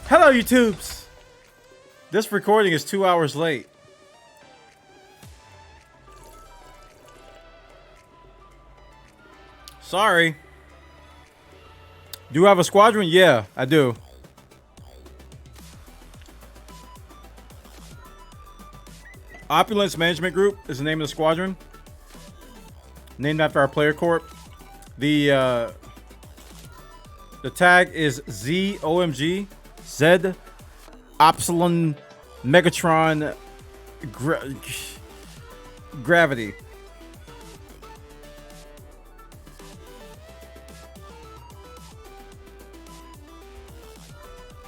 Hello, YouTubes. This recording is 2 hours late. Sorry. Do you have a squadron? Yeah, I do. Opulence Management Group is the name of the squadron. Named after our player corp. The tag is ZOMG Z Opsilon Megatron Gravity.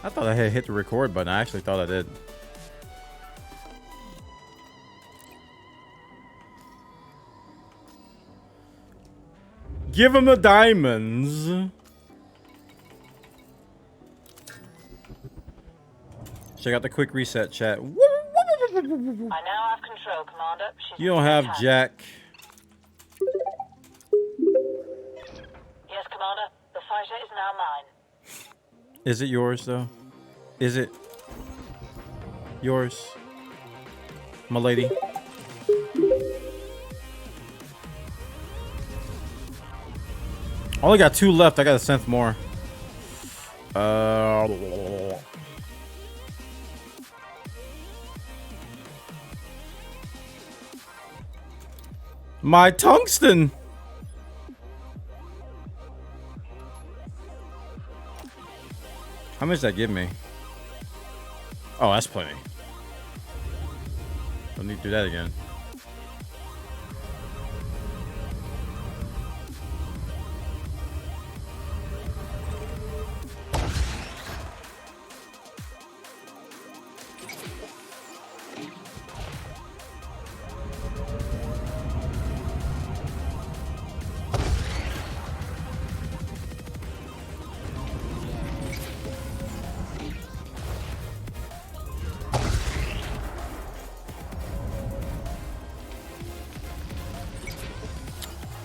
I thought I had hit the record button. I actually thought I did. Give him the diamonds. Check out the quick reset chat. I now have control, Commander. You don't have Jack. Yes, Commander. The fighter is now mine. Is it yours, though? Is it yours, my lady? Only got 2 left. I got a synth more. My tungsten. How much does that give me? Oh, that's plenty. Don't need to do that again.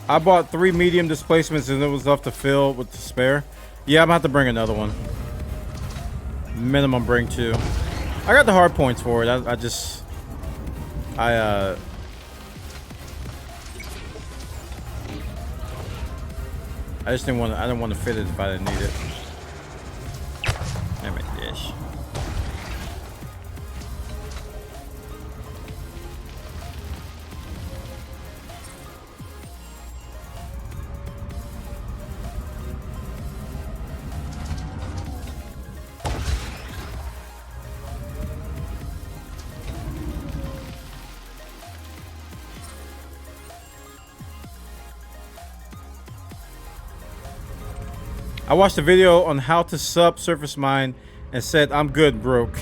I bought 3 medium displacements and it was enough to fill with the spare. Yeah, I'm gonna have to bring another one. Minimum bring 2. I got the hard points for it. I just didn't want to. I didn't want to fit it if I didn't need it. Damn it, dish. I watched a video on how to subsurface mine and said I'm good, broke.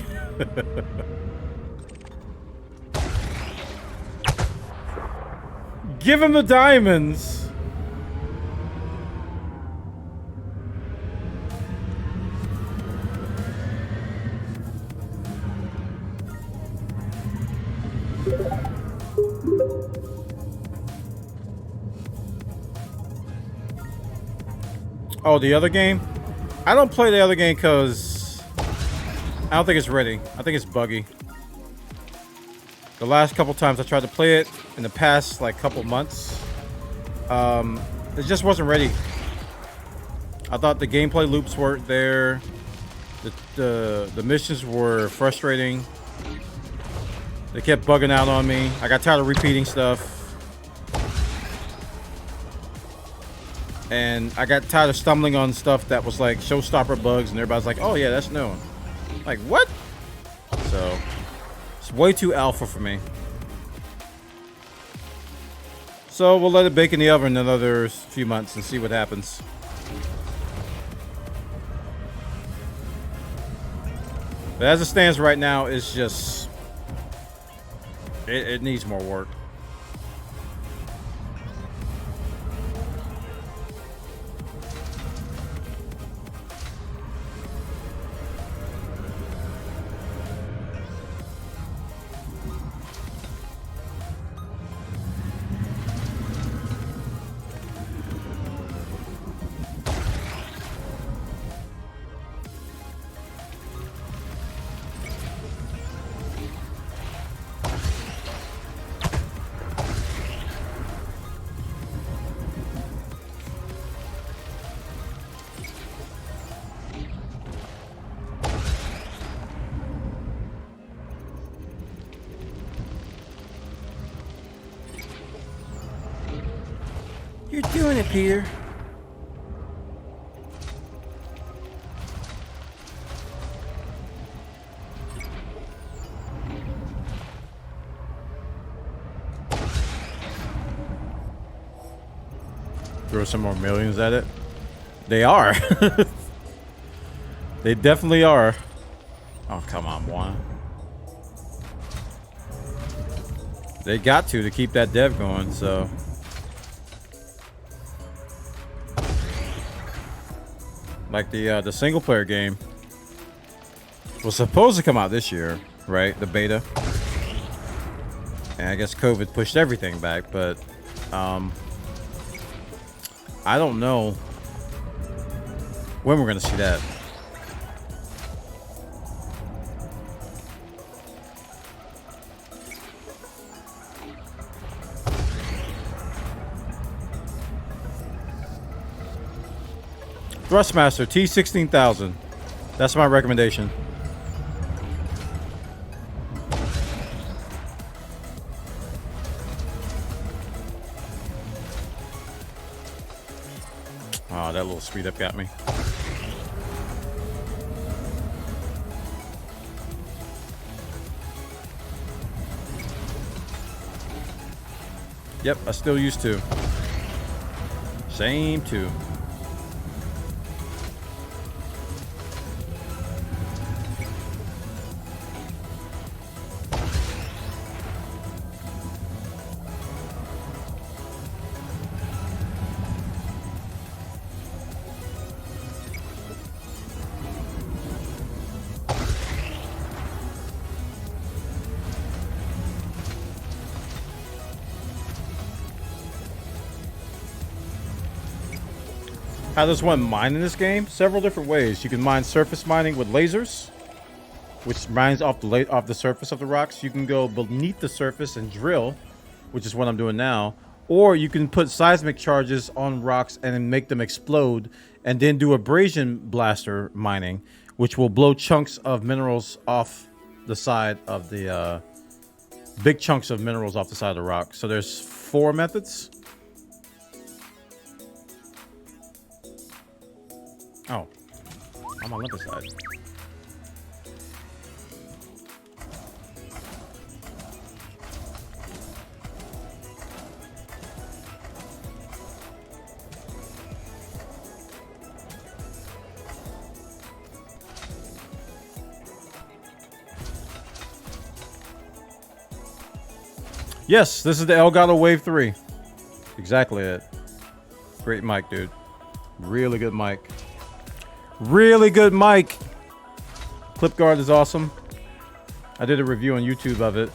Give him the diamonds. Oh, the other game? I don't play the other game because I don't think it's ready. I think it's buggy. The last couple times I tried to play it in the past like couple months, it just wasn't ready. I thought the gameplay loops weren't there. The missions were frustrating. They kept bugging out on me. I got tired of repeating stuff. And I got tired of stumbling on stuff that was like showstopper bugs, and everybody's like, oh yeah, that's new. Like, what? So, it's way too alpha for me. So, we'll let it bake in the oven another few months and see what happens. But as it stands right now, it's just... It needs more work. doing it, Peter. Throw some more millions at it. They are. They definitely are. Oh, come on, Bwana. They got to keep that dev going, so. Like the single player game was supposed to come out this year, right? The beta. And I guess COVID pushed everything back, but I don't know when we're gonna see that. Thrustmaster T16000. That's my recommendation. Oh, that little speed up got me. Yep, I still used to. Same too. How does one mine in this game? Several different ways. You can mine surface mining with lasers, which mines off the surface of the rocks. You can go beneath the surface and drill, which is what I'm doing now. Or you can put seismic charges on rocks and then make them explode, and then do abrasion blaster mining, which will blow chunks of minerals off the side of the big chunks of minerals off the side of the rock. So there's 4 methods. Oh, I'm on the other side. Yes, this is the Elgato Wave 3. Exactly it. Great mic, dude. Really good mic. Really good mic. Clip guard is awesome. I did a review on YouTube of it,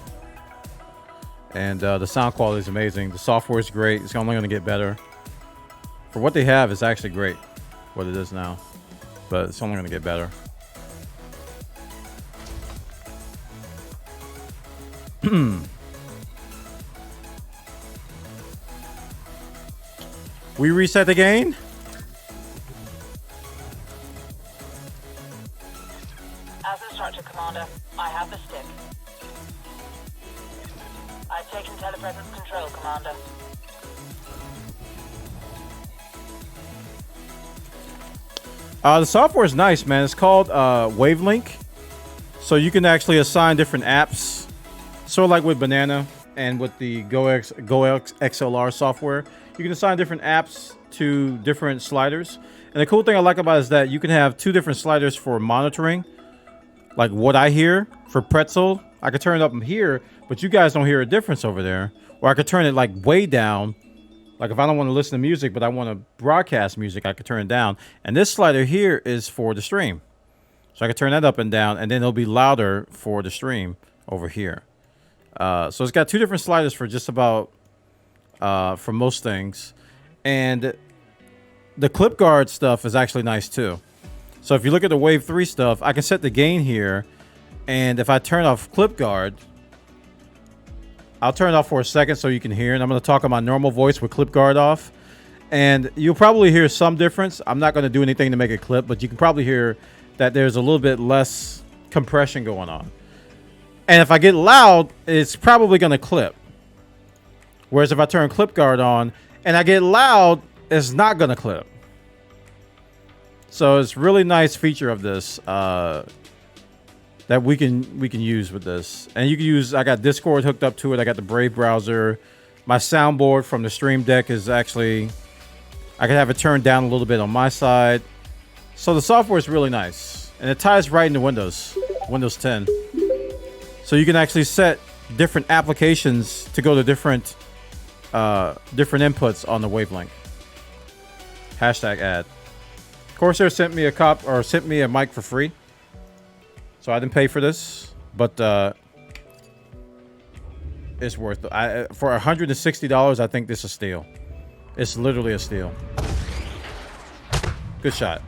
and the sound quality is amazing. The software is great. It's only going to get better. For what they have, it's actually great. What it is now, but it's only going to get better. We reset again. As instructed, Commander, I have the stick. I've taken telepresence control, Commander. The software is nice, man. It's called Wavelink. So you can actually assign different apps. Sort of like with Banana and with the Go XLR software. You can assign different apps to different sliders. And the cool thing I like about it is that you can have 2 different sliders for monitoring. Like what I hear for Pretzel. I could turn it up here, but you guys don't hear a difference over there. Or I could turn it like way down. Like if I don't want to listen to music, but I want to broadcast music, I could turn it down. And this slider here is for the stream. So I could turn that up and down, and then it'll be louder for the stream over here. So it's got 2 different sliders for just about, for most things. And the clip guard stuff is actually nice too. So if you look at the Wave 3 stuff, I can set the gain here. And if I turn off clip guard, I'll turn it off for a second so you can hear. And I'm going to talk on my normal voice with clip guard off. And you'll probably hear some difference. I'm not going to do anything to make it clip, but you can probably hear that there's a little bit less compression going on. And if I get loud, it's probably going to clip. Whereas if I turn clip guard on and I get loud, is not gonna clip. So it's really nice feature of this that we can use with this. And you can use, I got Discord hooked up to it. I got the Brave browser. My soundboard from the Stream Deck is actually, I can have it turned down a little bit on my side. So the software is really nice. And it ties right into Windows 10. So you can actually set different applications to go to different inputs on the wavelength. Hashtag ad. Corsair sent me a mic for free. So I didn't pay for this, but it's worth it. For $160, I think this is a steal. It's literally a steal. Good shot.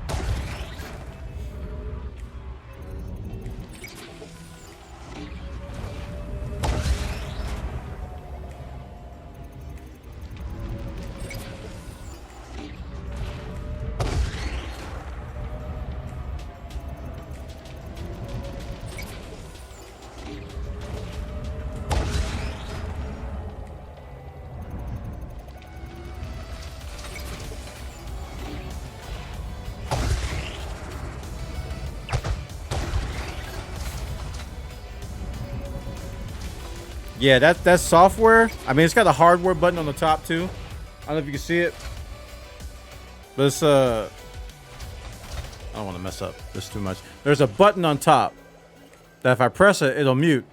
Yeah, that's software. I mean, it's got a hardware button on the top too. I don't know if you can see it, but it's I don't want to mess up this too much. There's a button on top that if I press it, it'll mute.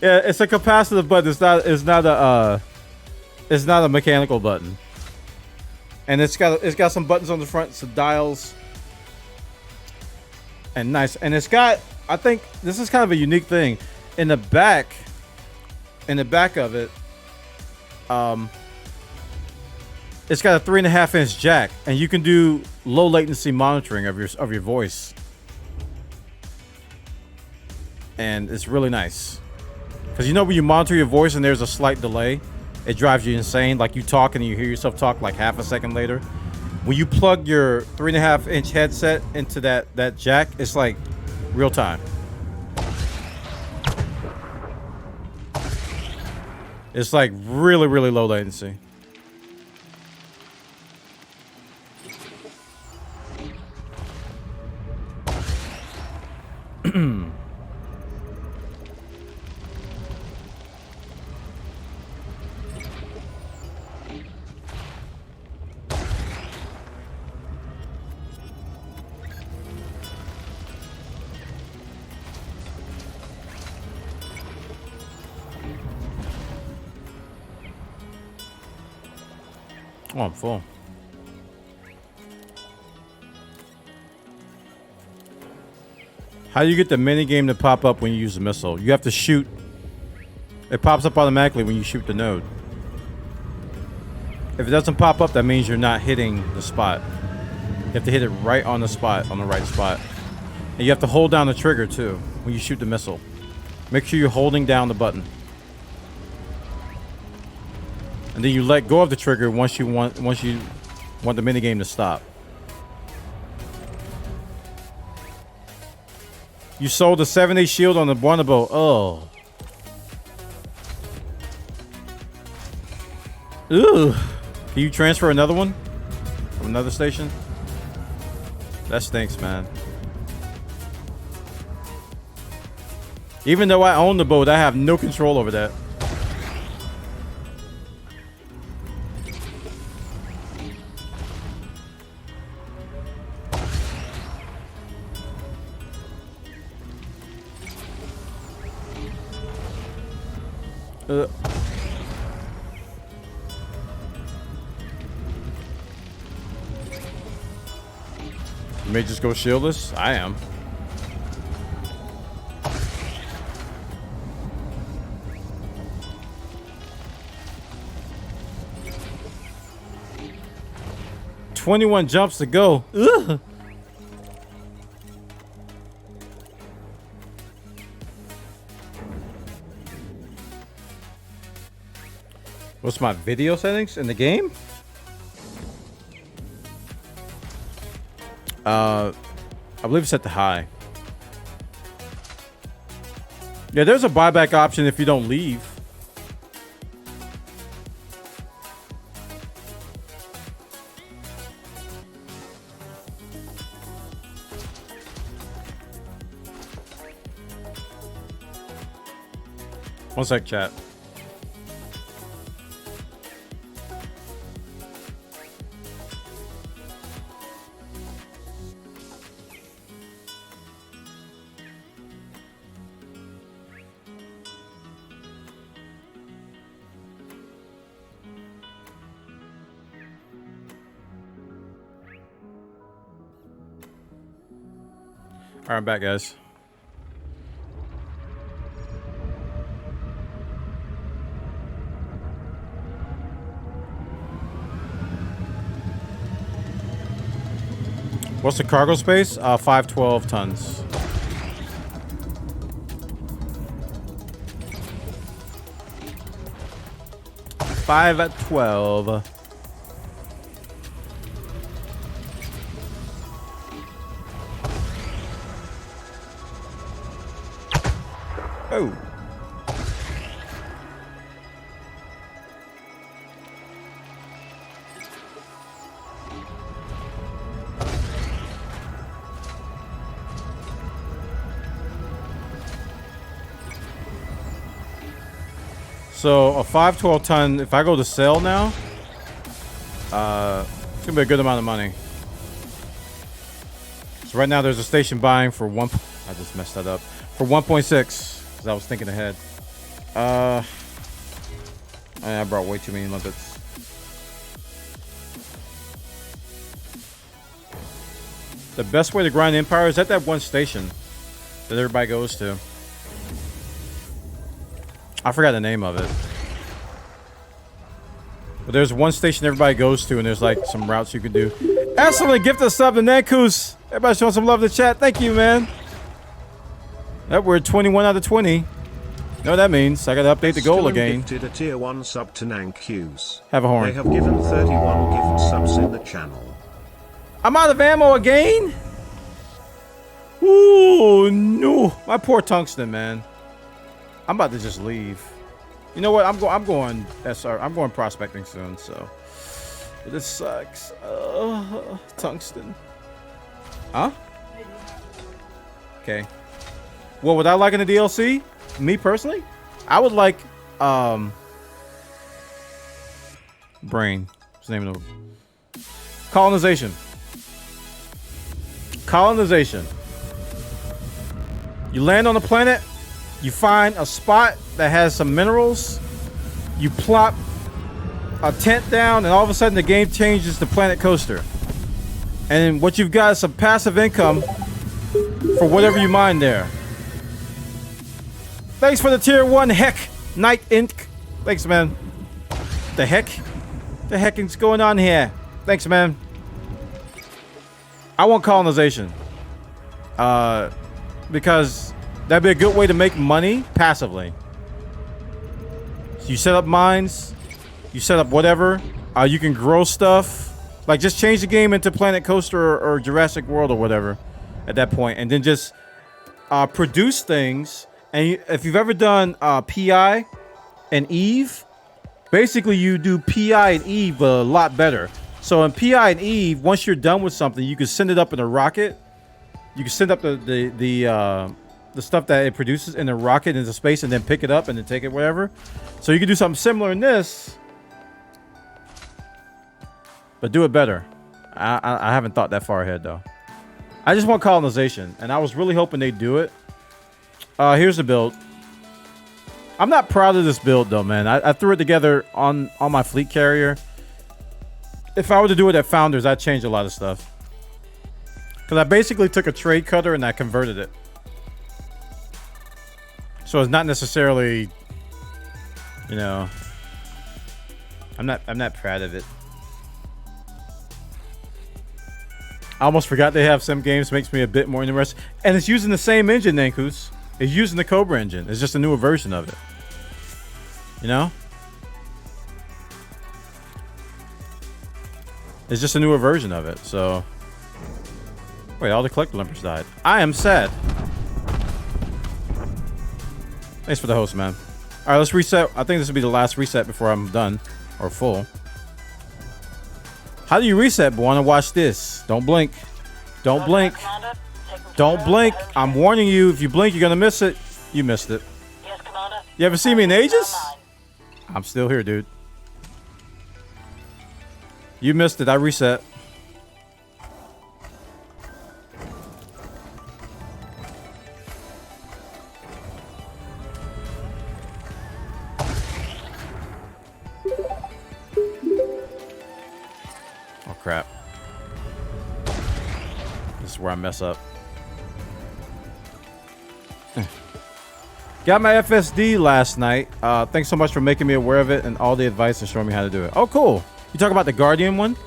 Yeah, it's a capacitive button. It's not a mechanical button. And it's got some buttons on the front, some dials. And nice. And it's got, I think this is kind of a unique thing. In the back of it, it's got a 3.5-inch jack, and you can do low latency monitoring of your voice. And it's really nice. Because you know when you monitor your voice and there's a slight delay, it drives you insane. Like you talk and you hear yourself talk like half a second later. When you plug your 3.5-inch headset into that jack, it's like real time. It's like really, really low latency. Oh, I'm full. How do you get the minigame to pop up when you use the missile? You have to shoot. It pops up automatically when you shoot the node. If it doesn't pop up, that means you're not hitting the spot. You have to hit it right on the spot, on the right spot. And you have to hold down the trigger too when you shoot the missile. Make sure you're holding down the button. And then you let go of the trigger once you want the minigame to stop. You sold the 7A shield on the Bwana boat. Oh. Ooh. Can you transfer another one from another station? That stinks, man. Even though I own the boat, I have no control over that. You may just go shieldless. I am. "21 jumps to go." Ugh. What's my video settings in the game? I believe it's set to high. Yeah, there's a buyback option if you don't leave. One sec, chat. All right, I'm back, guys. What's the cargo space? 512 tons. Five at 12. Oh. So a 512 ton, if I go to sell now, it's gonna be a good amount of money. So right now there's a station buying for I just messed that up. For 1.6, because I was thinking ahead. I brought way too many limpets. The best way to grind Empire is at that one station that everybody goes to. I forgot the name of it. But there's one station everybody goes to, and there's like some routes you can do. Excellent, gift a sub to Nankus. Everybody showing some love in the chat. Thank you, man. Yep, we're 21 out of 20. You know what that means? I gotta update the goal again. Gifted a tier 1 sub to Nankus. Have a horn. They have given 31 gift subs in the channel. I'm out of ammo again? Ooh, no. My poor tungsten, man. I'm about to just leave. You know what? I'm going SR. I'm going prospecting soon, so this sucks. Tungsten. Huh? Okay. What would I like in the DLC? Me personally? I would like Brain. What's the name of it? Colonization. Colonization. You land on a planet. You find a spot that has some minerals. You plop a tent down, and all of a sudden the game changes to Planet Coaster. And what you've got is some passive income for whatever you mine there. Thanks for the tier 1 heck, Night Ink. Thanks, man. The heck? The heck is going on here? Thanks, man. I want colonization. Because that'd be a good way to make money passively. So you set up mines, you set up whatever, you can grow stuff. Like, just change the game into Planet Coaster or Jurassic World or whatever at that point, and then just produce things. And if you've ever done PI and Eve, basically you do PI and Eve a lot better. So in PI and Eve, once you're done with something, you can send it up in a rocket. You can send up the stuff that it produces in a rocket into space and then pick it up and then take it wherever. So you can do something similar in this, but do it better. I haven't thought that far ahead though. I just want colonization, and I was really hoping they'd do it. Here's the build. I'm not proud of this build though, man. I threw it together on my fleet carrier. If I were to do it at Founders, I'd change a lot of stuff. Because I basically took a trade cutter and I converted it. So it's not necessarily, you know, I'm not proud of it. I almost forgot they have some games, makes me a bit more interested. And it's using the same engine, Nankus. It's using the Cobra engine. It's just a newer version of it. You know? It's just a newer version of it, so Wait, all the collector limpers died. I am sad. Thanks for the host, man. All right, let's reset. I think this will be the last reset before I'm done or full. How do you reset, Bwana? Watch this. Don't blink. Don't blink. Don't blink. I'm warning you. If you blink, you're gonna miss it. You missed it. Yes, Commander. You haven't seen me in ages? I'm still here, dude. You missed it. I reset. Oh, crap. This is where I mess up. Got my FSD last night. Thanks so much for making me aware of it and all the advice and showing me how to do it. Oh, cool. You talk about the Guardian one?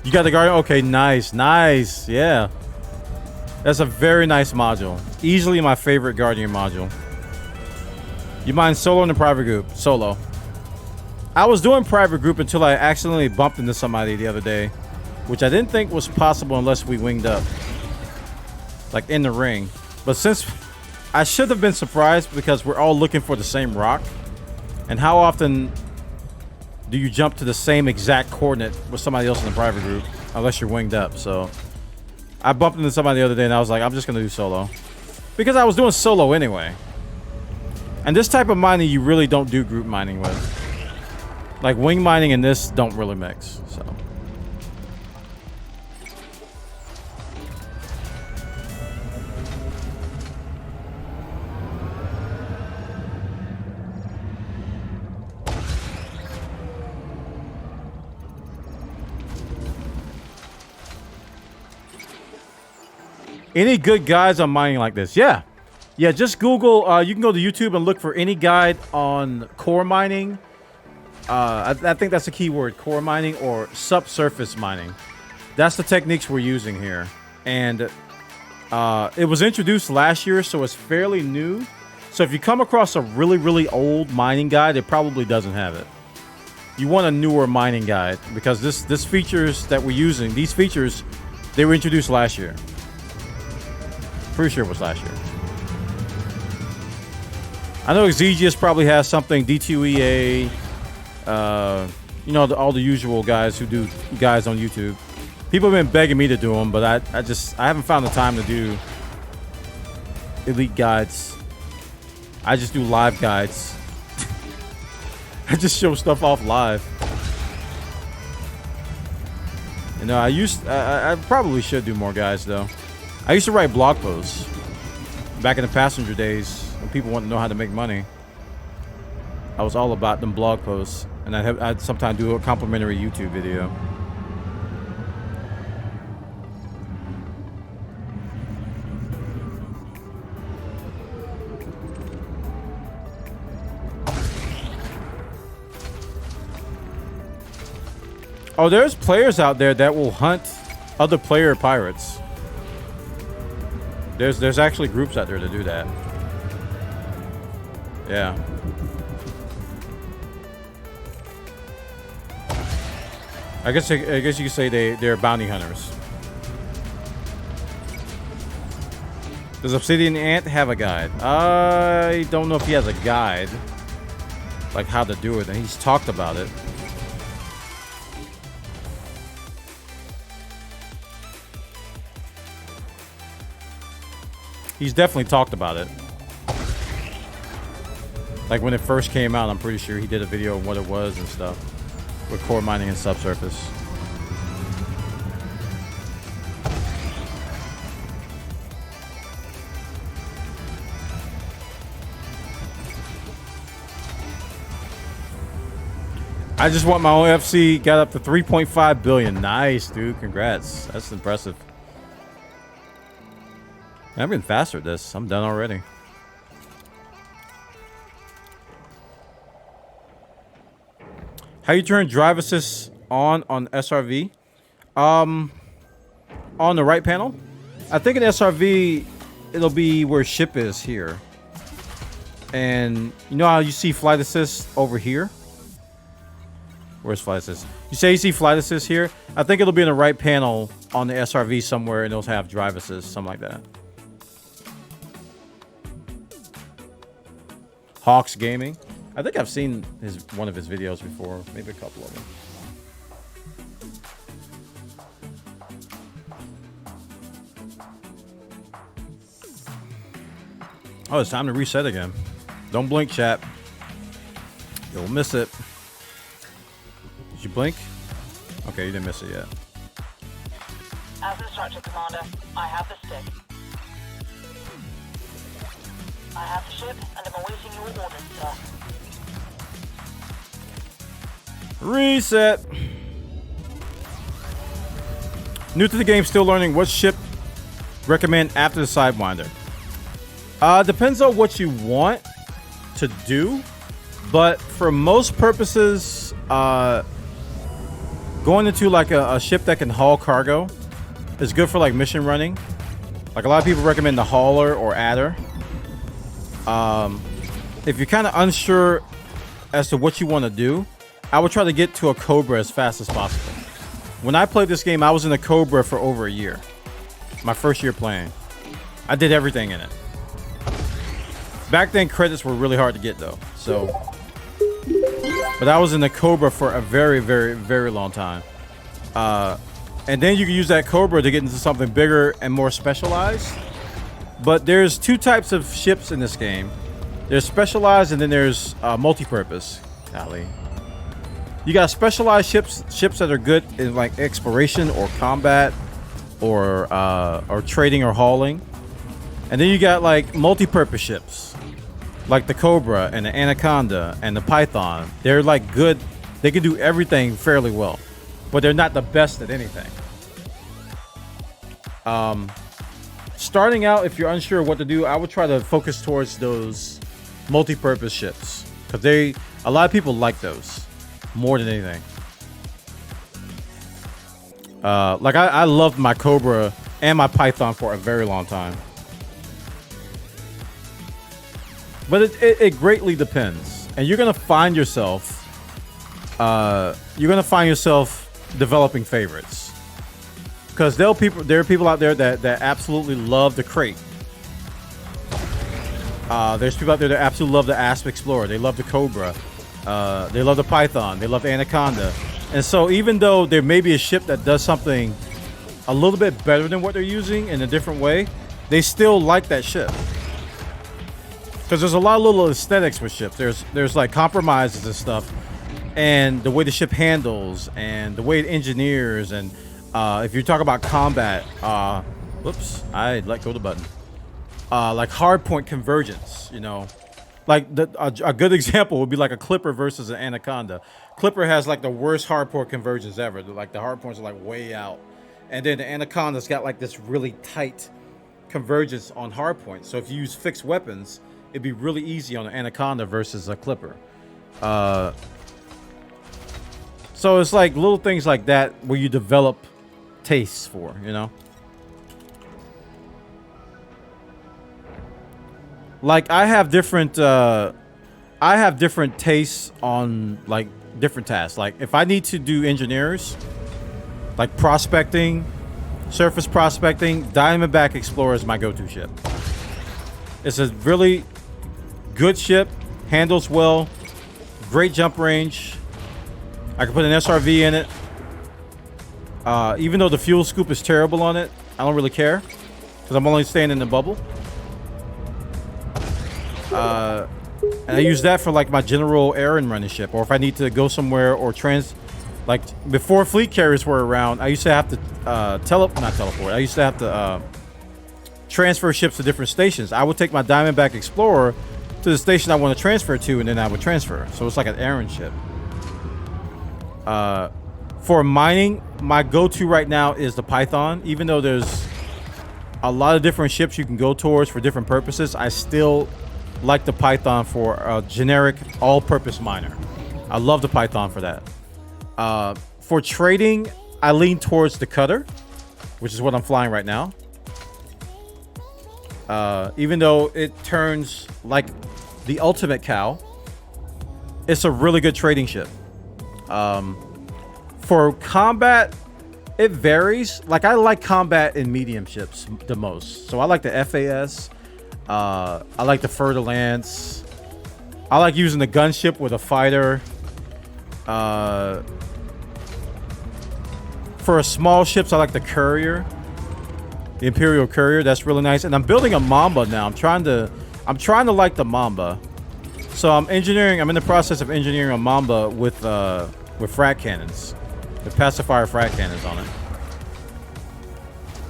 You got the Guardian? Okay, nice. Nice. Yeah. That's a very nice module. Easily my favorite Guardian module. You mind solo in the private group? Solo. I was doing private group until I accidentally bumped into somebody the other day, which I didn't think was possible unless we winged up. Like in the ring. But since I should have been surprised because we're all looking for the same rock. And how often do you jump to the same exact coordinate with somebody else in the private group unless you're winged up? So I bumped into somebody the other day and I was like, I'm just gonna do solo. Because I was doing solo anyway. And this type of mining you really don't do group mining with. Like wing mining and this don't really mix. So any good guides on mining like this? Yeah. Yeah, just Google, you can go to YouTube and look for any guide on core mining. I think that's the key word, core mining or subsurface mining. That's the techniques we're using here. And it was introduced last year, so it's fairly new. So if you come across a really, really old mining guide, it probably doesn't have it. You want a newer mining guide because this features that we're using, these features, they were introduced last year. Pretty sure it was last year. I know Exegius probably has something, D2EA, you know, all the usual guys who do guides on YouTube. People have been begging me to do them, but I haven't found the time to do elite guides. I just do live guides. I just show stuff off live. You know, I probably should do more guides though. I used to write blog posts back in the passenger days. When people want to know how to make money, I was all about them blog posts, and I'd sometimes do a complimentary YouTube video. Oh, there's players out there that will hunt other player pirates. There's actually groups out there to do that. Yeah. I guess you could say they're bounty hunters. Does Obsidian Ant have a guide? I don't know if he has a guide, like how to do it, and he's talked about it. He's definitely talked about it. Like when it first came out, I'm pretty sure he did a video of what it was and stuff. With core mining and subsurface. I just want my own FC, got up to 3.5 billion. Nice, dude. Congrats. That's impressive. I've been faster at this. I'm done already. How you turn drive assist on SRV? On the right panel. I think in SRV it'll be where ship is here. And you know how you see flight assist over here? Where's flight assist? You say you see flight assist here? I think it'll be in the right panel on the SRV somewhere, and it'll have drive assist, something like that. Hawks Gaming. I think I've seen one of his videos before, maybe a couple of them. Oh, it's time to reset again. Don't blink, chat. You'll miss it. Did you blink? Okay, you didn't miss it yet. As instructed, Commander, I have the stick. I have the ship, and I'm awaiting your orders, sir. Reset. New to the game, still learning what ship recommend after the Sidewinder. Depends on what you want to do, but for most purposes, going into like a ship that can haul cargo is good for like mission running. Like a lot of people recommend the hauler or adder. If you're kind of unsure as to what you want to do, I would try to get to a Cobra as fast as possible. When I played this game, I was in a Cobra for over a year. My first year playing. I did everything in it. Back then, credits were really hard to get though. So, but I was in the Cobra for a very, very, very long time. And then you can use that Cobra to get into something bigger and more specialized. But there's two types of ships in this game. There's specialized and then there's multi-purpose. Golly. You got specialized ships that are good in like exploration or combat or trading or hauling. And then you got like multi-purpose ships like the Cobra and the Anaconda and the Python. They're like good. They can do everything fairly well, but they're not the best at anything. Starting out, if you're unsure what to do, I would try to focus towards those multi-purpose ships because a lot of people like those more than anything. Like I loved my Cobra and my Python for a very long time. But it greatly depends, and you're gonna find yourself developing favorites, because there are people out there that absolutely love the crate. There's people out there that absolutely love the Asp Explorer. They love the Cobra. They love the Python. They love the Anaconda. And so even though there may be a ship that does something a little bit better than what they're using in a different way, they still like that ship. Because there's a lot of little aesthetics with ships. There's like compromises and stuff, and the way the ship handles, and the way it engineers, and if you talk about combat, whoops, I let go of the button. Like hardpoint convergence, you know, like a good example would be like a Clipper versus an Anaconda. Clipper has like the worst hardpoint convergence ever. Like the hardpoints are like way out, and then the Anaconda's got like this really tight convergence on hardpoints. So if you use fixed weapons, it'd be really easy on an Anaconda versus a Clipper. So it's like little things like that where you develop tastes for, you know? Like I have different tastes on like different tasks. Like if I need to do engineers, like prospecting, surface prospecting, Diamondback Explorer is my go-to ship. It's a really good ship, handles well, great jump range. I can put an SRV in it. Even though the fuel scoop is terrible on it, I don't really care because I'm only staying in the bubble. And I use that for like my general errand running ship, or if I need to go somewhere or like before fleet carriers were around, I used to have to not teleport. I used to have to transfer ships to different stations. I would take my Diamondback Explorer to the station I want to transfer to, and then I would transfer. So it's like an errand ship. For mining, my go-to right now is the Python. Even though there's a lot of different ships you can go towards for different purposes, I still like the Python for a generic all-purpose miner. I love the Python for that. For trading, I lean towards the Cutter, which is what I'm flying right now. Even though it turns like the ultimate cow, it's a really good trading ship. For combat, it varies. Like, I like combat in medium ships the most. So I like the FAS. I like the Fer-de-Lance. I like using the gunship with a fighter. For small ships, I like the Courier. The Imperial Courier. That's really nice. And I'm building a Mamba now. I'm trying to like the Mamba. So I'm in the process of engineering a Mamba with frag cannons. With pacifier frag cannons on it.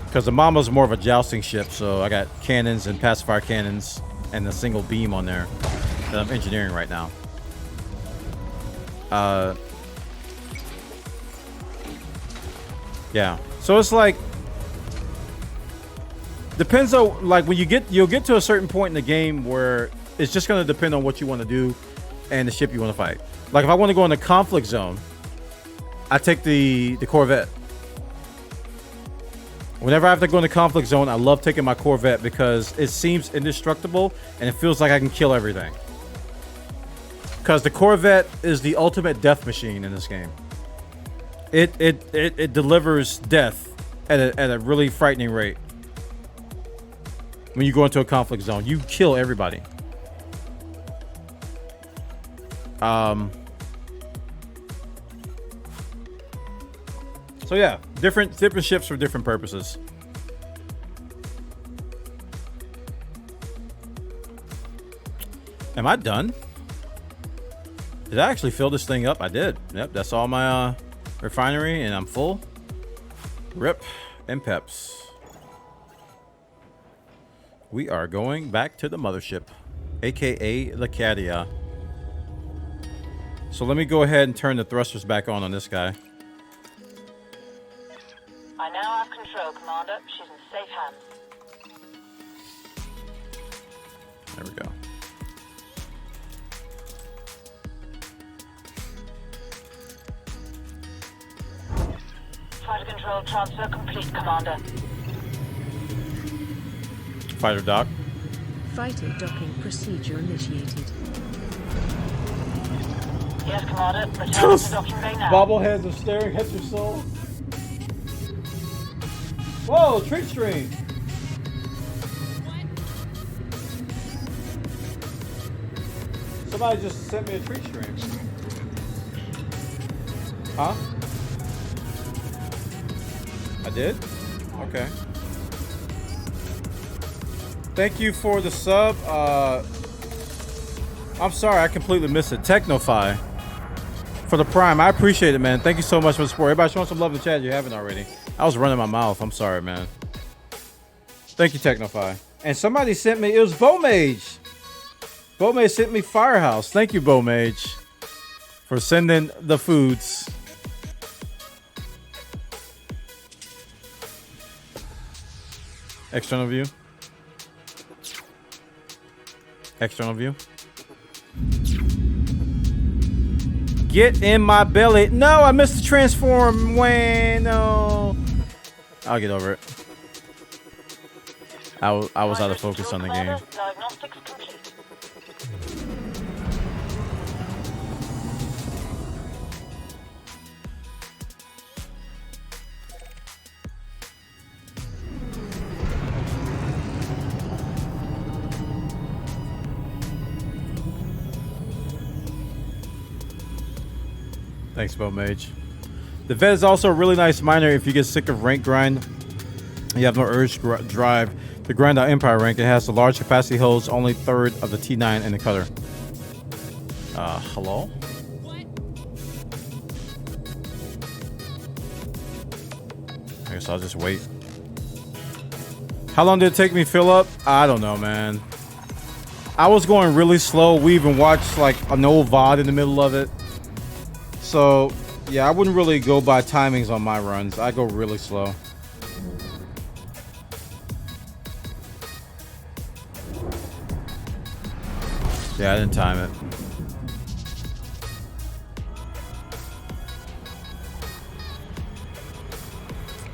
Because the Mamba's more of a jousting ship, so I got cannons and pacifier cannons and a single beam on there that I'm engineering right now. Yeah. So it's like, depends on, like, when you'll get to a certain point in the game where it's just going to depend on what you want to do and the ship you want to fight. Like, if I want to go in the conflict zone, I take the Corvette. Whenever I have to go in the conflict zone, I love taking my Corvette because it seems indestructible and it feels like I can kill everything. Because the Corvette is the ultimate death machine in this game. It delivers death at a really frightening rate. When you go into a conflict zone, you kill everybody. So yeah, different ships for different purposes. Am I done? Did I actually fill this thing up? I did. Yep, that's all my refinery, and I'm full. Rip and peps. We are going back to the mothership, aka the Cadia. So let me go ahead and turn the thrusters back on this guy. I now have control, Commander. She's in safe hands. There we go. Fighter control transfer complete, Commander. Fighter dock. Fighter docking procedure initiated. Yes, Commander. Return to docking bay now. Bobbleheads are staring at your soul. Whoa, treat stream. Somebody just sent me a treat stream. Huh? I did? Okay. Thank you for the sub. I'm sorry, I completely missed it. Technofy for the Prime. I appreciate it, man. Thank you so much for the support. Everybody showing some love in the chat if you haven't already. I was running my mouth. I'm sorry, man. Thank you, Technofy. And somebody sent me, it was Bomage. Bomage sent me Firehouse. Thank you, Bomage, for sending the foods. External view. External view. Get in my belly. No, I missed the transform. Wayne, no. I'll get over it. I was out of focus on the game. Diagnostics complete. Thanks, Bomage. The VED is also a really nice miner if you get sick of rank grind. You have no urge to drive to grind out Empire rank. It has the large capacity holds only third of the T9 in the cutter. Hello? I guess I'll just wait. How long did it take me to fill up? I don't know, man. I was going really slow. We even watched like an old VoD in the middle of it. So, yeah, I wouldn't really go by timings on my runs. I go really slow. Yeah, I didn't time it.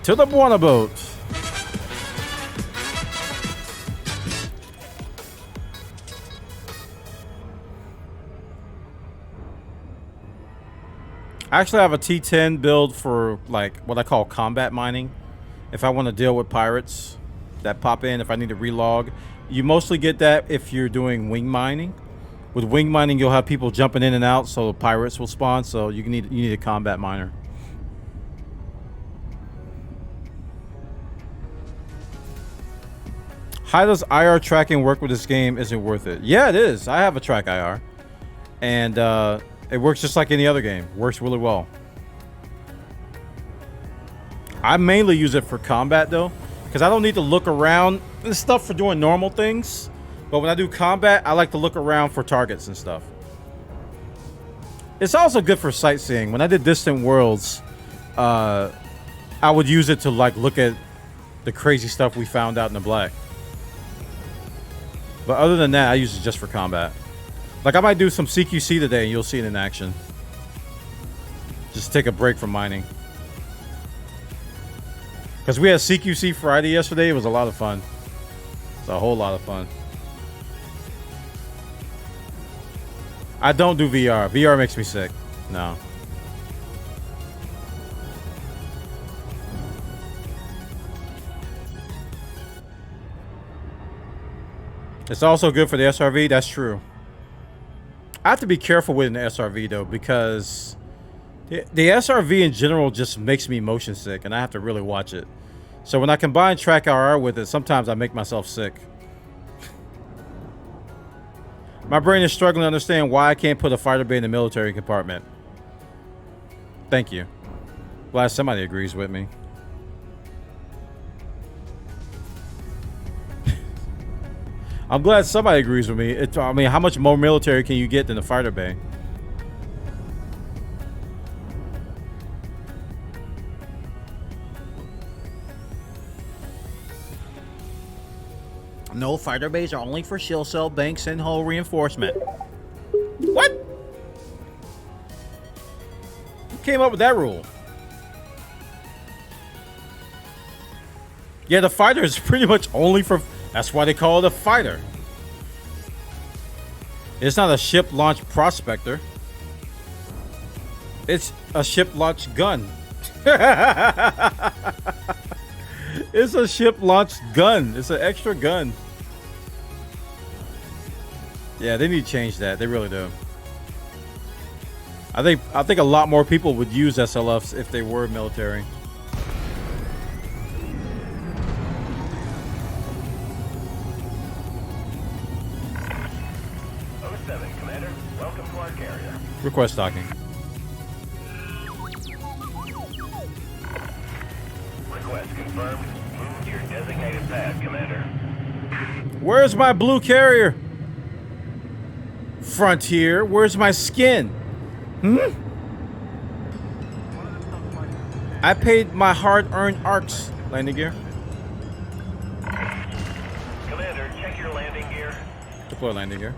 To the Bwana boat. I actually have a T10 build for like what I call combat mining. If I want to deal with pirates that pop in, if I need to relog, you mostly get that if you're doing wing mining. With wing mining, you'll have people jumping in and out, so pirates will spawn. So you need a combat miner. How does IR tracking work with this game? Isn't worth it? Yeah, it is. I have a track IR, and it works just like any other game. Works really well. I mainly use it for combat though, because I don't need to look around and stuff for doing normal things. But when I do combat, I like to look around for targets and stuff. It's also good for sightseeing. When I did Distant Worlds, I would use it to like look at the crazy stuff we found out in the black. But other than that, I use it just for combat. Like I might do some CQC today and you'll see it in action. Just take a break from mining. Because we had CQC Friday yesterday. It was a lot of fun. It's a whole lot of fun. I don't do VR. VR makes me sick. No. It's also good for the SRV. That's true. I have to be careful with an SRV though, because the SRV in general just makes me motion sick, and I have to really watch it. So when I combine track RR with it, sometimes I make myself sick. My brain is struggling to understand why I can't put a fighter bay in the military compartment. Thank you. Glad somebody agrees with me. I'm glad somebody agrees with me. I mean, how much more military can you get than a fighter bay? No, fighter bays are only for shield cell banks and hull reinforcement. What? Who came up with that rule? Yeah, the fighter is pretty much only for... That's why they call it a fighter. It's not a ship launch prospector. It's a ship launch gun. It's a ship launched gun. It's an extra gun. Yeah, they need to change that. They really do. I think a lot more people would use SLFs if they were military. Commander, welcome to our carrier. Request docking. Request confirmed. Move to your designated path, Commander. Where's my blue carrier? Frontier, where's my skin? I paid my hard-earned arcs. Landing gear. Commander, check your landing gear. Deploy landing gear.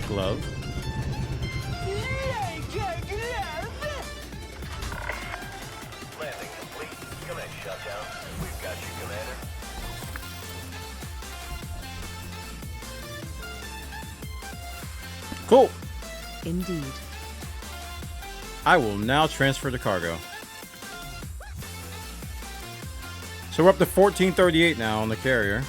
Glove. Landing complete. Command shutdown. We've got you, Commander. Cool. Indeed. I will now transfer to cargo. So we're up to 1438 now on the carrier.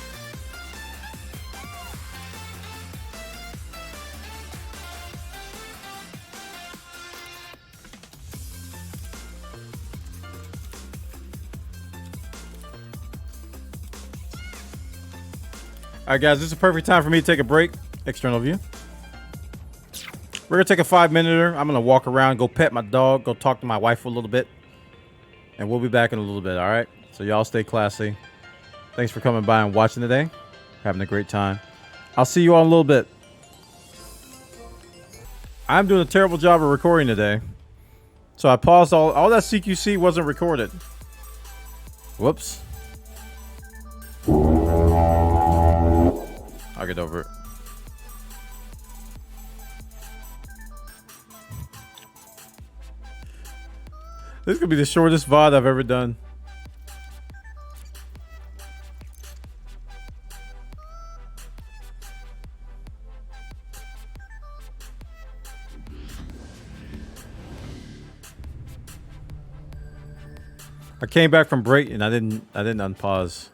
All right, guys, this is a perfect time for me to take a break. External view. We're going to take a 5-minute. I'm going to walk around, go pet my dog, go talk to my wife for a little bit. And we'll be back in a little bit, all right? So y'all stay classy. Thanks for coming by and watching today. Having a great time. I'll see you all in a little bit. I'm doing a terrible job of recording today. So I paused all that CQC wasn't recorded. Whoops. I'll get over it. This could be the shortest VoD I've ever done. I came back from break and I didn't unpause.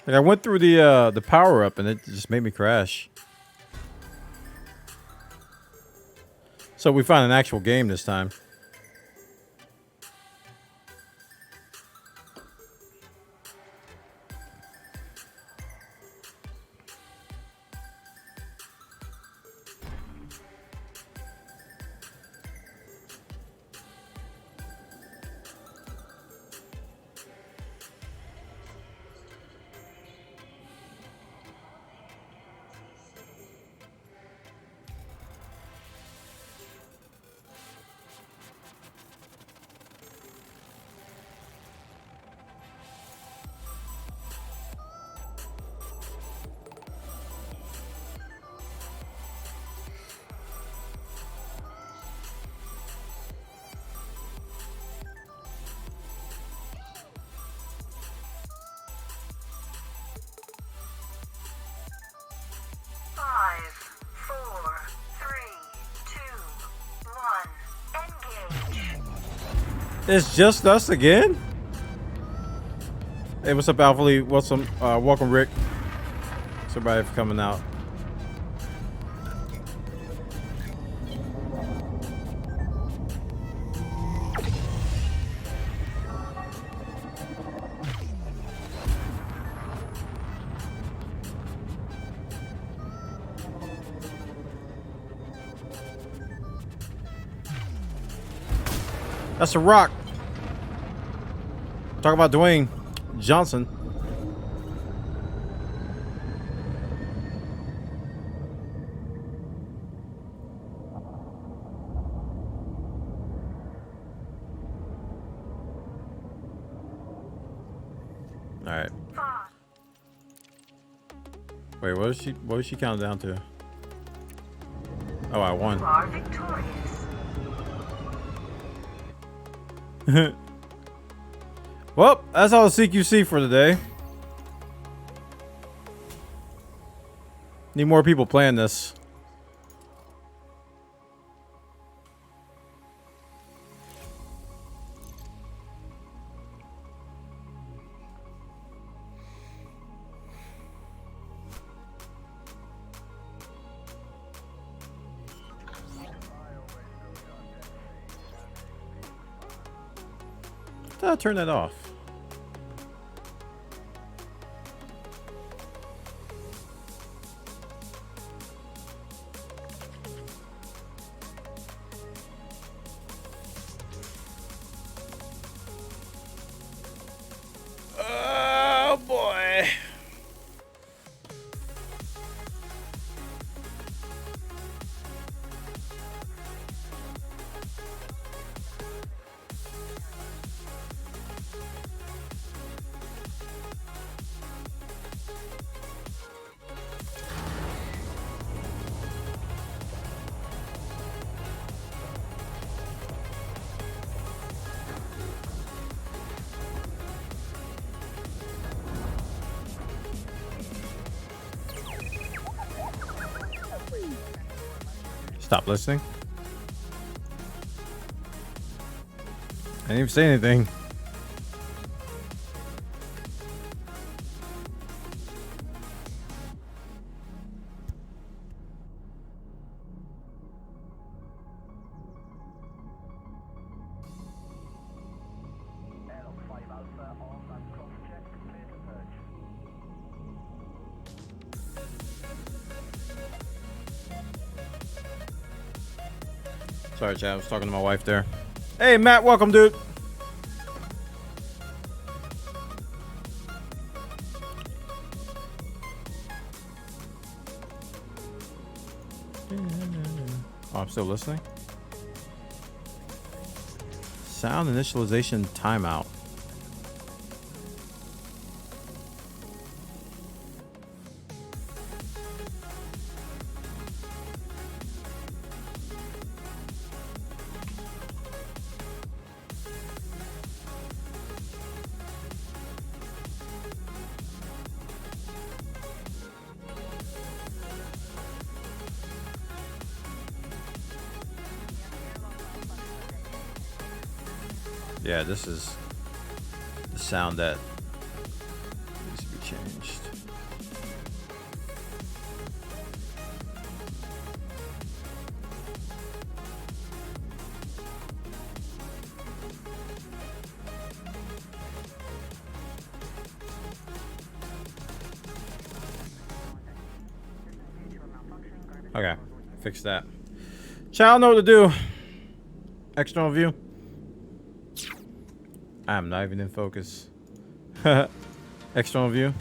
Like I went through the power up and it just made me crash. So we found an actual game this time. It's just us again? Hey, what's up, Alpha Lee? Welcome, Rick. Somebody for coming out. That's a rock. Talk about Dwayne Johnson. All right. Wait, what is she counting down to? Oh, I won. You are victorious. Well, that's all the CQC for today. Need more people playing this. I'll turn that off. Oh boy. Stop listening. I didn't even say anything. Sorry, Chad. I was talking to my wife there. Hey, Matt. Welcome, dude. Oh, I'm still listening. Sound initialization timeout. Yeah, this is the sound that needs to be changed. Okay, fix that. Child, know what to do. External view. I'm not even in focus. External view.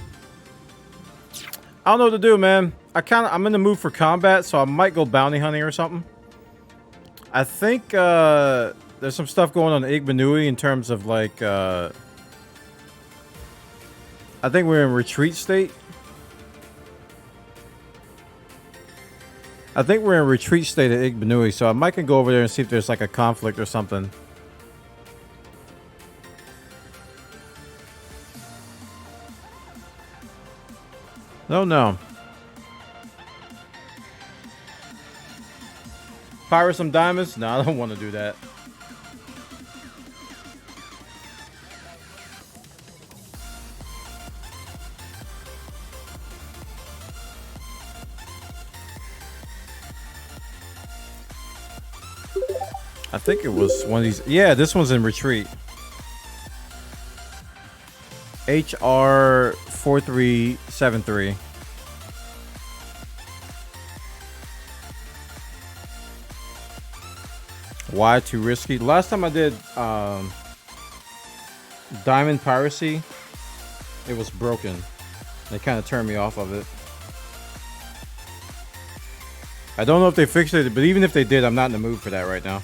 I don't know what to do, man. I'm in the mood for combat, so I might go bounty hunting or something. I think there's some stuff going on in Igbenui in terms of like I think we're in retreat state. I think we're in retreat state at Igbenui, so I might can go over there and see if there's like a conflict or something. No. Pirate some diamonds? No, I don't want to do that. I think it was one of these. Yeah, this one's in retreat. HR 4373. Why too risky? Last time I did diamond piracy, it was broken. They kind of turned me off of it. I don't know if they fixed it, but even if they did, I'm not in the mood for that right now.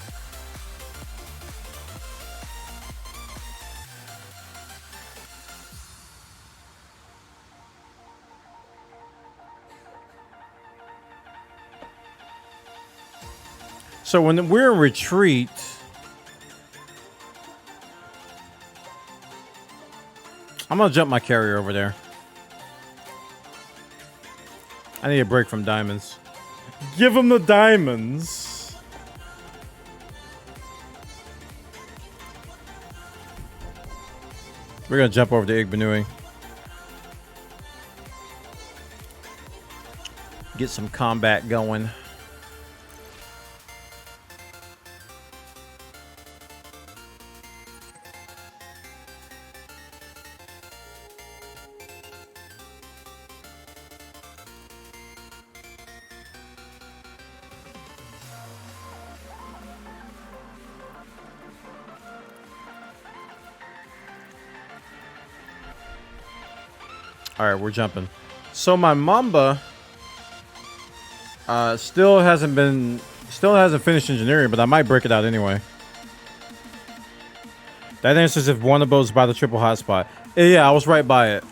So when we're in retreat, I'm gonna jump my carrier over there. I need a break from diamonds. Give them the diamonds. We're gonna jump over to Igbenui. Get some combat going. All right, we're jumping. So my Mamba still hasn't finished engineering, but I might break it out anyway. That answers if one of those by the triple hotspot. Yeah, I was right by it.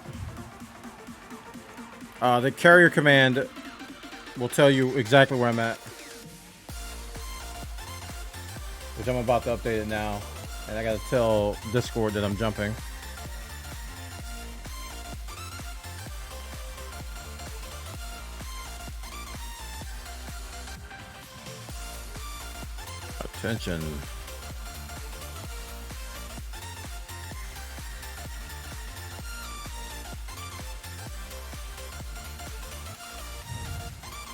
The carrier command will tell you exactly where I'm at, which I'm about to update it now, and I gotta tell Discord that I'm jumping. Attention.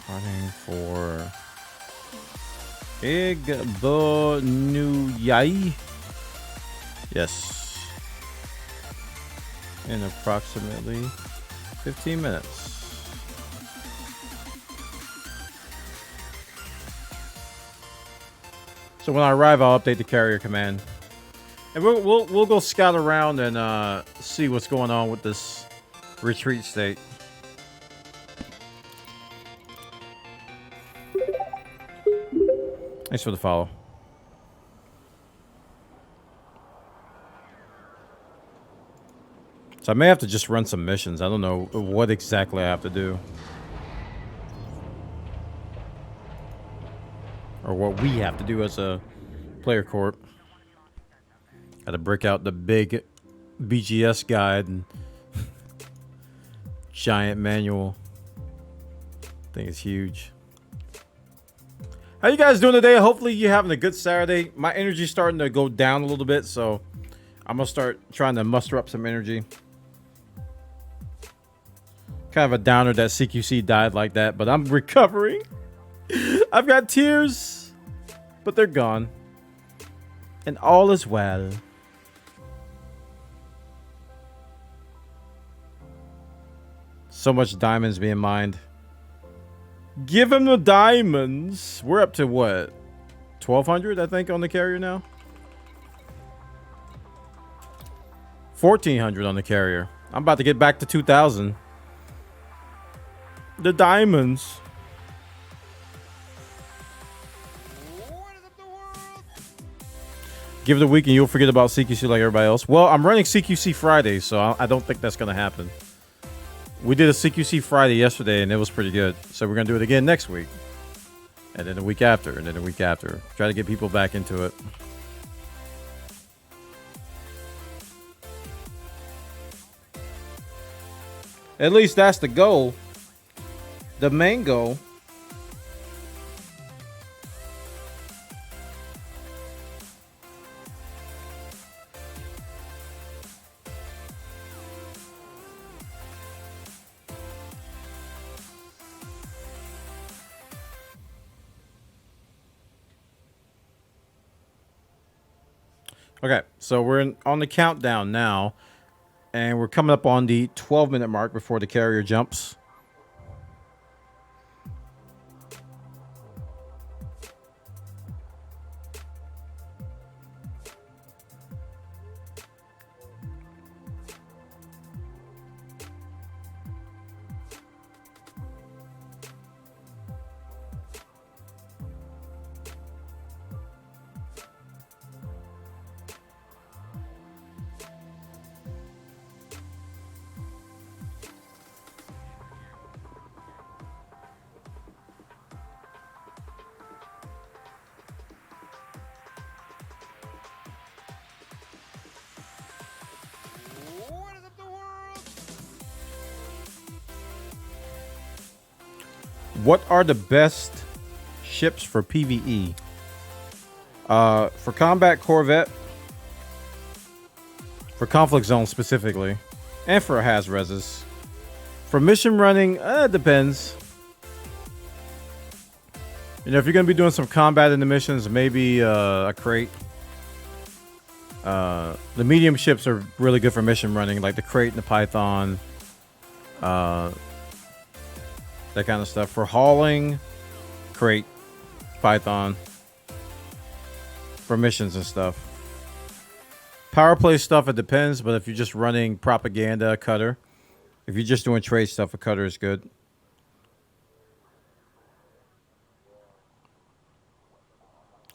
Running for Igbenui. Yes. In approximately 15 minutes. So when I arrive, I'll update the carrier command, and we'll go scout around and see what's going on with this retreat state. Thanks for the follow. So I may have to just run some missions. I don't know what exactly I have to do. Or what we have to do as a player corp. Got to break out the big BGS guide and giant manual. Thing is huge. How you guys doing today? Hopefully you're having a good Saturday. My energy's starting to go down a little bit, so I'm gonna start trying to muster up some energy. Kind of a downer that CQC died like that, but I'm recovering. I've got tears, but they're gone. And all is well. So much diamonds being mined. Give him the diamonds. We're up to what? 1,200, I think, on the carrier now. 1,400 on the carrier. I'm about to get back to 2,000. The diamonds. Give it a week and you'll forget about CQC like everybody else. Well, I'm running CQC Friday, so I don't think that's going to happen. We did a CQC Friday yesterday, and it was pretty good. So we're going to do it again next week. And then the week after, and then the week after. Try to get people back into it. At least that's the goal. The main goal. Okay, so we're on the countdown now, and we're coming up on the 12-minute mark before the carrier jumps. What are the best ships for PvE? For combat, Corvette. For conflict zone specifically. And for Haz-Reses. For mission running, it depends. You know, if you're going to be doing some combat in the missions, maybe a crate. The medium ships are really good for mission running, like the crate and the Python. That kind of stuff. For hauling, crate, Python. For missions and stuff. Power play stuff, it depends, but if you're just running propaganda, cutter. If you're just doing trade stuff, a cutter is good.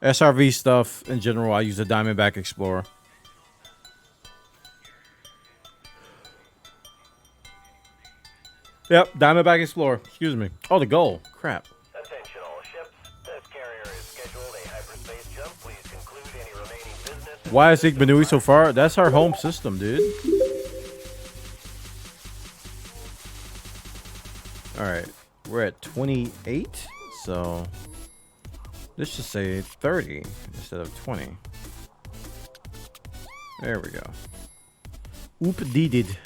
SRV stuff, in general, I use a Diamondback Explorer. Yep, Diamondback Explorer. Excuse me. Oh, the goal. Crap. Attention all ships. This carrier is scheduled a hyperspace jump. Please conclude any remaining business. Why is Igbenui so far? That's our home system, dude. Alright. We're at 28. So this should say 30 instead of 20. There we go. Oop-deeded.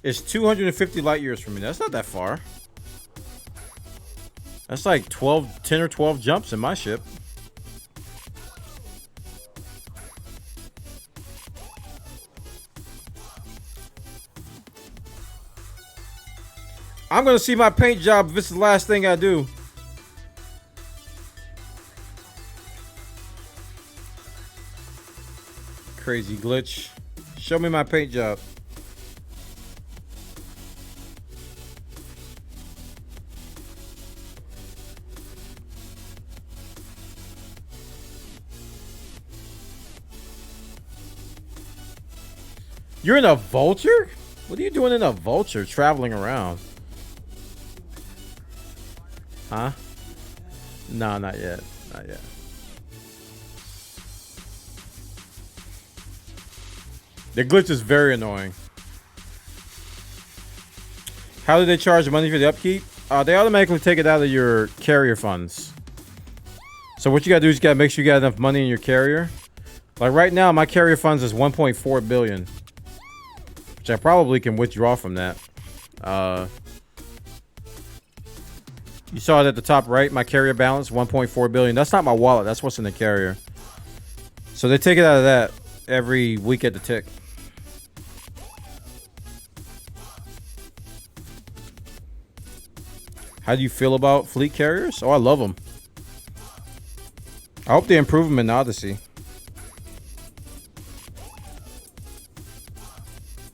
It's 250 light years from me. That's not that far. That's like 10 or 12 jumps in my ship. I'm going to see my paint job if this is the last thing I do. Crazy glitch. Show me my paint job. You're in a vulture? What are you doing in a vulture traveling around? Huh? No, not yet. Not yet. The glitch is very annoying. How do they charge money for the upkeep? They automatically take it out of your carrier funds. So what you gotta do is you gotta make sure you got enough money in your carrier. Like right now, my carrier funds is 1.4 billion. Which I probably can withdraw from that. You saw it at the top right, my carrier balance, 1.4 billion. That's not my wallet, that's what's in the carrier. So they take it out of that every week at the tick. How do you feel about fleet carriers? Oh, I love them. I hope they improve them in Odyssey.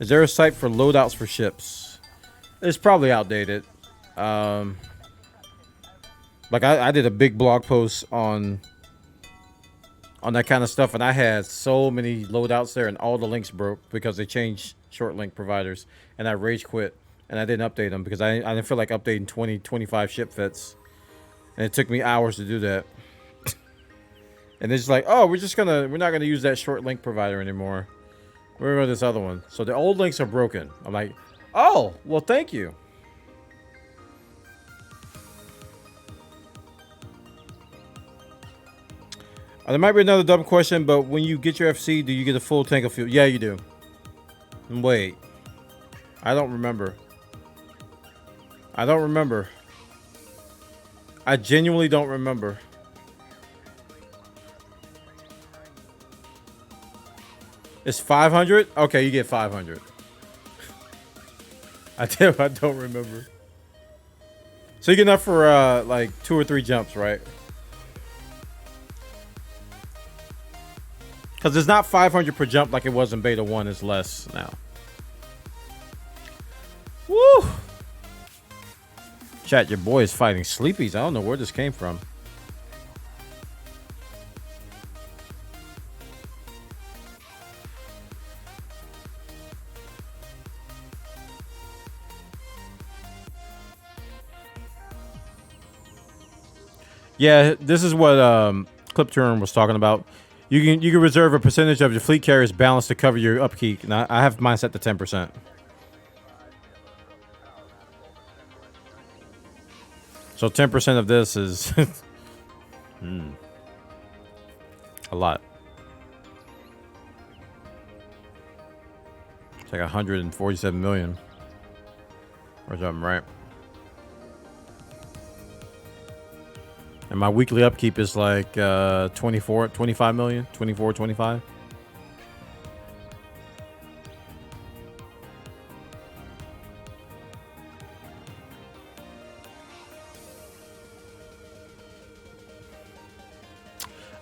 Is there a site for loadouts for ships? It's probably outdated. Like I did a big blog post on that kind of stuff, and I had so many loadouts there, and all the links broke because they changed short link providers, and I rage quit, and I didn't update them because I didn't feel like updating 25 ship fits, and it took me hours to do that. And they're just like, oh, we're not gonna use that short link provider anymore. We're going to this other one. So the old links are broken. I'm like, oh, well, thank you. There might be another dumb question, but when you get your FC, do you get a full tank of fuel? Yeah, you do. Wait. I don't remember. I don't remember. I genuinely don't remember. It's 500? Okay, you get 500. I don't remember. So you get enough for like 2 or 3 jumps, right? Because it's not 500 per jump like it was in beta 1. It's less now. Woo! Chat, your boy is fighting sleepies. I don't know where this came from. Yeah, this is what Clipturn was talking about. You can reserve a percentage of your fleet carrier's balance to cover your upkeep. And I have mine set to 10%. So 10% of this is a lot. It's like 147 million or something, right? And my weekly upkeep is like 25 million, 24, 25.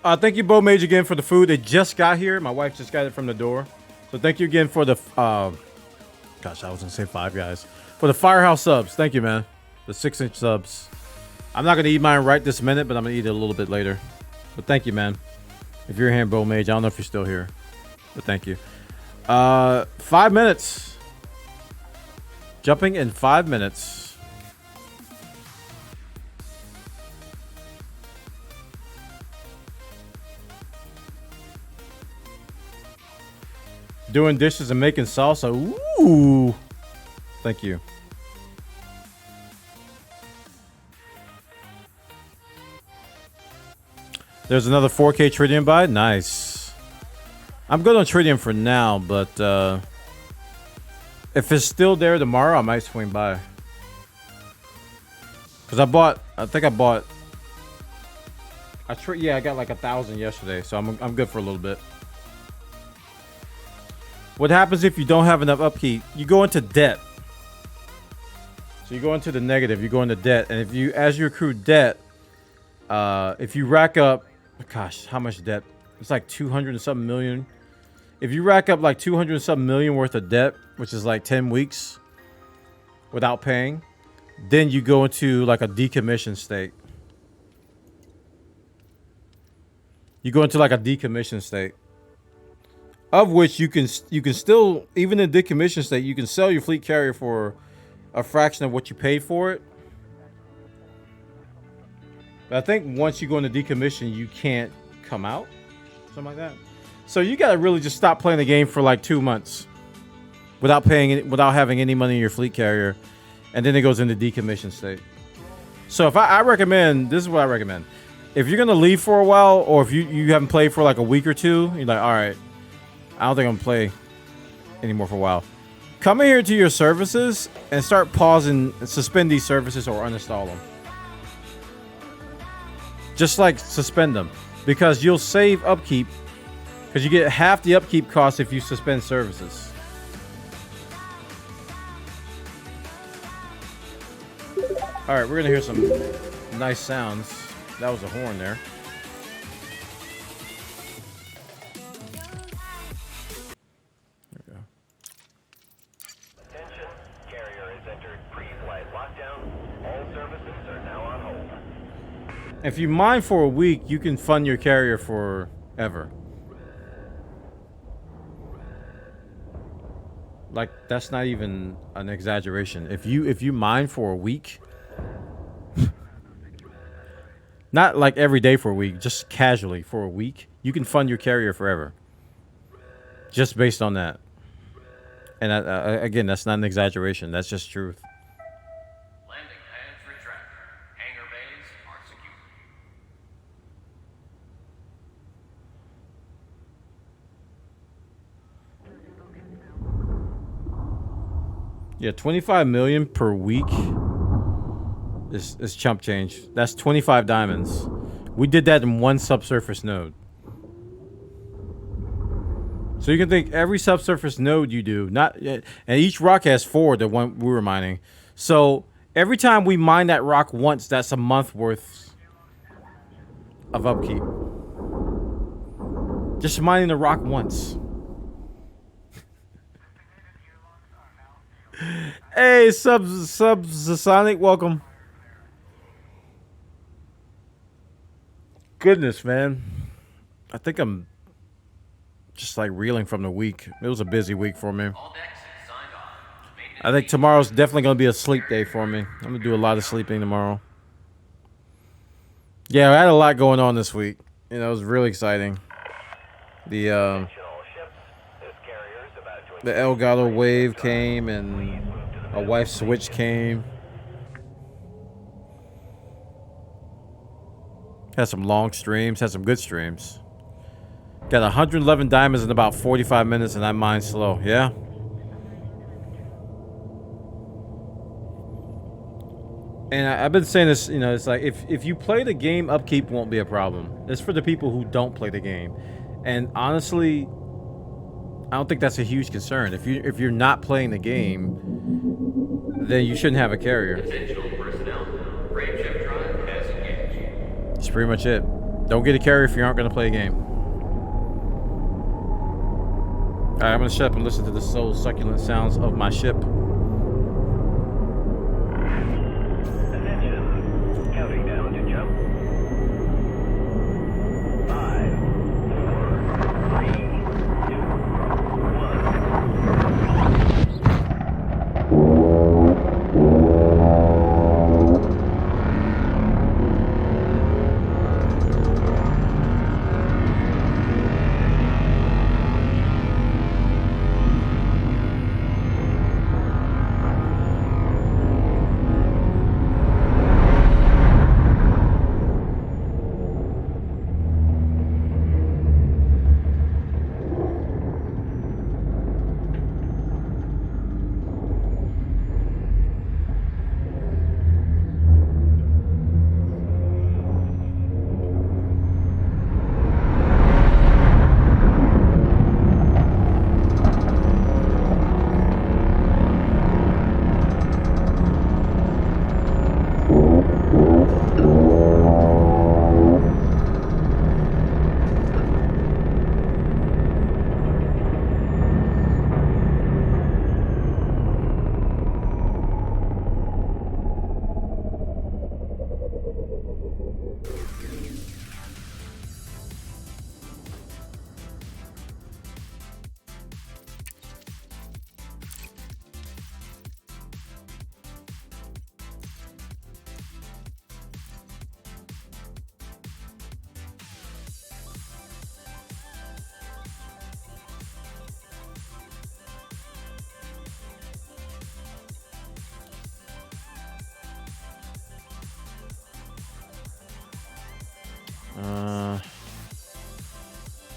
Thank you, Bo Mage, again for the food. It just got here. My wife just got it from the door. So thank you again for the... gosh, I was going to say 5 guys. For the Firehouse subs. Thank you, man. The 6-inch subs. I'm not going to eat mine right this minute, but I'm going to eat it a little bit later. But thank you, man. If you're here, Bo Mage, I don't know if you're still here. But thank you. 5 minutes. Jumping in 5 minutes. Doing dishes and making salsa. Ooh. Thank you. There's another 4K Tritium buy. Nice. I'm good on Tritium for now, but if it's still there tomorrow, I might swing by. Because I got like 1,000 yesterday, so I'm good for a little bit. What happens if you don't have enough upkeep? You go into debt. So you go into the negative, you go into debt, and if you, as you accrue debt, if you rack up, gosh, how much debt? It's like 200 and something million. If you rack up like 200 and something million worth of debt, which is like 10 weeks without paying, then you go into like a decommission state. You go into like a decommission state. of which you can still, even in decommission state, you can sell your fleet carrier for a fraction of what you paid for it. But I think once you go into decommission, you can't come out, something like that. So you gotta really just stop playing the game for like 2 months without having any money in your fleet carrier, and then it goes into decommission state. So if I recommend, this is what I recommend. If you're gonna leave for a while, or if you haven't played for like a week or two, you're like, all right, I don't think I'm gonna play anymore for a while. Come in here to your services and start pausing, suspend these services or uninstall them. Just like suspend them, because you'll save upkeep, because you get half the upkeep cost if you suspend services. All right, we're gonna hear some nice sounds. That was a horn there. There we go. Attention, carrier has entered pre-flight lockdown. All services are now on hold. If you mine for a week, you can fund your carrier forever. Like, that's not even an exaggeration. If you mine for a week, not like every day for a week, just casually for a week, you can fund your carrier forever. Just based on that. And again, that's not an exaggeration. That's just truth. Landing pads retracted. Hangar bays are secure. Yeah, 25 million per week is chump change. That's 25 diamonds. We did that in one subsurface node. So you can think every subsurface node you do, and each rock has 4, the one we were mining. So every time we mine that rock once, that's a month worth of upkeep. Just mining the rock once. Hey, Subsonic, welcome. Goodness, man. I think I'm just like reeling from the week. It was a busy week for me. All decks signed off. Maintenance I think tomorrow's definitely going to be a sleep day for me. I'm going to do a lot of sleeping tomorrow. Yeah, I had a lot going on this week. You know, it was really exciting. The Attention all ships. This carrier is about to the Elgato wave came and a wife switch came. Had some long streams, had some good streams. Got 111 diamonds in about 45 minutes and I mine slow. Yeah. And I've been saying this, you know, it's like if you play the game, upkeep won't be a problem. It's for the people who don't play the game. And honestly, I don't think that's a huge concern. If you're not playing the game, then you shouldn't have a carrier. Attention personnel. Frame shift drive has engaged. That's pretty much it. Don't get a carrier if you aren't going to play a game. Alright, I'm going to shut up and listen to the soul succulent sounds of my ship. Attention. Counting down to jump. 5, 4, 3, 2, 1.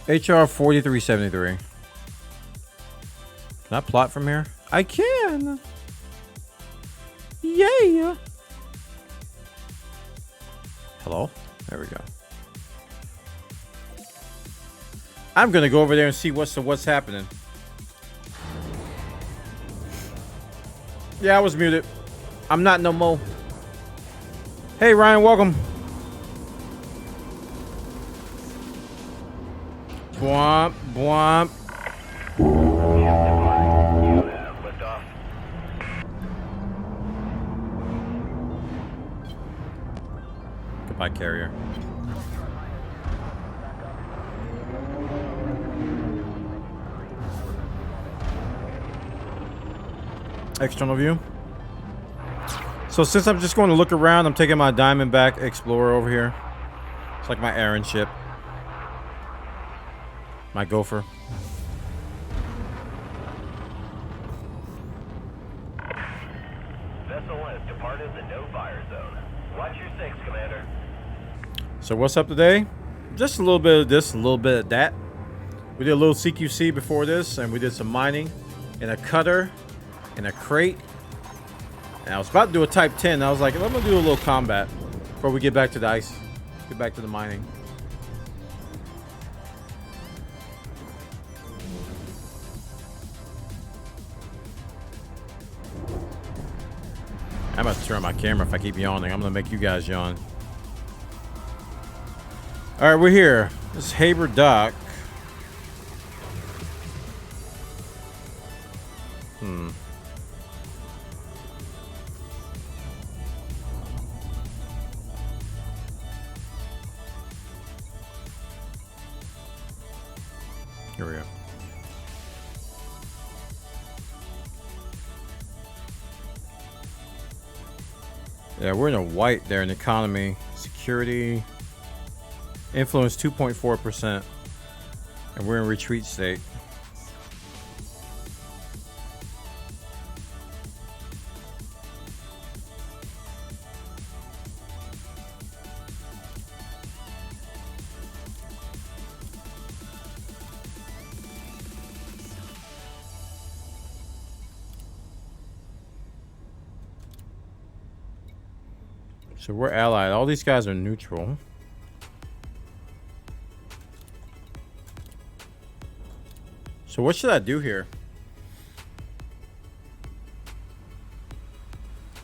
HR 4373. Can I plot from here? I can. Yeah. Hello? There we go. I'm gonna go over there and see what's happening. Yeah, I was muted. I'm not no more. Hey Ryan, welcome. Bwomp, bwomp. Liftoff. Goodbye, carrier. External view. So since I'm just going to look around, I'm taking my Diamondback Explorer over here. It's like my errand ship. My gopher. Vessel has departed the no-fire zone. Watch your six, Commander. So what's up today? Just a little bit of this, a little bit of that. We did a little CQC before this, and we did some mining in a cutter, in a crate. And I was about to do a Type 10. I was like, I'm gonna do a little combat before we get back to the ice, get back to the mining. I'm about to turn my camera if I keep yawning. I'm gonna make you guys yawn. All right, we're here. This is Haber Dock. Here we go. Yeah, we're in a white there in economy. Security. Influence 2.4%. And we're in retreat state. So we're allied. All these guys are neutral. So what should I do here?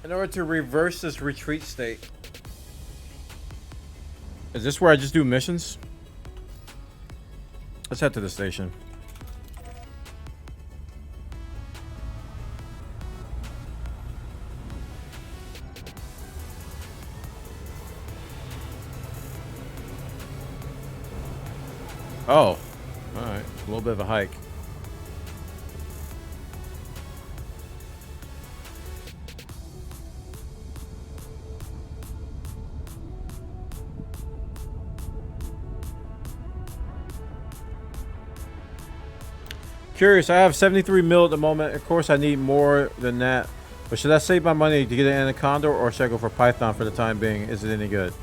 In order to reverse this retreat state. Is this where I just do missions? Let's head to the station. Oh, all right. A little bit of a hike. Curious, I have 73 mil at the moment. Of course, I need more than that. But should I save my money to get an Anaconda, or should I go for Python for the time being? Is it any good?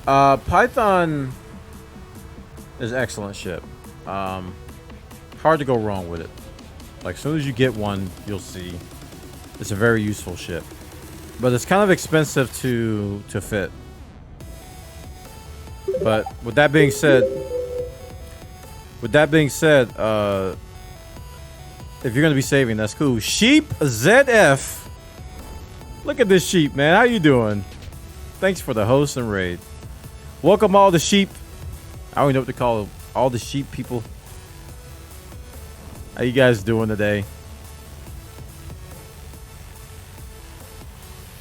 Python is excellent ship. Hard to go wrong with it. Like, as soon as you get one, you'll see it's a very useful ship. But it's kind of expensive to fit. But with that being said, if you're gonna be saving, that's cool. Sheep ZF. Look at this sheep, man. How you doing? Thanks for the host and raid. Welcome all the sheep. I don't even know what to call them. All the sheep people. How you guys doing today?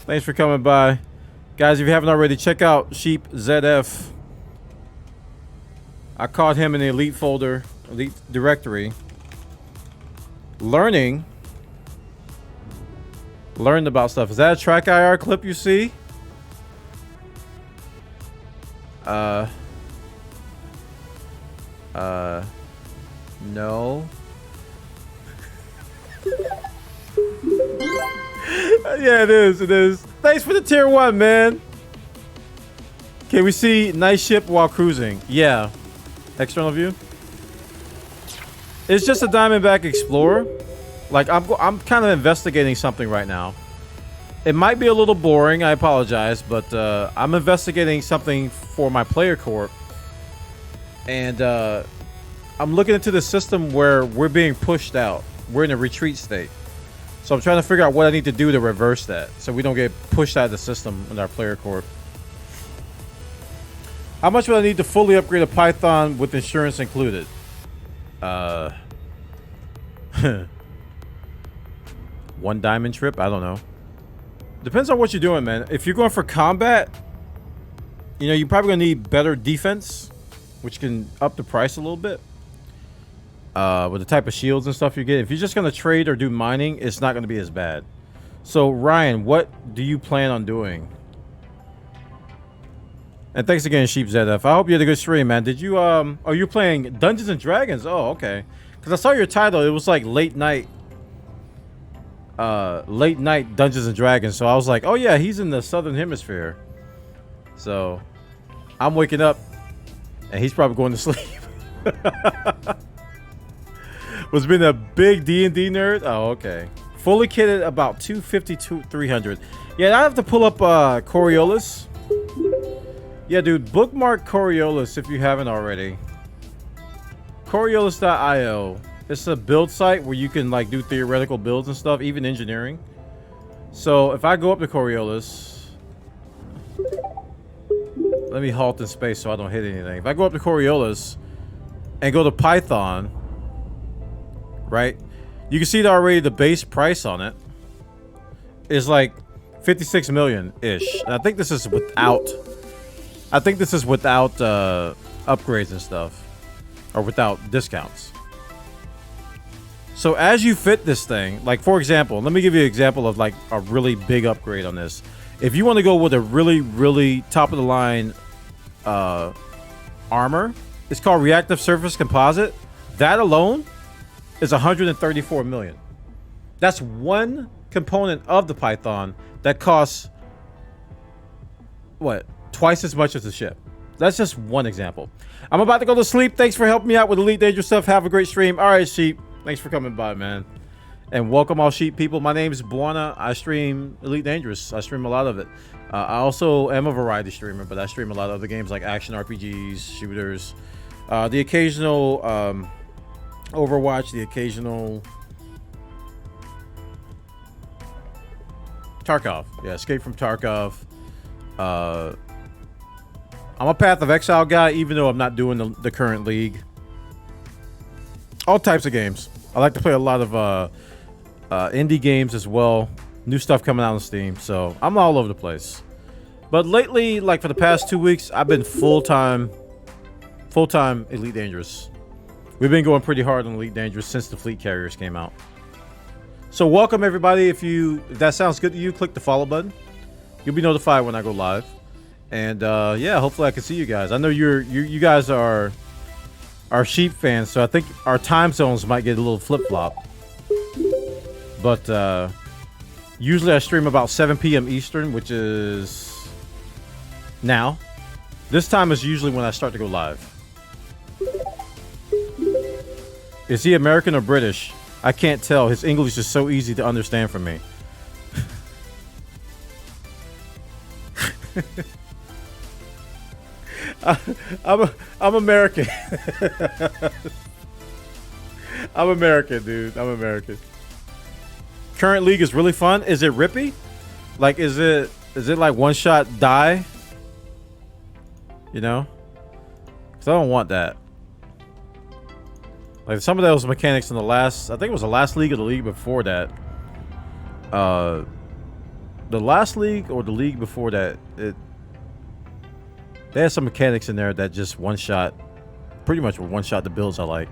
Thanks for coming by. Guys, if you haven't already, check out Sheep ZF. I caught him in the elite folder, elite directory. Learned about stuff. Is that a track IR clip you see? No. Yeah, it is. It is. Thanks for the tier 1, man. Can we see nice ship while cruising? Yeah. External view. It's just a Diamondback Explorer. Like I'm kind of investigating something right now. It might be a little boring. I apologize, but I'm investigating something for my player corp, and I'm looking into the system where we're being pushed out. We're in a retreat state, so I'm trying to figure out what I need to do to reverse that, so we don't get pushed out of the system in our player corp. How much would I need to fully upgrade a Python with insurance included? One diamond trip? I don't know. Depends on what you're doing, man. If you're going for combat, you know, you're probably gonna need better defense, which can up the price a little bit. With the type of shields and stuff you get. If you're just gonna trade or do mining, it's not gonna be as bad. So Ryan, what do you plan on doing? And thanks again, Sheep ZF. I hope you had a good stream, man. Did you are you playing Dungeons and Dragons? Oh, okay. Because I saw your title. It was like late night Dungeons and Dragons. So I was like, oh yeah, he's in the Southern Hemisphere. So I'm waking up and he's probably going to sleep. Was being a big D&D nerd? Oh, okay. Fully kitted about 250 to 300. Yeah, I have to pull up Coriolis. Yeah, dude, bookmark Coriolis if you haven't already. Coriolis.io. It's a build site where you can like do theoretical builds and stuff, even engineering. So if I go up to Coriolis, let me halt in space so I don't hit anything. If I go up to Coriolis and go to Python, right? You can see that already the base price on it is like 56 million-ish. And I think this is without upgrades and stuff, or without discounts. So as you fit this thing, like for example, let me give you an example of like a really big upgrade on this. If you want to go with a really, really top of the line armor, it's called Reactive Surface Composite. That alone is 134 million. That's one component of the Python that costs what? Twice as much as the ship. That's just one example. I'm about to go to sleep. Thanks for helping me out with Elite Dangerous stuff. Have a great stream. All right, Sheep. Thanks for coming by, man. And welcome all Sheep people. My name is Bwana. I stream Elite Dangerous. I stream a lot of it. I also am a variety streamer, but I stream a lot of other games like action RPGs, shooters, the occasional Overwatch, the occasional Tarkov. Yeah, Escape from Tarkov. I'm a Path of Exile guy, even though I'm not doing the current league. All types of games. I like to play a lot of indie games as well. New stuff coming out on Steam, so I'm all over the place. But lately, like for the past 2 weeks, I've been full-time Elite Dangerous. We've been going pretty hard on Elite Dangerous since the Fleet Carriers came out. So welcome everybody. If that sounds good to you, click the follow button. You'll be notified when I go live. And yeah, hopefully I can see you guys. I know you guys are Sheep fans, so I think our time zones might get a little flip-flop. But usually I stream about 7 p.m. Eastern, which is now. This time is usually when I start to go live. Is he American or British? I can't tell. His English is so easy to understand for me. I'm American. I'm American, dude. I'm American. Current league is really fun. Is it rippy? Like, is it like one shot die? You know? Because I don't want that. Like some of those mechanics in the last, I think it was the last league or the league before that. The last league or the league before that, they had some mechanics in there that just one shot, pretty much one shot the builds I like.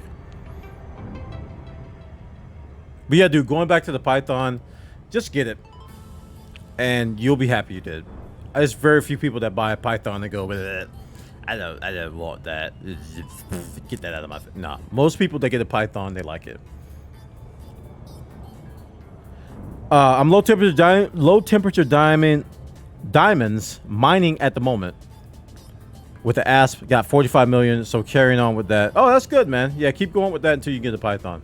But yeah, dude, going back to the Python, just get it. And you'll be happy you did. There's very few people that buy a Python and go with it. I don't want that. Get that out of my face. Nah, most people that get a Python, they like it. I'm low temperature diamonds mining at the moment. with the ASP, got 45 million. So carrying on with that. Oh, that's good, man. Yeah, keep going with that until you get to Python.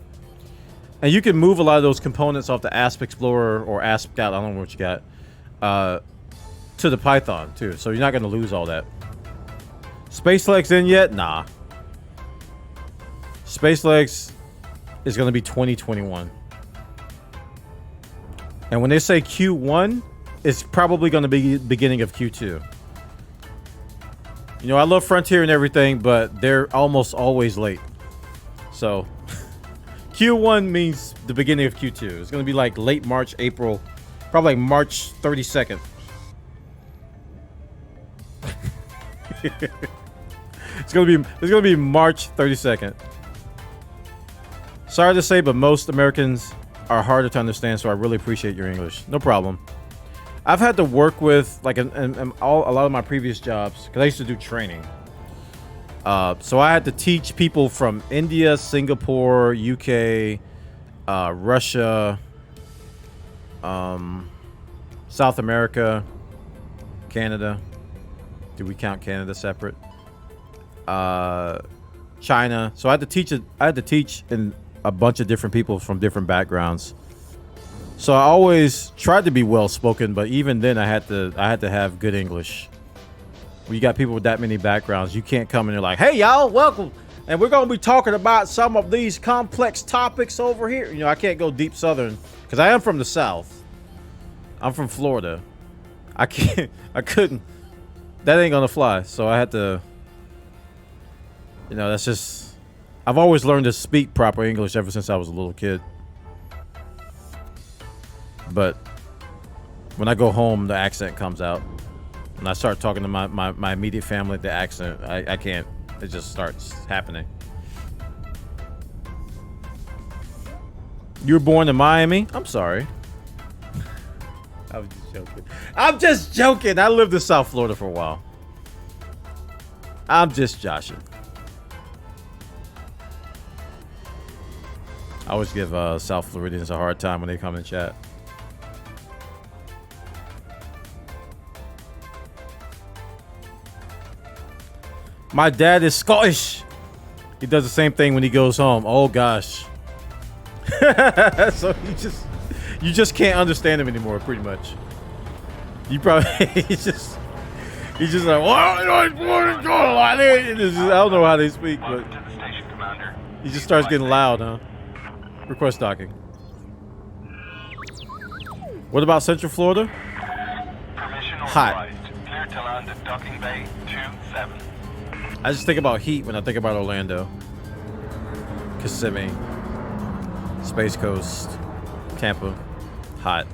And you can move a lot of those components off the ASP Explorer or ASP Scout, I don't know what you got, to the Python too. So you're not going to lose all that. Space Legs in yet? Nah. Space Legs is going to be 2021. And when they say Q1, it's probably going to be beginning of Q2. You know, I love Frontier and everything, but they're almost always late. So, Q1 means the beginning of Q2. It's going to be like late March, April, probably like March 32nd. It's going to be March 32nd. Sorry to say, but most Americans are harder to understand, so I really appreciate your English. No problem. I've had to work with, like, a lot of my previous jobs, because I used to do training. So I had to teach people from India, Singapore, UK, Russia, South America, Canada. Do we count Canada separate? China. So I had to teach in a bunch of different people from different backgrounds. So I always tried to be well spoken, but even then I had to have good English. When you got people with that many backgrounds, you can't come in there like, "Hey y'all, welcome, and we're gonna be talking about some of these complex topics over here." You know, I can't go deep Southern because I am from the South. I'm from Florida. I couldn't. That ain't gonna fly. So I had to. You know, that's just. I've always learned to speak proper English ever since I was a little kid. But when I go home, the accent comes out. When I start talking to my immediate family, the accent, I can't. It just starts happening. You were born in Miami? I'm sorry. I was just joking. I'm just joking. I lived in South Florida for a while. I'm just joshing. I always give South Floridians a hard time when they come in chat. My dad is Scottish. He does the same thing when he goes home. Oh gosh. So you just can't understand him anymore, pretty much. You probably he's just like, well, I don't know how they speak, but he just starts getting loud, huh? Request docking. What about Central Florida? Permission Hot. authorized. Clear to land at docking bay 27. I just think about heat when I think about Orlando. Kissimmee. Space Coast. Tampa. Hot.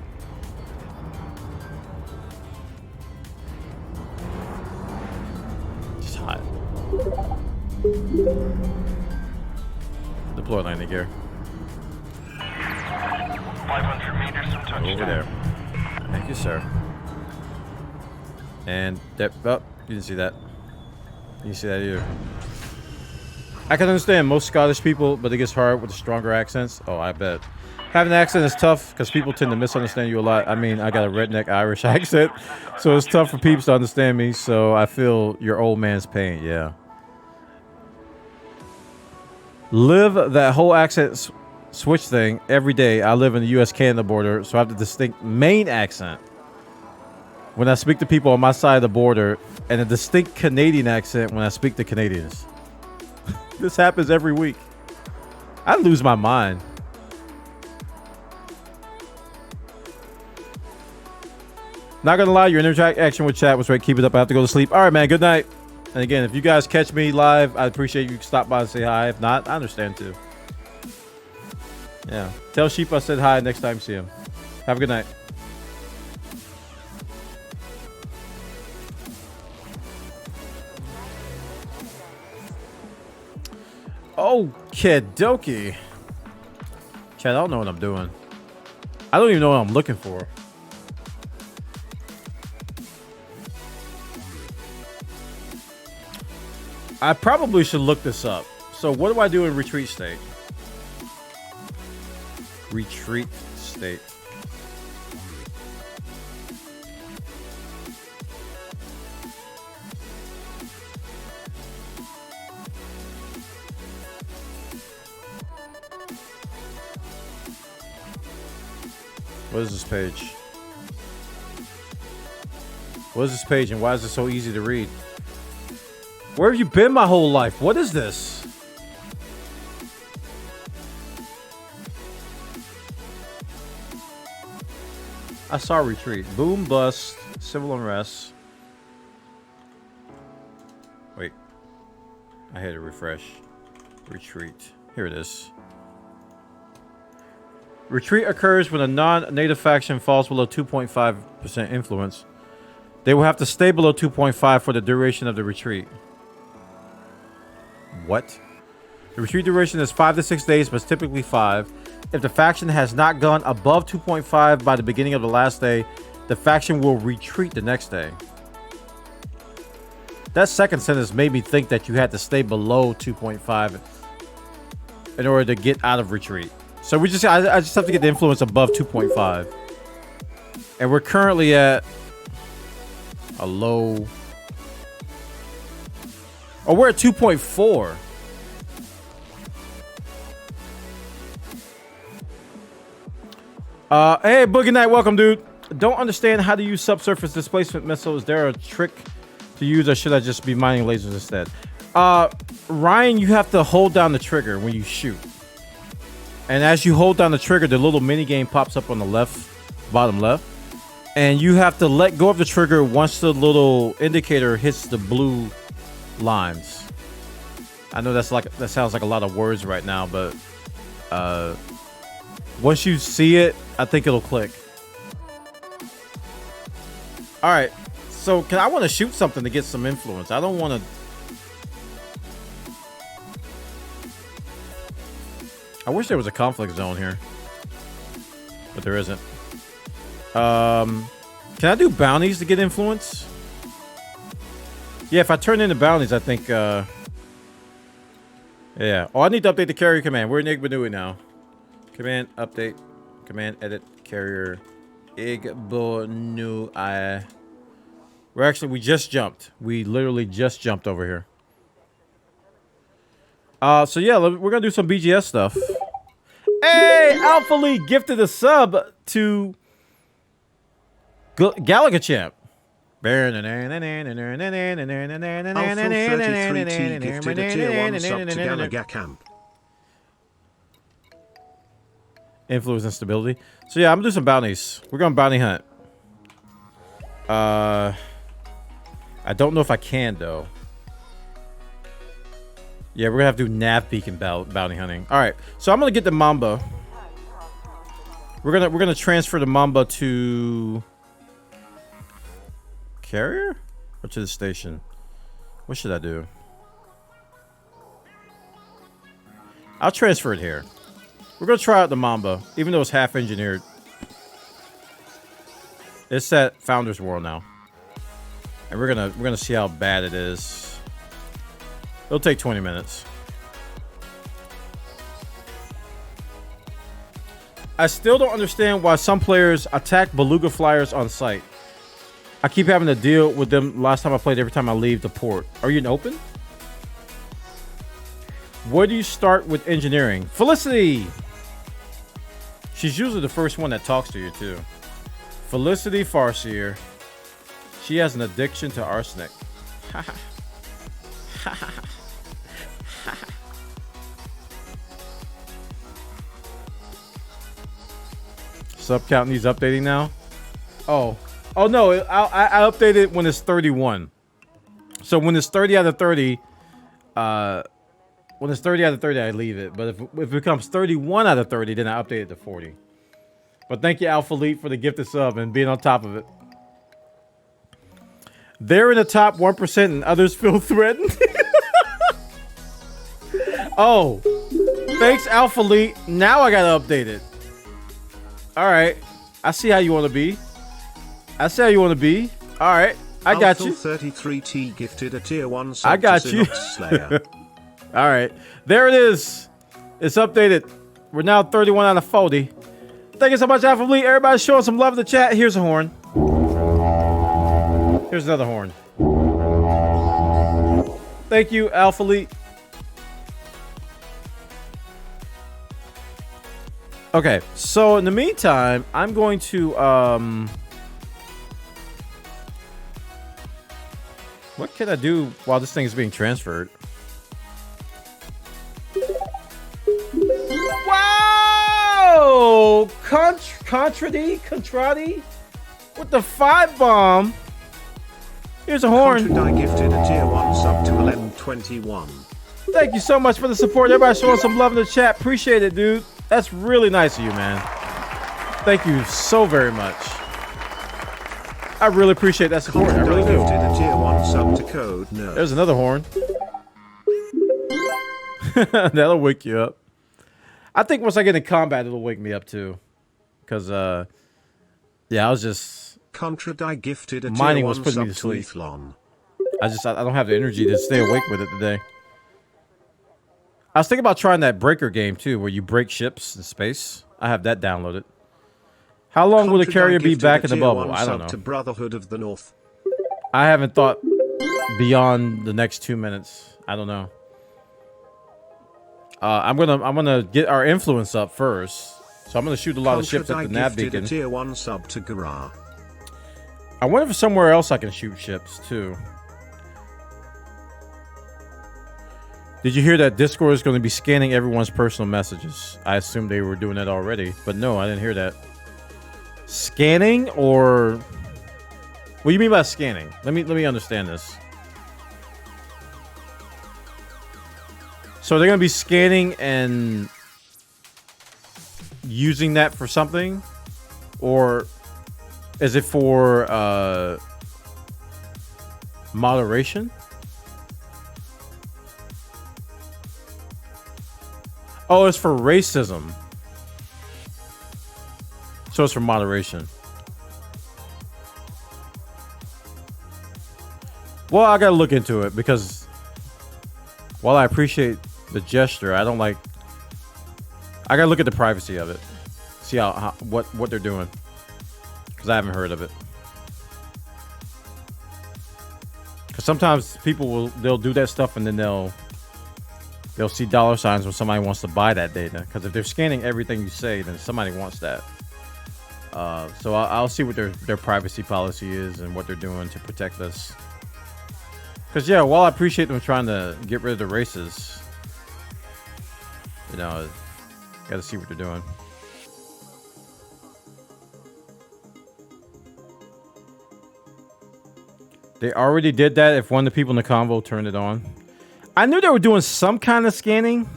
Just hot. Deploy landing gear. 500 meters from touchdown. Over there. Thank you, sir. And that, oh, you didn't see that. You didn't see that either. I can understand most Scottish people, but it gets hard with the stronger accents. Oh, I bet. Having an accent is tough because people tend to misunderstand you a lot. I mean, I got a redneck Irish accent, so it's tough for people to understand me. So I feel your old man's pain. Yeah. Live that whole accent switch thing every day. I live in the U.S.-Canada border, so I have the distinct Maine accent when I speak to people on my side of the border, and a distinct Canadian accent when I speak to Canadians. This happens every week. I lose my mind. Not gonna lie, your interaction with chat was great. Keep it up. I have to go to sleep. All right, man. Good night. And again, if you guys catch me live, I'd appreciate you stop by and say hi. If not, I understand too. Yeah. Tell Sheep I said hi next time you see him. Have a good night. Okie dokie. Chad, I don't know what I'm doing. I don't even know what I'm looking for. I probably should look this up. So what do I do in retreat state? Retreat state. What is this page? What is this page and why is it so easy to read? Where have you been my whole life? What is this? I saw retreat. Boom, bust, civil unrest. Wait. I had to refresh. Retreat. Here it is. Retreat occurs when a non-native faction falls below 2.5% influence. They will have to stay below 2.5 for the duration of the retreat. What? The retreat duration is 5 to 6 days, but it's typically 5. If the faction has not gone above 2.5 by the beginning of the last day, the faction will retreat the next day. That second sentence made me think that you had to stay below 2.5 in order to get out of retreat. So I just have to get the influence above 2.5. And we're currently at a low. Oh, we're at 2.4. Hey, Boogie Night, welcome, dude. Don't understand how to use subsurface displacement missiles. Is there a trick to use, or should I just be mining lasers instead? Ryan, you have to hold down the trigger when you shoot. And as you hold down the trigger, the little mini game pops up on the left, bottom left. And you have to let go of the trigger once the little indicator hits the blue lines. I know that sounds like a lot of words right now, but once you see it, I think it'll click. All right, so I want to shoot something to get some influence. I don't want to. I wish there was a conflict zone here, but there isn't. Can I do bounties to get influence? Yeah, if I turn into bounties, I think. Yeah. Oh, I need to update the carrier command. We're in Igbanui now. Command update. Command edit carrier. Igbanui. We just jumped. We literally just jumped over here. So yeah, we're gonna do some BGS stuff. Hey, Alpha Lee gifted a sub to Galaga Champ. Alpha 33T gifted a tier 1 sub to Galaga Camp. Influence and stability. So yeah, I'm gonna do some bounties. We're gonna bounty hunt. I don't know if I can though. Yeah, we're gonna have to do nav beacon bounty hunting. All right, so I'm gonna get the Mamba. We're gonna transfer the Mamba to carrier or to the station. What should I do? I'll transfer it here. We're gonna try out the Mamba, even though it's half engineered. It's at Founders World now, and we're gonna see how bad it is. It'll take 20 minutes. I still don't understand why some players attack beluga flyers on site. I keep having to deal with them last time I played every time I leave the port. Are you in open? Where do you start with engineering? Felicity! She's usually the first one that talks to you too. Felicity Farseer. She has an addiction to arsenic. Sub count needs updating now. Oh no! I updated when it's 31. So when it's 30 out of 30, I leave it. But if it becomes 31 out of 30, then I update it to 40. But thank you, Alpha Elite, for the gifted sub and being on top of it. They're in the top 1% and others feel threatened. Oh, thanks, Alpha Elite. Now I gotta update it. All right, I see how you want to be. All right, I got you. 33T gifted a tier 1 sub I got to you. Synops Slayer. All right, there it is. It's updated. We're now 31 out of 40. Thank you so much, Alpha Elite. Everybody showing some love in the chat. Here's a horn. Here's another horn. Thank you, Alpha Elite. Okay, so in the meantime, I'm going to what can I do while this thing is being transferred? Wow! Contradi with the 5 bomb. Here's a horn. Contradi gifted a tier 1 sub to LM21. Thank you so much for the support. Everybody showing some love in the chat. Appreciate it, dude. That's really nice of you, man. Thank you so very much. I really appreciate that support. I really do. Gifted a tier 1 sub to Code Nerd. There's another horn. That'll wake you up. I think once I get in combat, it'll wake me up too. Because, yeah, I was just... Contradi gifted a mining tier was 1 putting me sub to to sleep. Ethlon. I don't have the energy to stay awake with it today. I was thinking about trying that breaker game too, where you break ships in space. I have that downloaded. How long will the carrier be back in the bubble? I don't know. To Brotherhood of the North. I haven't thought beyond the next 2 minutes. I don't know. I'm gonna get our influence up first. So I'm gonna shoot a lot of ships at the nav beacon. A tier 1 sub to Gara. I wonder if somewhere else I can shoot ships too. Did you hear that Discord is going to be scanning everyone's personal messages? I assumed they were doing that already, but no, I didn't hear that. Scanning or what do you mean by scanning? Let me understand this. So they're going to be scanning and using that for something, or is it for moderation? Oh, it's for racism. So it's for moderation. Well, I gotta look into it because while I appreciate the gesture, I don't like... I gotta look at the privacy of it. See how what they're doing. Because I haven't heard of it. Because sometimes people they'll do that stuff and then they'll see dollar signs when somebody wants to buy that data. Because if they're scanning everything you say, then somebody wants that. So I'll see what their privacy policy is and what they're doing to protect us. Because, yeah, while I appreciate them trying to get rid of the races, you know, got to see what they're doing. They already did that if one of the people in the convo turned it on. I knew they were doing some kind of scanning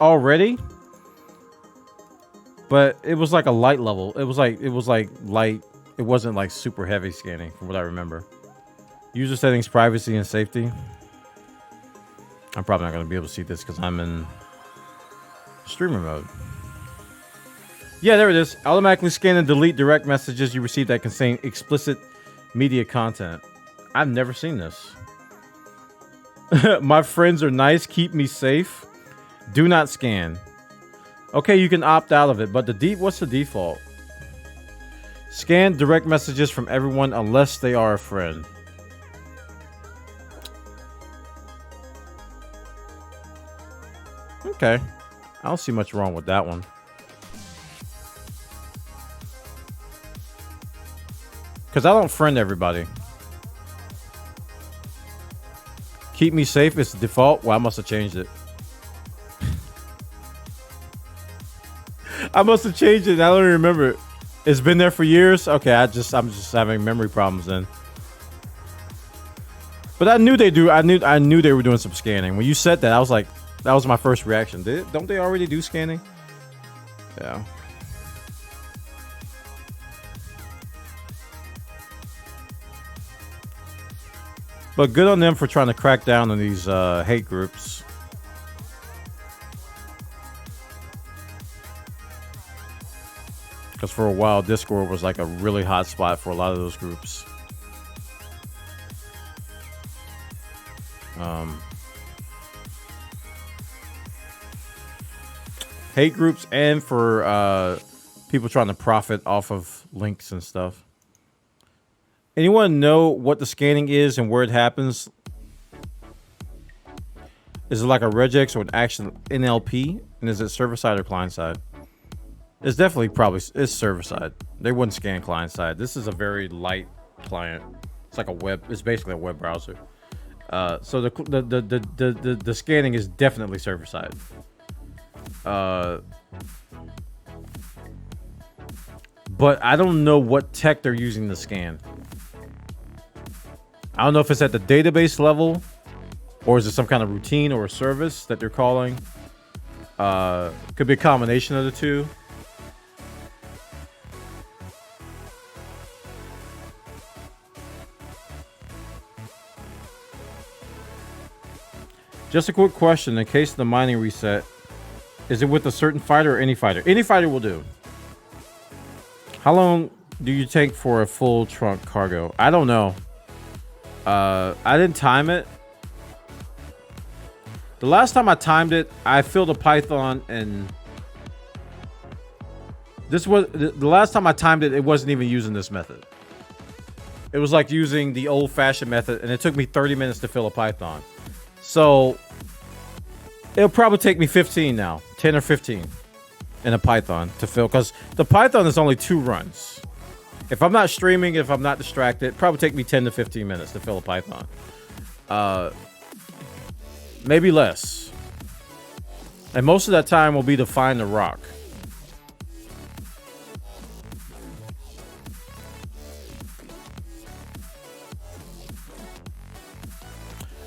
already, but it was like a light level. It was like light. It wasn't like super heavy scanning from what I remember. User settings, privacy, and safety. I'm probably not going to be able to see this because I'm in streamer mode. Yeah, there it is. Automatically scan and delete direct messages you receive that contain explicit media content. I've never seen this. My friends are nice. Keep me safe. Do not scan. Okay, you can opt out of it, but what's the default? Scan direct messages from everyone unless they are a friend. Okay. I don't see much wrong with that one. Because I don't friend everybody. Keep me safe is the default. Well, I must have changed it. I must have changed it. I don't even remember it. It's been there for years. Okay, I'm just having memory problems then. But I knew I knew they were doing some scanning. When you said that, I was like, that was my first reaction. Don't they already do scanning? Yeah. But good on them for trying to crack down on these hate groups. Because for a while, Discord was like a really hot spot for a lot of those groups. Hate groups and for people trying to profit off of links and stuff. Anyone know what the scanning is and where it happens? Is it like a regex or an actual NLP? And is it server side or client side? It's definitely probably it's server side. They wouldn't scan client side. This is a very light client. It's like a web. It's basically a web browser. So the scanning is definitely server side. But I don't know what tech they're using to scan. I don't know if it's at the database level, or is it some kind of routine or a service that they're calling. Could be a combination of the two. Just a quick question. In case of the mining reset, is it with a certain fighter or any fighter? Any fighter will do. How long do you take for a full trunk cargo? I don't know. I didn't time it. The last time I timed it, I filled a Python and this was the last time I timed it. It wasn't even using this method. It was like using the old-fashioned method, and it took me 30 minutes to fill a Python. So it'll probably take me 15 now, 10 or 15 in a Python to fill, because the Python is only 2 runs. If I'm not streaming, if I'm not distracted, it'll probably take me 10 to 15 minutes to fill a Python. Maybe less. And most of that time will be to find the rock.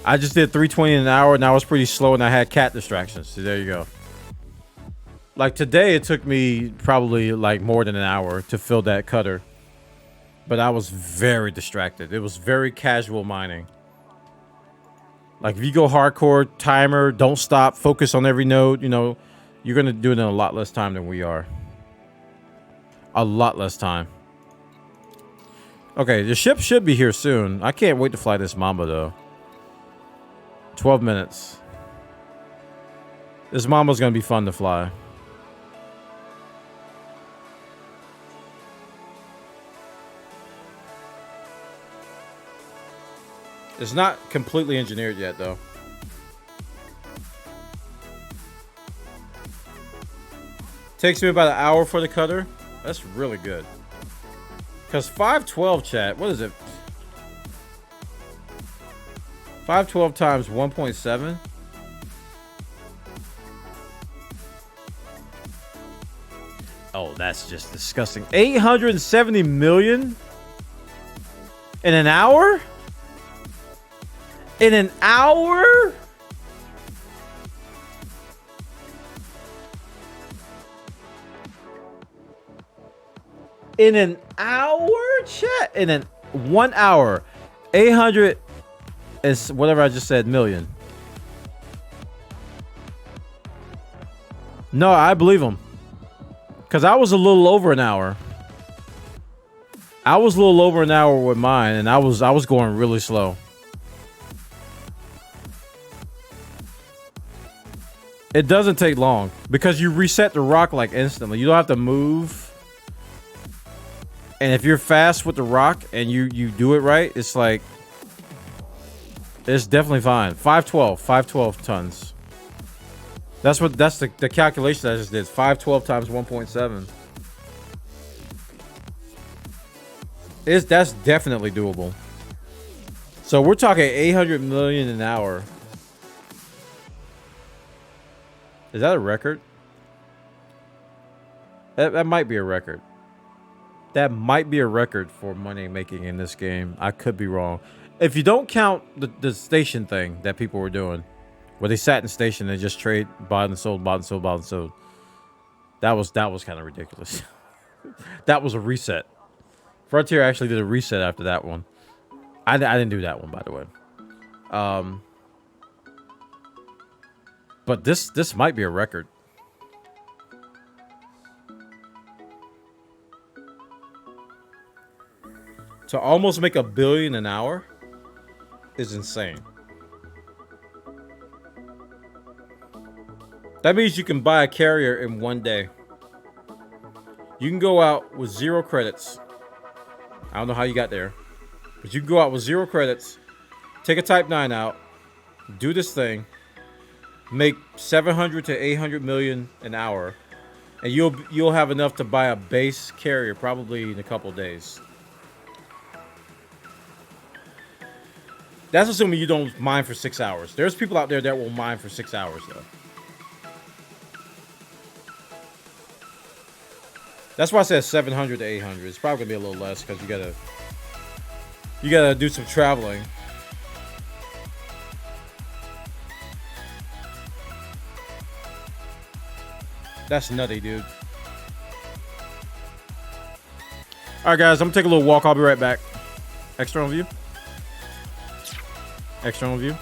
I just did 320 an hour, and I was pretty slow, and I had cat distractions. So there you go. Like today, it took me probably like more than an hour to fill that cutter. But I was very distracted. It was very casual mining. Like if you go hardcore, timer, don't stop, focus on every node, you know, you're going to do it in a lot less time than we are. A lot less time. Okay, the ship should be here soon. I can't wait to fly this Mamba though. 12 minutes. This Mamba's going to be fun to fly. It's not completely engineered yet, though. Takes me about an hour for the cutter. That's really good. Because 512, chat, what is it? 512 times 1.7? Oh, that's just disgusting. 870 million? In an hour? In an hour? In an hour, chat? In an 1 hour. 800 is whatever I just said, million. No, I believe him. Because I was a little over an hour. I was a little over an hour with mine, and I was going really slow. It doesn't take long because you reset the rock like instantly. You don't have to move. And if you're fast with the rock and you do it right, it's like it's definitely fine. 512 tons. That's the calculation I just did. 512 times 1.7. That's definitely doable. So we're talking 800 million an hour. Is that a record? That might be a record. That might be a record for money making in this game. I could be wrong. If you don't count the station thing that people were doing, where they sat in the station and just trade, bought and sold, bought and sold, bought and sold. That was kind of ridiculous. That was a reset. Frontier actually did a reset after that one. I didn't do that one, by the way. But this might be a record. To almost make $1 billion an hour is insane. That means you can buy a carrier in 1 day. You can go out with 0 credits. I don't know how you got there, but you can go out with 0 credits, take a Type 9 out, do this thing, make 700 to 800 million an hour, And you'll have enough to buy a base carrier probably in a couple days. That's assuming you don't mine for 6 hours. There's people out there that will mine for 6 hours though. That's why I said 700 to 800. It's probably gonna be a little less because you gotta do some traveling. That's nutty, dude. All right, guys, I'm gonna take a little walk. I'll be right back. External view. External view.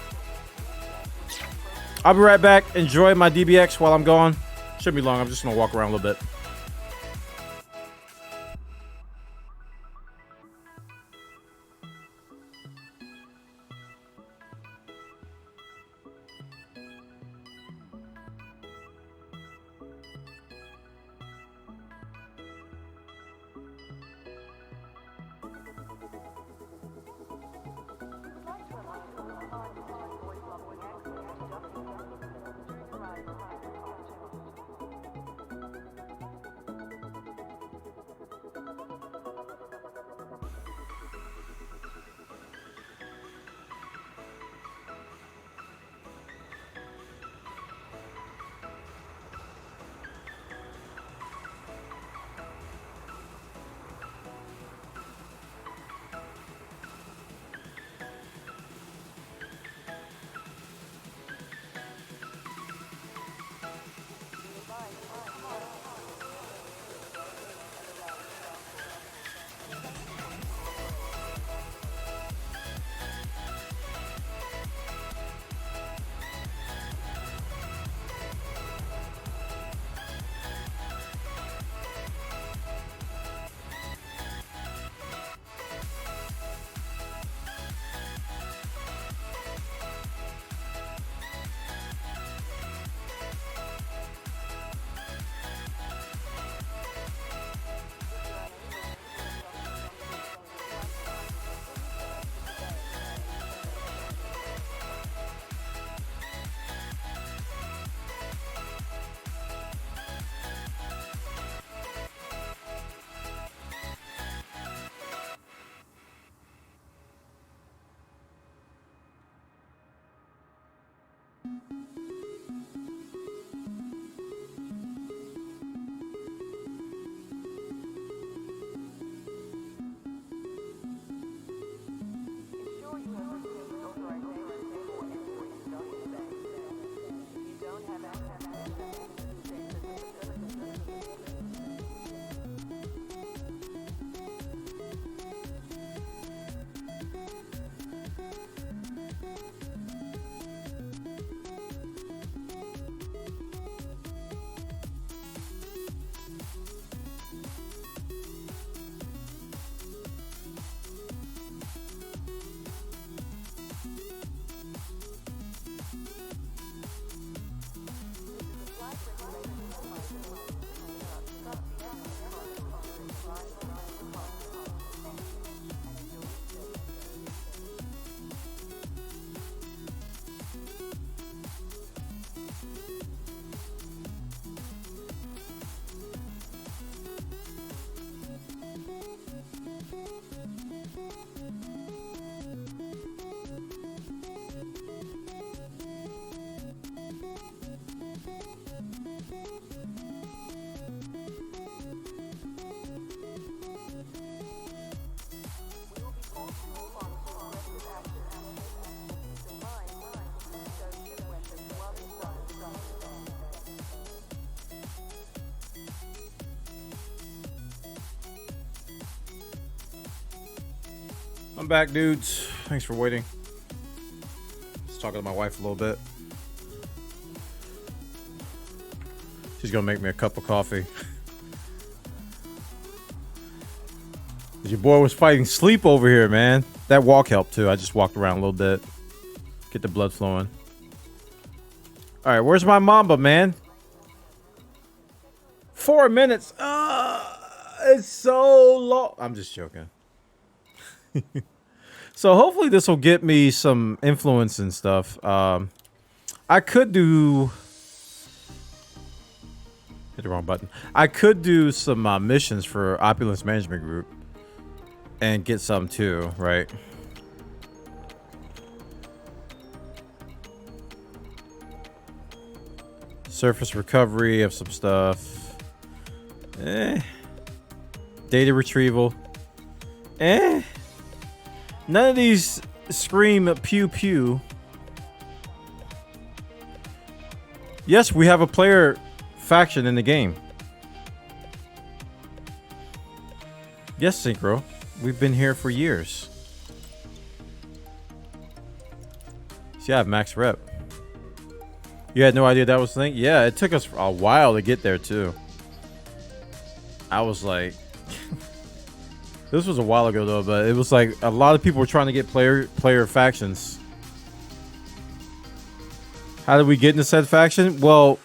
I'll be right back. Enjoy my DBX while I'm gone. Shouldn't be long. I'm just gonna walk around a little bit. I'm back, dudes. Thanks for waiting. Just talking to my wife a little bit. She's gonna make me a cup of coffee. Your boy was fighting sleep over here, man. That walk helped too. I just walked around a little bit. Get the blood flowing. Alright, where's my Mamba, man? 4 minutes. It's so long. I'm just joking. So hopefully this will get me some influence and stuff. I could do Hit the wrong button. I could do some missions for Opulence Management Group and get some too, right? Surface recovery of some stuff. Data retrieval. None of these scream pew pew. Yes, we have a player faction in the game. Yes, Synchro. We've been here for years. See, I have max rep. You had no idea that was the thing? Yeah, it took us a while to get there, too. I was like... This was a while ago, though, but it was like a lot of people were trying to get player factions. How did we get into said faction? Well...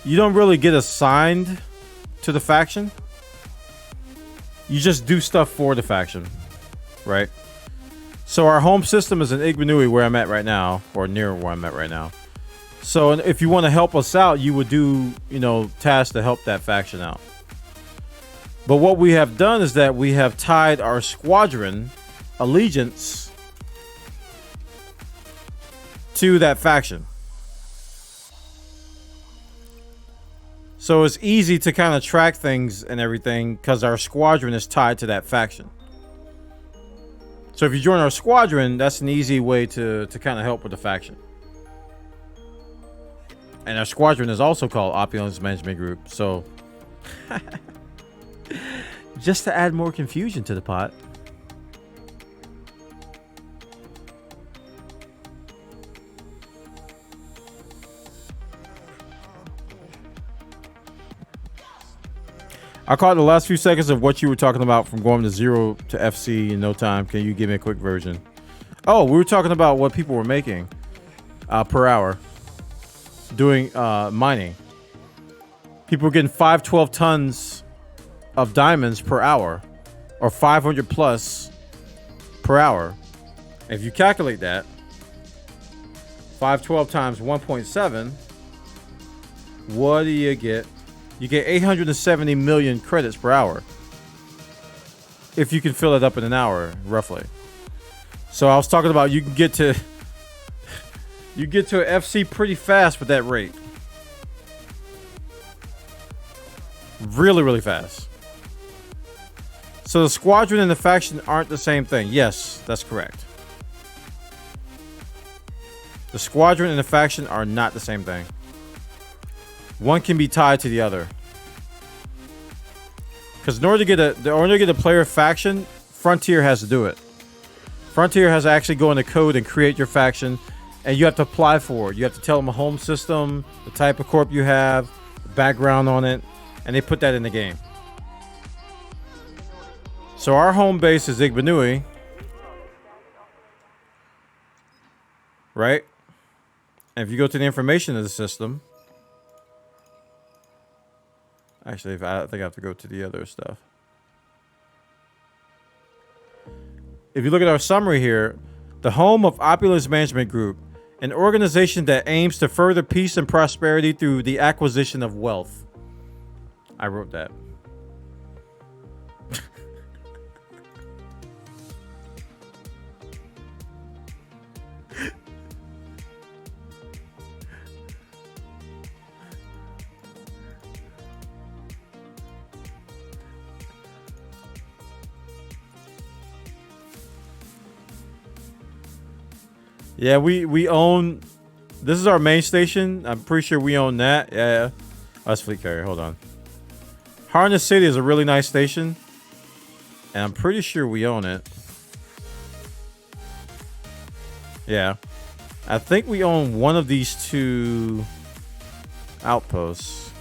You don't really get assigned to the faction. You just do stuff for the faction, right? So our home system is in Igbenui, where I'm at right now, or near where I'm at right now. So if you want to help us out, you would do, you know, tasks to help that faction out. But what we have done is that we have tied our squadron allegiance to that faction. So it's easy to kind of track things and everything because our squadron is tied to that faction. So if you join our squadron, that's an easy way to kind of help with the faction. And our squadron is also called Opulence Management Group. So just to add more confusion to the pot. I caught the last few seconds of what you were talking about from going to 0 to FC in no time. Can you give me a quick version? Oh, we were talking about what people were making per hour doing mining. People were getting 512 tons of diamonds per hour, or 500 plus per hour. If you calculate that, 512 times 1.7, what do you get? You get 870 million credits per hour. If you can fill it up in an hour, roughly. So I was talking about you can get to an FC pretty fast with that rate. Really, really fast. So the squadron and the faction aren't the same thing. Yes, that's correct. The squadron and the faction are not the same thing. One can be tied to the other. Because in order to get a player faction, Frontier has to do it. Frontier has to actually go into code and create your faction, and you have to apply for it. You have to tell them a home system, the type of corp you have, the background on it, and they put that in the game. So our home base is Igbenui, right? And if you go to the information of the system, actually, I think I have to go to the other stuff. If you look at our summary here, the home of Opulence Management Group, an organization that aims to further peace and prosperity through the acquisition of wealth. I wrote that. Yeah, we own... This is our main station. I'm pretty sure we own that. Yeah. Oh, that's Fleet Carrier. Hold on. Harness City is a really nice station. And I'm pretty sure we own it. Yeah. I think we own one of these two outposts.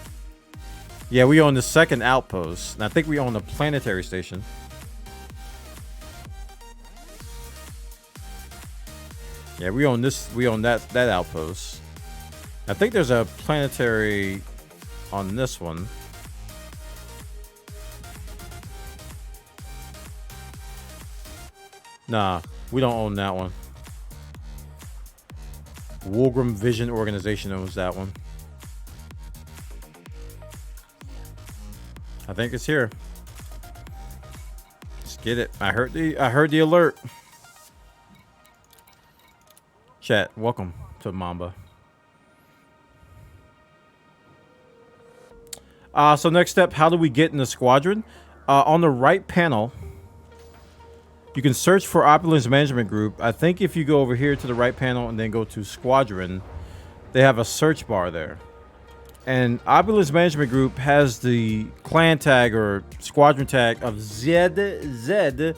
Yeah, we own the second outpost. And I think we own the planetary station. Yeah, we own this. We own that outpost. I think there's a planetary on this one. Nah, we don't own that one. Wolgram Vision Organization owns that one. I think it's here. Let's get it. I heard the alert. Chat, welcome to Mamba. So next step, how do we get in the squadron? On the right panel, you can search for Opulence Management Group. I think if you go over here to the right panel and then go to Squadron, they have a search bar there. And Opulence Management Group has the clan tag or squadron tag of ZZ.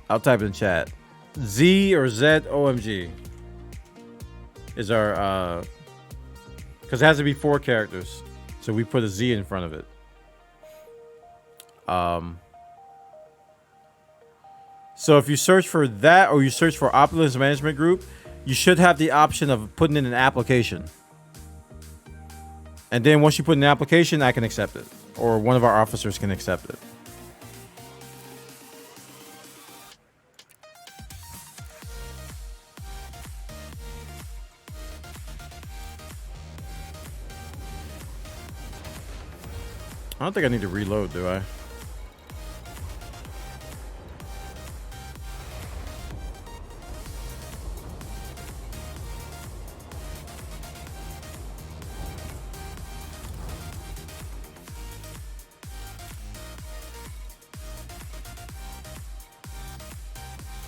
I'll type it in chat. Z or ZOMG is our, because it has to be 4 characters. So we put a Z in front of it. So if you search for that or you search for Opulence Management Group, you should have the option of putting in an application. And then once you put in an application, I can accept it. Or one of our officers can accept it. I don't think I need to reload, do I?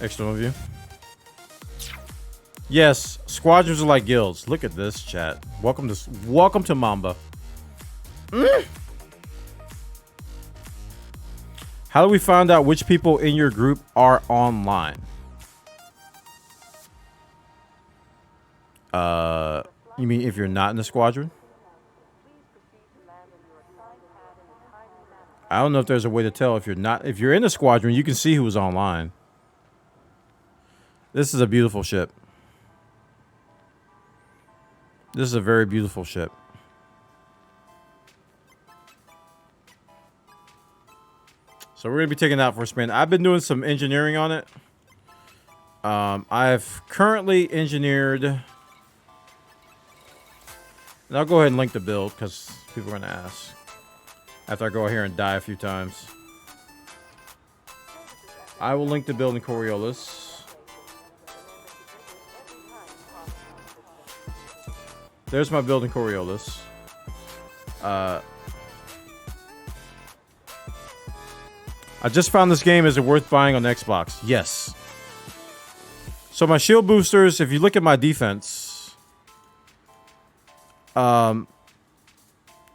External view. Yes, squadrons are like guilds. Look at this, chat. Welcome to Mamba. How do we find out which people in your group are online? You mean if you're not in the squadron? I don't know if there's a way to tell if you're in the squadron, you can see who's online. This is a beautiful ship. This is a very beautiful ship. So we're going to be taking it out for a spin. I've been doing some engineering on it. I've currently engineered... And I'll go ahead and link the build because people are going to ask. After I go here and die a few times. I will link the build in Coriolis. There's my build in Coriolis. I just found this game. Is it worth buying on Xbox? Yes. So my shield boosters, if you look at my defense,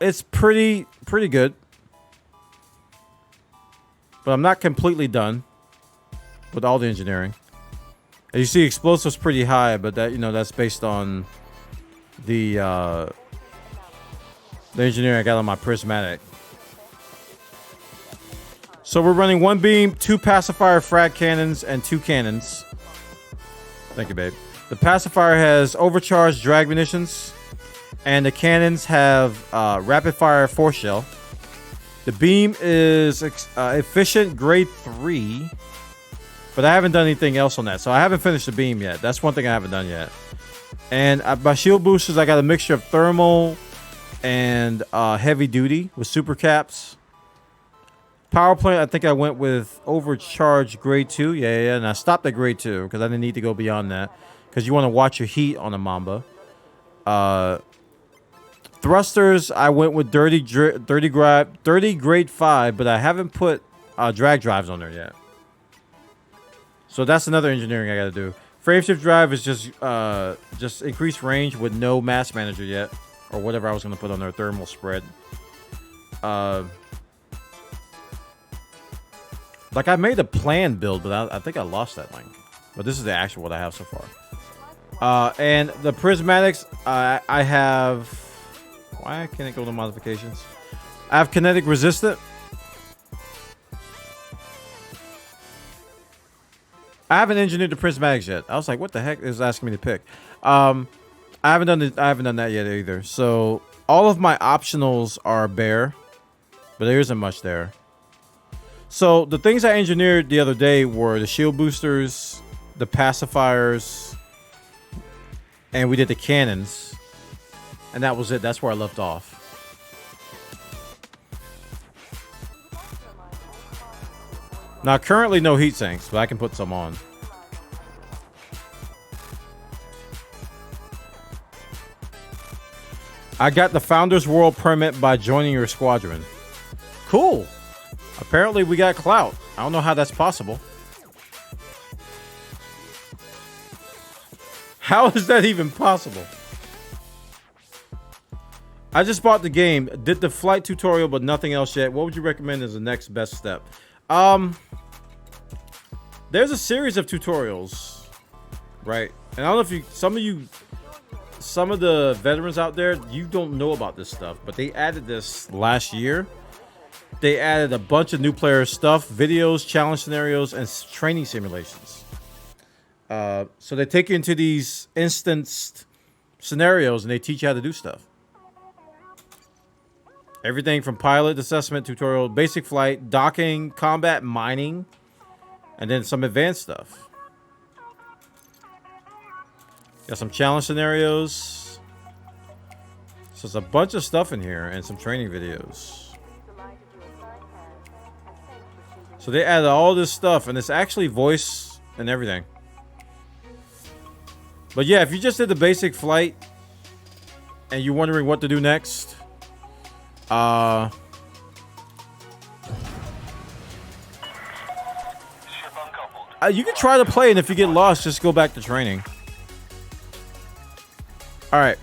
it's pretty good. But I'm not completely done with all the engineering. And you see explosives pretty high, but that, you know, that's based on the engineering I got on my prismatic. So we're running 1 beam, 2 pacifier frag cannons, and 2 cannons. Thank you, babe. The pacifier has overcharged drag munitions, and the cannons have rapid fire force shell. The beam is efficient grade 3, but I haven't done anything else on that, so I haven't finished the beam yet. That's one thing I haven't done yet. And my shield boosters, I got a mixture of thermal and heavy duty with super caps. Power plant, I think I went with overcharged grade 2. Yeah, and I stopped at grade 2 because I didn't need to go beyond that because you want to watch your heat on a Mamba. Thrusters, I went with dirty grade 5, but I haven't put drag drives on there yet. So that's another engineering I got to do. Frameshift drive is just increased range with no mass manager yet, or whatever I was going to put on there, thermal spread. Like I made a planned build, but I think I lost that link. But this is the actual what I have so far. And the prismatics, I have. Why can't it go to modifications? I have kinetic resistant. I haven't engineered the prismatics yet. I was like, what the heck is asking me to pick? I haven't done that yet either. So all of my optionals are bare, but there isn't much there. So the things I engineered the other day were the shield boosters, the pacifiers, and we did the cannons, and that was it. That's where I left off. Now, currently no heat sinks, but I can put some on. I got the Founders World permit by joining your squadron. Cool. Apparently we got clout. I don't know how that's possible. How is that even possible? I just bought the game, did the flight tutorial, but nothing else yet. What would you recommend as the next best step? There's a series of tutorials, right? And I don't know if some of the veterans out there, you don't know about this stuff, but they added this last year. They added a bunch of new player stuff, videos, challenge scenarios, and training simulations. So they take you into these instanced scenarios and they teach you how to do stuff. Everything from pilot assessment tutorial, basic flight, docking, combat, mining, and then some advanced stuff. Got some challenge scenarios. So there's a bunch of stuff in here and some training videos. So they added all this stuff and it's actually voice and everything. But yeah, if you just did the basic flight and you're wondering what to do next, you can try to play, and if you get lost, just go back to training. All right,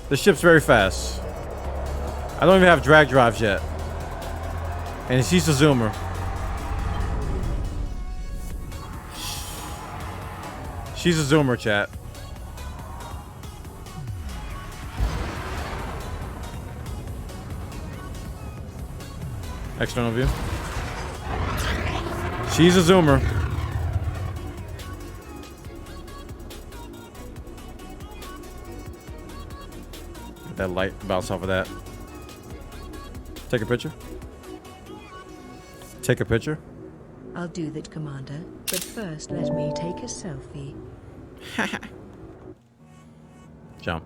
the ship's very fast. I don't even have drag drives yet, and she's a zoomer. She's a zoomer, chat. External view. She's a zoomer. Get that light bounce off of that. Take a picture. Take a picture. I'll do that, Commander. But first, let me take a selfie. Jump.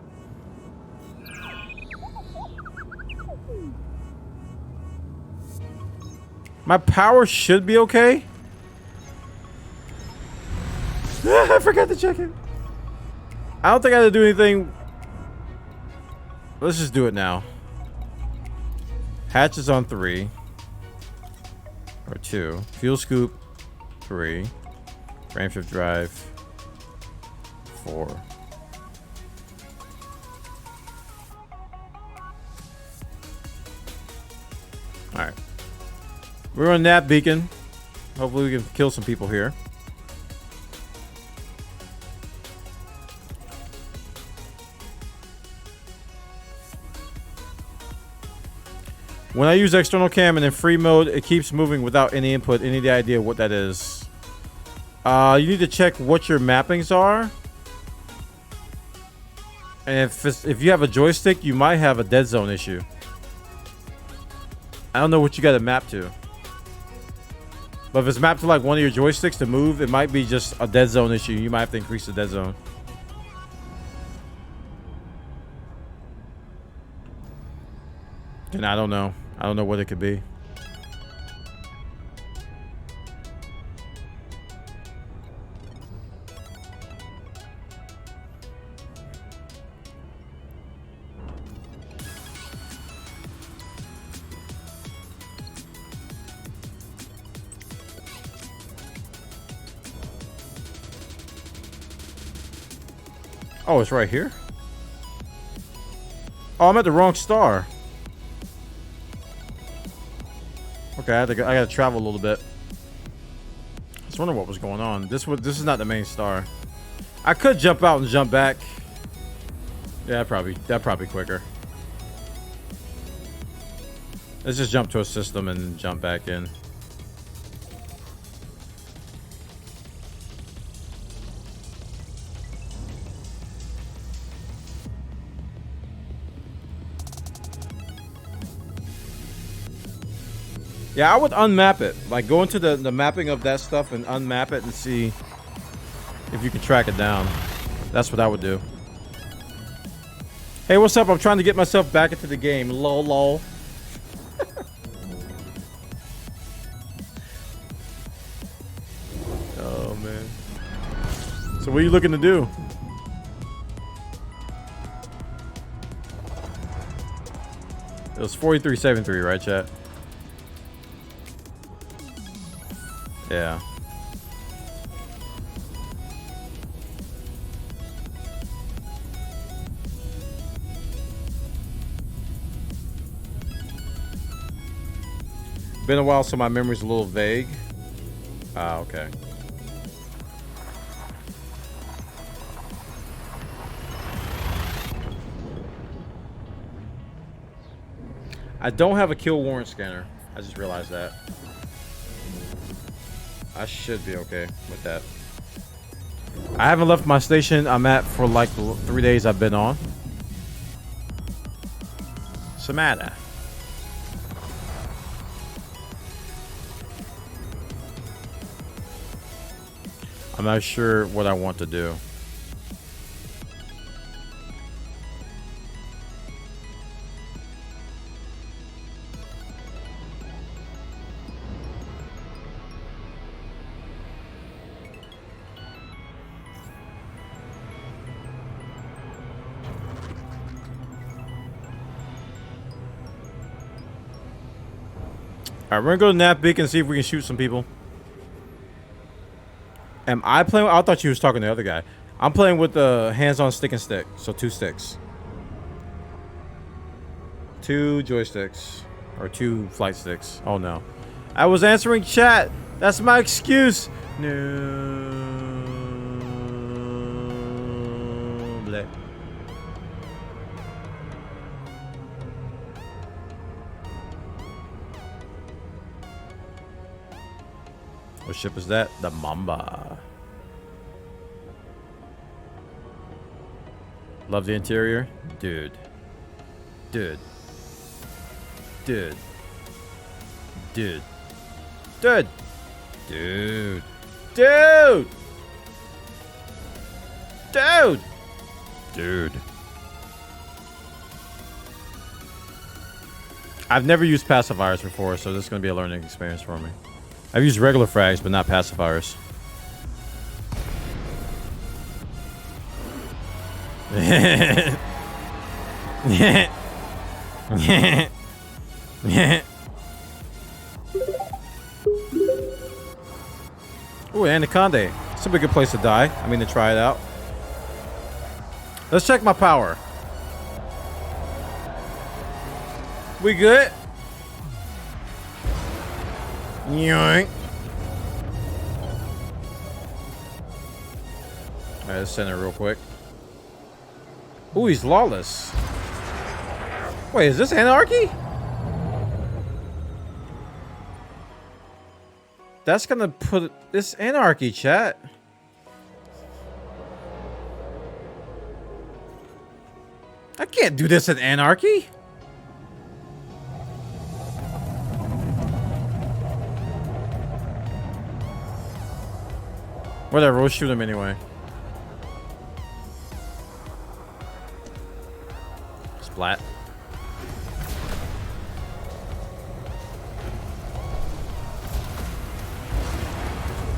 My power should be okay. I forgot to check it. I don't think I had to do anything. Let's just do it now. Hatch is on 3. Or 2. Fuel scoop, 3. Frameshift drive, 4. Alright. We're on that beacon. Hopefully we can kill some people here. When I use external cam and in free mode, it keeps moving without any input. Any idea what that is? You need to check what your mappings are. And if you have a joystick, you might have a dead zone issue. I don't know what you got to map to. But if it's mapped to like one of your joysticks to move, it might be just a dead zone issue. You might have to increase the dead zone. And I don't know. I don't know what it could be. Oh, it's right here? Oh, I'm at the wrong star. Okay, I gotta travel a little bit. I was wondering what was going on. This is not the main star. I could jump out and jump back. Yeah, that'd probably quicker. Let's just jump to a system and jump back in. Yeah, I would unmap it. Like, go into the mapping of that stuff and unmap it and see if you can track it down. That's what I would do. Hey, what's up? I'm trying to get myself back into the game. Lol, lol. Oh, man. So what are you looking to do? It was 4373, right, chat? Yeah. Been a while, so my memory's a little vague. Ah, okay. I don't have a kill warrant scanner. I just realized that. I should be okay with that. I haven't left my station I'm at for like the 3 days I've been on. Samada. I'm not sure what I want to do. Alright, we're gonna go to Nap Beacon and see if we can shoot some people. Am I playing? I thought you was talking to the other guy. I'm playing with the hands-on stick and stick, so 2 sticks. 2 joysticks. Or 2 flight sticks. Oh no. I was answering chat. That's my excuse. No. Bleh. What ship is that? The Mamba. Love the interior? Dude. Dude. Dude. Dude. Dude. Dude. Dude. Dude. Dude. I've never used pacifiers before, so this is going to be a learning experience for me. I've used regular frags, but not pacifiers. Ooh, Anaconda. It's a good place to die. I mean, to try it out. Let's check my power. We good? Yoink. Alright, let's send it real quick. Ooh, he's lawless. Wait, is this anarchy? That's gonna put this anarchy, chat. I can't do this in anarchy. Whatever, we'll shoot him anyway. Splat.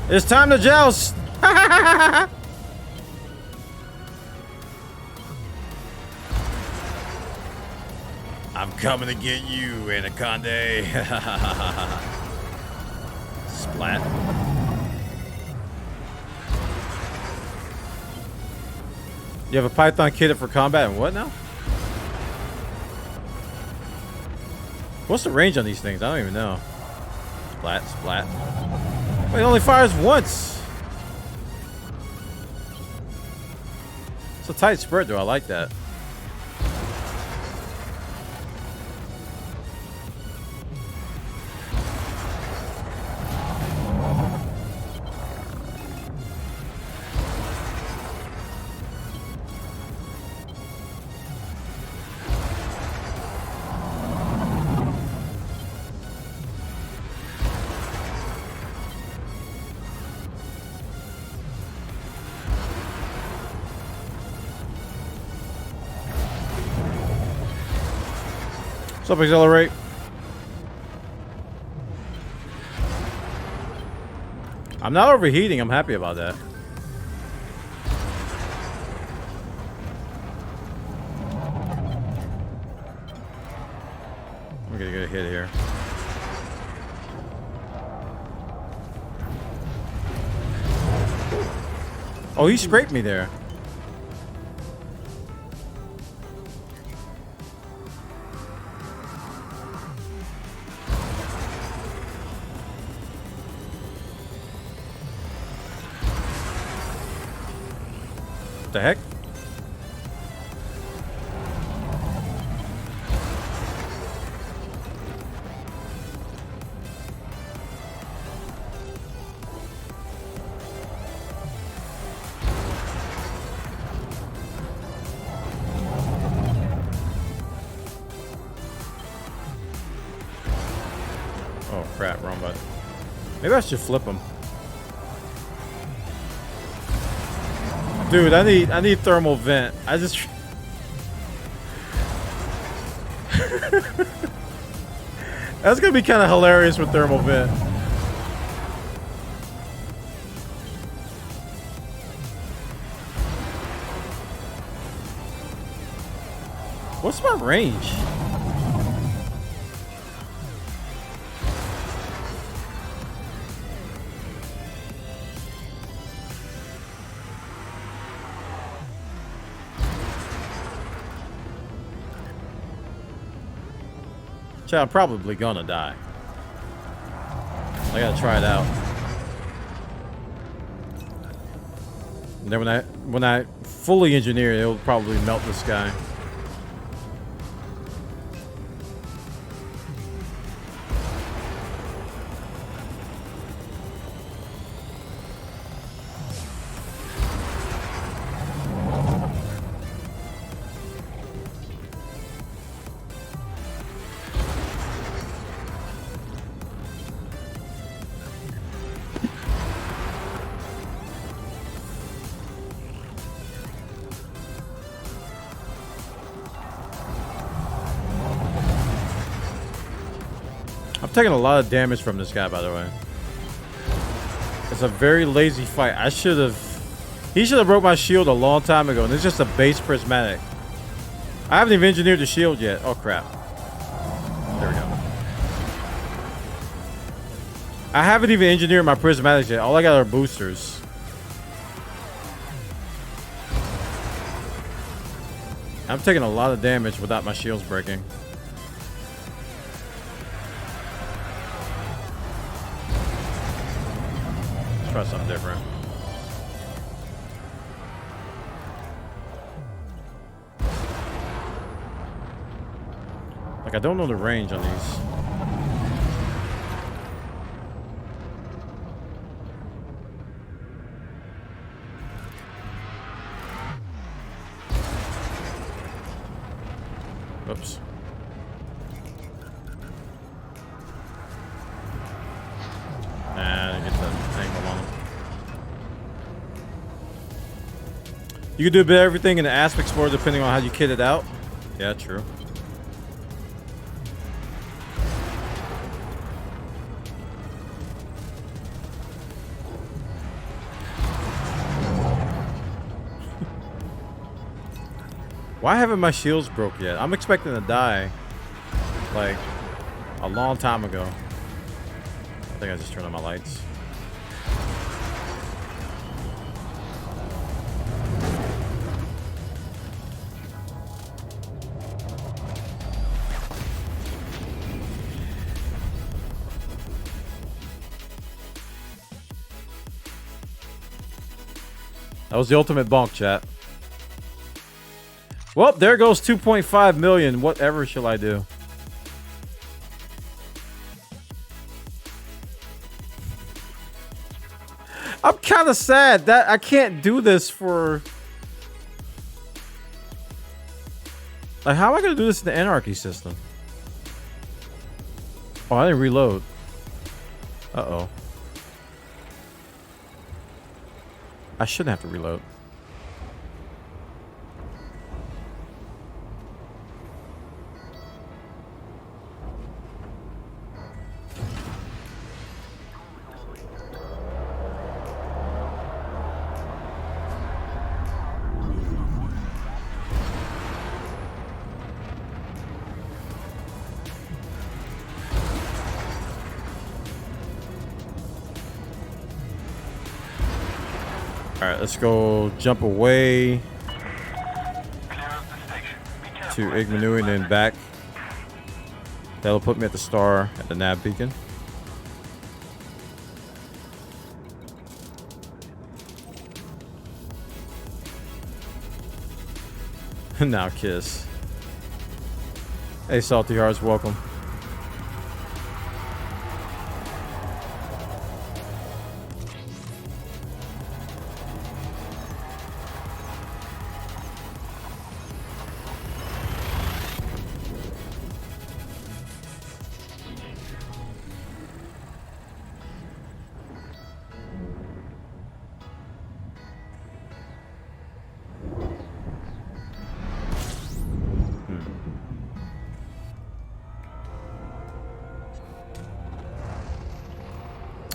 It's time to joust! I'm coming to get you, Anaconda. Splat. You have a Python kitted for combat and what now? What's the range on these things? I don't even know. Splat, splat. Wait, it only fires once. It's a tight spread, though. I like that. What's up, Accelerate? I'm not overheating. I'm happy about that. I'm gonna get a hit here. Oh, he scraped me there. What the heck? Oh crap, wrong button. Maybe I should flip him. Dude, I need thermal vent. I just That's gonna be kind of hilarious with thermal vent. What's my range? Chat, I'm probably gonna die. I gotta try it out. And then when I fully engineer it, it'll probably melt the sky. I'm taking a lot of damage from this guy, by the way. It's a very lazy fight. He should have broke my shield a long time ago, and it's just a base prismatic. I haven't even engineered the shield yet. Oh crap. There we go. I haven't even engineered my prismatics yet. All I got are boosters. I'm taking a lot of damage without my shields breaking. Try something different. Like, I don't know the range on these. Oops. Nah, I didn't get the angle on him. You can do a bit of everything in the aspect explorer depending on how you kit it out. Yeah, true. Why haven't my shields broke yet? I'm expecting to die like a long time ago. I think I just turned on my lights. That was the ultimate bonk, chat. Well, there goes 2.5 million. Whatever shall I do? I'm kind of sad that I can't do this for... Like, how am I going to do this in the Anarchy system? Oh, I didn't reload. Uh-oh. I shouldn't have to reload. Alright, let's go jump away to Igmanu and then back. That'll put me at the star at the nav beacon. Now kiss. Hey, Salty Hearts, welcome.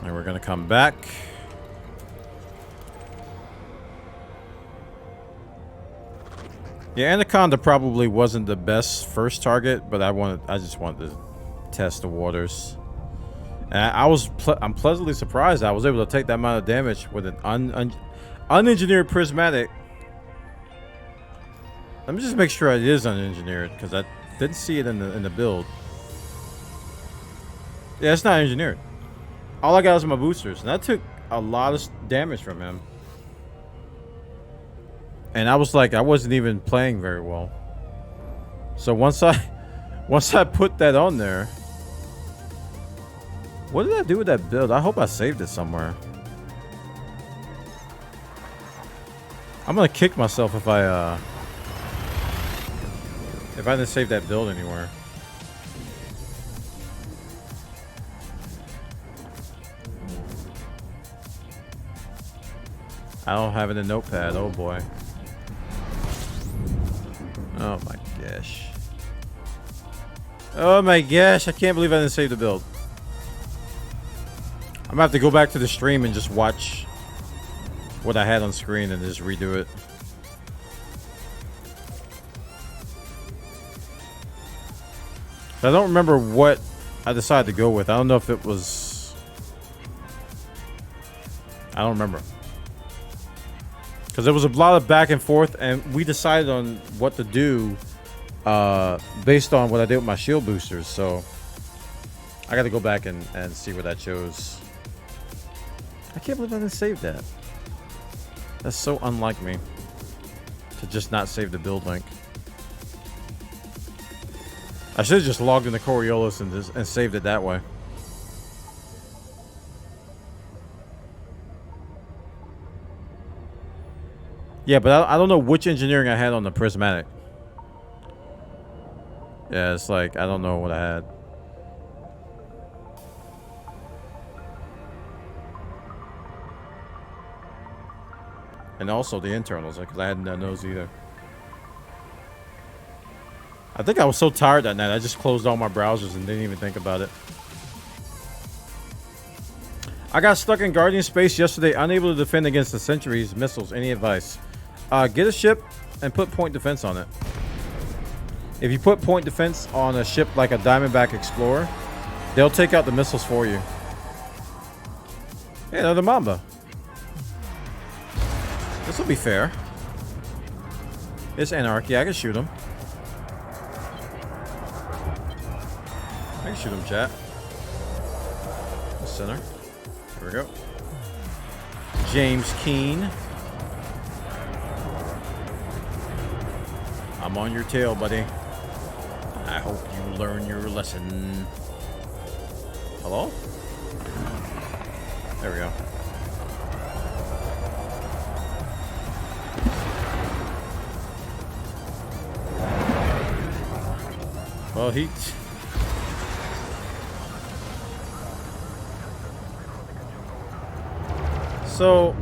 And we're gonna come back. Yeah, Anaconda probably wasn't the best first target, but I just wanted to test the waters. And I'm pleasantly surprised I was able to take that amount of damage with an unengineered prismatic. Let me just make sure it is unengineered because I didn't see it in the build. Yeah, it's not engineered. All I got is my boosters, and that took a lot of damage from him. And I was like, I wasn't even playing very well. So once I put that on there, what did I do with that build? I hope I saved it somewhere. I'm gonna kick myself if I didn't save that build anywhere. I don't have it in Notepad. Oh boy. Oh my gosh. Oh my gosh. I can't believe I didn't save the build. I'm gonna have to go back to the stream and just watch what I had on screen and just redo it. I don't remember what I decided to go with. I don't know if it was... I don't remember. Because there was a lot of back and forth, and we decided on what to do based on what I did with my shield boosters. So I got to go back and see what I chose. I can't believe I didn't save that. That's so unlike me to just not save the build link. I should have just logged into Coriolis and saved it that way. Yeah, but I don't know which engineering I had on the prismatic. Yeah, it's like, I don't know what I had. And also the internals, because I hadn't done those either. I think I was so tired that night, I just closed all my browsers and didn't even think about it. I got stuck in Guardian space yesterday, unable to defend against the Sentry's missiles. Any advice? Get a ship and put point defense on it. If you put point defense on a ship like a Diamondback Explorer, they'll take out the missiles for you. Hey, another Mamba. This will be fair. It's Anarchy. I can shoot him. I can shoot him, chat. The center. Here we go. James Keane. I'm on your tail, buddy. I hope you learn your lesson. Hello? There we go. Well, he... So,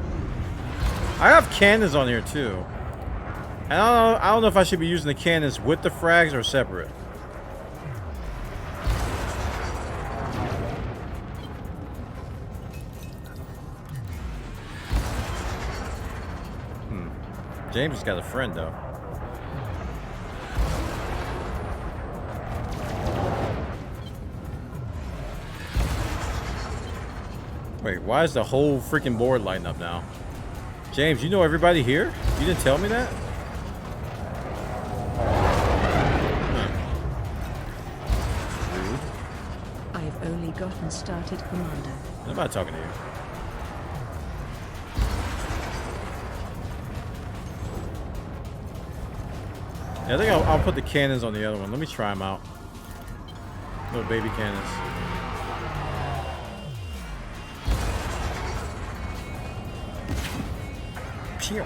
I have cannons on here too. And I don't know if I should be using the cannons with the frags or separate. James has got a friend though. Wait, why is the whole freaking board lighting up now? James, you know everybody here? You didn't tell me that? Rude. I've only gotten started, Commander. I'm not talking to you. Yeah, I think I'll put the cannons on the other one. Let me try them out. Little baby cannons. Pew.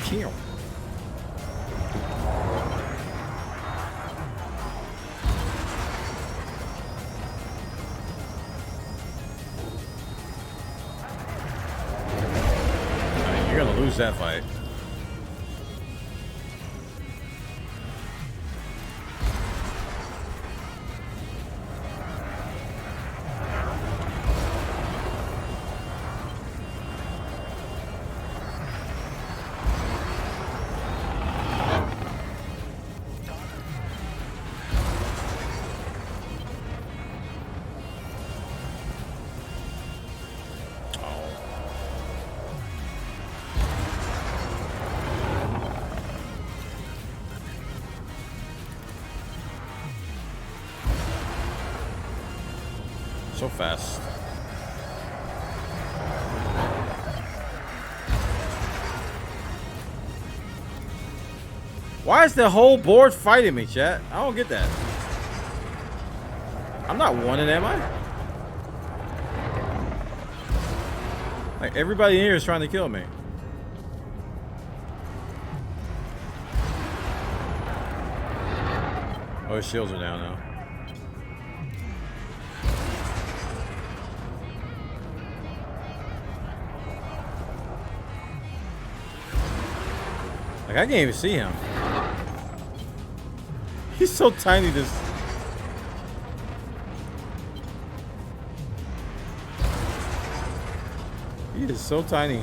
Pew. You're gonna lose that fight. So fast. Why is the whole board fighting me, chat? I don't get that. I'm not wanted, am I? Like, everybody in here is trying to kill me. Oh, his shields are down now. Like, I can't even see him. He's so tiny, this. He is so tiny.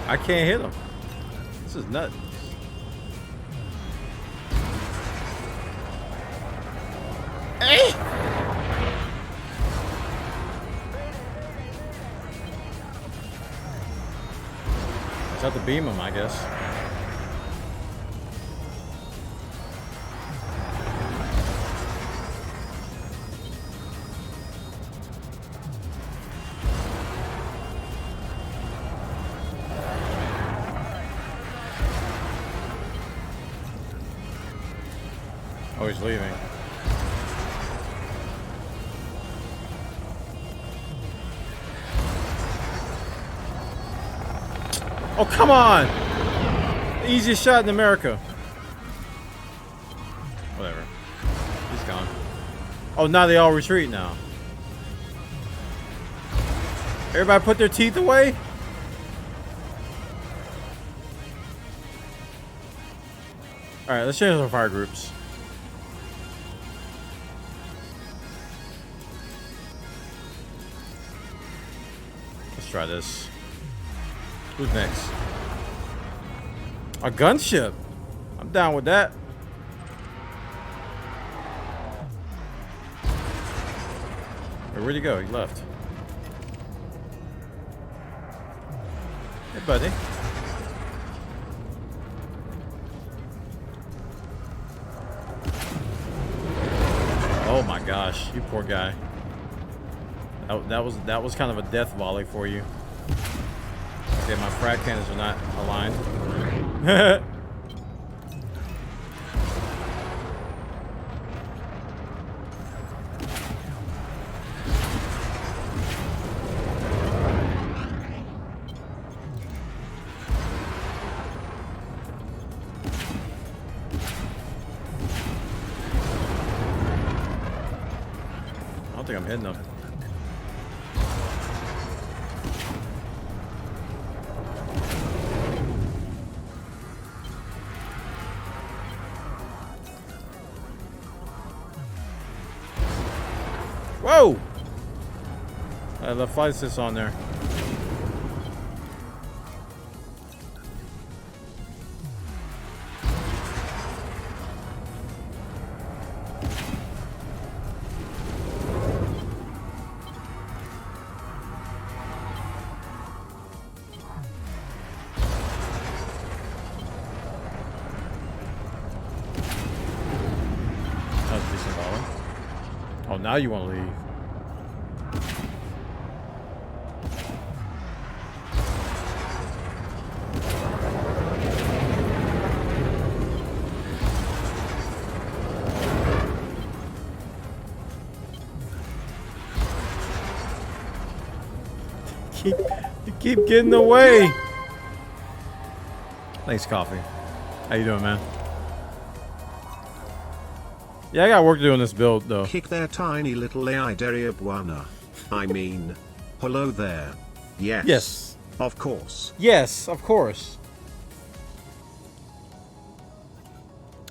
I can't hit him. This is nuts. Hey! Just have to beam him, I guess. Oh, he's leaving. Oh, come on! The easiest shot in America. Whatever. He's gone. Oh, now they all retreat now. Everybody put their teeth away? Alright, let's change our fire groups. Let's try this. Who's next? A gunship. I'm down with that. Where'd he go? He left. Hey, buddy. Oh my gosh, you poor guy. That was kind of a death volley for you. Yeah, my frag cannons are not aligned. I don't think I'm hitting them. Whoa! The flight assist on there. Now you want to leave. You keep getting away. Thanks, Coffee. How you doing, man? Yeah, I got work to do on this build, though. Kick their tiny little AI Deria Bwana. I mean, hello there. Yes. Yes. Of course. Yes, of course.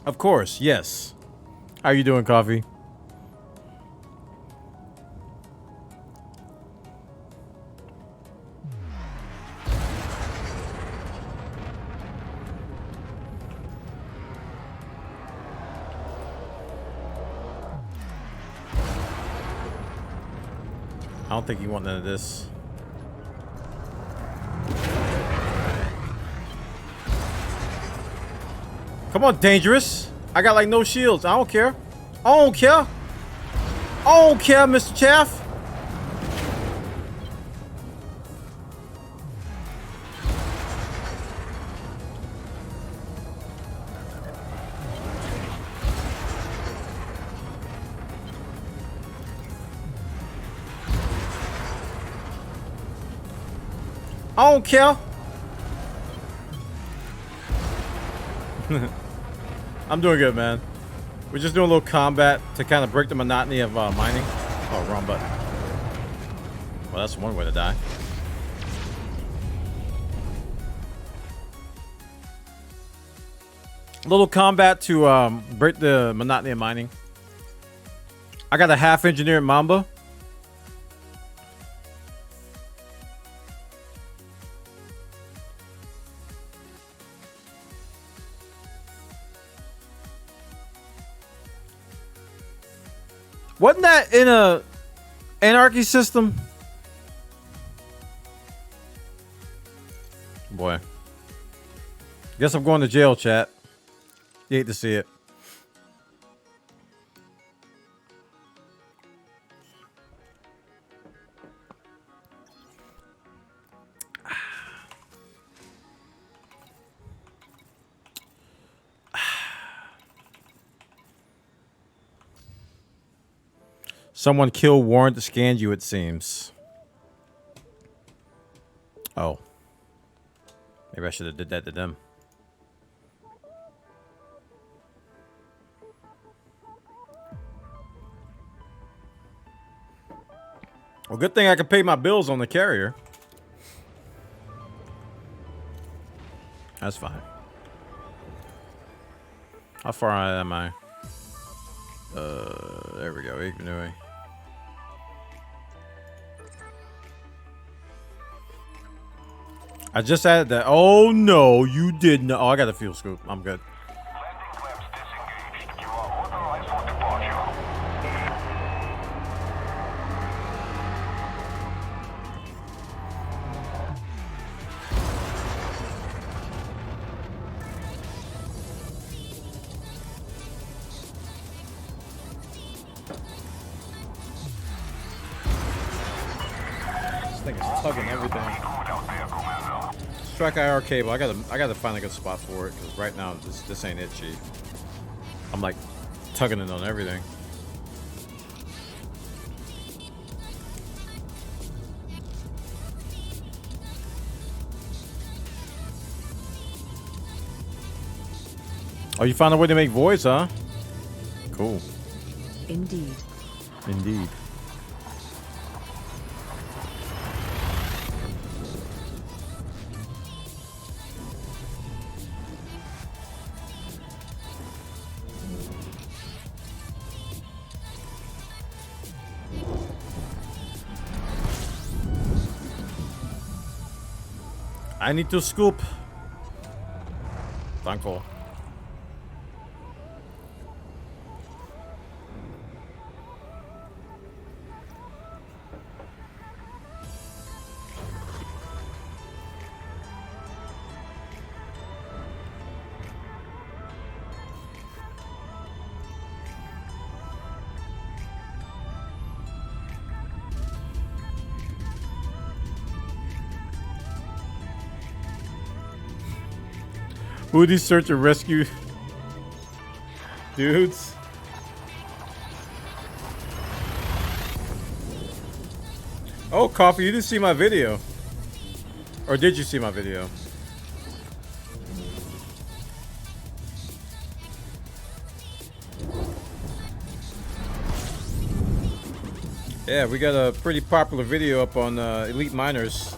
Of course, yes. How you doing, Coffee? I don't think you want none of this. Come on, Dangerous. I got like no shields. I don't care. I don't care. I don't care, Mr. Chaff. I don't care. I'm doing good, man. We're just doing a little combat to kind of break the monotony of mining. Oh, wrong button. Well, that's one way to die. A little combat to break the monotony of mining. I got a half engineered Mamba. Wasn't that in a anarchy system? Boy. Guess I'm going to jail, chat. You hate to see it. Someone kill warrant to scan you, it seems. Oh. Maybe I should have did that to them. Well, good thing I can pay my bills on the carrier. That's fine. How far out am I? There we go. Anyway. I just added that. Oh no, you didn't. Oh, I got a fuel scoop. I'm good. Landing clamps disengaged. You are authorized for departure. This thing is tugging everything. Strike IR cable. I gotta find a good spot for it because right now this ain't it, Chief. I'm like tugging it on everything. Oh, you found a way to make voice, huh? Cool. Indeed. Indeed. I need to scoop. Thankful. Who are these search and rescue dudes? Oh, Coffee, you didn't see my video. Or did you see my video? Yeah, we got a pretty popular video up on Elite Miners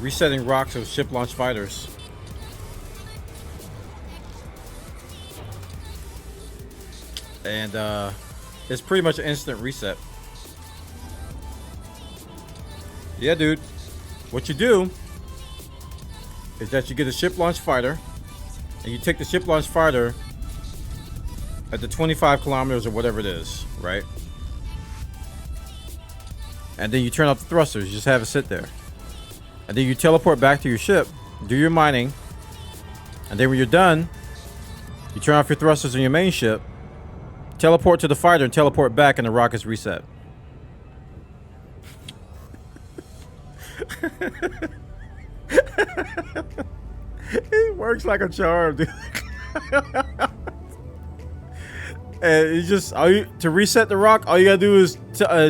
resetting rocks with ship launch fighters. And it's pretty much an instant reset. Yeah, dude. What you do is that you get a ship launch fighter and you take the ship launch fighter at the 25 kilometers or whatever it is, right? And then you turn off the thrusters. You just have it sit there. And then you teleport back to your ship, do your mining, and then when you're done, you turn off your thrusters on your main ship, teleport to the fighter and teleport back, and the rocket's reset. It works like a charm, dude. And you just to reset the rock, all you gotta do is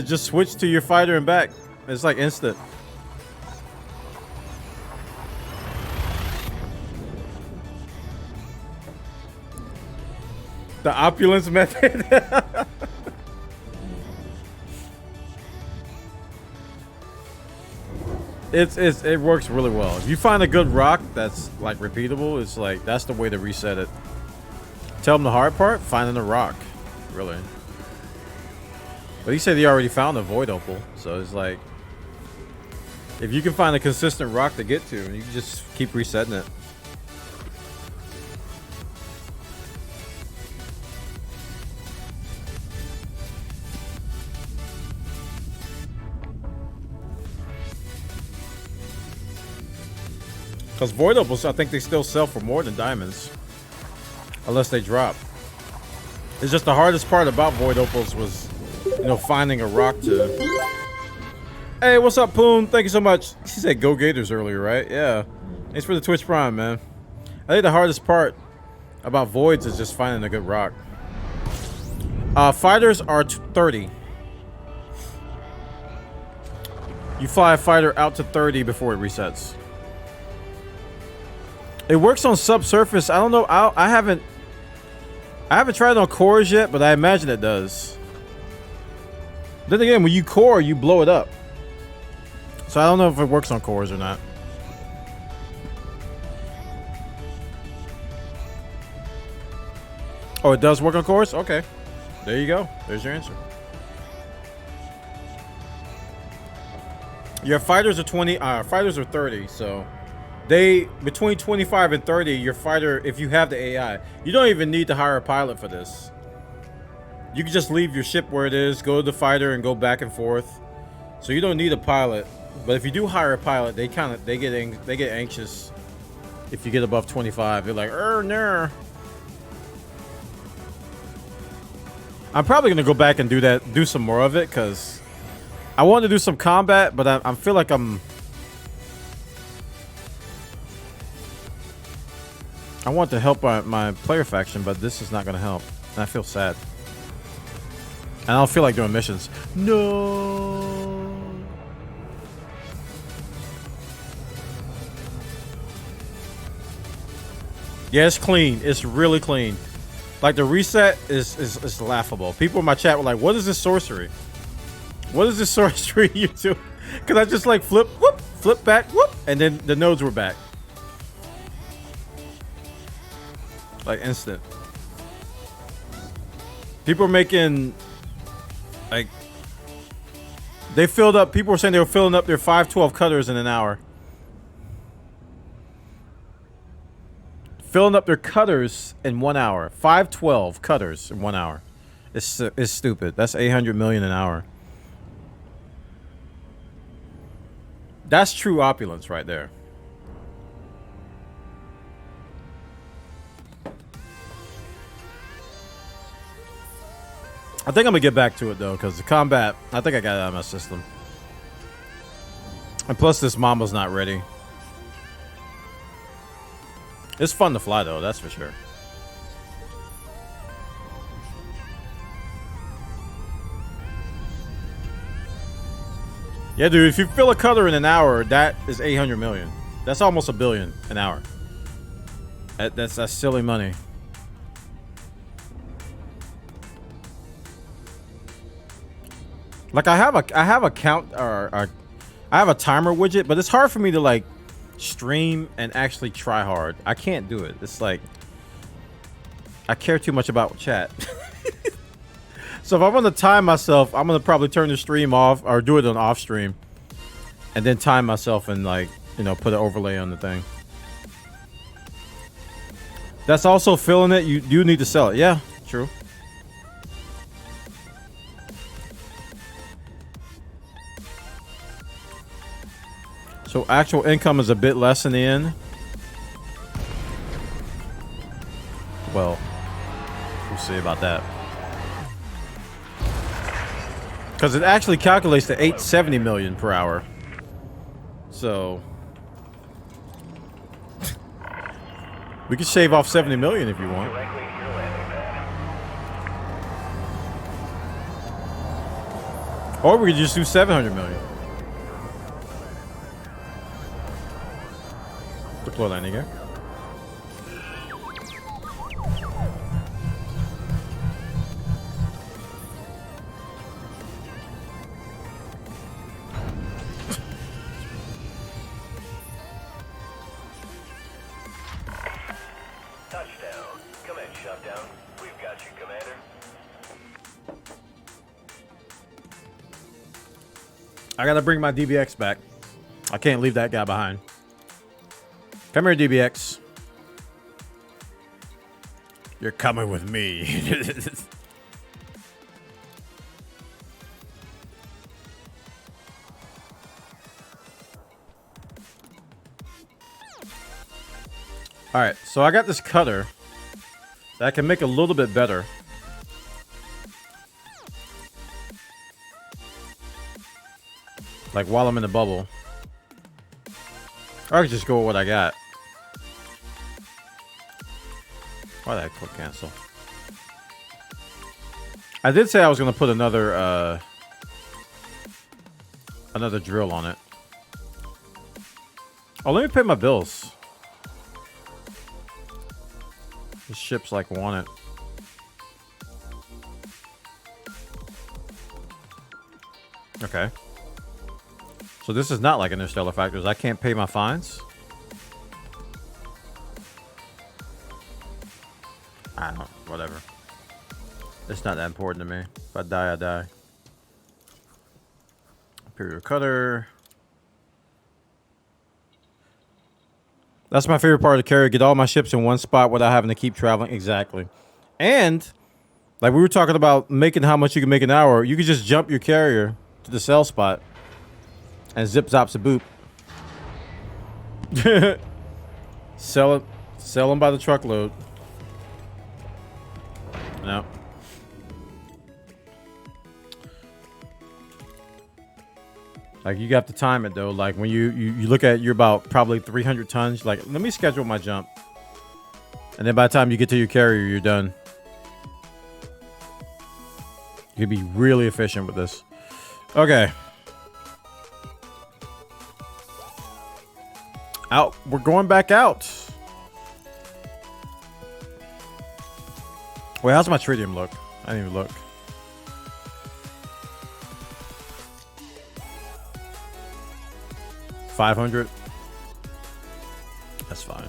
just switch to your fighter and back. It's like instant. The opulence method. It works really well. If you find a good rock that's like repeatable, it's like that's the way to reset it. Tell them the hard part, finding a rock, really. But he said he already found a void opal, so it's like if you can find a consistent rock to get to, you can just keep resetting it. Because void opals, I think they still sell for more than diamonds. Unless they drop. It's just the hardest part about void opals was, you know, finding a rock to... Hey, what's up, Poon? Thank you so much. She said go Gators earlier, right? Yeah. Thanks for the Twitch Prime, man. I think the hardest part about voids is just finding a good rock. Fighters are 30. You fly a fighter out to 30 before it resets. It works on subsurface. I don't know. I haven't tried it on cores yet, but I imagine it does. Then again, when you core, you blow it up. So I don't know if it works on cores or not. Oh, it does work on cores? Okay. There you go. There's your answer. Your fighters are 20. Fighters are 30, so... They, between 25 and 30, your fighter, if you have the AI, you don't even need to hire a pilot for this. You can just leave your ship where it is, go to the fighter, and go back and forth. So you don't need a pilot. But if you do hire a pilot, they get anxious if you get above 25. They're like, no. I'm probably gonna go back and do some more of it because I want to do some combat, but I feel like I want to help my player faction, but this is not going to help. And I feel sad. And I don't feel like doing missions. No. Yeah, it's clean. It's really clean. Like the reset is laughable. People in my chat were like, what is this sorcery? What is this sorcery you do? Because I just like flip back, whoop, and then the nodes were back. Like instant. People are making like people were saying they were filling up their 512 cutters in an hour. Filling up their cutters in 1 hour. 512 cutters in 1 hour. It's stupid. That's 800 million an hour. That's true opulence right there. I think I'm gonna get back to it though, because the combat, I think I got it out of my system. And plus this Mamba's not ready. It's fun to fly though, that's for sure. Yeah, dude, if you fill a cutter in an hour, that is 800 million. That's almost $1 billion an hour. That's silly money. Like I have a count or I have a timer widget, but it's hard for me to like stream and actually try hard. I can't do it. It's like I care too much about chat. So if I'm gonna time myself, I'm gonna probably turn the stream off or do it on off stream, and then time myself and like, you know, put an overlay on the thing. That's also filling it. You do need to sell it. Yeah, true. So actual income is a bit less in the end. Well, we'll see about that. Because it actually calculates to 870 million per hour. So we could shave off 70 million if you want. Directly to your landing pad. Or we could just do 700 million. Deploy landing gear. Touchdown. Command shutdown. We've got you, Commander. I gotta bring my DBX back. I can't leave that guy behind. Come here, DBX. You're coming with me. All right, so I got this cutter that I can make a little bit better. Like while I'm in the bubble. Or I could just go with what I got. Why did I click cancel? I did say I was going to put another drill on it. Oh, let me pay my bills. This ship's like want it. Okay. So this is not like Interstellar Factors. I can't pay my fines? I don't know. Whatever. It's not that important to me. If I die, I die. Imperial Cutter. That's my favorite part of the carrier. Get all my ships in one spot without having to keep traveling. Exactly. And, like we were talking about making how much you can make an hour, you could just jump your carrier to the sell spot and zip zops a boop. Sell them by the truckload. No. Like you got to time it though. Like when you look at you're about probably 300 tons. Like let me schedule my jump, and then by the time you get to your carrier, you're done. You can be really efficient with this. Okay. Out. We're going back out. Wait, how's my tritium look? I didn't even look. $500. That's fine.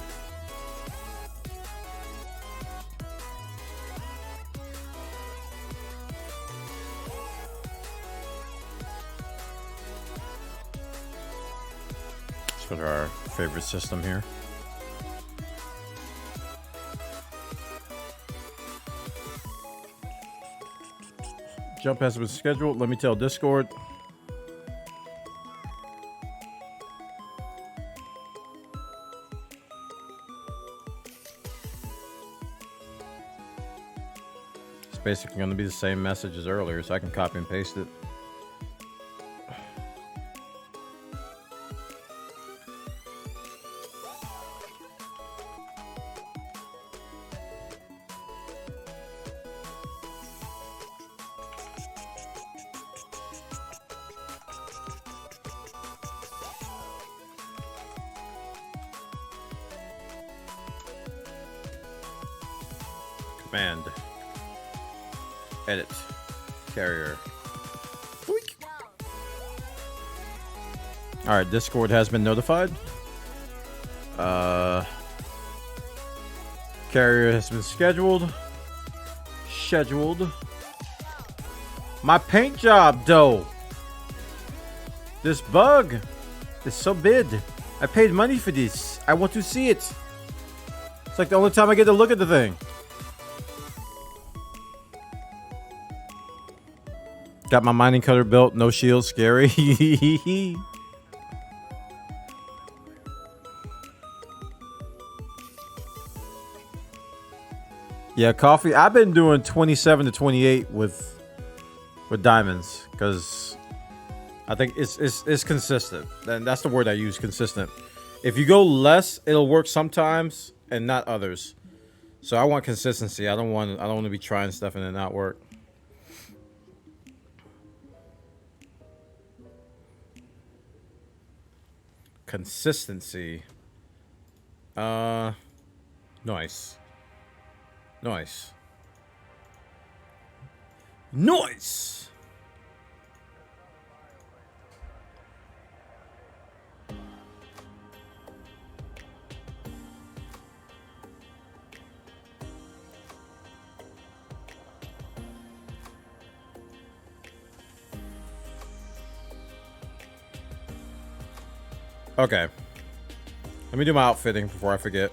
Let's go to our favorite system here. Jump has been scheduled. Let me tell Discord. It's basically going to be the same message as earlier, so I can copy and paste it. Expand. Edit. Carrier. Alright, Discord has been notified. Carrier has been scheduled. My paint job, though. This bug is so big. I paid money for this. I want to see it. It's like the only time I get to look at the thing. Got my mining cutter built. No shield. Scary. Yeah, coffee. I've been doing 27 to 28 with diamonds because I think it's consistent. And that's the word I use, consistent. If you go less, it'll work sometimes and not others. So I want consistency. I don't want to be trying stuff and it not work. Consistency. Nice. Okay. Let me do my outfitting before I forget.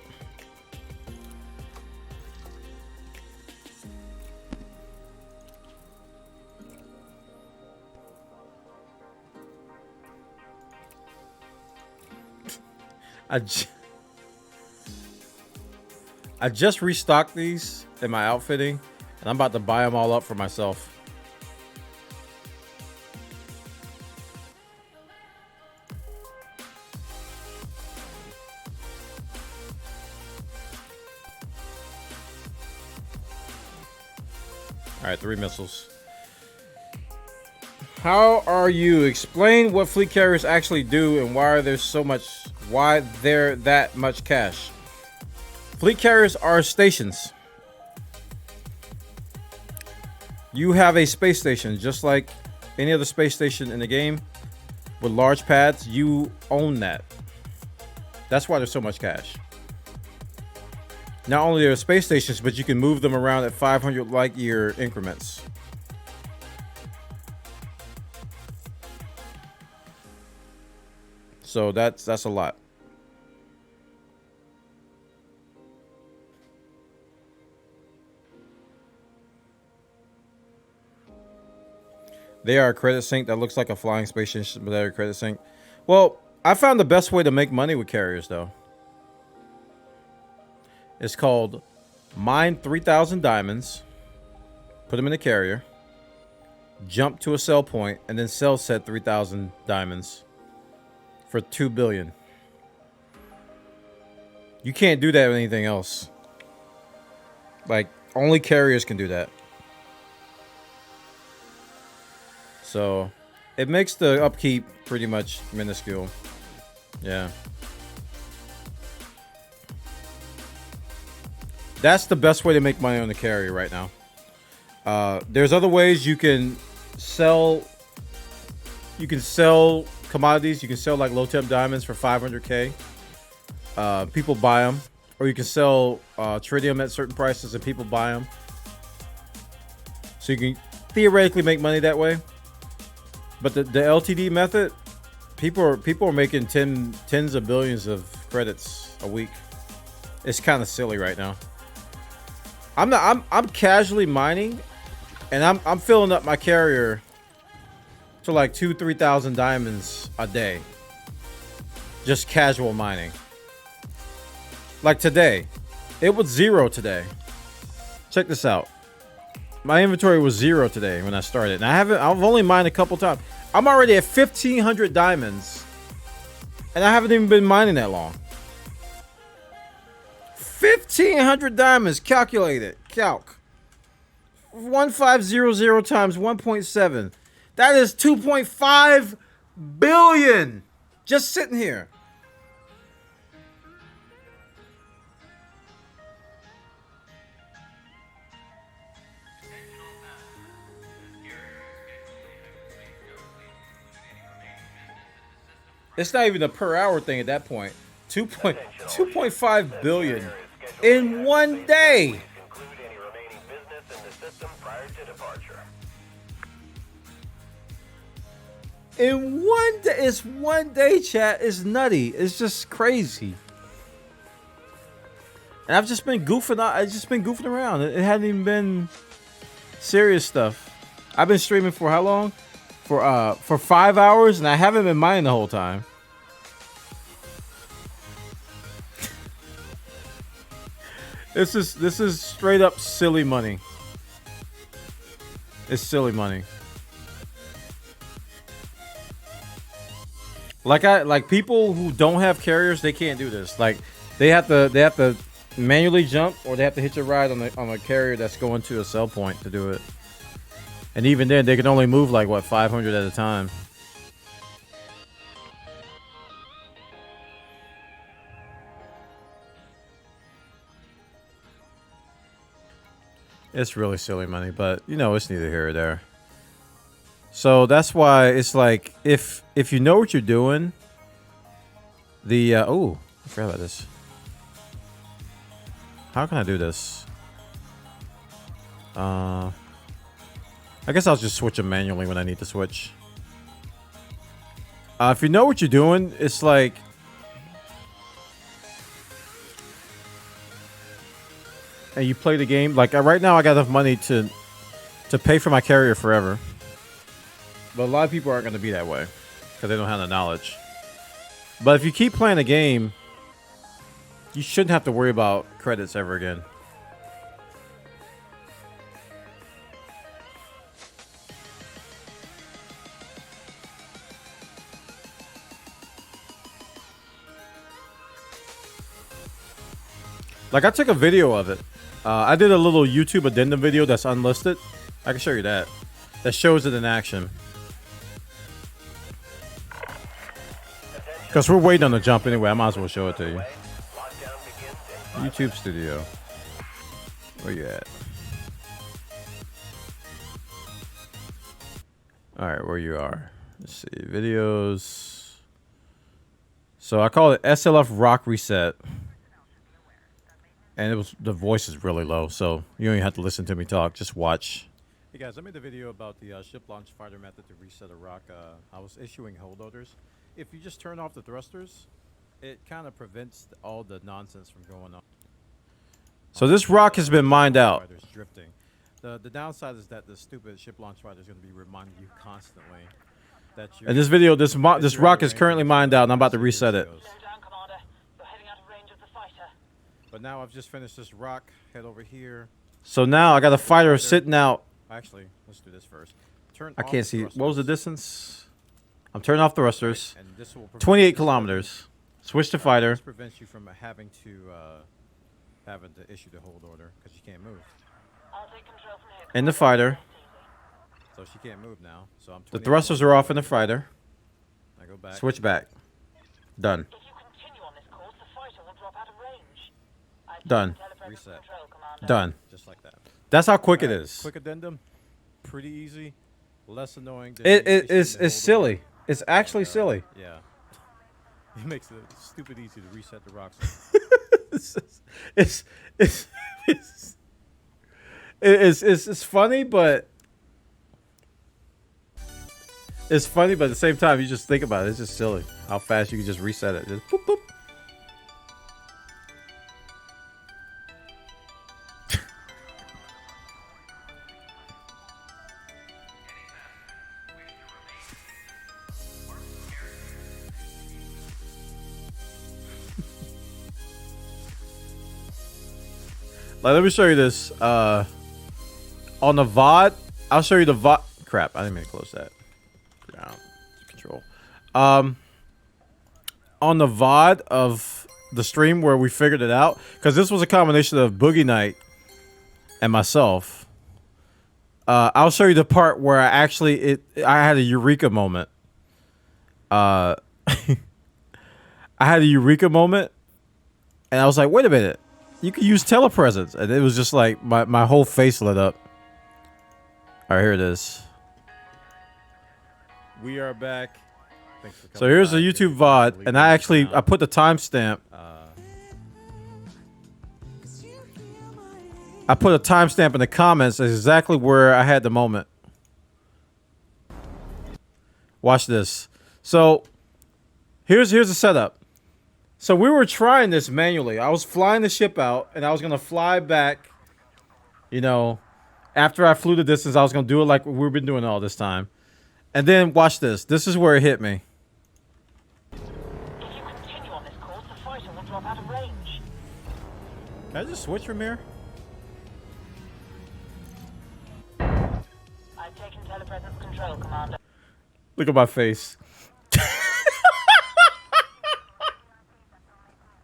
I just restocked these in my outfitting, and I'm about to buy them all up for myself. All right, 3 missiles. How are you? Explain what fleet carriers actually do and why they're that much cash. Fleet carriers are stations. You have a space station just like any other space station in the game with large pads. You own that. That's why there's so much cash. Not only are there space stations, but you can move them around at 500 light year increments. So that's a lot. They are a credit sink that looks like a flying space station, but they're a credit sink. Well, I found the best way to make money with carriers, though. It's called mine 3,000 diamonds, put them in a carrier, jump to a sell point, and then sell said 3,000 diamonds for 2 billion. You can't do that with anything else. Like, only carriers can do that. So, it makes the upkeep pretty much minuscule. Yeah. That's the best way to make money on the carrier right now. There's other ways you can sell. You can sell commodities. You can sell like low temp diamonds for 500k. People buy them, or you can sell tritium at certain prices and people buy them. So you can theoretically make money that way. But the LTD method, people are making tens of billions of credits a week. It's kind of silly right now. I'm casually mining, and I'm filling up my carrier to like 2,000-3,000 diamonds a day. Just casual mining. Like today, it was 0 today. Check this out. My inventory was 0 today when I started, and I've only mined a couple times. I'm already at 1,500 diamonds, and I haven't even been mining that long. 1,500 diamonds. Calculate it. Calc. 1500 times 1.7. That is 2.5 billion. Just sitting here. It's not even a per hour thing at that point. 2.5 billion in one day. Conclude any remaining business in the system prior to departure. In one day, it's one day, chat. It's nutty. It's just crazy. And I've just been goofing. I've just been goofing around. It hadn't even been serious stuff. I've been streaming for how long? For 5 hours, and I haven't been mining the whole time. This is straight up silly money. It's silly money. Like people who don't have carriers, they can't do this. Like they have to manually jump, or they have to hitch a ride on a carrier that's going to a sell point to do it. And even then, they can only move like what 500 at a time. It's really silly money, but you know, it's neither here or there. So that's why it's like if you know what you're doing, the oh, I forgot about this. How can I do this? I guess I'll just switch them manually when I need to switch. If you know what you're doing, it's like and you play the game. Like right now, I got enough money to pay for my carrier forever. But a lot of people aren't going to be that way because they don't have the knowledge. But if you keep playing the game, you shouldn't have to worry about credits ever again. Like I took a video of it. I did a little YouTube addendum video that's unlisted. I can show you that. That shows it in action. Because we're waiting on the jump anyway. I might as well show it to you. YouTube Studio. Where you at? Alright, where you are. Let's see. Videos. So I call it SLF Rock Reset. And the voice is really low, so you don't even have to listen to me talk. Just watch. Hey guys, I made a video about the ship launch fighter method to reset a rock. I was issuing hold orders. If you just turn off the thrusters, it kind of prevents all the nonsense from going on. So this rock has been mined out. Drifting. The downside is that the stupid ship launch fighter is going to be reminding you constantly that you. And this video, this rock is currently mined out, and I'm about to reset it. Slow down, Commander. You're heading out of range of the fighter. But now I've just finished this rock. Head over here. So now I got a fighter sitting out. Actually, let's do this first. I can't see. What was the distance? I'm turning off thrusters. 28 kilometers. Switch to fighter. This prevents you from having to issue the hold order because you can't move. I'll take control from here. In the fighter. So she can't move now. So I'm. The thrusters are off in the fighter. I go back. Switch back. Done. If you continue on this course, the fighter will drop out of range. Done. Reset. Done. Just like that. That's how quick it is. Quick addendum. Pretty easy. Less annoying. It's silly. It's actually silly. Yeah. It makes it stupid easy to reset the rocks. It's funny, but it's funny, but at the same time, you just think about it. It's just silly how fast you can just reset it. Just boop, boop. Like, let me show you this. On the VoD, I'll show you the VoD. Crap, I didn't mean to close that. Ground control. On the VoD of the stream where we figured it out, because this was a combination of Boogie Night and myself. I'll show you the part where I had a eureka moment. I had a eureka moment, and I was like, wait a minute. You can use telepresence. And it was just like my whole face lit up. All right, here it is. We are back. So here's the YouTube VOD, and I put the timestamp. I put a timestamp in the comments exactly where I had the moment. Watch this. So here's the setup. So we were trying this manually. I was flying the ship out, and I was gonna fly back. You know, after I flew the distance, I was gonna do it like we've been doing all this time. And then watch this. This is where it hit me. If you continue on this course, the fighter will drop out of range. Can I just switch from here? I've taken telepresence control, Commander. Look at my face.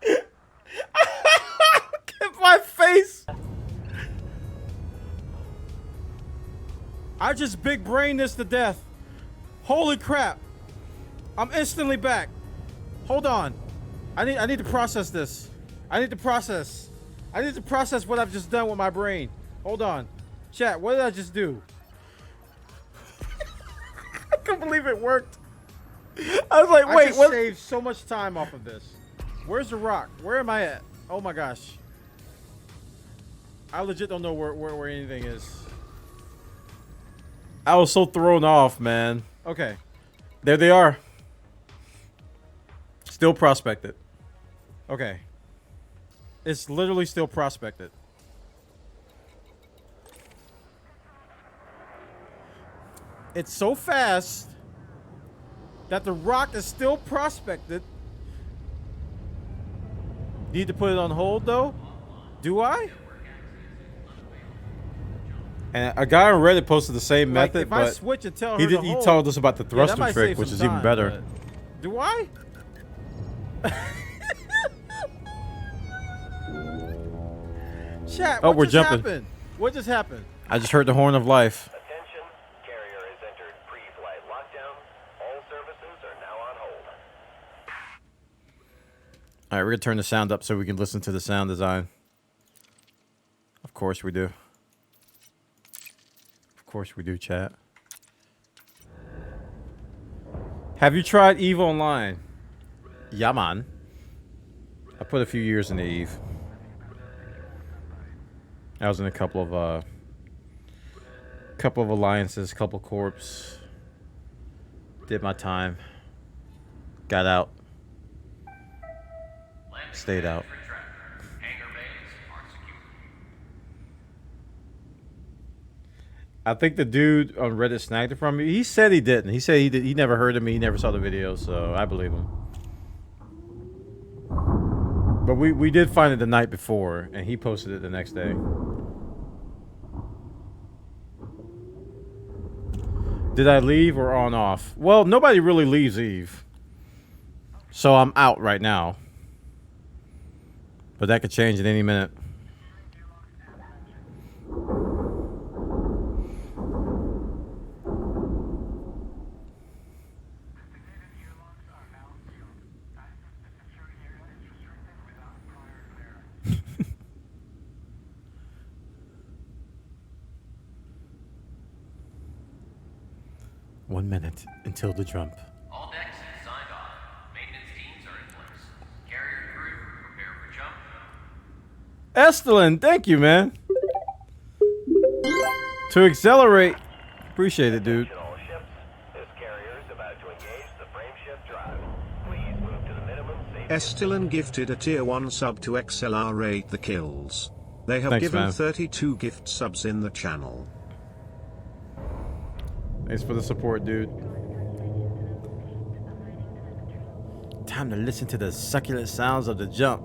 Look at my face. I just big brained this to death. Holy crap. I'm instantly back. Hold on. I need to process this. I need to process what I've just done with my brain. Hold on. Chat, what did I just do? I can't believe it worked. I was like, wait, I just what? saved so much time off of this. Where's the rock? Where am I at? Oh my gosh. I legit don't know where anything is. I was so thrown off, man. Okay. There they are. Still prospected. Okay. It's literally still prospected. It's so fast that the rock is still prospected. Need to put it on hold though? Do I? And a guy on Reddit posted the same Like, method, if I but switch and tell her he to he hold, told us about the that thruster might trick, save which some is even time, better. but- Do I? Chat, Oh, what we're just jumping. happened? What just happened? I just heard the horn of life. Attention, carrier has entered pre-flight lockdown. All services are now on hold. All right, we're gonna turn the sound up so we can listen to the sound design. Of course we do. Of course we do, chat. Have you tried EVE Online? Yeah, man. I put a few years into EVE. I was in a couple of alliances, couple corps. Did my time. Got out. Stayed out. Hangar bays are secure. I think the dude on Reddit snagged it from me. He said he didn't. He said he never heard of me. He never saw the video, so I believe him. But we did find it the night before, and he posted it the next day. Did I leave or on off? Well, nobody really leaves EVE. So I'm out right now. But that could change at any minute. One minute until the jump. All decks signed off. Maintenance teams are in place. Carrier crew, prepare for jump. Estelin, thank you, man. To accelerate. Appreciate it, dude. Attention all ships. This carrier is about to engage the frameshift drive. Please move to the minimum safety. Estelin gifted a tier 1 sub to accelerate the kills. They have Thanks, given man. 32 gift subs in the channel. Thanks for the support, dude. Time to listen to the succulent sounds of the jump.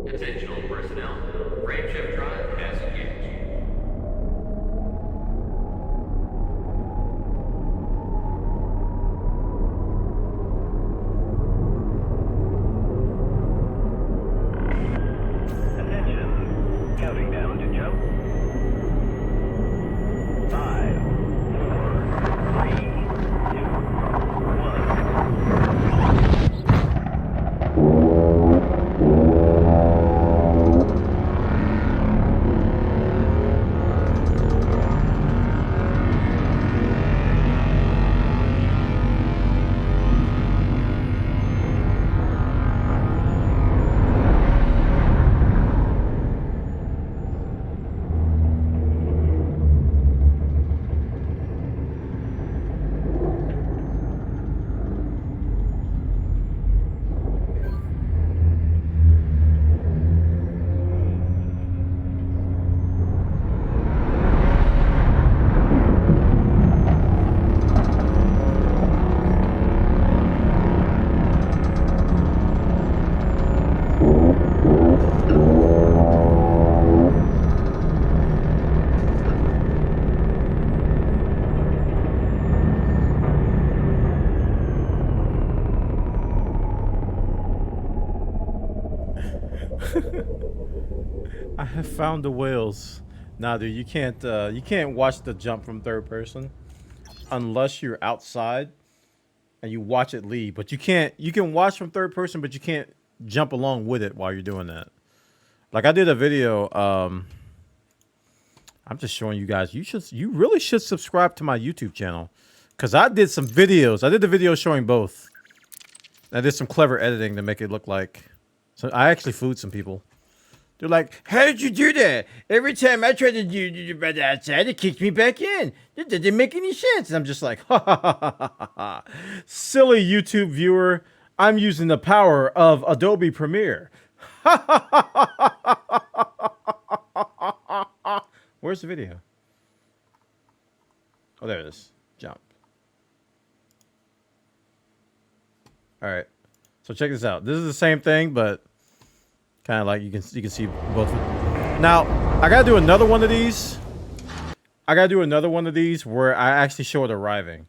Attention all personnel. Frameshift drive has engaged. Attention. Counting down to jump. 5, 4, 3, 2, 1. I have found the whales. Nah, dude, you can't watch the jump from third person unless you're outside and you watch it leave. But you can watch from third person, but you can't jump along with it while you're doing that. Like I did a video. I'm just showing you guys. You really should subscribe to my YouTube channel, cause I did some videos. I did the video showing both. I did some clever editing to make it look like. So I actually fooled some people. They're like, "How did you do that? Every time I tried to do the outside, it kicked me back in. It didn't make any sense." And I'm just like, ha ha ha ha ha ha. Silly YouTube viewer. I'm using the power of Adobe Premiere. Where's the video? Oh, there it is. Jump. All right. So check this out. This is the same thing, but kind of like you can see both. Now I gotta do another one of these. Where I actually show it arriving.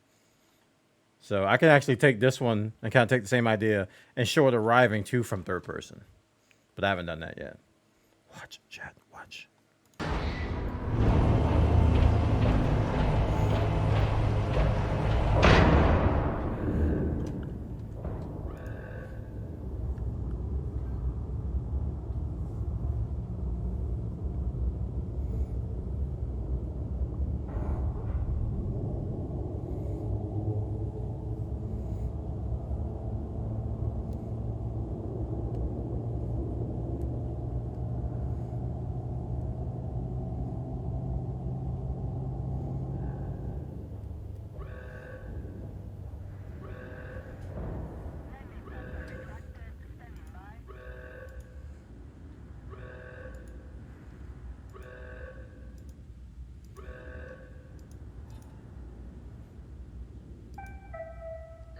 So I can actually take this one and kind of take the same idea and show it arriving too from third person. But I haven't done that yet. Watch, chat. Watch.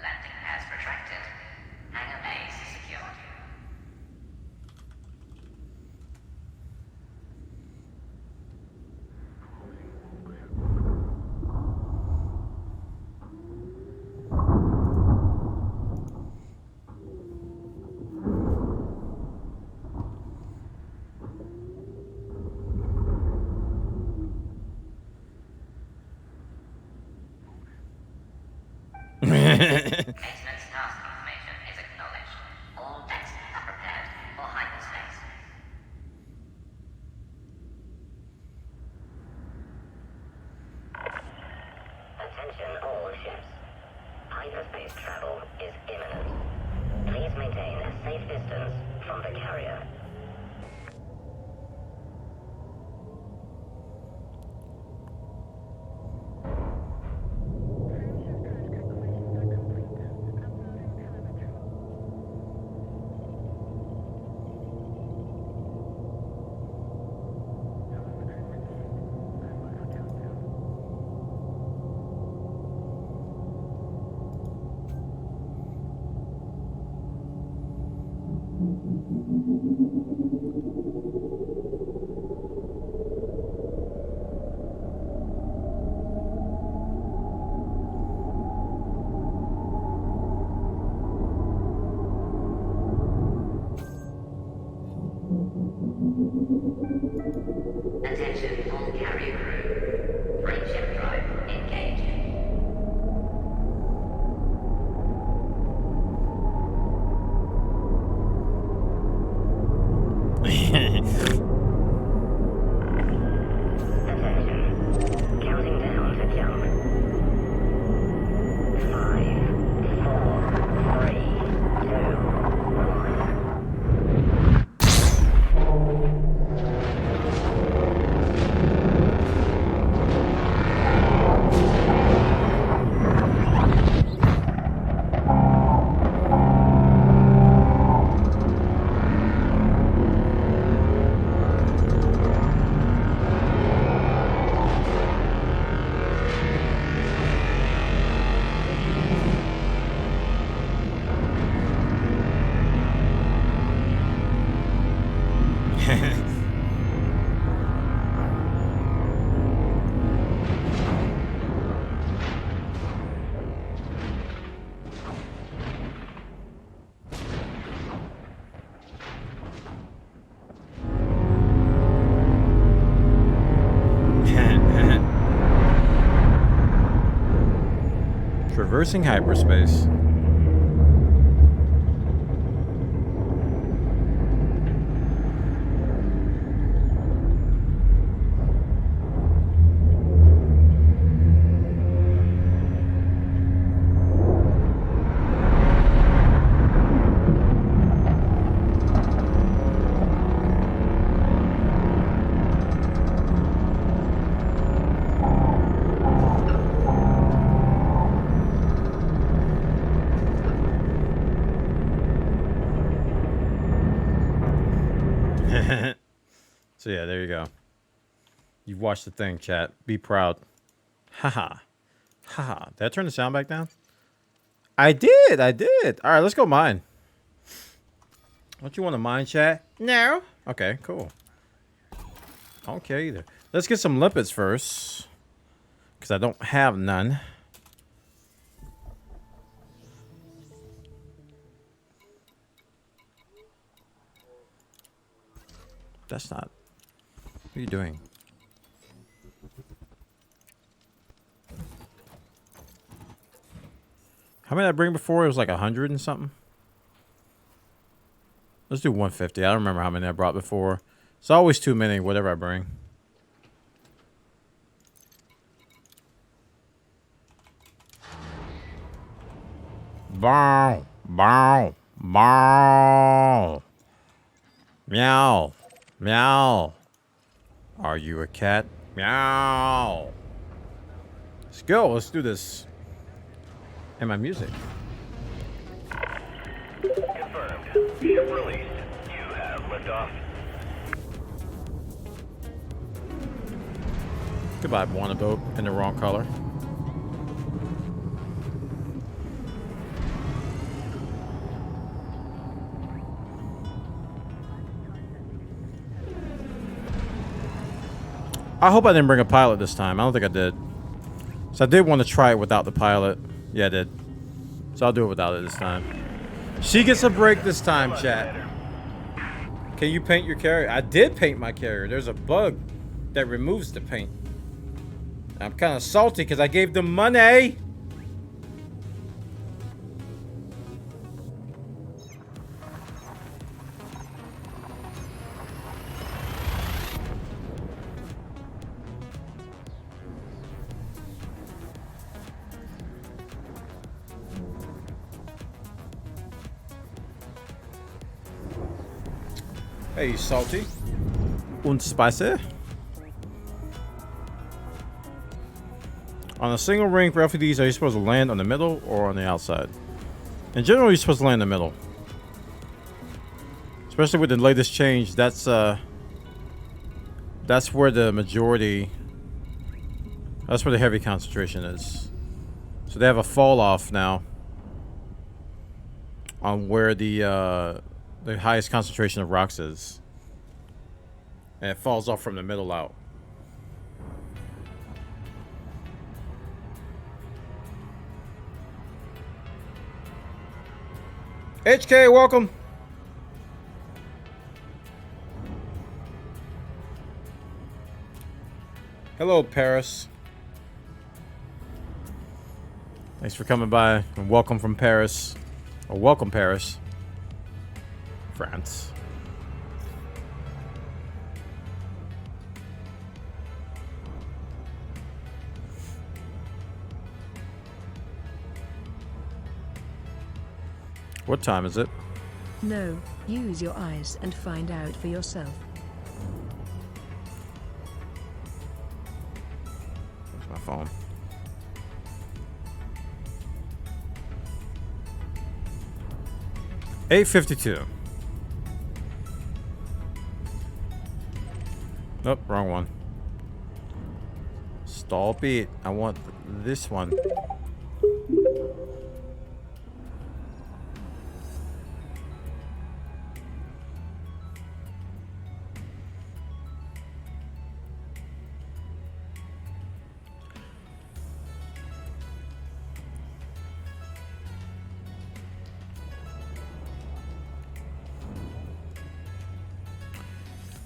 Landing has retracted. Hangar base secured. Maintenance task information is acknowledged. All decks are prepared for hyperspace. Attention all ships. Hyperspace travel is imminent. Please maintain a safe distance from the carrier. Attention all carrier crew. Frameshift drive engaged. Attention. Counting down to jump. 5, 4, 3, 2, 1. Traversing hyperspace. So yeah, there you go. You've watched the thing, chat. Be proud. Haha. Haha. Did I turn the sound back down? I did. I did. All right, let's go mine. Don't you want to mine, chat? No. Okay, cool. I don't care either. Let's get some lipids first. Because I don't have none. That's not... What are you doing? How many did I bring before? It was like 100 and something. Let's do 150. I don't remember how many I brought before. It's always too many, whatever I bring. Bow, bow, bow. Meow, meow. Are you a cat? Meow. Let's go. Let's do this. And my music. Confirmed. Ship released. You have liftoff. Goodbye, Bwana boat in the wrong color. I hope I didn't bring a pilot this time. I don't think I did. So I did want to try it without the pilot. Yeah, I did. So I'll do it without it this time. She gets a break this time, chat. Can you paint your carrier? I did paint my carrier. There's a bug that removes the paint. I'm kind of salty because I gave them money. Hey, salty. Und spicy. On a single ring for LVDs, are you supposed to land on the middle or on the outside? In general, you're supposed to land in the middle. Especially with the latest change, that's where the majority, that's where the heavy concentration is. So they have a fall off now on where the highest concentration of rocks is. And it falls off from the middle out. HK, welcome. Hello, Paris. Thanks for coming by and welcome from Paris. Or welcome, Paris. France. What time is it? No, use your eyes and find out for yourself. Where's my phone? $8:52. Nope, wrong one. Stop it. I want this one.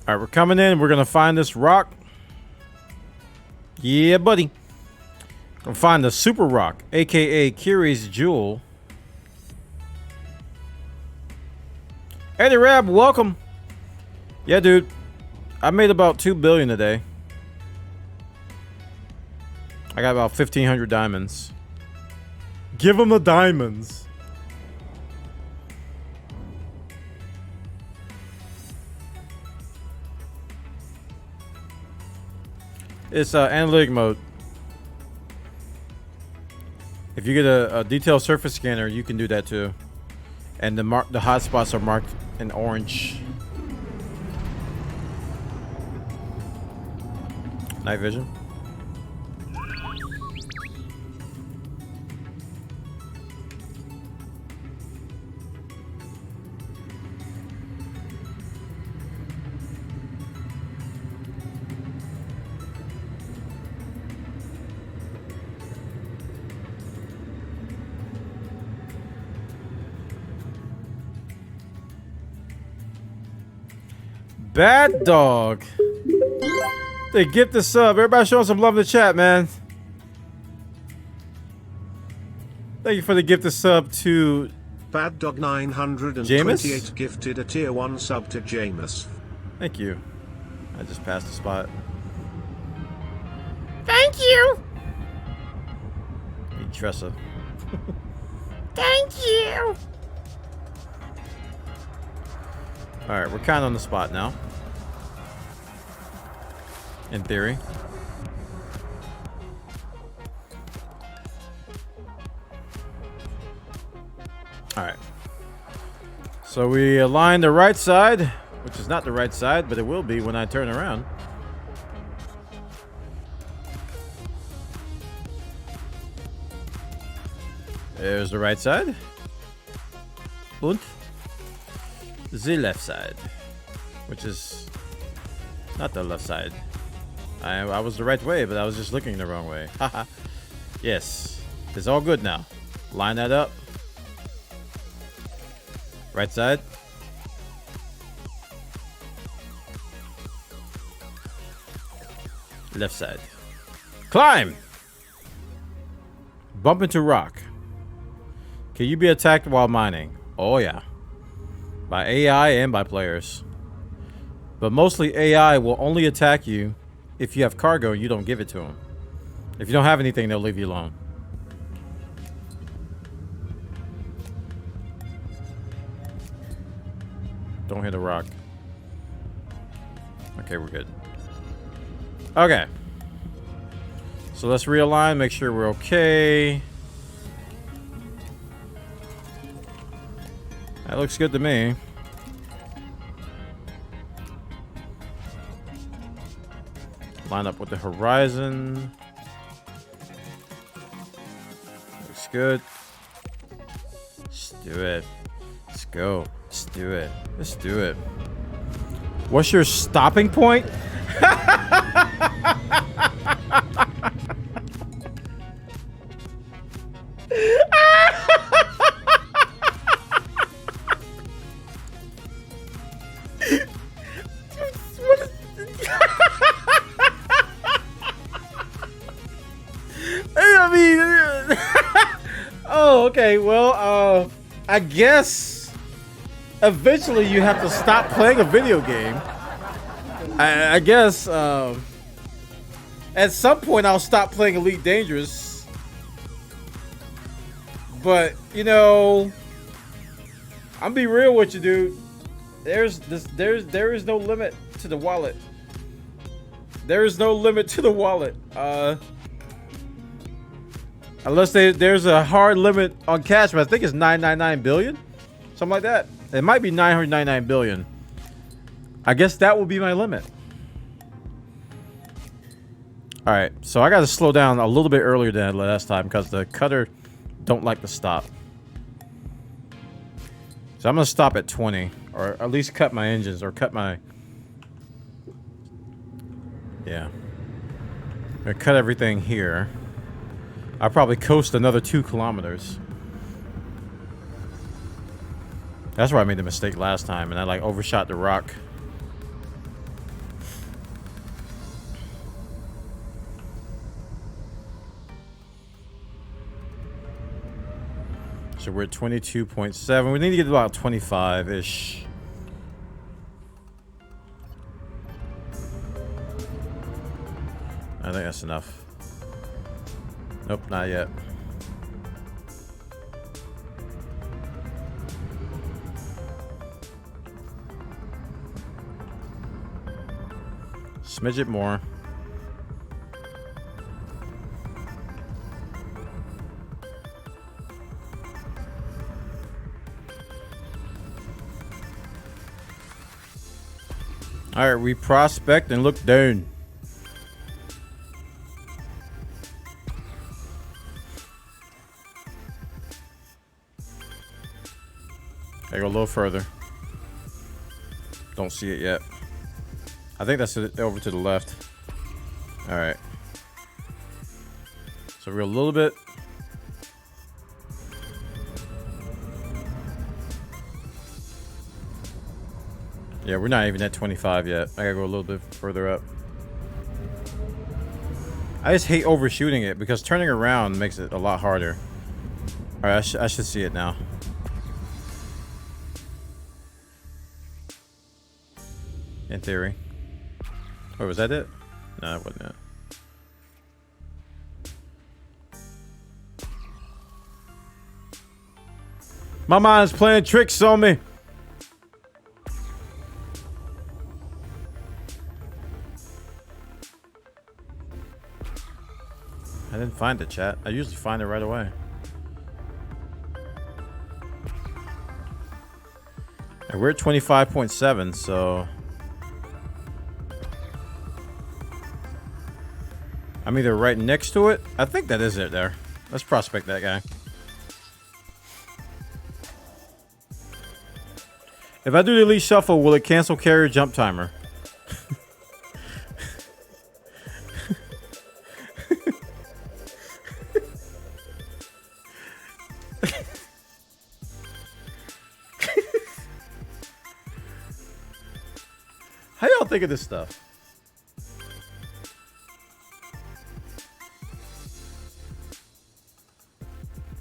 All right, we're coming in. We're going to find this rock. Yeah, buddy. I'll find the Super Rock, aka Kiri's Jewel. Eddie Rab, welcome. Yeah, dude. I made about 2 billion today. I got about 1,500 diamonds. Give them the diamonds. It's analytic mode. If you get a detailed surface scanner, you can do that too. And the hotspots are marked in orange. Night vision. Bad dog. They get the sub. Everybody showing some love in the chat, man. Thank you for the gift of sub to Bad Dog 928 Jameis? gifted a tier 1 sub to Jameis. Thank you. I just passed the spot. Thank you. Hey, Tressa. Thank you. All right, we're kind of on the spot now. In theory. All right. So we align the right side, which is not the right side, but it will be when I turn around. There's the right side. Und the left side, which is not the left side. I was the right way, but I was just looking the wrong way. Haha. Yes, it's all good now. Line that up. Right side. Left side. Climb! Bump into rock. Can you be attacked while mining? Oh yeah. By AI and by players. But mostly AI will only attack you if you have cargo and you don't give it to them. If you don't have anything, they'll leave you alone. Don't hit a rock. Okay, we're good. Okay. So let's realign, make sure we're okay. That looks good to me. Line up with the horizon. Looks good. Let's do it. Let's go. Let's do it. Let's do it. What's your stopping point? Okay, well, I guess eventually you have to stop playing a video game. I guess at some point I'll stop playing Elite Dangerous. But, you know, I'm be real with you, dude. There is no limit to the wallet. There is no limit to the wallet. Unless there's a hard limit on cash, but I think it's 999 billion, something like that. It might be 999 billion. I guess that will be my limit. All right, so I got to slow down a little bit earlier than last time because the cutter don't like to stop. So I'm gonna stop at 20, or at least cut my engines, or cut my. Yeah. I'm gonna cut everything here. I'll probably coast another 2 kilometers. That's where I made the mistake last time, and I like overshot the rock. So we're at 22.7. We need to get about 25-ish. I think that's enough. Nope, not yet. Smidge it more. All right, we prospect and look down. I go a little further. Don't see it yet. I think that's it over to the left. All right. So we're a little bit. Yeah, we're not even at 25 yet. I gotta go a little bit further up. I just hate overshooting it because turning around makes it a lot harder. All right, I should see it now. In theory. Oh, was that it? No, that wasn't it. My mind's playing tricks on me. I didn't find it, chat. I usually find it right away. And we're at 25.7, so I'm either right next to it. I think that is it there. Let's prospect that guy. If I do the elite shuffle, will it cancel carrier jump timer? How y'all think of this stuff?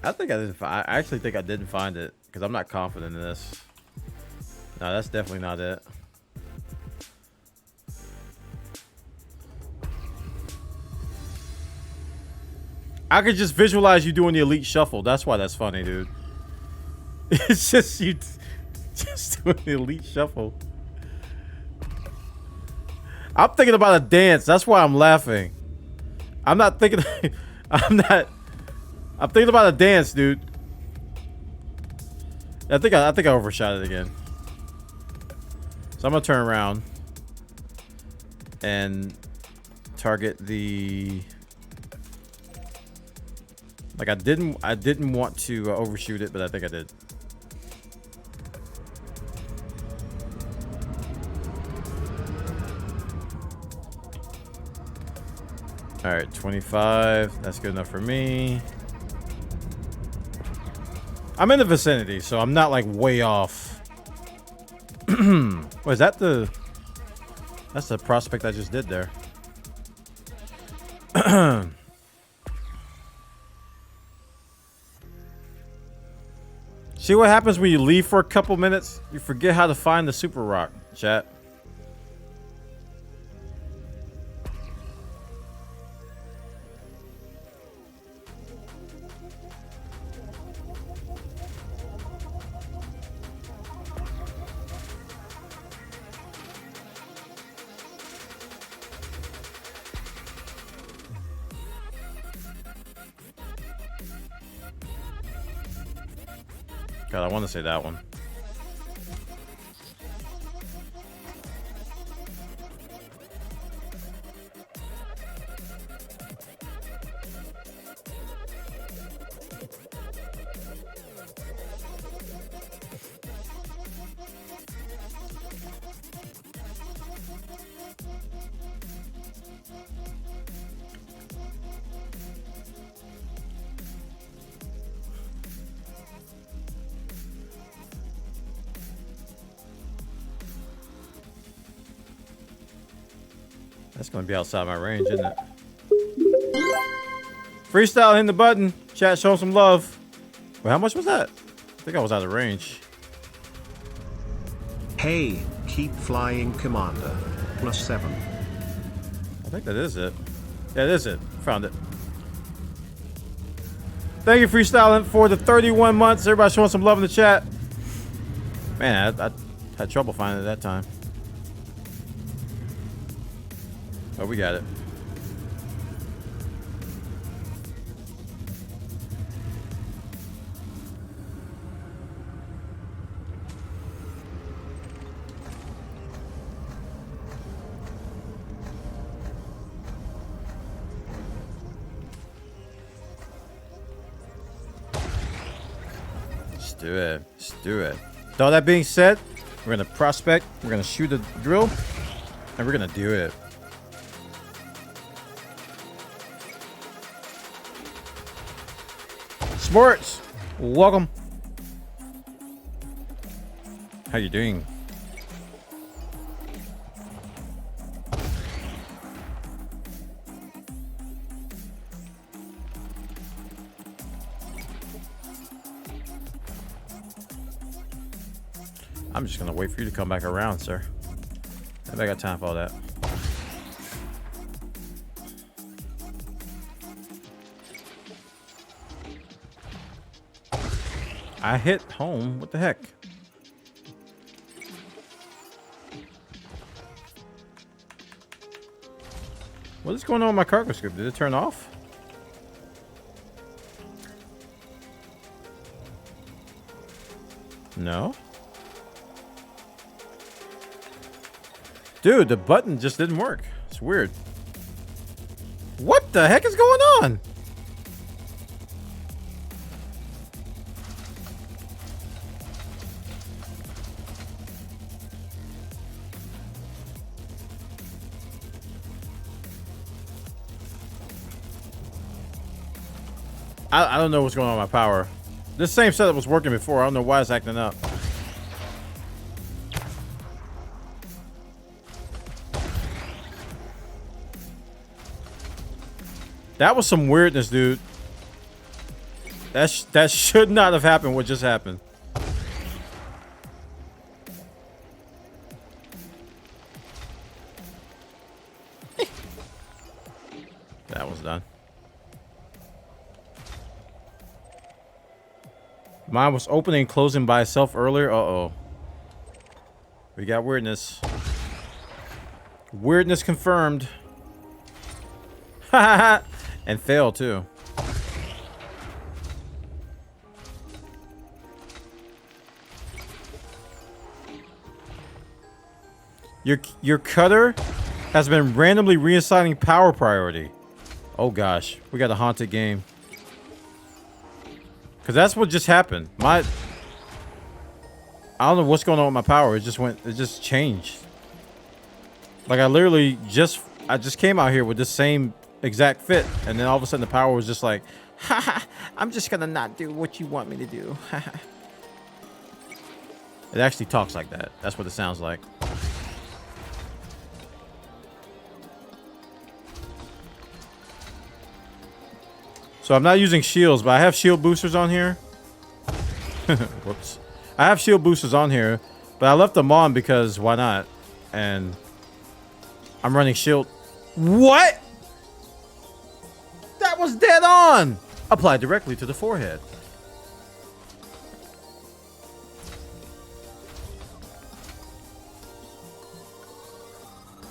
I think I didn't. I actually think I didn't find it because I'm not confident in this. No, that's definitely not it. I could just visualize you doing the elite shuffle. That's why that's funny, dude. It's just you just doing the elite shuffle. I'm thinking about a dance. That's why I'm laughing. I'm not thinking. I'm thinking about a dance, dude. I think I overshot it again. So I'm gonna turn around and target the. Like I didn't want to overshoot it, but I think I did. All right, 25. That's good enough for me. I'm in the vicinity, so I'm not like way off. What is that? That's the prospect I just did there. See what happens when you leave for a couple minutes? You forget how to find the super rock, chat. God, I want to say that one. That's gonna be outside my range, isn't it? Freestyle, hitting the button. Chat, show some love. Wait, how much was that? I think I was out of range. Hey, keep flying, Commander. +7. I think that is it. Yeah, it is it. Found it. Thank you, Freestyling, for the 31 months. Everybody showing some love in the chat. Man, I had trouble finding it that time. Oh, we got it. Let's do it. Let's do it. With all that being said, we're gonna prospect, we're gonna shoot a drill, and we're gonna do it. Sports, welcome. How you doing? I'm just gonna wait for you to come back around, sir. I got time for all that. I hit home. What the heck? What is going on with my cargo scoop? Did it turn off? No. Dude, the button just didn't work. It's weird. What the heck is going on? I don't know what's going on with my power. This same setup was working before. I don't know why it's acting up. That was some weirdness, dude. That should not have happened. What just happened? That was done. Mine was opening and closing by itself earlier. Uh-oh. We got weirdness. Weirdness confirmed. And fail too. Your cutter has been randomly reassigning power priority. Oh gosh, we got a haunted game. Cause that's what just happened. I don't know what's going on with my power. It just changed. Like I just came out here with the same exact fit, and then all of a sudden the power was just like, haha, I'm just gonna not do what you want me to do. It actually talks like that. That's what it sounds like. So I'm not using shields, but I have shield boosters on here. Whoops. I have shield boosters on here, but I left them on because why not? And I'm running shield. What? That was dead on. Applied directly to the forehead.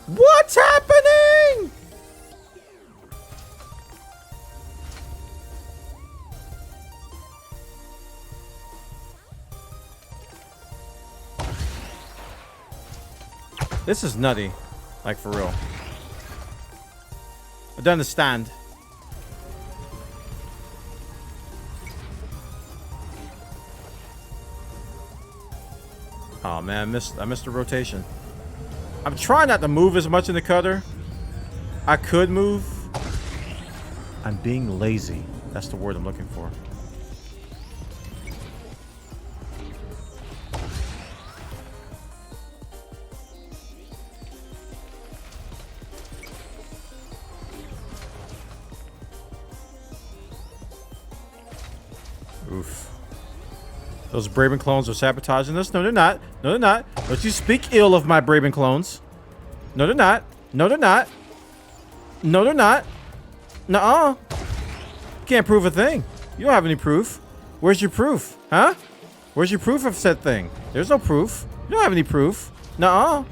What's happening? This is nutty. Like, for real. I don't understand. Oh man, I missed the rotation. I'm trying not to move as much in the cutter. I could move. I'm being lazy. That's the word I'm looking for. Oof. Those Braben clones are sabotaging us. No, they're not. No, they're not. Don't you speak ill of my Braben clones. No, they're not. No, they're not. No, they're not. Nuh-uh. Can't prove a thing. You don't have any proof. Where's your proof? Huh? Where's your proof of said thing? There's no proof. You don't have any proof. Nuh-uh.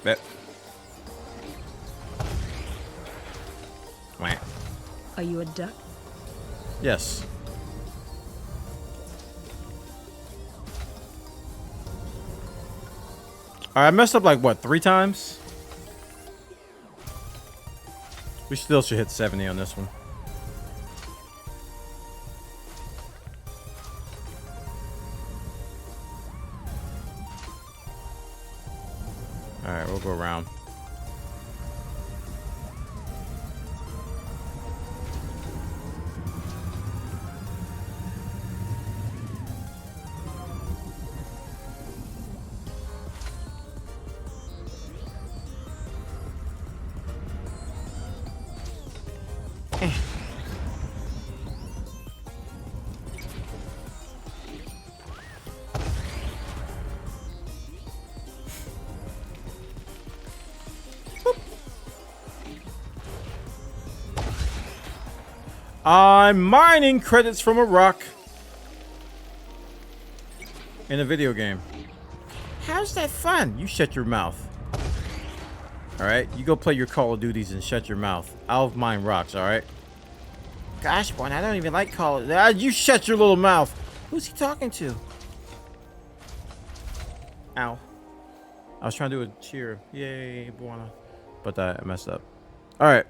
Bet. Wah. Are you a duck? Yes. Alright, I messed up like what, 3 times? We still should hit 70 on this one. Alright, we'll go around. I'm mining credits from a rock in a video game. How's that fun? You shut your mouth. Alright, you go play your Call of Duties and shut your mouth. I'll mine rocks, alright? Gosh, boy, I don't even like Call of Duty. You shut your little mouth. Who's he talking to? Ow. I was trying to do a cheer. Yay, bwana. But I messed up. Alright.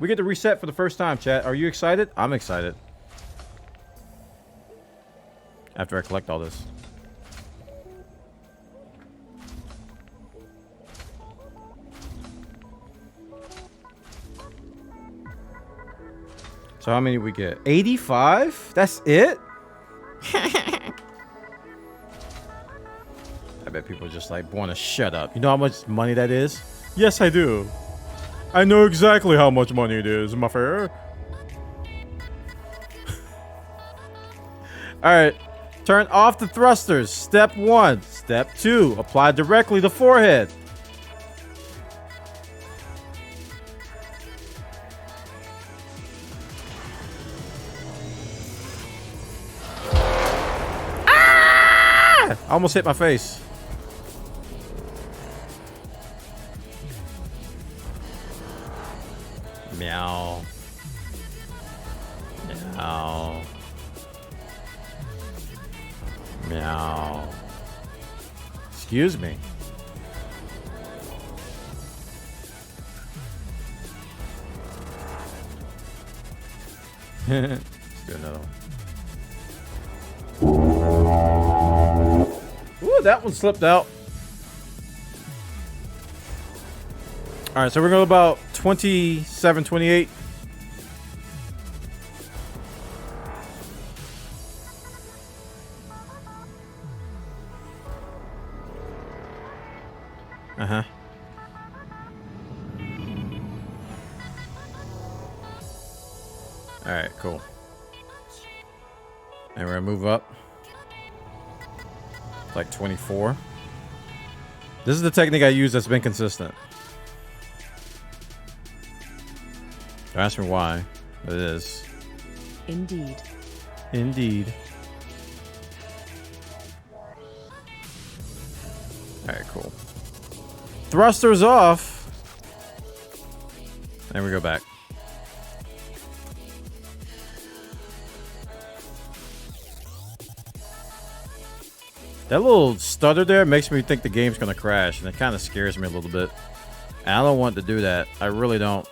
We get to reset for the first time, chat. Are you excited? I'm excited. After I collect all this. So how many we get? 85? That's it? I bet people are just like, Bwana, shut up. You know how much money that is? Yes, I do. I know exactly how much money it is, my fair. Alright. Turn off the thrusters. Step 1. Step 2. Apply directly to forehead. Ah! I almost hit my face. Meow. Meow. Meow. Excuse me. Let's do another one. Ooh, that one slipped out. All right, so we're going about 27, 28. Uh-huh. All right, cool. And we're gonna move up. Like 24. This is the technique I use that's been consistent. Don't ask me why, but it is. Indeed. Indeed. Alright, cool. Thrusters off. And we go back. That little stutter there makes me think the game's gonna crash, and it kind of scares me a little bit. And I don't want to do that. I really don't.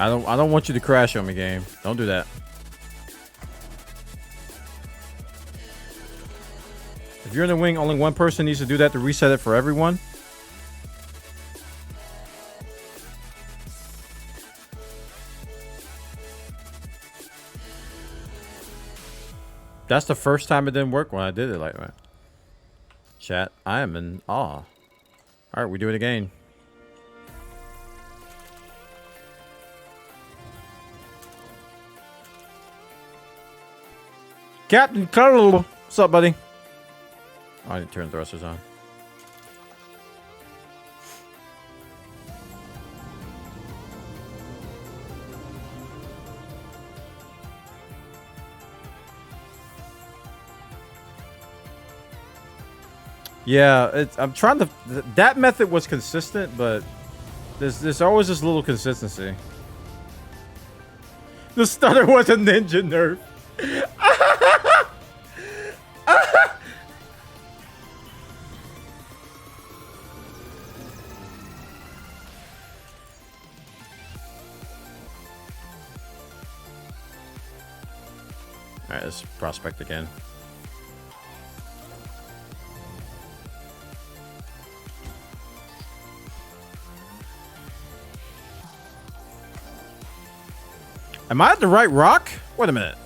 I don't want you to crash on me, game. Don't do that. If you're in the wing, only one person needs to do that to reset it for everyone. That's the first time it didn't work when I did it like that. Chat, I am in awe. Alright, we do it again. Captain Carl, what's up, buddy? Oh, I didn't turn thrusters on. Yeah, I'm trying to. That method was consistent, but there's always this little consistency. The stutter was a ninja nerf. Alright, let's prospect again. Am I at the right rock? Wait a minute.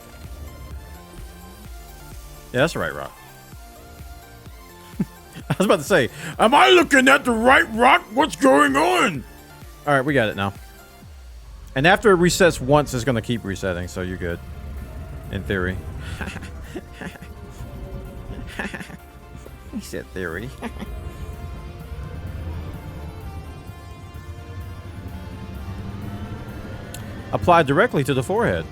Yeah, that's the right rock. I was about to say, am I looking at the right rock? What's going on? All right, we got it now. And after it resets once, it's going to keep resetting, so you're good. In theory. He said theory. Applied directly to the forehead.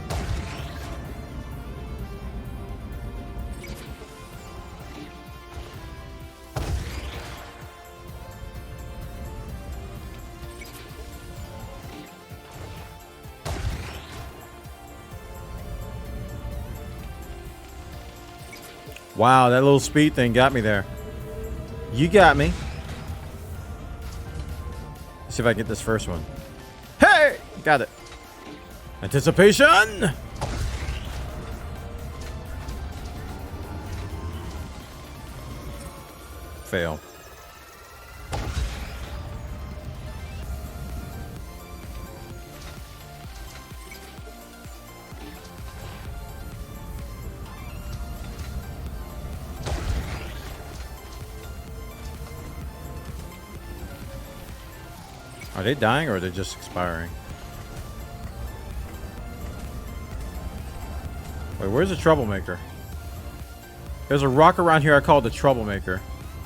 Wow, that little speed thing got me there. You got me. Let's see if I get this first one. Hey! Got it. Anticipation! Fail. Are they dying or are they just expiring? Wait, where's the troublemaker? There's a rock around here I call the troublemaker.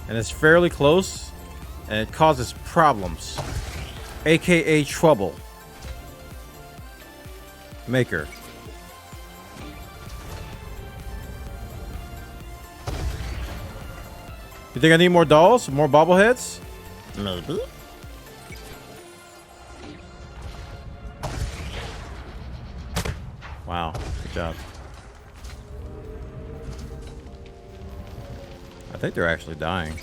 And it's fairly close. And it causes problems. AKA trouble. Maker. You think I need more dolls? More bobbleheads? Maybe. Wow, good job. I think they're actually dying.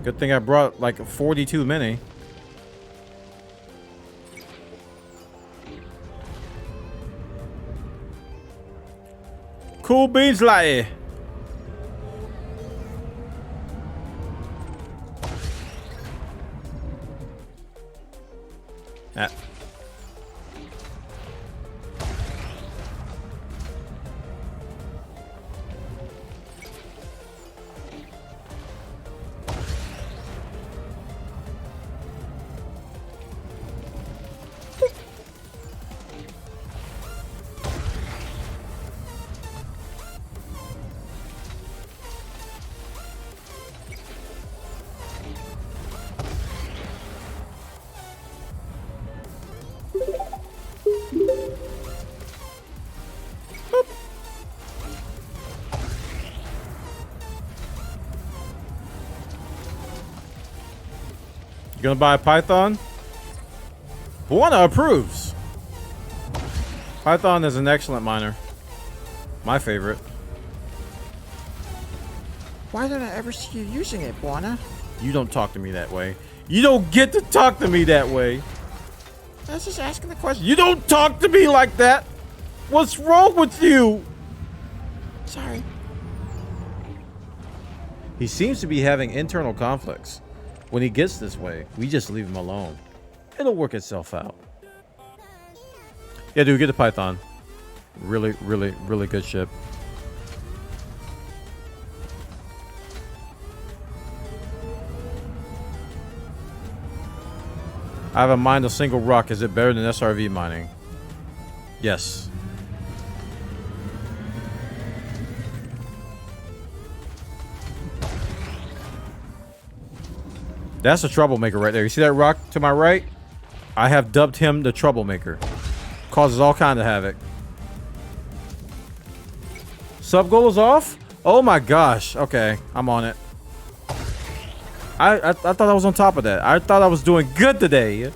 Good thing I brought like 42 mini. Cool beans, like. Ah. You gonna buy a Python? Bwana approves. Python is an excellent miner. My favorite. Why don't I ever see you using it, Bwana? You don't talk to me that way. You don't get to talk to me that way. I was just asking the question. You don't talk to me like that. What's wrong with you? Sorry. He seems to be having internal conflicts. When he gets this way, we just leave him alone. It'll work itself out. Yeah, dude, get the Python. Really, really, really good ship. I haven't mined a single rock. Is it better than SRV mining? Yes. That's a troublemaker right there. You see that rock to my right? I have dubbed him the troublemaker. Causes all kind of havoc. Sub goal is off? Oh my gosh. Okay, I'm on it. I thought I was on top of that. I thought I was doing good today.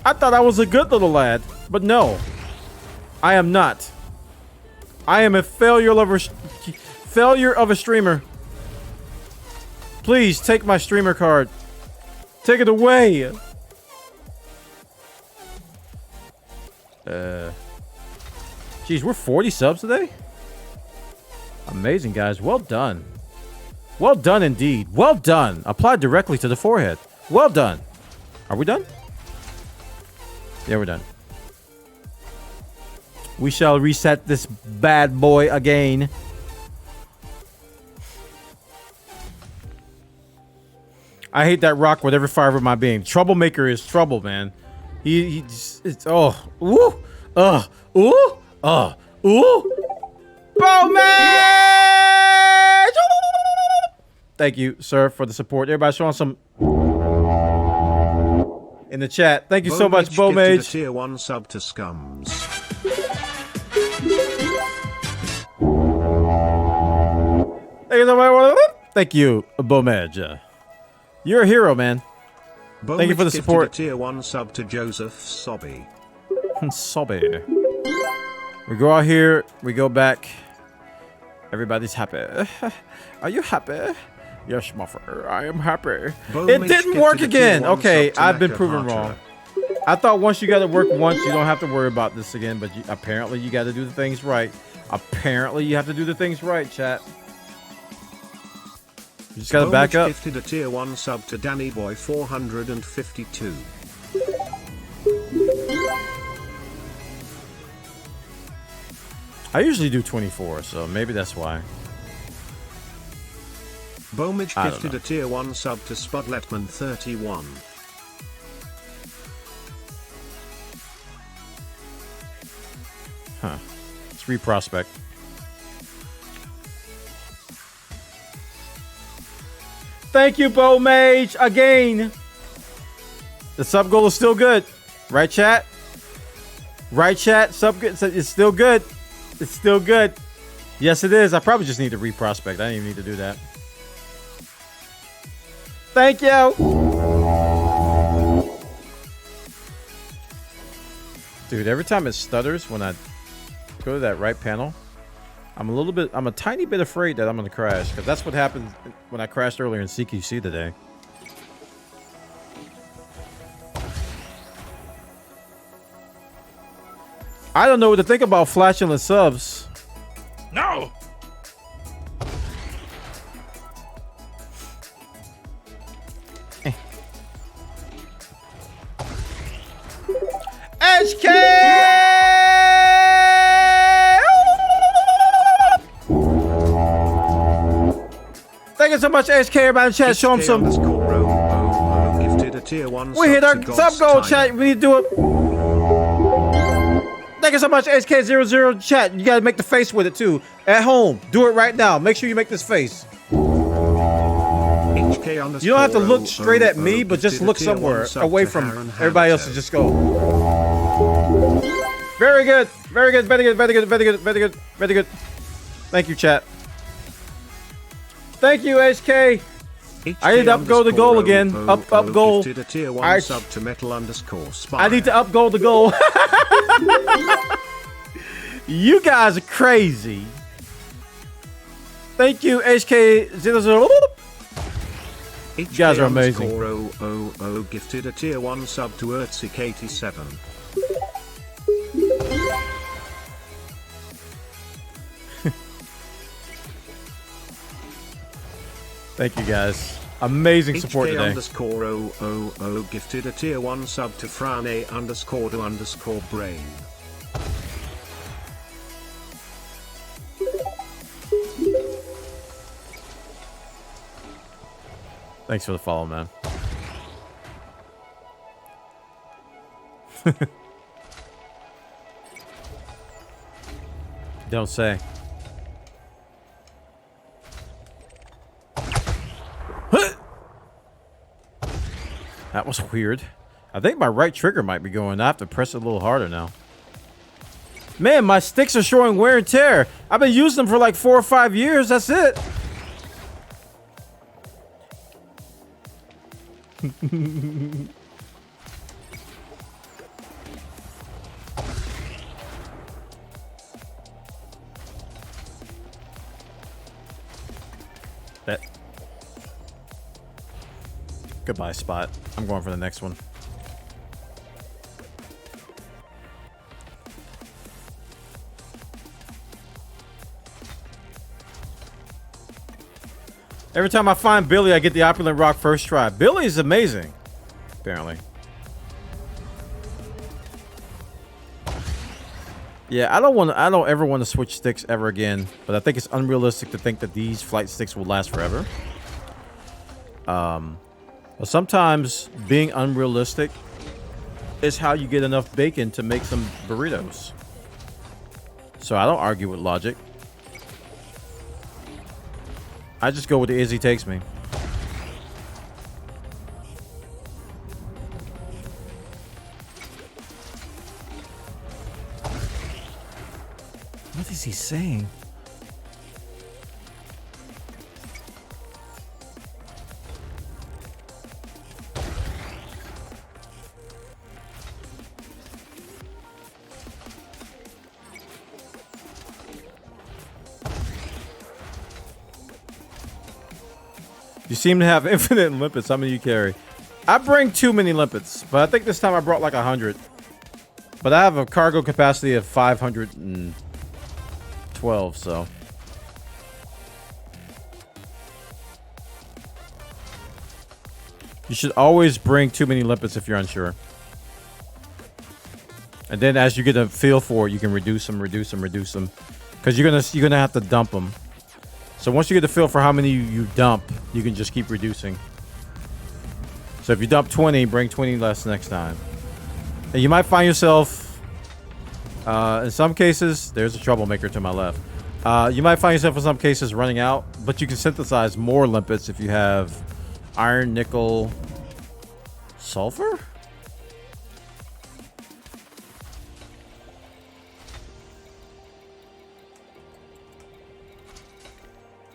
I thought I was a good little lad. But no. I am not. I am a failure of a streamer. Please take my streamer card. Take it away. Geez, we're 40 subs today? Amazing, guys. Well done. Well done indeed. Well done. Applied directly to the forehead. Well done. Are we done? Yeah, we're done. We shall reset this bad boy again. I hate that rock with every fiber of my being. Troublemaker is trouble, man. He just, it's, oh, ooh, ooh. Bowman! Thank you, sir, for the support. Everybody showing some in the chat. Thank you so much, Bowmage. Tier 1 sub to Scums. Thank you, Bowmage. You're a hero, man. Thank you for the support. Tier 1 sub to Joseph Sobby. Sobby. We go out here, we go back. Everybody's happy. Are you happy? Yes, Muffer, I am happy. It didn't work again. Okay, I've been proven wrong. I thought once you got to work once, you don't have to worry about this again. But apparently, you got to do the things right. Apparently, you have to do the things right, chat. You just got to back up. Gifted a tier 1 sub to Danny Boy 452. I usually do 24, so maybe that's why. Bomage gifted a tier 1 sub to Spudletman 31. Huh. Let's reprospect. Thank you, Bowmage, again. The sub goal is still good. Right, chat? Right, chat? Sub good. It's still good. It's still good. Yes, it is. I probably just need to reprospect. I didn't even need to do that. Thank you. Dude, every time it stutters when I go to that right panel, I'm a tiny bit afraid that I'm going to crash. Because that's what happened when I crashed earlier in CQC today. I don't know what to think about flashing the subs. No! HK! Thank you so much, HK. Everybody in chat, show them some. Gifted a tier 1 We hit our sub goal, chat. We need to do it. Thank you so much, HK00 chat. You gotta make the face with it too. At home. Do it right now. Make sure you make this face. You don't have to look straight at me, but just look somewhere away from everybody else and just go. Very good. Very good. Very good. Very good. Very good. Very good. Very good. Thank you, chat. Thank you, HK. I need to up goal the goal again. Up goal. I need to up goal the goal. You guys are crazy. Thank you, HK00. You guys are amazing. Gifted a tier 1 sub to Urtzik87. Thank you guys. Amazing support today. HK_000 gifted a tier 1 sub to Frane_to_brain. Thanks for the follow, man. Don't say. That was weird. I think my right trigger might be going. I have to press it a little harder now. Man, my sticks are showing wear and tear. I've been using them for like 4 or 5 years. That's it. Bet. Goodbye, Spot. I'm going for the next one. Every time I find Billy, I get the opulent rock first try. Billy is amazing, apparently. Yeah, I don't ever want to switch sticks ever again. But I think it's unrealistic to think that these flight sticks will last forever. But sometimes being unrealistic is how you get enough bacon to make some burritos. So I don't argue with logic. I just go with the Izzy takes me. What is he saying? You seem to have infinite limpets. How many you carry? I bring too many limpets, but I think this time I brought like 100. But I have a cargo capacity of 512, so. You should always bring too many limpets if you're unsure. And then as you get a feel for it, you can reduce them. Because you're gonna have to dump them. So once you get a feel for how many you dump, you can just keep reducing. So if you dump 20, bring 20 less next time. And you might find yourself, in some cases, there's a troublemaker to my left. You might find yourself in some cases running out, but you can synthesize more limpets if you have iron, nickel, sulfur?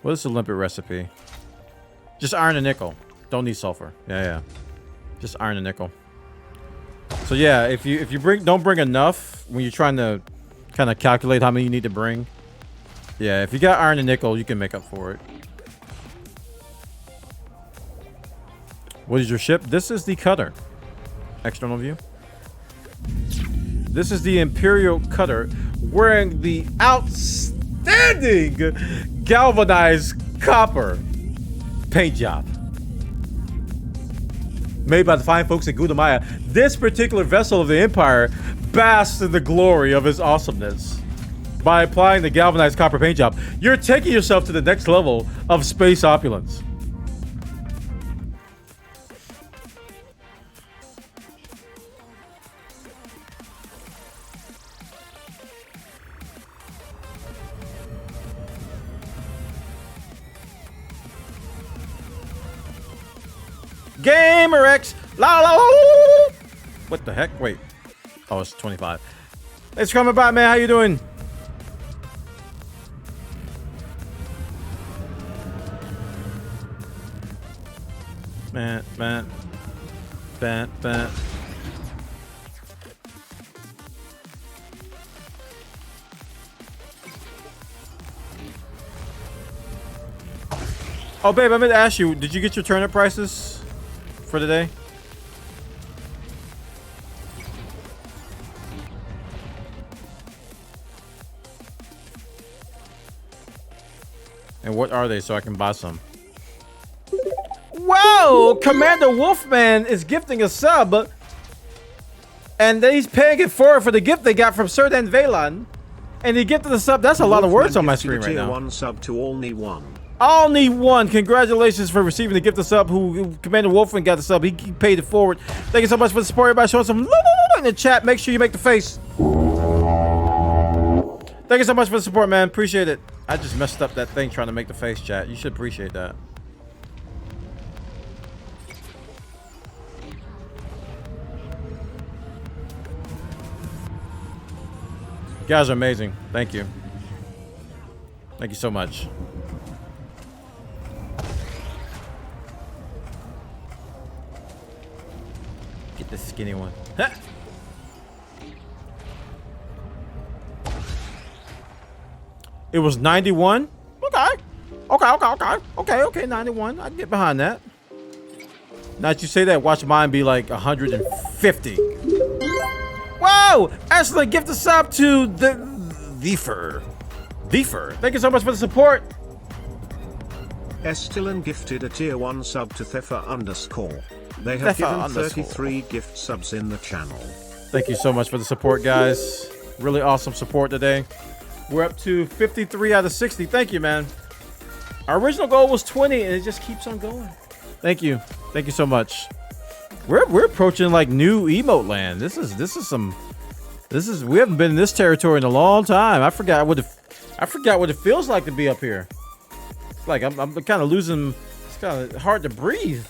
What is the limpet recipe? Just iron and nickel. Don't need sulfur. Yeah. Just iron and nickel. So yeah, if you don't bring enough when you're trying to kind of calculate how many you need to bring. Yeah, if you got iron and nickel, you can make up for it. What is your ship? This is the cutter. External view. This is the Imperial cutter wearing the outstanding galvanized copper paint job made by the fine folks at Gudamaya. This particular vessel of the Empire basks in the glory of its awesomeness. By applying the galvanized copper paint job, you're taking yourself to the next level of space opulence. Gamer X, la la la. What the heck? Wait. Oh, it's 25. Thanks for coming by, man. How you doing? Man. Oh, babe, I meant to ask you, did you get your turnip prices for today? And what are they so I can buy some? Whoa! Commander Wolfman is gifting a sub. And he's paying it forward for the gift they got from Sir Dan Valen. And he gifted the sub. That's a lot of words on my screen right now. Tier 1 sub to Olney 1. I'll need one. Congratulations for receiving the gift of sub. Who Commander Wolfman got the sub. He paid it forward. Thank you so much for the support. Everybody showing some love in the chat. Make sure you make the face. Thank you so much for the support, man. Appreciate it. I just messed up that thing trying to make the face, chat. You should appreciate that. You guys are amazing. Thank you. Thank you so much. Get the skinny one. Ha! It was 91. Okay, 91. I can get behind that. Now that you say that, watch mine be like 150. Whoa! Ashley, gift a sub to the Vifer. Thank you so much for the support. Estilin gifted a tier 1 sub to Theffa_. They have given 33 gift subs in the channel. Thank you so much for the support, guys. Really awesome support today. We're up to 53 out of 60. Thank you, man. Our original goal was 20, and it just keeps on going. Thank you. Thank you so much. We're approaching like new emote land. This is we haven't been in this territory in a long time. I forgot what it feels like to be up here. It's like I'm kind of losing. It's kind of hard to breathe.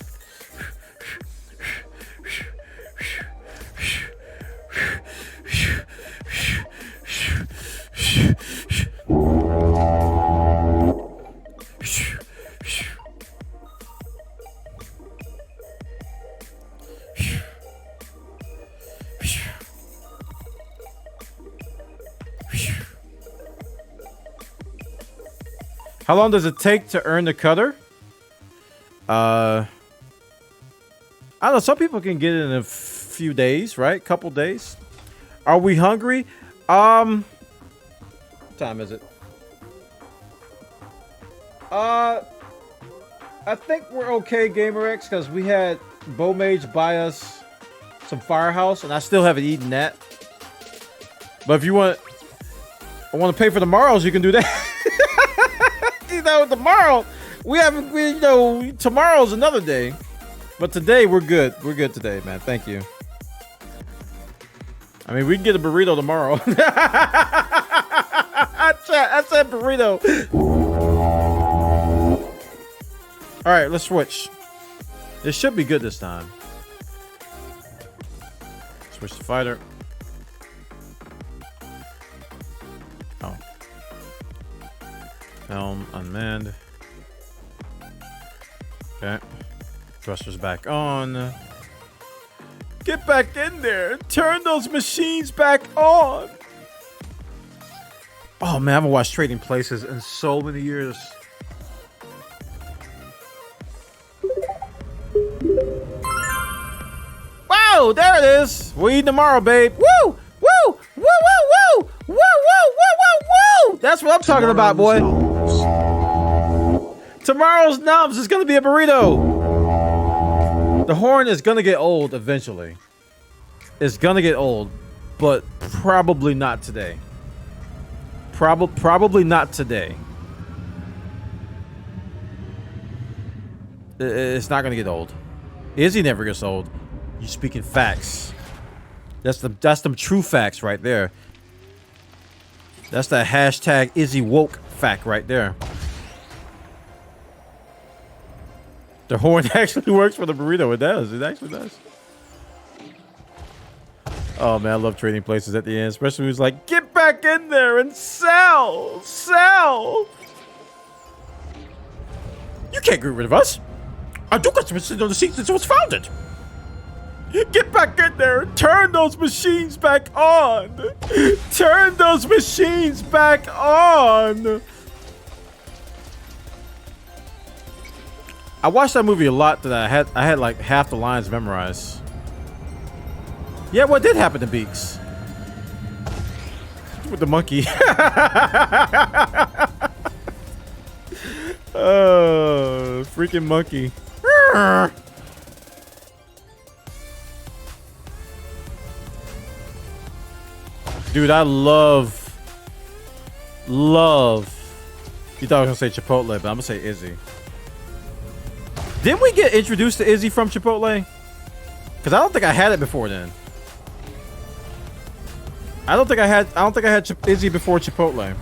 How long does it take to earn the cutter? I don't know. Some people can get it in a few days, right? Couple days. Are we hungry? What time is it? I think we're okay, GamerX, because we had Bowmage buy us some Firehouse, and I still haven't eaten that. But if you want to pay for tomorrow's, you can do that. You know, tomorrow tomorrow's another day, but today we're good. We're good today, man. Thank you. I mean, we can get a burrito tomorrow. I said burrito. All right, let's switch. This should be good this time. Switch to fighter. Oh. Helm unmanned. Okay. Thrusters back on. Get back in there. Turn those machines back on. Oh man, I haven't watched Trading Places in so many years. Wow, there it is. We'll eat tomorrow, babe. Woo! Woo! Woo! Woo! Woo! Woo! Woo! Woo! Woo! Woo! That's what I'm talking about, boy. Tomorrow's nubs is gonna be a burrito. The horn is gonna get old eventually. It's gonna get old, but probably not today. Probably not today. It's not gonna get old. Izzy never gets old. You speaking facts. That's them true facts right there. That's that hashtag Izzy woke fact right there. The horn actually works for the burrito. It does. It actually does. Oh man, I love Trading Places at the end, especially when he's like, "Get back in there and sell, sell." You can't get rid of us. Our Duke has been sitting on the seat since it was founded. Get back in there and turn those machines back on. Turn those machines back on. I watched that movie a lot that I had like half the lines memorized. Yeah, what did happen to Beaks? With the monkey. Oh, freaking monkey. Dude, I love You thought I was gonna say Chipotle, but I'm gonna say Izzy. Didn't we get introduced to Izzy from Chipotle? Because I don't think I had it before then. I don't think I had Izzy before Chipotle.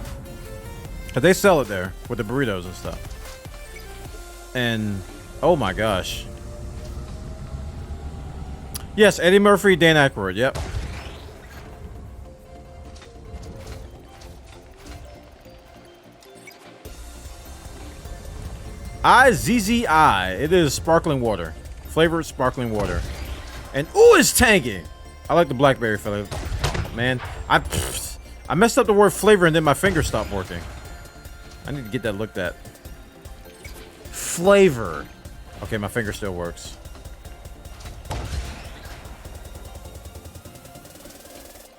Cause they sell it there with the burritos and stuff. And oh my gosh. Yes, Eddie Murphy, Dan Aykroyd. Yep. IZZI. It is sparkling water. Flavored sparkling water. And ooh, it's tangy. I like the blackberry flavor. Man, I messed up the word flavor and then my finger stopped working. I need to get that looked at. Flavor. Okay, my finger still works.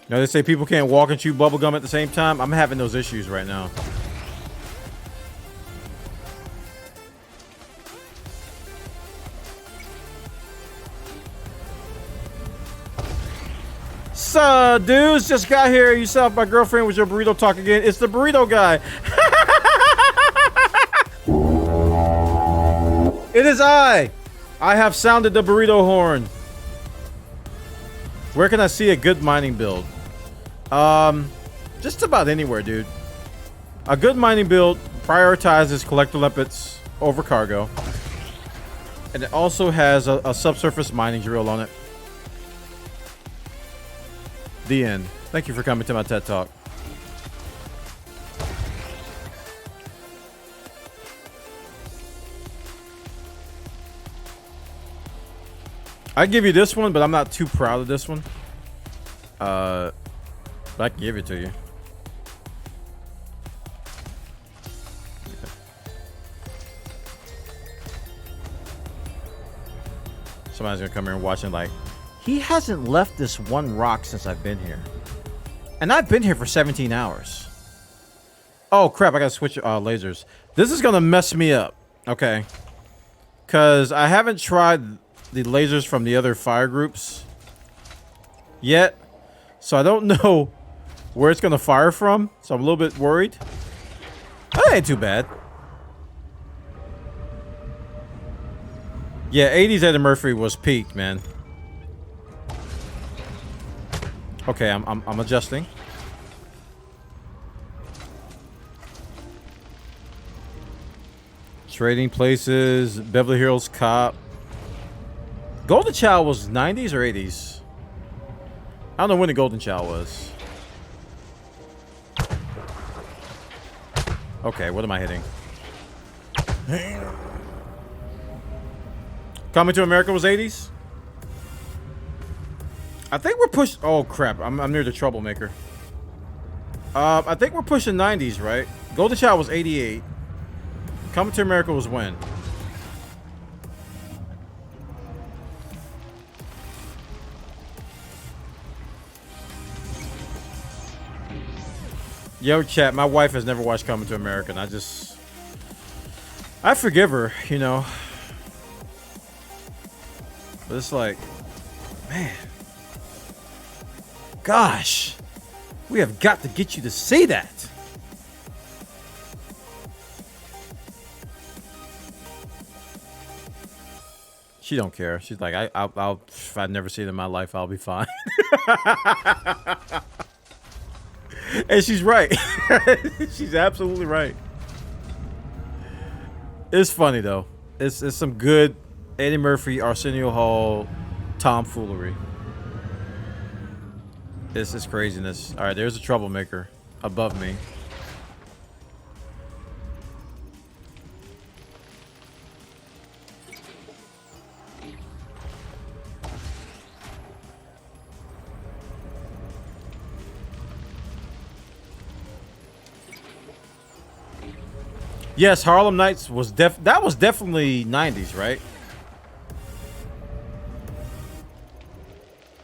You know, they say people can't walk and chew bubblegum at the same time. I'm having those issues right now. So, dudes, just got here. You saw my girlfriend with your burrito talk again. It's the burrito guy. It is I. I have sounded the burrito horn. Where can I see a good mining build? Just about anywhere, dude. A good mining build prioritizes collector lipids over cargo. And it also has a subsurface mining drill on it. The end. Thank you for coming to my TED Talk. I give you this one, but I'm not too proud of this one. But I can give it to you. Somebody's gonna come here and watch it like, he hasn't left this one rock since I've been here. And I've been here for 17 hours. Oh, crap. I gotta switch lasers. This is gonna mess me up. Okay. Because I haven't tried the lasers from the other fire groups yet. So I don't know where it's gonna fire from. So I'm a little bit worried. That ain't too bad. Yeah, 80s Eddie Murphy was peaked, man. Okay, I'm adjusting. Trading Places, Beverly Hills Cop. Golden Child was 90s or 80s? I don't know when the Golden Child was. Okay, what am I hitting? Coming to America was 80s? I think we're pushing... Oh, crap. I'm near the troublemaker. I think we're pushing 90s, right? Golden Child was 88. Coming to America was when? Yo, chat. My wife has never watched Coming to America, and I forgive her, you know. But it's like... Man... Gosh, we have got to get you to see that. She don't care. She's like, I'll if I never see it in my life, I'll be fine. And she's right. She's absolutely right. It's funny though. It's some good Eddie Murphy, Arsenio Hall tomfoolery. This is craziness. All right, there's a troublemaker above me. Yes, Harlem Nights was that was definitely 90s, right?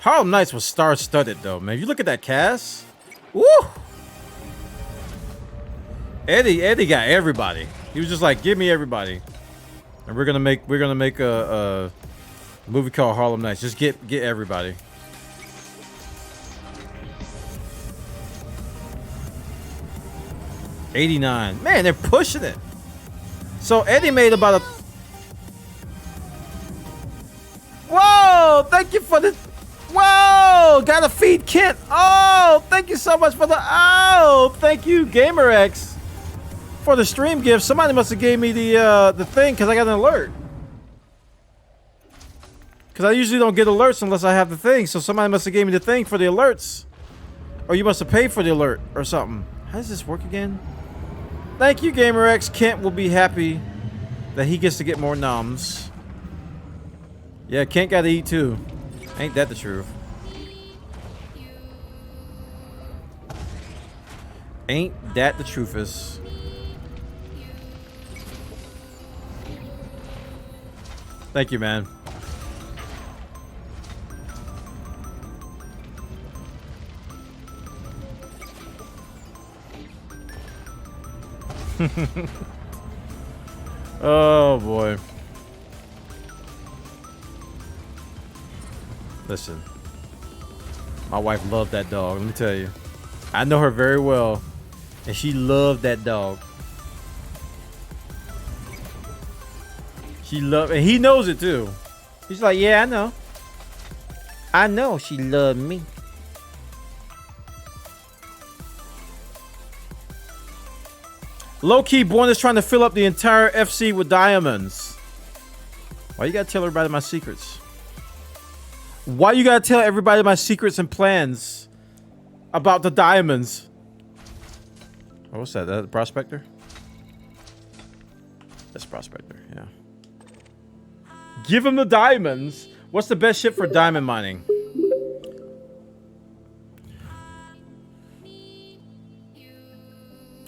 Harlem Nights was star-studded, though, man. If you look at that cast, woo! Eddie got everybody. He was just like, give me everybody, and we're gonna make a movie called Harlem Nights. Just get everybody. 89. Man, they're pushing it. So Eddie made about a... Whoa! Thank you for the... Whoa! Gotta feed Kent. Oh! Thank you so much for the... Oh! Thank you, GamerX, for the stream gift. Somebody must have gave me the thing because I got an alert. Because I usually don't get alerts unless I have the thing. So somebody must have gave me the thing for the alerts. Or you must have paid for the alert or something. How does this work again? Thank you, GamerX. Kent will be happy that he gets to get more noms. Yeah, Kent got to eat too. Ain't that the truth? Ain't that the truth is? Thank you, man. Oh boy. Listen, my wife loved that dog. Let me tell you, I know her very well, and she loved that dog. She loved, and he knows it too. He's like, yeah, I know. I know she loved me. Low-key, Born is trying to fill up the entire FC with diamonds. Why you gotta tell everybody my secrets? Why you gotta tell everybody my secrets and plans about the diamonds? Oh, what's that? That a prospector? That's prospector, yeah. Give him the diamonds. What's the best ship for diamond mining?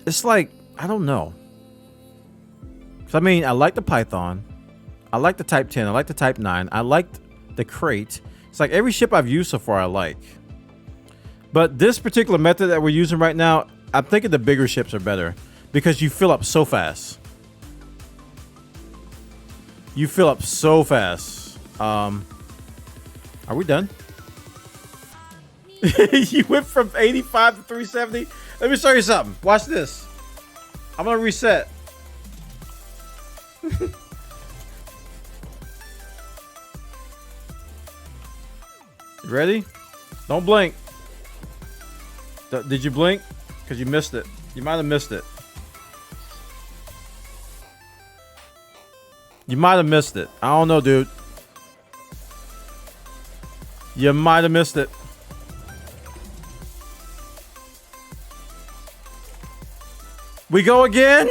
It's like, I don't know. I mean, I like the Python. I like the Type 10. I like the Type 9. I liked the Crate. It's like every ship I've used so far I like. But this particular method that we're using right now, I'm thinking the bigger ships are better because you fill up so fast. You fill up so fast. Are we done? You went from 85 to 370. Let me show you something. Watch this. I'm gonna reset. You ready? Don't blink. Did you blink? Because you missed it. You might have missed it. You might have missed it. I don't know, dude. You might have missed it. We go again?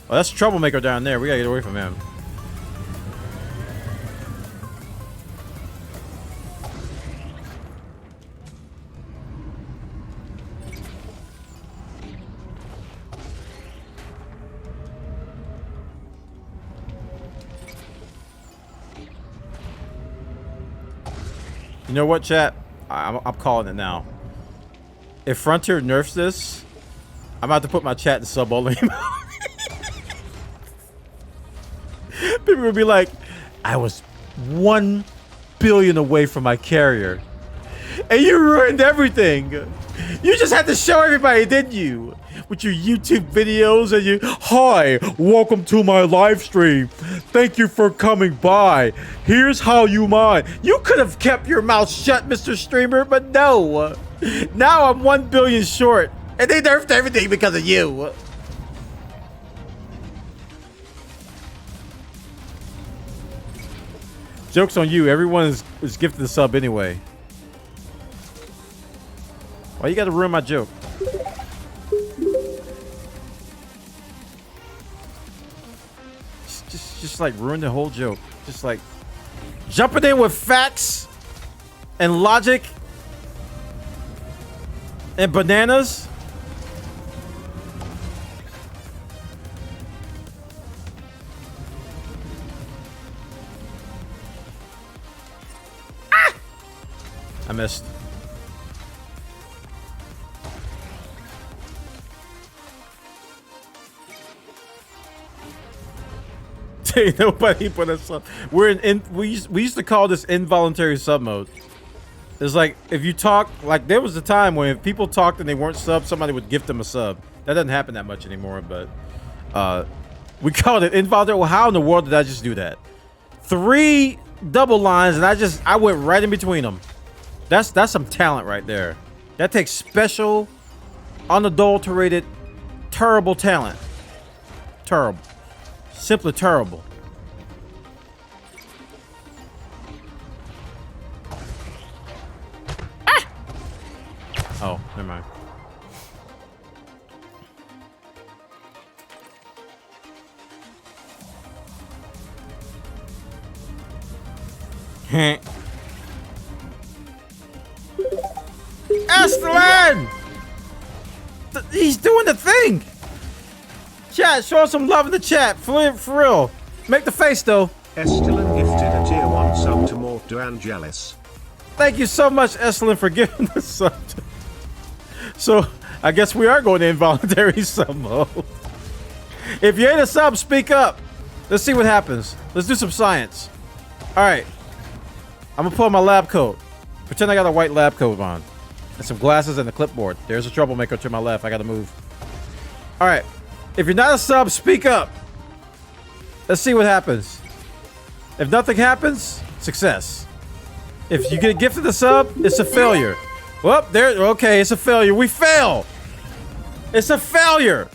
Oh, that's a troublemaker down there. We gotta get away from him. You know what, chat? I'm calling it now. If Frontier nerfs this, I'm about to put my chat in sub-only. People will be like, I was 1 billion away from my carrier. And you ruined everything. You just had to show everybody, didn't you? With your YouTube videos and you, hi, welcome to my live stream. Thank you for coming by. Here's how you mine. You could have kept your mouth shut, Mr. Streamer, but no. Now I'm 1 billion short. And they nerfed everything because of you. Joke's on you. Everyone is gifted a sub anyway. Why you gotta ruin my joke? Just like ruin the whole joke. Just like jumping in with facts and logic and bananas. Ah! I missed. Nobody put us up. We're we used to call this involuntary sub mode. It's like if you talk, like there was a time when if people talked and they weren't subs, somebody would gift them a sub. That doesn't happen that much anymore, but we called it involuntary. Well, how in the world did I just do that? 3 double lines and I went right in between them. That's some talent right there. That takes special, unadulterated, terrible talent. Terrible. Simply terrible. Ah! Oh, never mind. Estelan! He's doing the thing! Chat, show us some love in the chat. For real. Make the face, though. Estelan gifted a tier 1 sub to Morto Angelis. Thank you so much, Estelan, for giving the sub. So, I guess we are going to involuntary sub mode. If you ain't a sub, speak up. Let's see what happens. Let's do some science. Alright. I'm gonna pull my lab coat. Pretend I got a white lab coat on. And some glasses and a clipboard. There's a troublemaker to my left. I gotta move. Alright. If you're not a sub, speak up. Let's see what happens. If nothing happens, success. If you get gifted a sub, it's a failure. Well, there. Okay, it's a failure. We fail. It's a failure.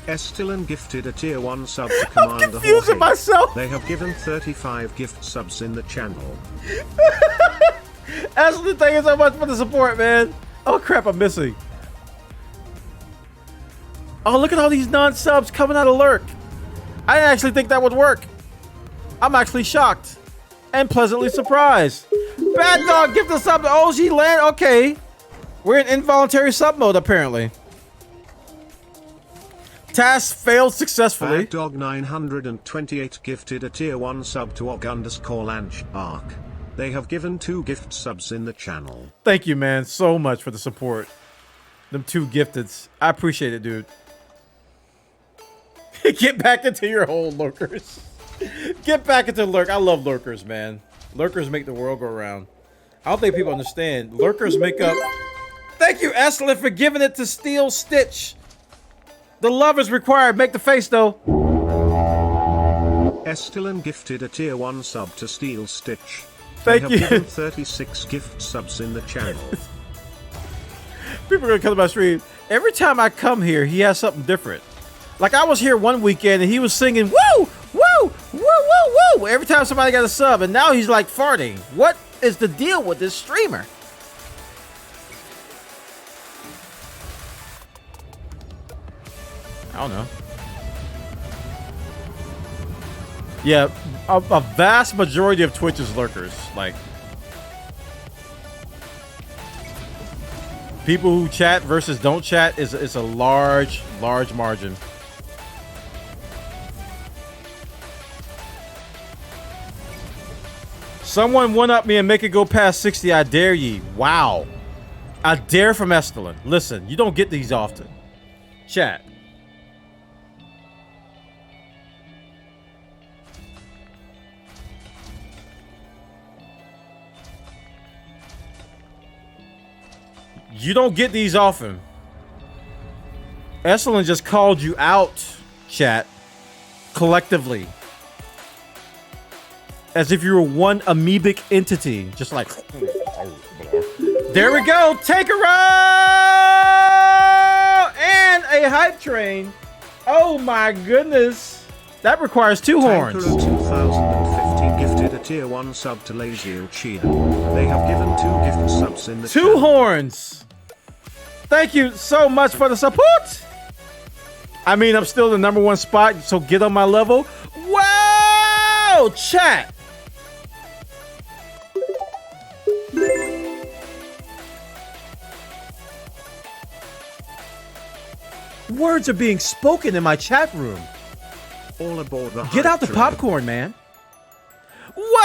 Estelan gifted a tier 1 sub to Commander I'm confusing Jorge. myself. They have given 35 gift subs in the channel. Estelan, thank you so much for the support, man. Oh crap, I'm missing. Oh, look at all these non-subs coming out of Lurk. I didn't actually think that would work. I'm actually shocked and pleasantly surprised. Bad Dog, gift a sub to OG Land. Okay. We're in involuntary sub mode, apparently. Task failed successfully. Bad Dog 928 gifted a tier 1 sub to Og_Lanch Arc. They have given 2 gift subs in the channel. Thank you, man, so much for the support. Them 2 gifteds. I appreciate it, dude. Get back into your hole, lurkers. Get back into Lurk. I love lurkers, man. Lurkers make the world go round. I don't think people understand. Lurkers make up... Thank you, Estelan, for giving it to Steel Stitch. The love is required. Make the face, though. Estelan gifted a tier 1 sub to Steel Stitch. Thank they you. have given 36 gift subs in the channel. People are going to come to my stream. Every time I come here, he has something different. Like, I was here one weekend, and he was singing, woo, woo, woo, woo, woo, every time somebody got a sub, and now he's, like, farting. What is the deal with this streamer? I don't know. Yeah, a vast majority of Twitch is lurkers. Like, people who chat versus don't chat is a large margin. Someone one up me and make it go past 60. I dare ye. Wow. I dare from Estelan. Listen, you don't get these often. Chat. You don't get these often. Estelan just called you out, chat, collectively. As if you were one amoebic entity. Just like... There we go! Take a row! And a hype train. Oh my goodness. That requires 2 horns. Tankara 2050 gifted a tier 1 sub to Lazy Chia. They have given 2 gift subs in the 2 channel. horns. Thank you so much for the support. I mean, I'm still the #1 spot, so get on my level. Wow! Chat. Words are being spoken in my chat room. All aboard the Get out the train. popcorn, man. Whoa!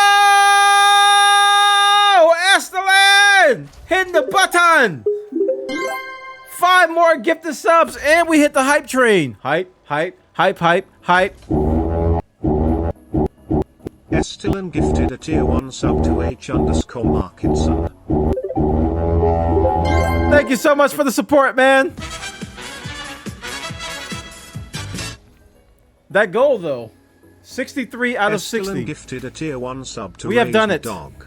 Estelan! Hitting the button! 5 more gifted subs, and we hit the hype train. Hype, hype, hype, hype, hype. Estilin gifted a tier 1 sub to H_Markinson. Thank you so much for the support, man. That goal, though. 63 out of Estilin 60. gifted a tier 1 sub to We have done it. Dog.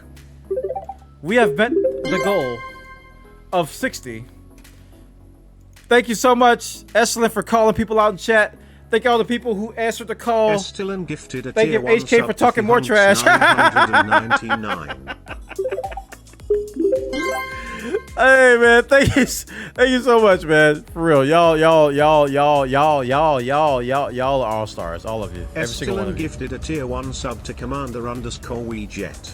We have met the goal of 60. Thank you so much, Estlin, for calling people out in chat. Thank you all the people who answered the call. Estilin gifted a Thank tier you, 1 HK, sub for to talking more trash. 999. Hey, man, thank you so much, man. For real, y'all are all stars, all of you. Every single one Estilin of you. gifted a tier 1 sub to Commander_WeJet.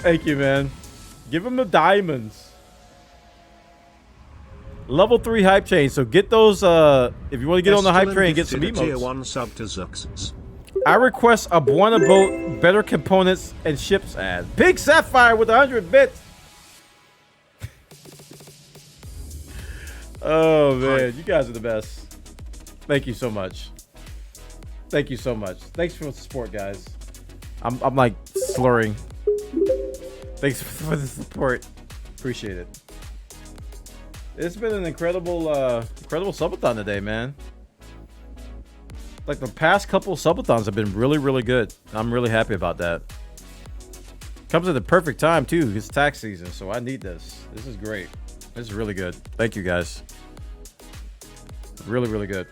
Thank you, man. Give him the diamonds. Level 3 hype chain. So get those. If you want to get on the hype train, get some gifted a tier emotes. 1 sub to Zuxs. I request a Bwana boat, better components and ships ad. Big Sapphire with 100 bits. Oh man, you guys are the best. Thank you so much. Thank you so much. Thanks for the support, guys. I'm like slurring. Thanks for the support. Appreciate it. It's been an incredible subathon today, man. Like the past couple subathons have been really, really good. I'm really happy about that. Comes at the perfect time too. It's tax season, so I need this. This is great. This is really good. Thank you guys. Really, really good.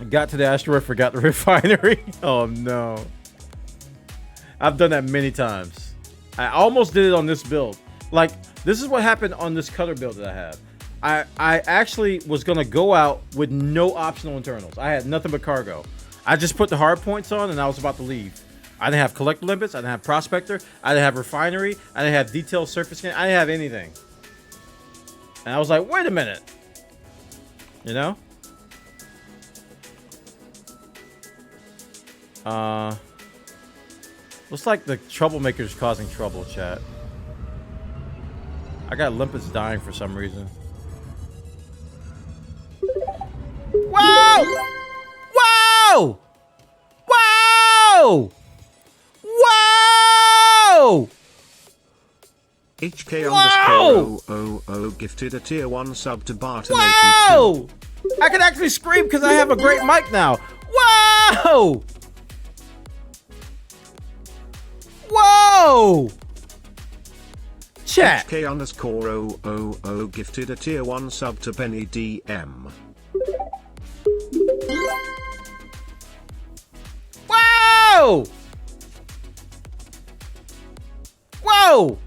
I got to the asteroid, forgot the refinery. Oh no. I've done that many times. I almost did it on this build. Like, this is what happened on this cutter build that I have. I actually was gonna go out with no optional internals. I had nothing but cargo. I just put the hard points on and I was about to leave. I didn't have collector limits, I didn't have prospector, I didn't have refinery, I didn't have detailed surface scan, I didn't have anything. And I was like, wait a minute. You know? Looks like the troublemaker's causing trouble, chat. I got limpets dying for some reason. Whoa! Whoa! Whoa! Whoa! HK_000 gifted a tier 1 sub to Barton82. Whoa! I can actually scream because I have a great mic now. Whoa! Whoa! Chat. HK_000 gifted a tier 1 sub to Benny DM. Whoa! Whoa!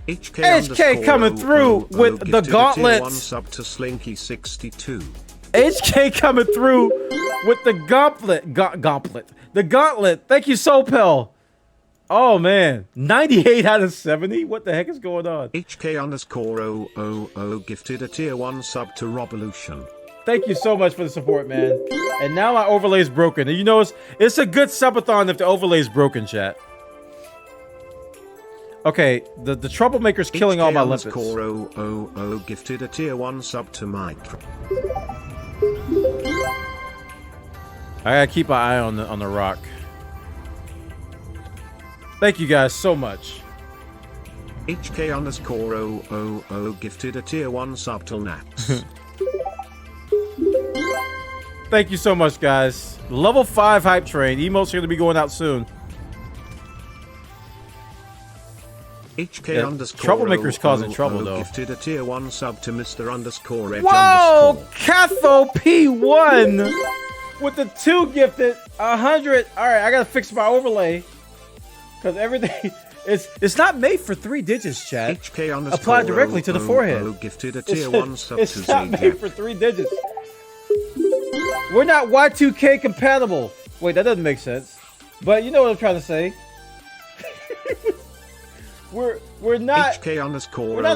HK coming through with the gauntlet. One sub to Slinky62. HK coming through with the gauntlet. Gauntlet. The gauntlet. Thank you, Sopel. Oh man, 98 out of 70. What the heck is going on? HK_000 gifted a tier 1 sub to Revolution. Thank you so much for the support, man. And now my overlay's broken. And you know, it's a good subathon if the overlay's broken, chat. Okay, the troublemaker's killing all my limpets. HK_000 gifted a tier 1 sub to Mitra. I gotta keep my eye on the rock. Thank you guys so much. HK_000 gifted a tier 1 sub to Nax. Thank you so much, guys. Level 5 hype train. Emotes are gonna be going out soon. HK_troublemaker's causing trouble though. Gifted a tier 1 sub to Mr_Edge_. Whoa! Catho P1 with the 2 gifted 100. All right, I gotta fix my overlay because everything it's not made for 3 digits, chat. Apply directly to the forehead. Gifted a tier 1 sub it's to not made for 3 digits. We're not Y2K compatible. Wait, that doesn't make sense. But you know what I'm trying to say. We're not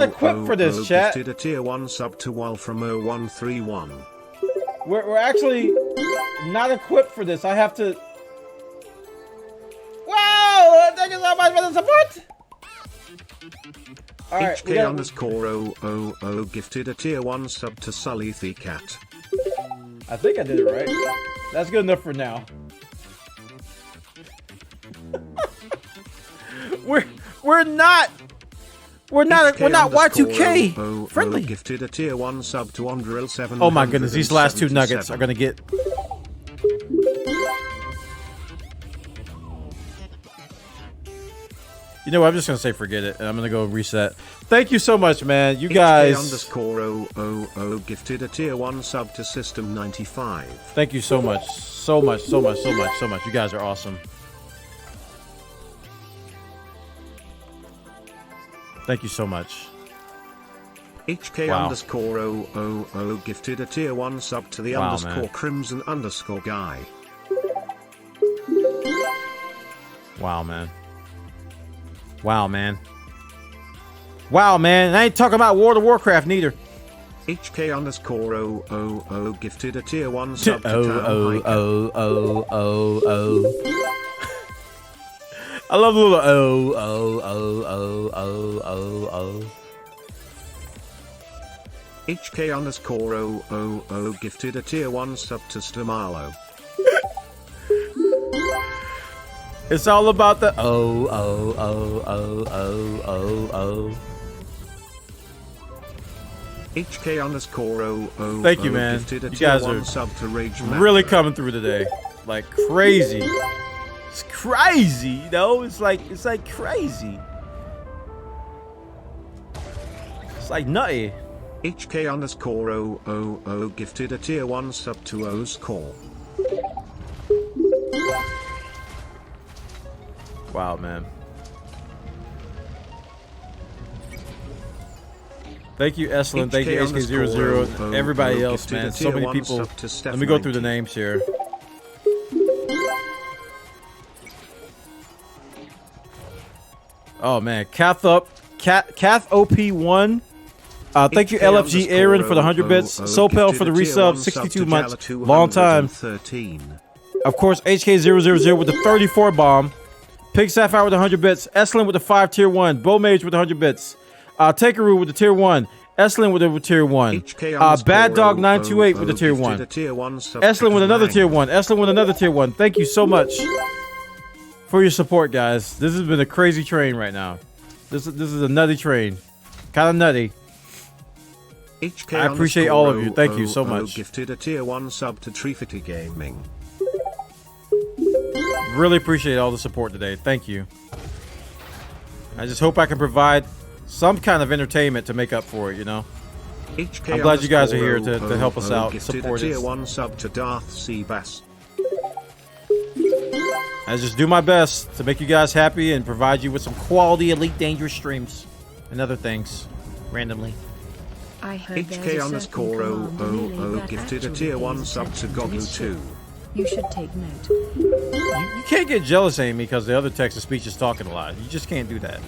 equipped for this, chat. Gifted a tier 1 sub to Wolfram 0131. We're actually not equipped for this. I have to. Wow! Thank you so much for the support. All right, HK_000 gifted a tier 1 sub to Sully the Cat. I think I did it right. That's good enough for now. we're not Y2K friendly. Gifted a tier 1 sub to Andril 7. Oh my goodness, these last two nuggets are gonna get. You know what? I'm just gonna say forget it, and I'm gonna go reset. Thank you so much, man. You guys. HK_000 gifted a tier 1 sub to System 95. Thank you so much, so much. You guys are awesome. Thank you so much. HK_000 gifted a tier 1 sub to the man. Crimson guy. Wow, man. Wow, man. Wow, man. I ain't talking about World of Warcraft neither. HK_000 gifted a tier 1 sub to I love the little HK_000 gifted a tier 1 sub to Stamalo. It's all about the HK_000 Thank you, man. gifted a You tier guys 1 are sub to Rage really Mamba. coming through today, like crazy. It's crazy, you know. It's like crazy. It's like nutty. HK_000 gifted a tier 1 sub to O's Core. Wow, man. Thank you, Eslen. Thank you, HK00. And everybody else, man. So many people. Let me go through the names here. Oh, man. Kath OP1. Thank you, LFG Aaron, for the 100 bits. Sopel for the resub, 62 months. Long time. Of course, HK000 with the 34 bomb. Pig Sapphire with 100 bits. Eslen with the 5 tier 1. Bo Mage with 100 bits. Takeru with the tier 1. Eslen with the tier 1. Bad Dog 928 with the tier 1. Eslen with another tier 1. Eslen with another tier 1. Thank you so much for your support, guys. This has been a crazy train right now. This is a nutty train. Kind of nutty. I appreciate all of you. Thank you so much. Gifted a tier 1 sub to Trifity Gaming. Really appreciate all the support today. Thank you. I just hope I can provide some kind of entertainment to make up for it, you know? I'm glad you guys are here to help us out, support tier us. 1 sub to Darth Seabass. I just do my best to make you guys happy and provide you with some quality Elite Dangerous streams and other things, randomly. I heard there's a certain command really that gifted a actually tier 1 pays sub to attention Goggle this 2. ship. You should take note. You can't get jealous, Amy, because the other text-to-speech is talking a lot. You just can't do that.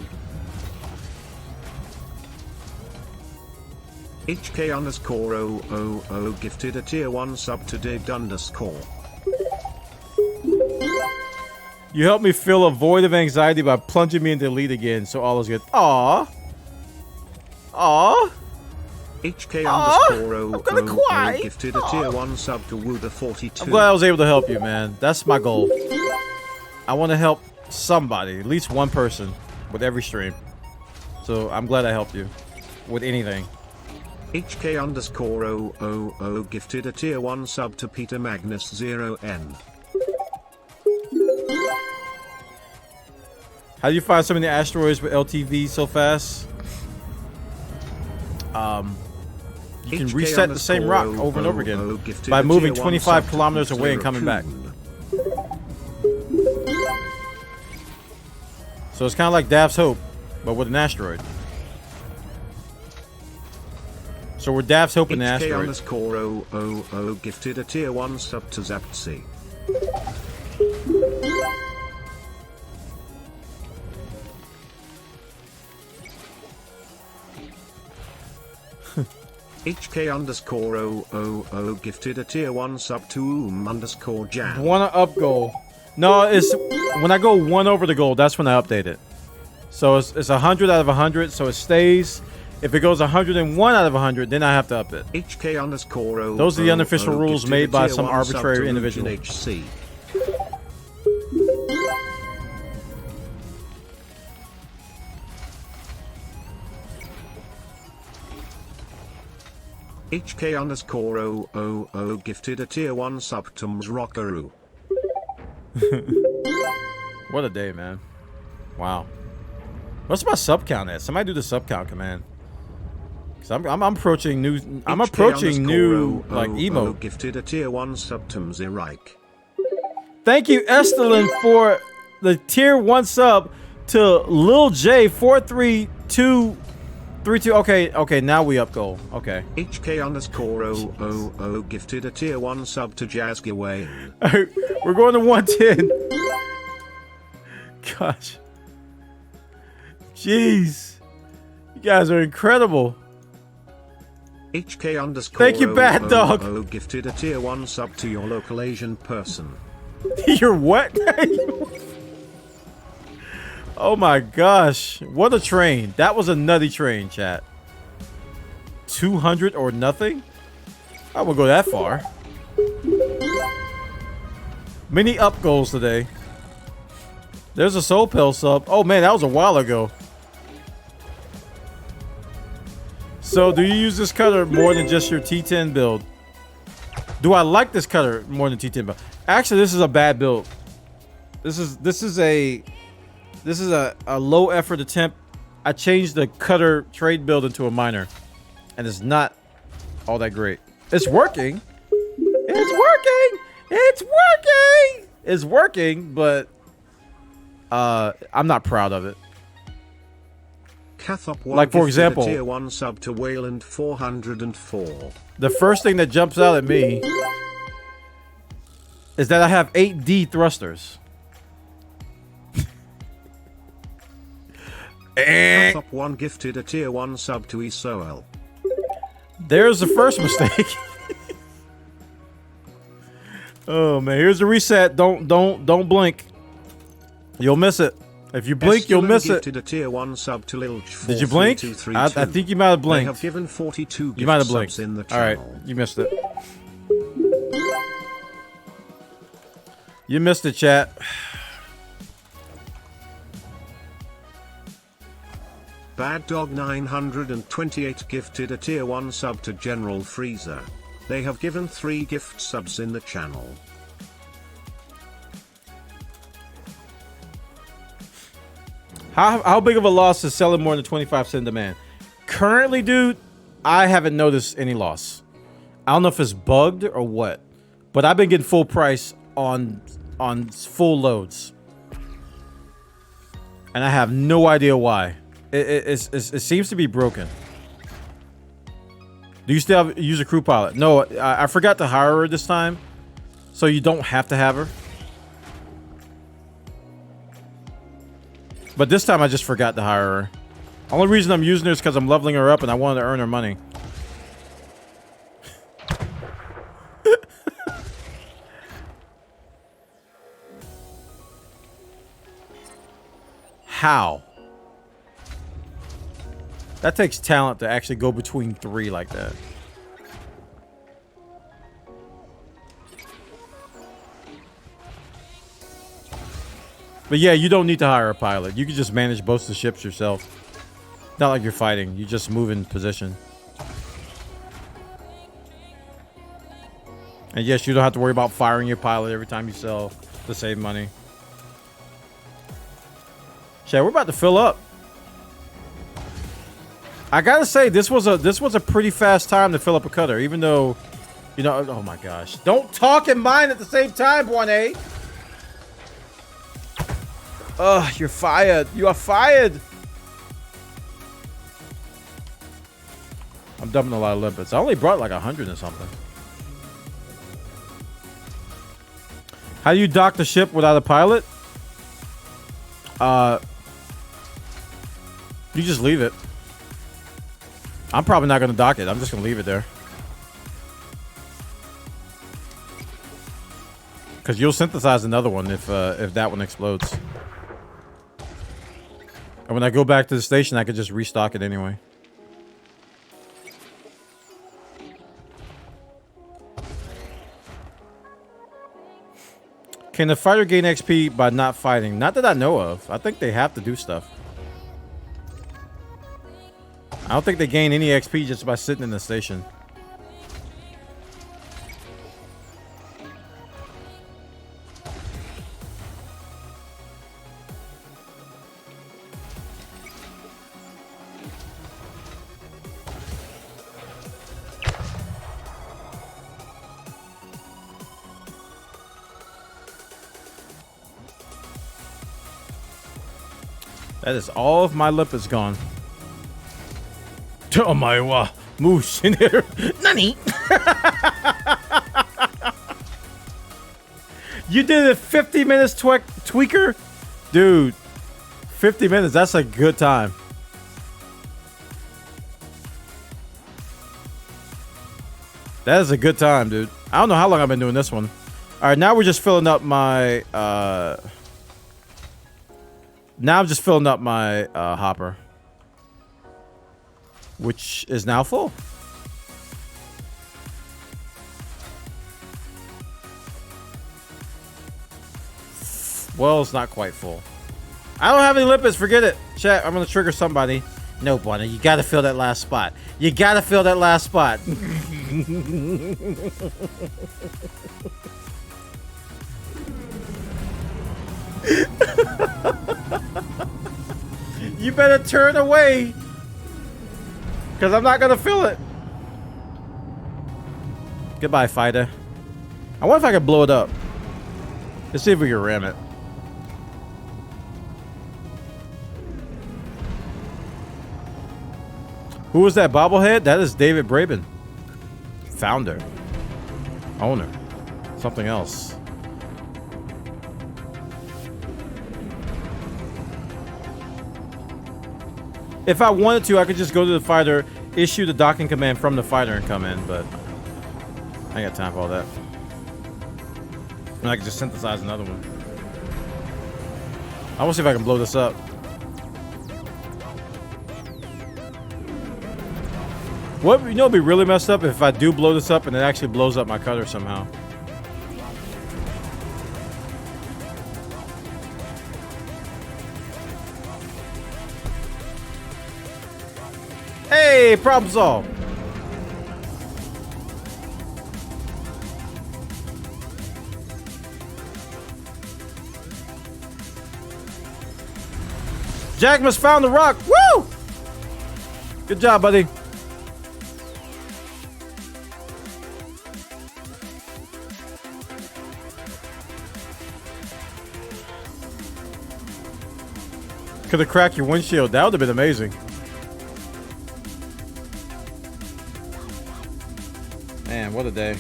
HK_000 gifted a tier 1 sub to Dave _. You helped me fill a void of anxiety by plunging me into Elite again, so all is good. Aww. Aww. HK_000 gifted a tier 1 sub to Wooda42. I'm glad I was able to help you, man. That's my goal. I want to help somebody, at least one person, with every stream. So I'm glad I helped you with anything. HK_000 gifted a tier 1 sub to Peter Magnus 0N. How do you find so many asteroids with LTV so fast? You can reset the same rock over and over again by moving 25 kilometers away and coming back. So it's kind of like Dav's Hope, but with an asteroid. So we're Dav's Hope in the asteroid. HK_000 gifted a tier 1 sub to Zaptsi. HK_000 gifted a tier 1 sub to _jam. Wanna up goal. No, it's when I go 1 over the goal, that's when I update it. So it's 100 out of 100, so it stays. If it goes 101 out of 100, then I have to up it. HK_000 Those are the unofficial rules gifted made a by tier some 1 sub arbitrary to individual. Lucian HC. HK_000 gifted a tier 1 sub to Mzrockaroo. What a day, man. Wow. What's my sub count at? Somebody do the sub count command. Cause I'm approaching new. I'm approaching new like emote. Gifted a tier 1 sub to Mzirike. Thank you, Estelin, for the tier 1 sub to Lil J 43232. Okay, now we up goal. Okay. HK_000 gifted a tier 1 sub to Jazzgaway. We're going to 110. Gosh. Jeez. You guys are incredible. HK_000 Thank you, Bad Dog. Gifted a tier 1 sub to your local Asian person. You're what? Oh my gosh. What a train. That was a nutty train, chat. 200 or nothing? I won't go that far. Many up goals today. There's a Soul Pill sub. Oh man, that was a while ago. So, do you use this cutter more than just your T10 build? Do I like this cutter more than T10 build? Actually, this is a bad build. This is a low effort attempt. I changed the cutter trade build into a miner, and it's not all that great. It's working. It's working. It's working. It's working, but I'm not proud of it. Like, for example, tier 1 sub to Wayland 404. The first thing that jumps out at me is that I have 8D thrusters. Cathop1 gifted a tier 1 sub to Isoel. There's the first mistake. Oh man, here's the reset. Don't blink. You'll miss it. If you blink, you'll miss it. A tier 1 sub to Lilch. Did you blink? I think you might have blinked. They have given 42 you might have blinked. blinked. In the all right, channel. you missed it. You missed it, chat. Bad Dog 928 gifted a tier 1 sub to General Freezer. They have given 3 gift subs in the channel. How big of a loss is selling more than 25 cent demand? Currently, dude, I haven't noticed any loss. I don't know if it's bugged or what, but I've been getting full price on full loads, and I have no idea why. It seems to be broken. Do you still use a crew pilot? No, I forgot to hire her this time, so you don't have to have her. But this time I just forgot to hire her. Only reason I'm using her is because I'm leveling her up and I wanted to earn her money. How? That takes talent to actually go between 3 like that. But yeah, you don't need to hire a pilot. You can just manage both the ships yourself. Not like you're fighting. You just move in position. And yes, you don't have to worry about firing your pilot every time you sell to save money. Chat, we're about to fill up. I gotta say, this was a pretty fast time to fill up a cutter, even though, you know, oh my gosh. Don't talk and mine at the same time, bwana. Ugh, you're fired. You are fired. I'm dumping a lot of limpets. I only brought like 100 or something. How do you dock the ship without a pilot? You just leave it. I'm probably not going to dock it. I'm just going to leave it there. Because you'll synthesize another one if that one explodes. And when I go back to the station, I could just restock it anyway. Can the fighter gain XP by not fighting? Not that I know of. I think they have to do stuff. I don't think they gain any XP just by sitting in the station. That is all of my lipids gone. Oh my moose in here. Nani? You did it 50 minutes tweaker? Dude, 50 minutes, that's a good time. That is a good time, dude. I don't know how long I've been doing this one. All right, now we're just filling up my now I'm just filling up my hopper, which is now full. Well, it's not quite full. I don't have any lipids. Forget it. Chat, I'm going to trigger somebody. No, Bwana, you got to fill that last spot. You got to fill that last spot. You better turn away, because I'm not gonna fill it. Goodbye, fighter. I wonder if I can blow it up. Let's see if we can ram it. Who was that bobblehead? That is David Braben, founder, owner, something else. If I wanted to, I could just go to the fighter, issue the docking command from the fighter and come in, but I ain't got time for all that. And I could just synthesize another one. I want to see if I can blow this up. What, you know, would be really messed up if I do blow this up and it actually blows up my cutter somehow. Hey, problem solved. Jack must found the rock. Woo! Good job, buddy. Could have cracked your windshield. That would have been amazing. Man, what a day.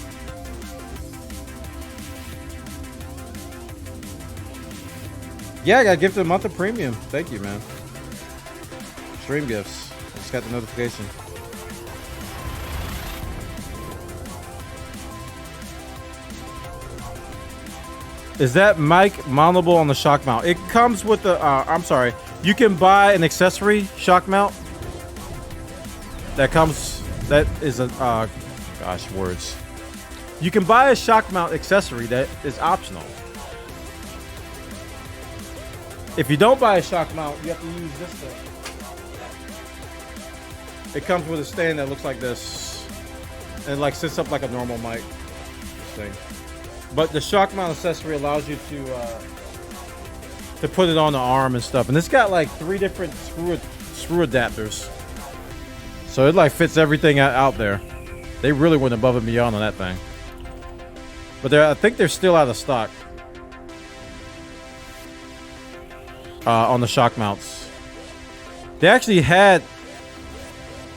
Yeah, I got gifted a month of premium. Thank you, man. Stream gifts. I just got the notification. Is that mic mountable on the shock mount? It comes with the, I'm sorry. You can buy an accessory shock mount. That comes, that is a, gosh, words. You can buy a shock mount accessory that is optional. If you don't buy a shock mount, you have to use this thing. It comes with a stand that looks like this. And it like sits up like a normal mic. This thing. But the shock mount accessory allows you to put it on the arm and stuff. And it's got like 3 different screw adapters. So it like fits everything out there. They really went above and beyond on that thing. But I think they're still out of stock. On the shock mounts. They actually had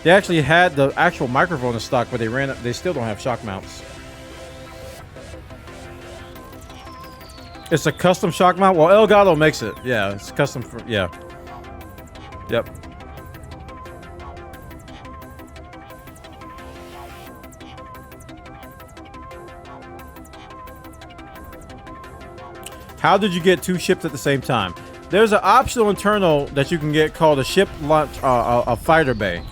the actual microphone in stock, but they still don't have shock mounts. It's a custom shock mount. Well, Elgato makes it. Yeah, it's custom for, yeah. Yep. How did you get 2 ships at the same time? There's an optional internal that you can get called a ship launch, a fighter bay.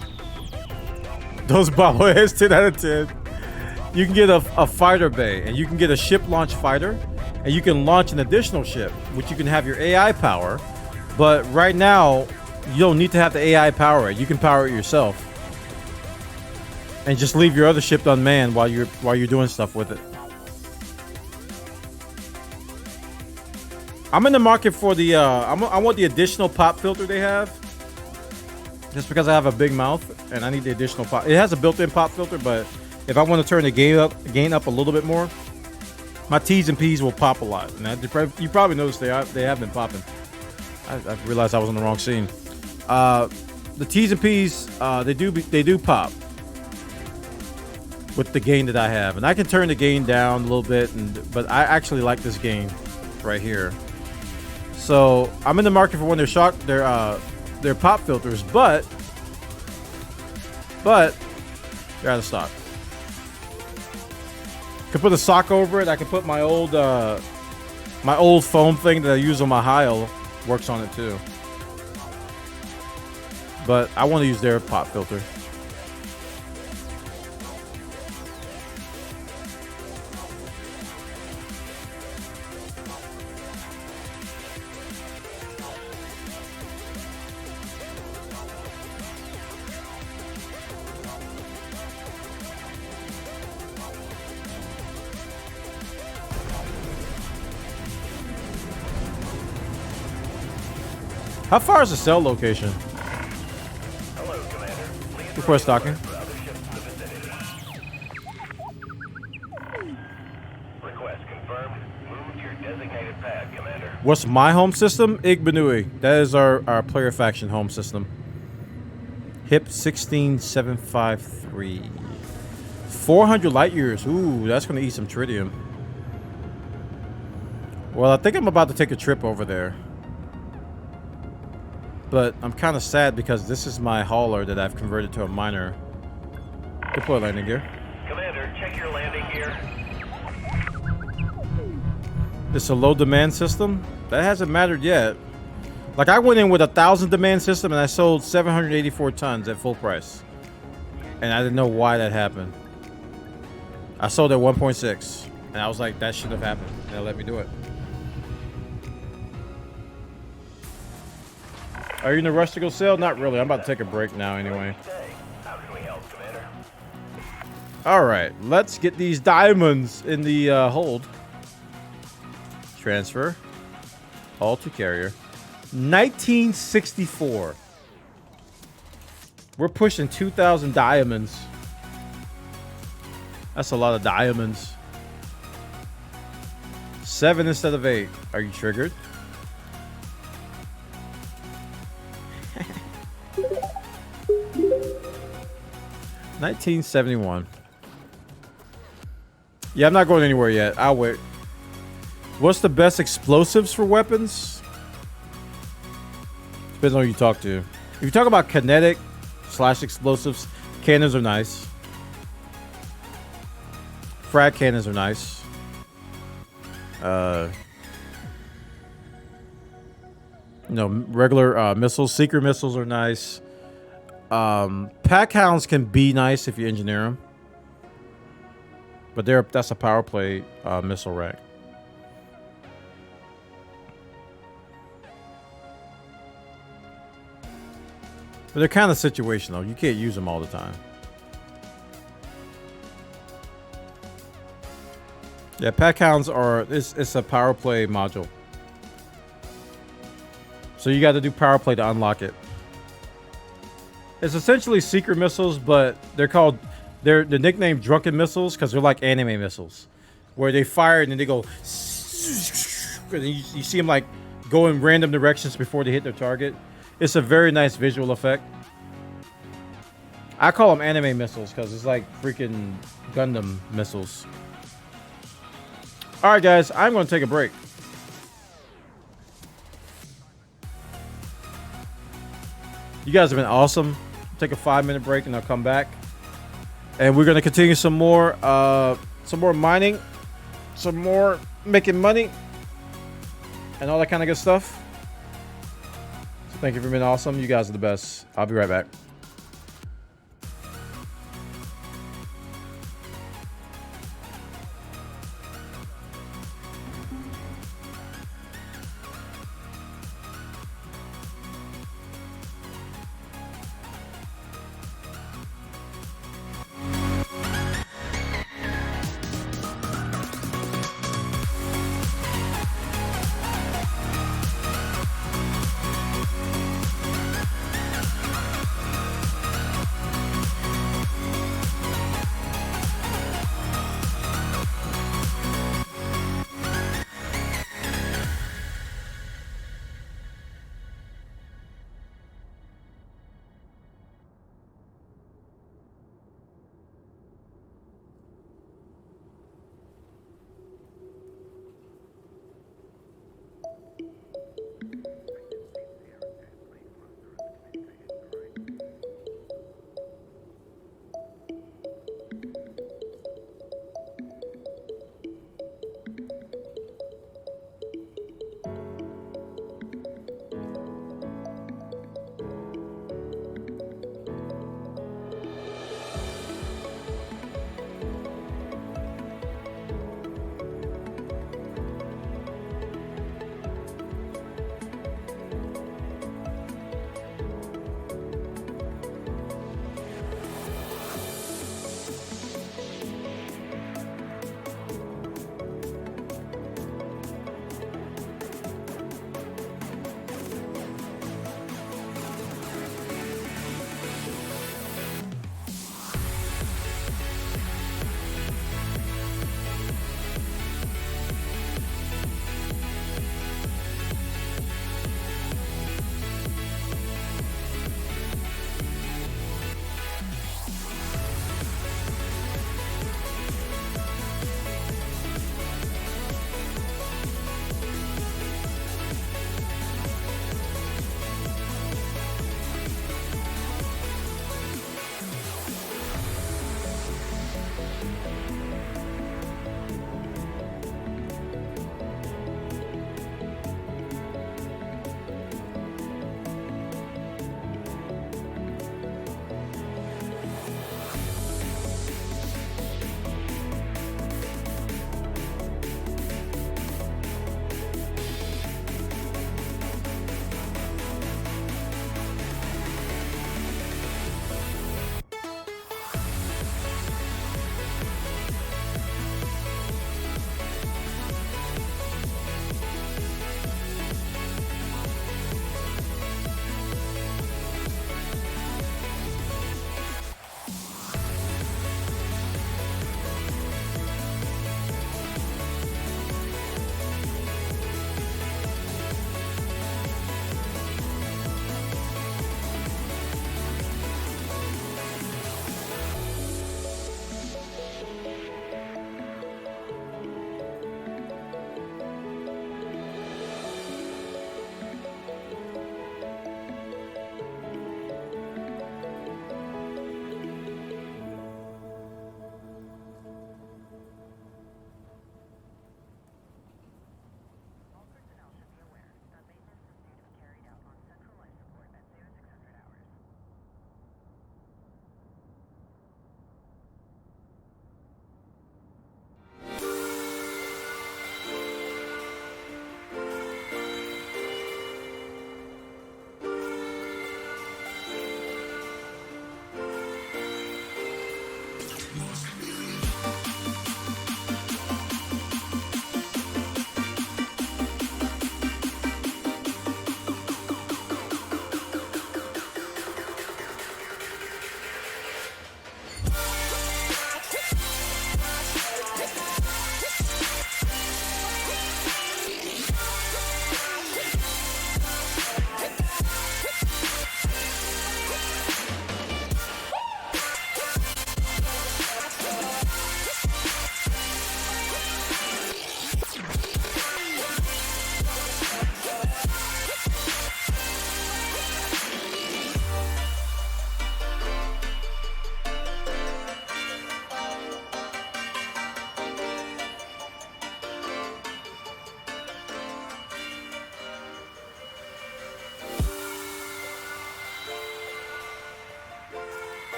Those bobbleheads, 10 out of 10. You can get a fighter bay, and you can get a ship launch fighter, and you can launch an additional ship, which you can have your AI power. But right now, you don't need to have the AI power it. You can power it yourself, and just leave your other ship unmanned while you're doing stuff with it. I'm in the market for the I want the additional pop filter they have, just because I have a big mouth and I need the additional pop. It has a built-in pop filter, but if I want to turn the gain up a little bit more, my T's and P's will pop a lot. And you probably noticed they have been popping. I realized I was on the wrong scene. The T's and P's they do pop with the gain that I have, and I can turn the gain down a little bit. But I actually like this gain right here. So I'm in the market for one of their pop filters, but they're out of stock. Could put a sock over it. I could put my old foam thing that I use on my Heil, works on it too. But I want to use their pop filter. How far is the cell location? Hello, Commander. Please Request docking. for other ships in the vicinity. Request confirmed. Move to your designated pad, Commander. What's my home system? Igbenui. That is our player faction home system. HIP 16753. 400 light years. Ooh, that's going to eat some tritium. Well, I think I'm about to take a trip over there. But I'm kind of sad because this is my hauler that I've converted to a miner. Deploy landing gear. Commander, check your landing gear. It's a low demand system. That hasn't mattered yet. Like, I went in with 1,000 demand system and I sold 784 tons at full price. And I didn't know why that happened. I sold at 1.6. And I was like, that shouldn't have happened. And they let me do it. Are you in a rush to go sail? Not really. I'm about to take a break now anyway. How can we help, Commander? Alright, let's get these diamonds in the hold. Transfer. All to carrier. 1964. We're pushing 2,000 diamonds. That's a lot of diamonds. 7 instead of 8. Are you triggered? $1971. Yeah, I'm not going anywhere yet. I'll wait. What's the best explosives for weapons? Depends on who you talk to. If you talk about kinetic / explosives, cannons are nice. Frag cannons are nice. Regular missiles, seeker missiles are nice. Pack hounds can be nice if you engineer them, but that's a power play missile rack. But they're kind of situational. You can't use them all the time. Yeah, pack hounds it's a power play module. So you got to do power play to unlock it. It's essentially secret missiles, but they're nicknamed drunken missiles because they're like anime missiles, where they fire and then they go, and you see them like go in random directions before they hit their target. It's a very nice visual effect. I call them anime missiles because it's like freaking Gundam missiles. All right, guys, I'm going to take a break. You guys have been awesome. Take a 5-minute break and I'll come back. And we're going to continue some more mining, some more making money, and all that kind of good stuff. So thank you for being awesome. You guys are the best. I'll be right back.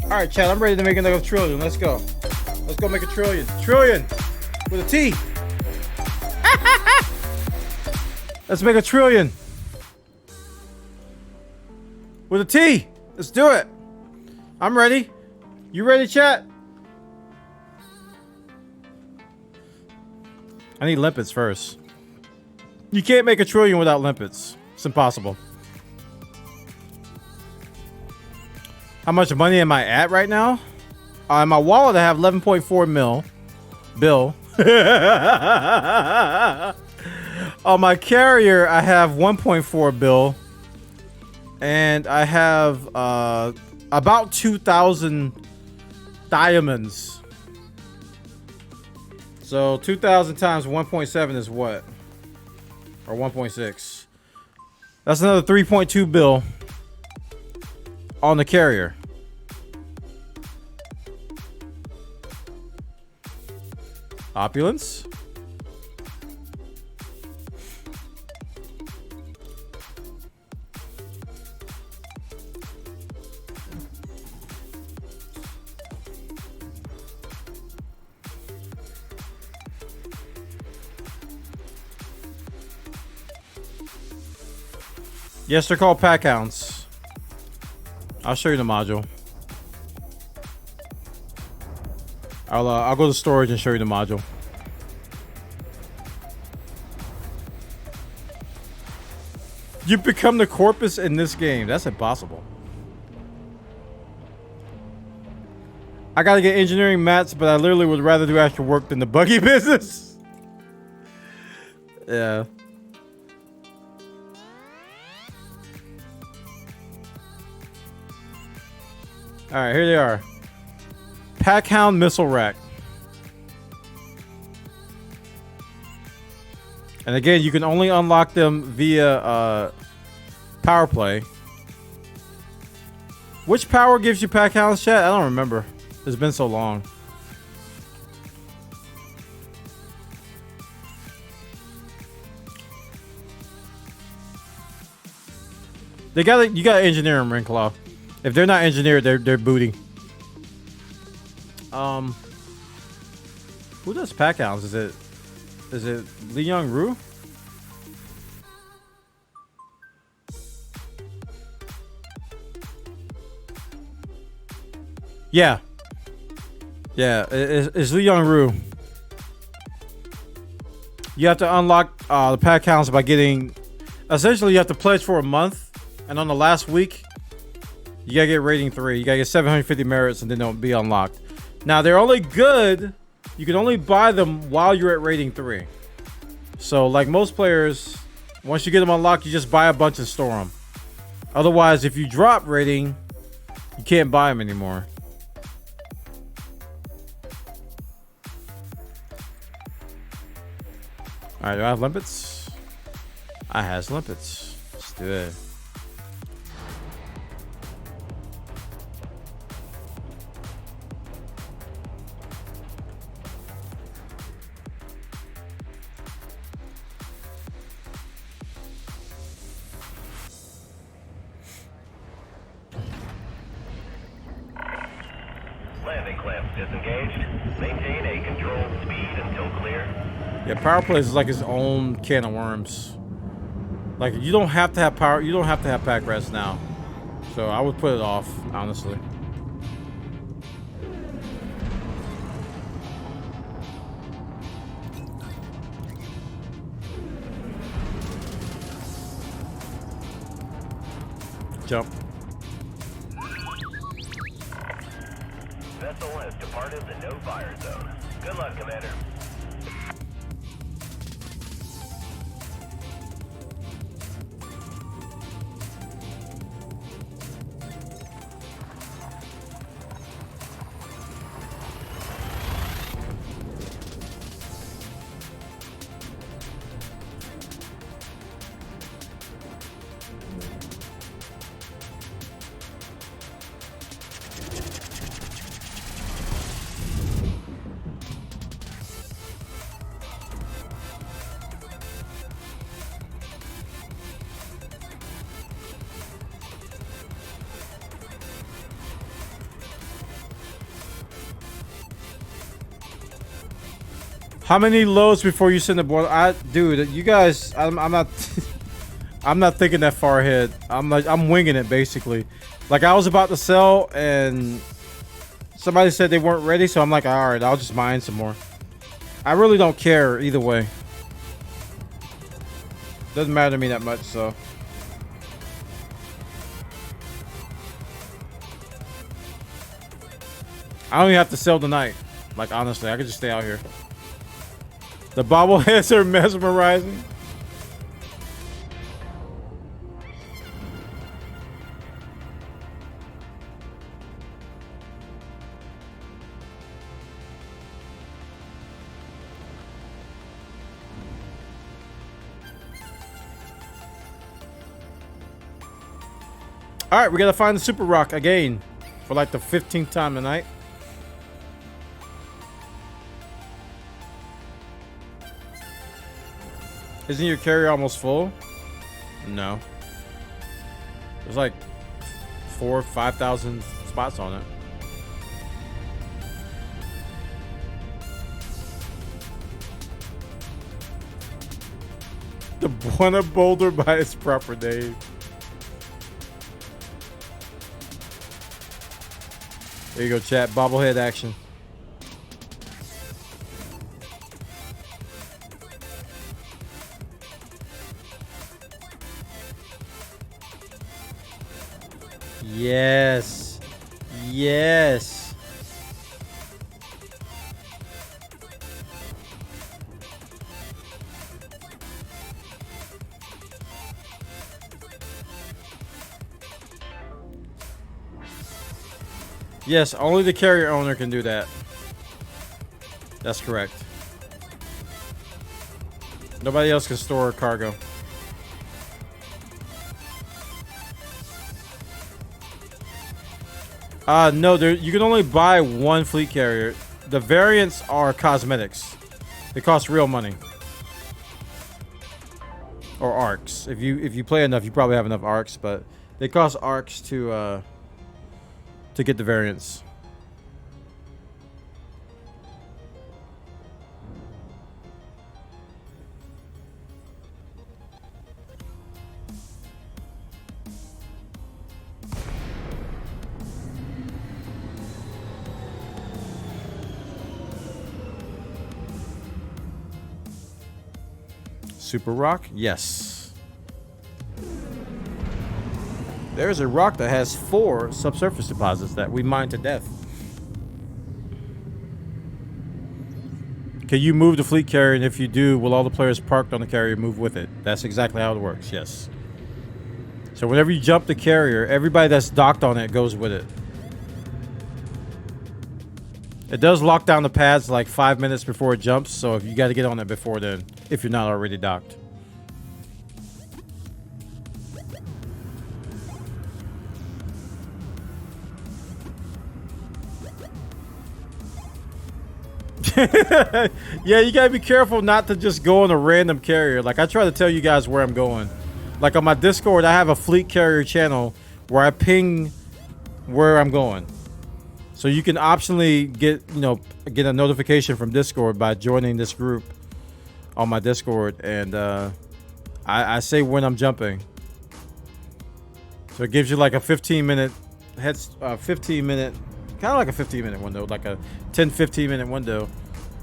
All right, Chad, I'm ready to make another trillion. Let's go. Let's go make a trillion. Trillion with a T. Let's make a trillion with a T. Let's do it. I'm ready. You ready, chat? I need limpets first. You can't make a trillion without limpets. It's impossible. How much money am I at right now? In my wallet, I have 11.4 mil. Bill. On my carrier, I have 1.4 bill. And I have about 2,000 diamonds. So 2,000 times 1.7 is what? Or 1.6. That's another 3.2 bill on the carrier. Opulence. Yes, they're called pack hounds. I'll show you the module. I'll go to storage and show you the module. You become the corpus in this game. That's impossible. I gotta get engineering mats, but I literally would rather do actual work than the buggy business. Yeah. Alright, here they are. Packhound missile rack. And again, you can only unlock them via power play. Which power gives you Packhounds, chat? I don't remember. It's been so long. You gotta engineer them, Ringclaw. If they're not engineered, they're booty. Who does Packhounds? Is it Li Young Ru? Yeah. Yeah, it's Li Young Ru. You have to unlock the Packhounds by getting... Essentially, you have to pledge for a month. And on the last week, you gotta get rating 3. You gotta get 750 merits and then they'll be unlocked. Now, they're only good... You can only buy them while you're at rating 3. So, like most players, once you get them unlocked, you just buy a bunch and store them. Otherwise, if you drop rating, you can't buy them anymore. Alright, do I have limpets? I has limpets. Let's do it. Landing clamps disengaged. Maintain a controlled speed until clear. Yeah, power plays is like its own can of worms. Like, you don't have to have power. You don't have to have pack rest now. So I would put it off, honestly. Jump. Vessel has departed the no-fire zone. Good luck, Commander. How many loads before you send the board? Dude, you guys, I'm not, I'm not thinking that far ahead. I'm winging it basically. Like I was about to sell and somebody said they weren't ready, so I'm like, all right, I'll just mine some more. I really don't care either way. Doesn't matter to me that much, so. I don't even have to sell tonight. Like honestly, I could just stay out here. The bobbleheads are mesmerizing. All right, we gotta find the super rock again for like the 15th time tonight. Isn't your carrier almost full? No. There's like 4,000 or 5,000 spots on it. The Bwana boulder by its proper name. There you go, chat. Bobblehead action. Yes. Yes. Yes, only the carrier owner can do that. That's correct. Nobody else can store cargo. No, you can only buy one fleet carrier. The variants are cosmetics. They cost real money. Or arcs. If you play enough, you probably have enough arcs, but they cost arcs to get the variants. Super rock? Yes. There's a rock that has 4 subsurface deposits that we mine to death. Can you move the fleet carrier? And if you do, will all the players parked on the carrier move with it? That's exactly how it works, yes. So whenever you jump the carrier, everybody that's docked on it goes with it. It does lock down the pads like 5 minutes before it jumps, so if you got to get on it before then, if you're not already docked. Yeah, you gotta be careful not to just go on a random carrier. Like I try to tell you guys where I'm going. Like on my Discord, I have a fleet carrier channel where I ping where I'm going. So you can optionally get a notification from Discord by joining this group on my Discord, and I say when I'm jumping. So it gives you like a 15-minute kind of like a 15-minute window, like a 10-15 minute window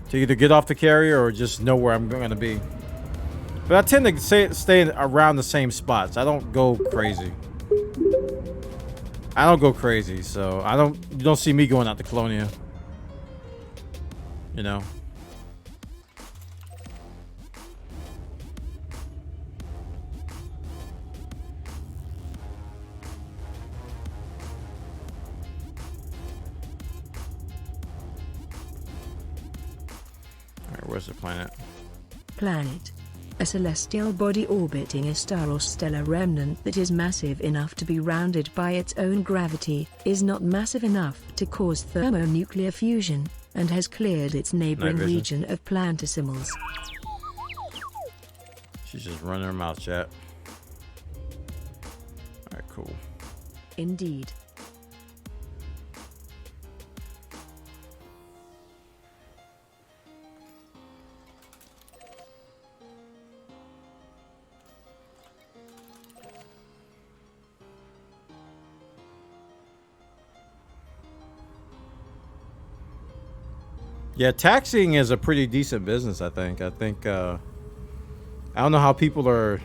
to either get off the carrier or just know where I'm going to be. But I tend to stay around the same spots. I don't go crazy. So you don't see me going out to Colonia. You know. Alright, where's the planet? Planet. A celestial body orbiting a star or stellar remnant that is massive enough to be rounded by its own gravity, is not massive enough to cause thermonuclear fusion, and has cleared its neighboring region of planetesimals. She's just running her mouth, chat. Alright, cool. Indeed. Yeah, taxiing is a pretty decent business, I think. I don't know how people are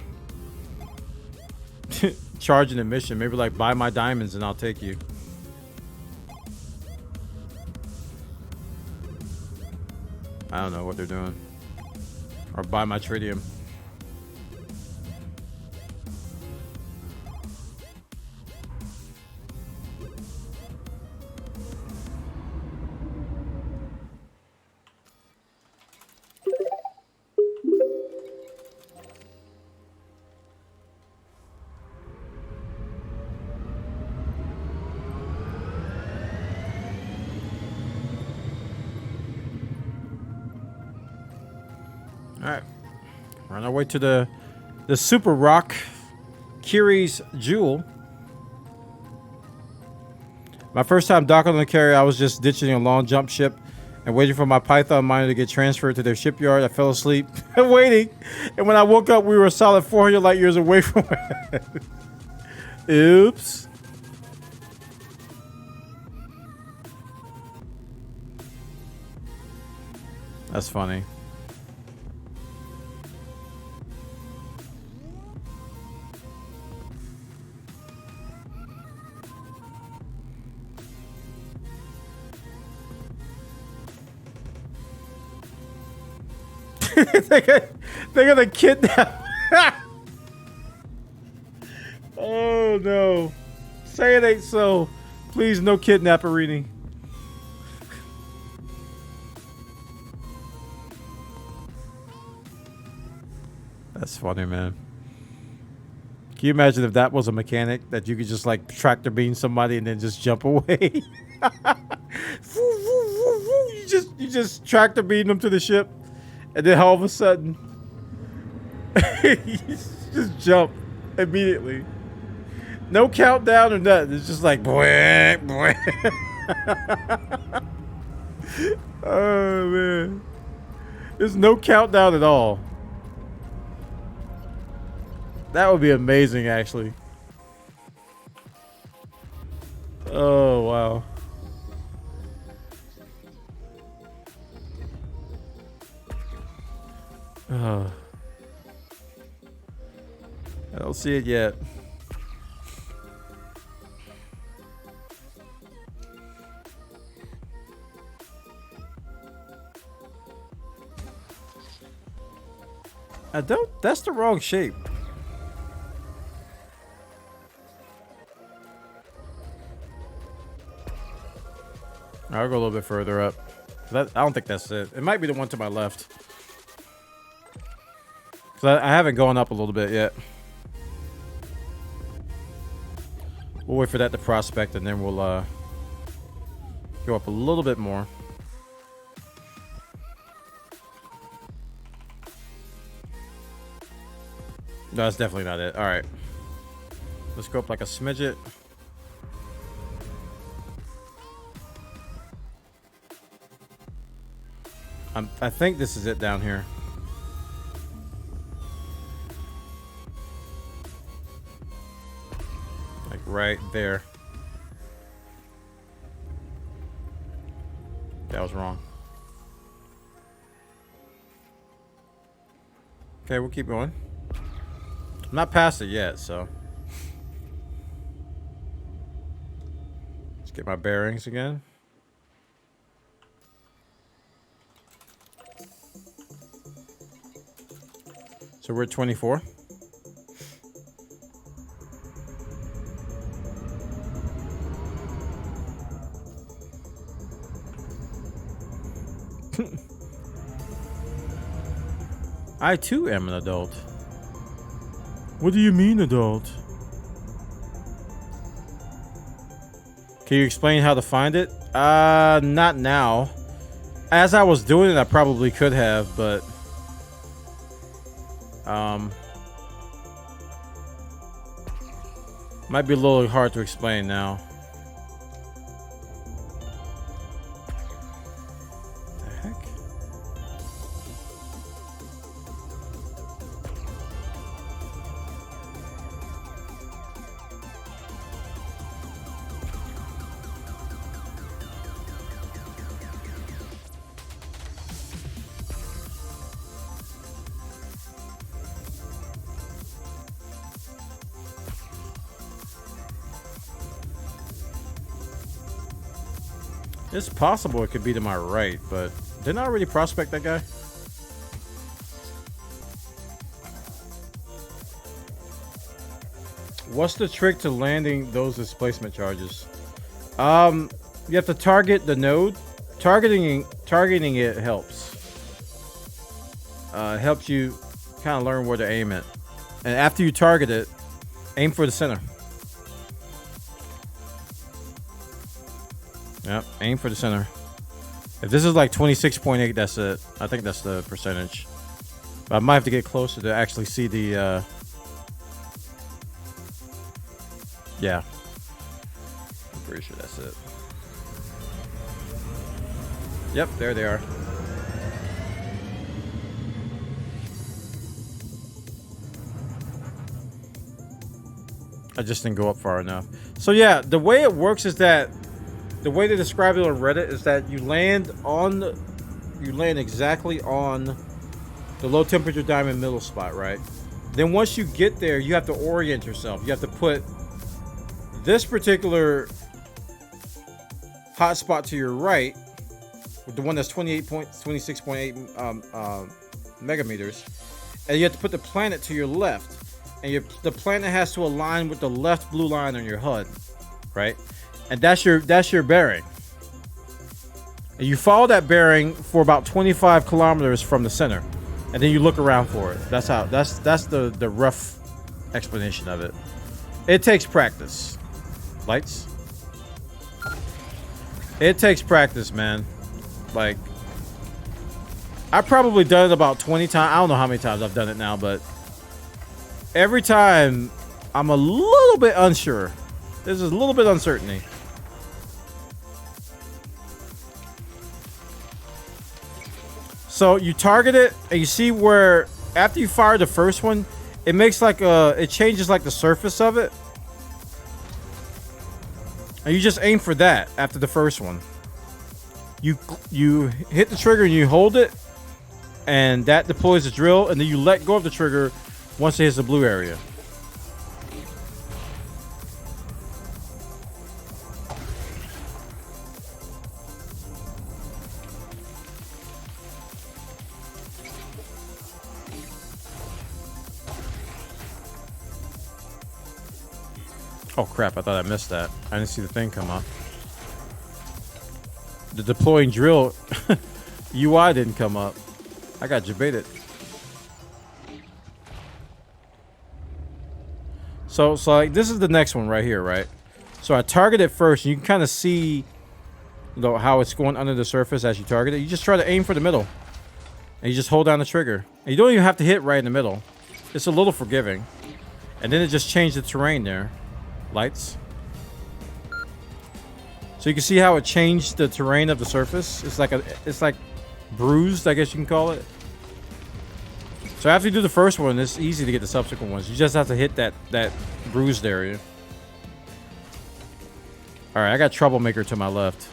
charging admission. Maybe like buy my diamonds and I'll take you. I don't know what they're doing. Or buy my tritium. Alright. We're on our way to the Super Rock Kiri's Jewel. My first time docking on the carrier, I was just ditching a long jump ship and waiting for my Python miner to get transferred to their shipyard. I fell asleep waiting, and when I woke up, we were a solid 400 light years away from it. Oops. That's funny. They're gonna kidnap. Oh no. Say it ain't so. Please, no kidnapperini. That's funny, man. Can you imagine if that was a mechanic that you could just like tractor beam somebody and then just jump away? You just tractor beam them to the ship, and then all of a sudden, you just jump immediately. No countdown or nothing. It's just like boing, boing. Oh man, there's no countdown at all. That would be amazing, actually. Oh, wow. I don't see it yet. I don't. That's the wrong shape. I'll go a little bit further up. I don't think that's it. It might be the one to my left. I haven't gone up a little bit yet. We'll wait for that to prospect, and then we'll go up a little bit more. No, that's definitely not it. All right. Let's go up like a smidget. I think this is it down here. Like right there. That was wrong. Okay, we'll keep going. I'm not past it yet, so. Let's get my bearings again. So we're at 24. I too am an adult. What do you mean, adult? Can you explain how to find it? Not now. As I was doing it, I probably could have, but might be a little hard to explain now. The heck? It's possible it could be to my right, but didn't I already prospect that guy? What's the trick to landing those displacement charges? You have to target the node. Targeting it helps. It helps you kind of learn where to aim it. And after you target it, aim for the center. Yep, aim for the center. If this is like 26.8, that's it. I think that's the percentage. But I might have to get closer to actually see the... Yeah. I'm pretty sure that's it. Yep, there they are. I just didn't go up far enough. So yeah, the way it works is that the way they describe it on Reddit is that you land exactly on the low temperature diamond middle spot, right? Then once you get there, you have to orient yourself. You have to put this particular hotspot to your right, the one that's 26.8 megameters, and you have to put the planet to your left, and the planet has to align with the left blue line on your HUD, right? And that's your bearing. And you follow that bearing for about 25 kilometers from the center, and then you look around for it. That's the rough explanation of it. It takes practice. Lights. It takes practice, man. Like, I've probably done it about 20 times. I don't know how many times I've done it now, but every time I'm a little bit unsure. There's a little bit of uncertainty. So you target it, and you see where after you fire the first one, it makes like it changes like the surface of it. And you just aim for that after the first one. You hit the trigger and you hold it, and that deploys the drill, and then you let go of the trigger once it hits the blue area. Oh crap, I thought I missed that. I didn't see the thing come up. The deploying drill UI didn't come up. I got jebaited. So like this is the next one right here, right? So I target it first, and you can kind of see how it's going under the surface as you target it. You just try to aim for the middle, and you just hold down the trigger. And you don't even have to hit right in the middle. It's a little forgiving. And then it just changed the terrain there. Lights. So you can see how it changed the terrain of the surface. It's like bruised, I guess you can call it. So after you do the first one, it's easy to get the subsequent ones. You just have to hit that bruised area. All right, I got Troublemaker to my left.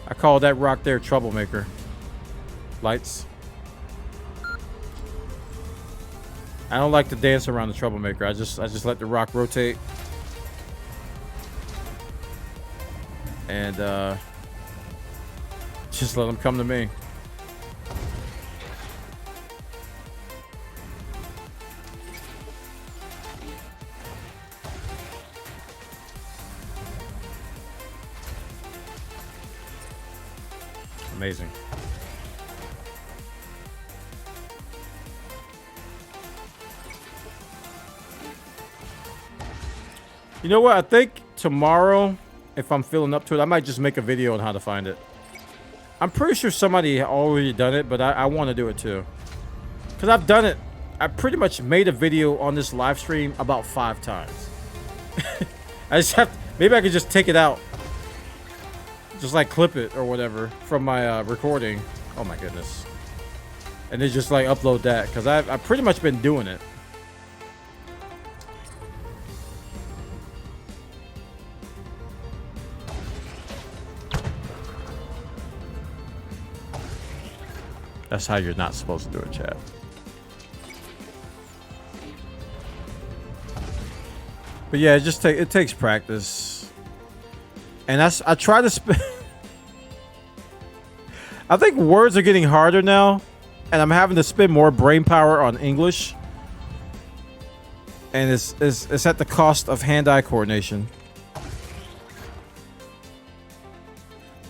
I call that rock there Troublemaker. Lights. I don't like to dance around the Troublemaker. I just let the rock rotate. And just let them come to me. Amazing. You know what? I think tomorrow, if I'm feeling up to it, I might just make a video on how to find it. I'm pretty sure somebody already done it, but I want to do it too. Because I've done it. I pretty much made a video on this live stream about 5 times. I just have to, maybe I could just take it out. Just like clip it or whatever from my recording. Oh my goodness. And then just like upload that. Because I've pretty much been doing it. That's how you're not supposed to do it, chat. But yeah, it takes practice. And I try to spin. I think words are getting harder now, and I'm having to spend more brain power on English. And it's at the cost of hand-eye coordination.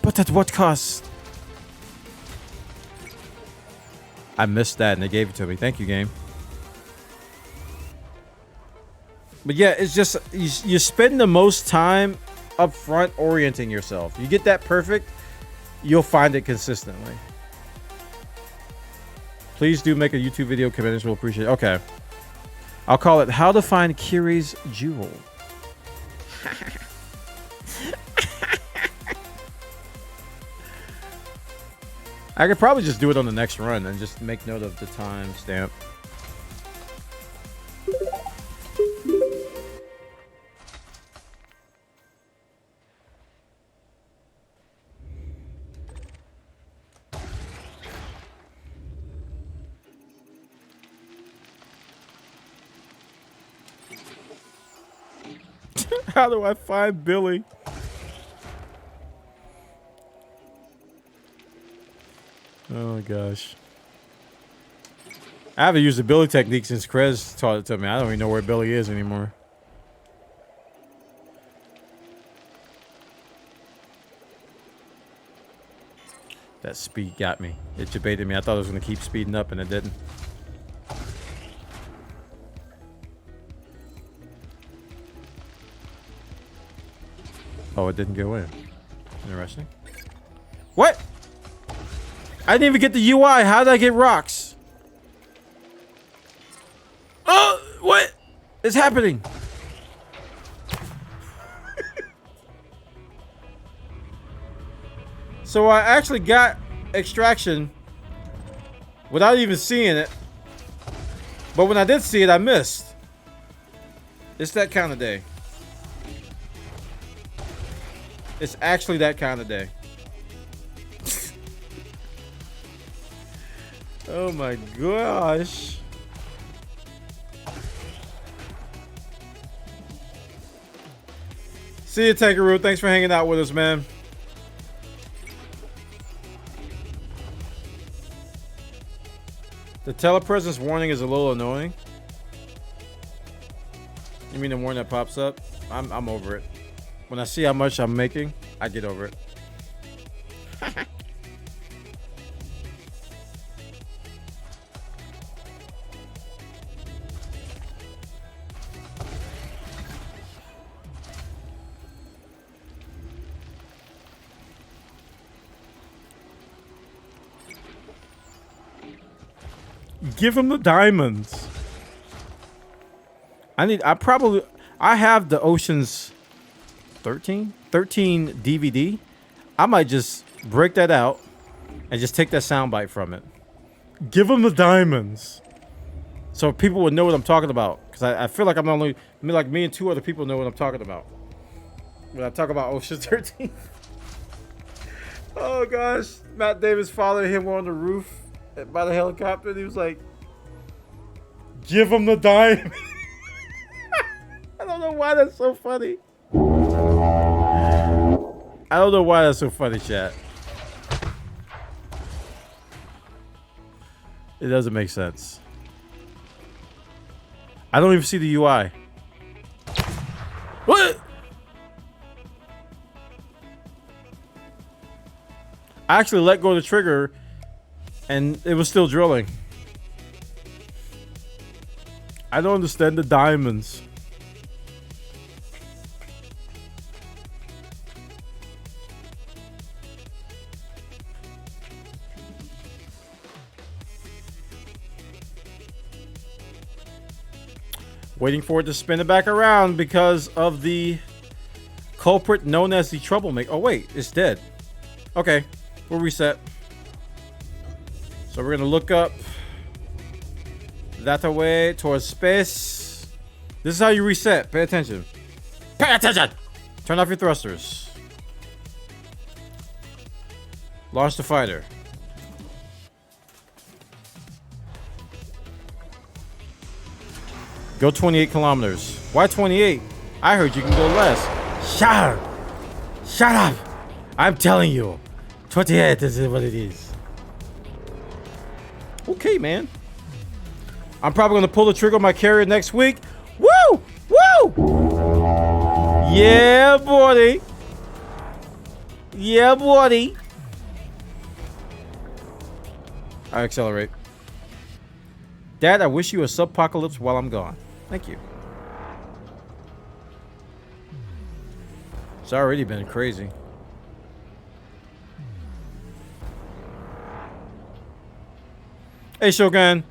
But at what cost? I missed that and they gave it to me. Thank you, game. But yeah, it's just you spend the most time up front orienting yourself. You get that perfect, you'll find it consistently. Please do make a YouTube video. Commenters will appreciate it. Okay. I'll call it How to Find Kiri's Jewel. I could probably just do it on the next run and just make note of the time stamp. How do I find Billy? Oh my gosh. I haven't used the Billy technique since Krez taught it to me. I don't even know where Billy is anymore. That speed got me. It debated me. I thought it was going to keep speeding up and it didn't. Oh, it didn't go in. Interesting. What? I didn't even get the UI. How did I get rocks? Oh, what is happening? So I actually got extraction without even seeing it. But when I did see it, I missed. It's that kind of day. It's actually that kind of day. Oh my gosh. See you, Tankaroo. Thanks for hanging out with us, man. The telepresence warning is a little annoying. You mean the warning that pops up? I'm over it. When I see how much I'm making, I get over it. Give him the diamonds. I have the Ocean's 13 DVD. I might just break that out and just take that soundbite from it. Give him the diamonds. So people would know what I'm talking about. Because I feel like me and two other people know what I'm talking about. When I talk about Ocean's 13. Oh gosh. Matt Davis' father and him were on the roof by the helicopter. And he was like, give him the diamond. I don't know why that's so funny. I don't know why that's so funny, chat. It doesn't make sense. I don't even see the UI. What? I actually let go of the trigger and it was still drilling. I don't understand the diamonds. Waiting for it to spin it back around because of the culprit known as the troublemaker. Oh wait, it's dead. Okay, we'll reset. So we're gonna look up that away towards space. This is how you reset. Pay attention. Pay attention! Turn off your thrusters. Launch the fighter. Go 28 kilometers. Why 28? I heard you can go less. Sharp. Shut up! I'm telling you. 28 is what it is. Okay, man. I'm probably gonna pull the trigger on my carrier next week. Woo! Woo! Yeah, buddy. Yeah, buddy. I accelerate. Dad, I wish you a subpocalypse while I'm gone. Thank you. It's already been crazy. Hey, Shogun.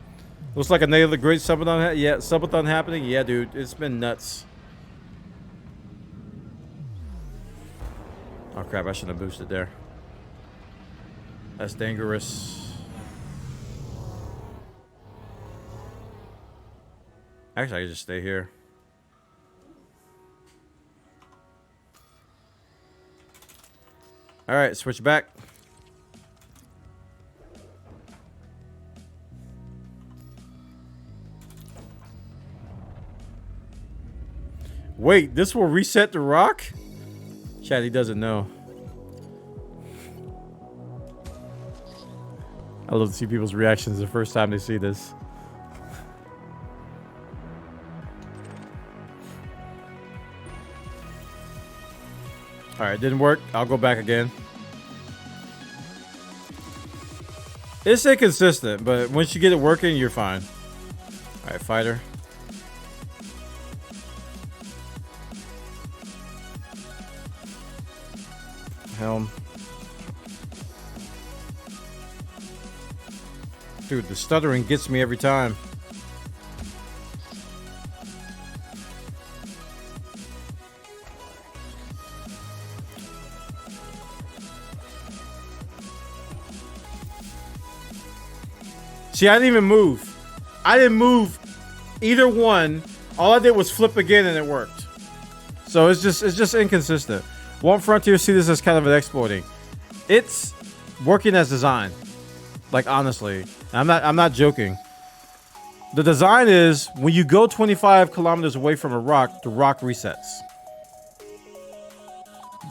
Looks like another great Subathon. Yeah, Subathon happening. Yeah, dude. It's been nuts. Oh, crap. I shouldn't have boosted there. That's dangerous. Actually, I can just stay here. All right, switch back. Wait, this will reset the rock? Chad, he doesn't know. I love to see people's reactions the first time they see this. Alright, didn't work. I'll go back again. It's inconsistent, but once you get it working, you're fine. Alright, fighter. Helm. Dude, the stuttering gets me every time. See, I didn't even move. I didn't move either one. All I did was flip again and it worked. So it's just inconsistent. Won't Frontier see this as kind of an exploiting? It's working as designed. Like, honestly, I'm not joking. The design is when you go 25 kilometers away from a rock, the rock resets.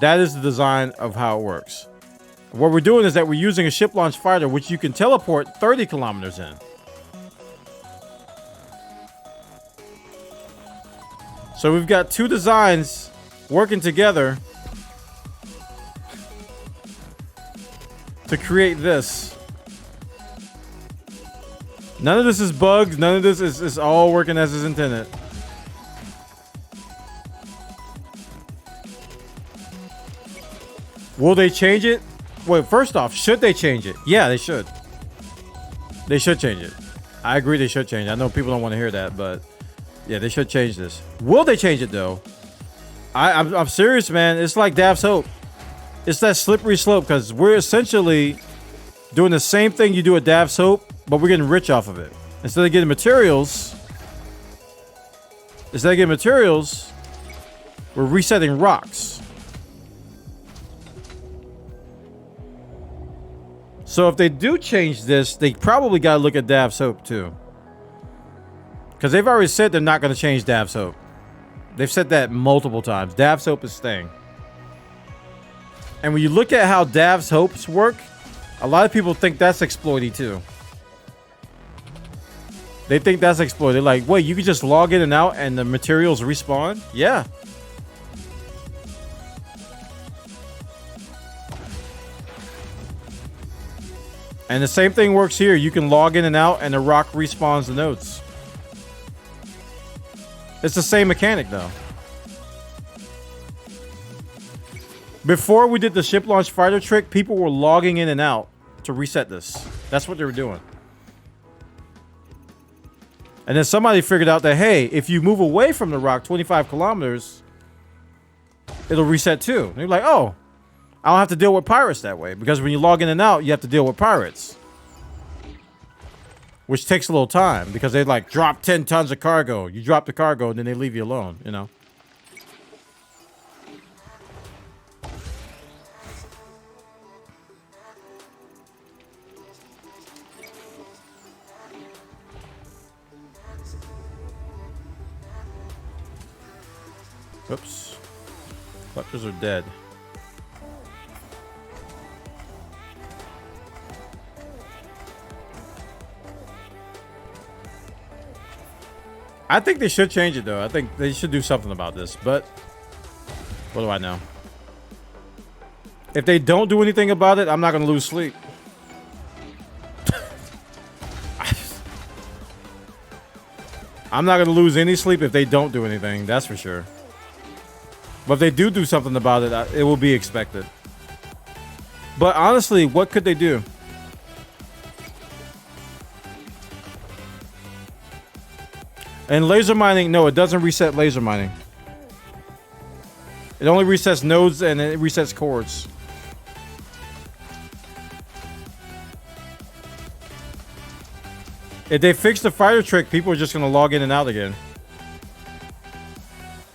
That is the design of how it works. What we're doing is that we're using a ship launch fighter, which you can teleport 30 kilometers in. So we've got two designs working together to create this. None of this is bugs. None of this is all working as is intended. Will they change it? Well, first off, should they change it? Yeah, they should. They should change it. I agree they should change it. I know people don't want to hear that, but yeah, they should change this. Will they change it, though? I'm serious, man. It's like Daft's Hope. It's that slippery slope, because we're essentially doing the same thing you do at Daft's Hope, but we're getting rich off of it. Instead of getting materials, we're resetting rocks. So if they do change this, they probably got to look at Daft's Hope too. Because they've already said they're not going to change Daft's Hope. They've said that multiple times. Daft's Hope is staying. And when you look at how Daft's Hopes work, a lot of people think that's exploity too. They think that's exploited. They're like, wait, you can just log in and out and the materials respawn? Yeah. And the same thing works here. You can log in and out and the rock respawns the nodes. It's the same mechanic though. Before we did the ship launch fighter trick, people were logging in and out to reset this. That's what they were doing. And then somebody figured out that, hey, if you move away from the rock 25 kilometers, it'll reset too. And you're like, oh, I don't have to deal with pirates that way. Because when you log in and out, you have to deal with pirates. Which takes a little time. Because they like drop 10 tons of cargo. You drop the cargo and then they leave you alone, you know. Oops. Collectors are dead. I think they should change it though. I think they should do something about this. But what do I know? If they don't do anything about it, I'm not gonna lose sleep. I'm not gonna lose any sleep if they don't do anything. That's for sure. But if they do something about it, it will be expected. But honestly, what could they do? And laser mining, no, it doesn't reset laser mining. It only resets nodes and it resets cores. If they fix the fighter trick, people are just going to log in and out again.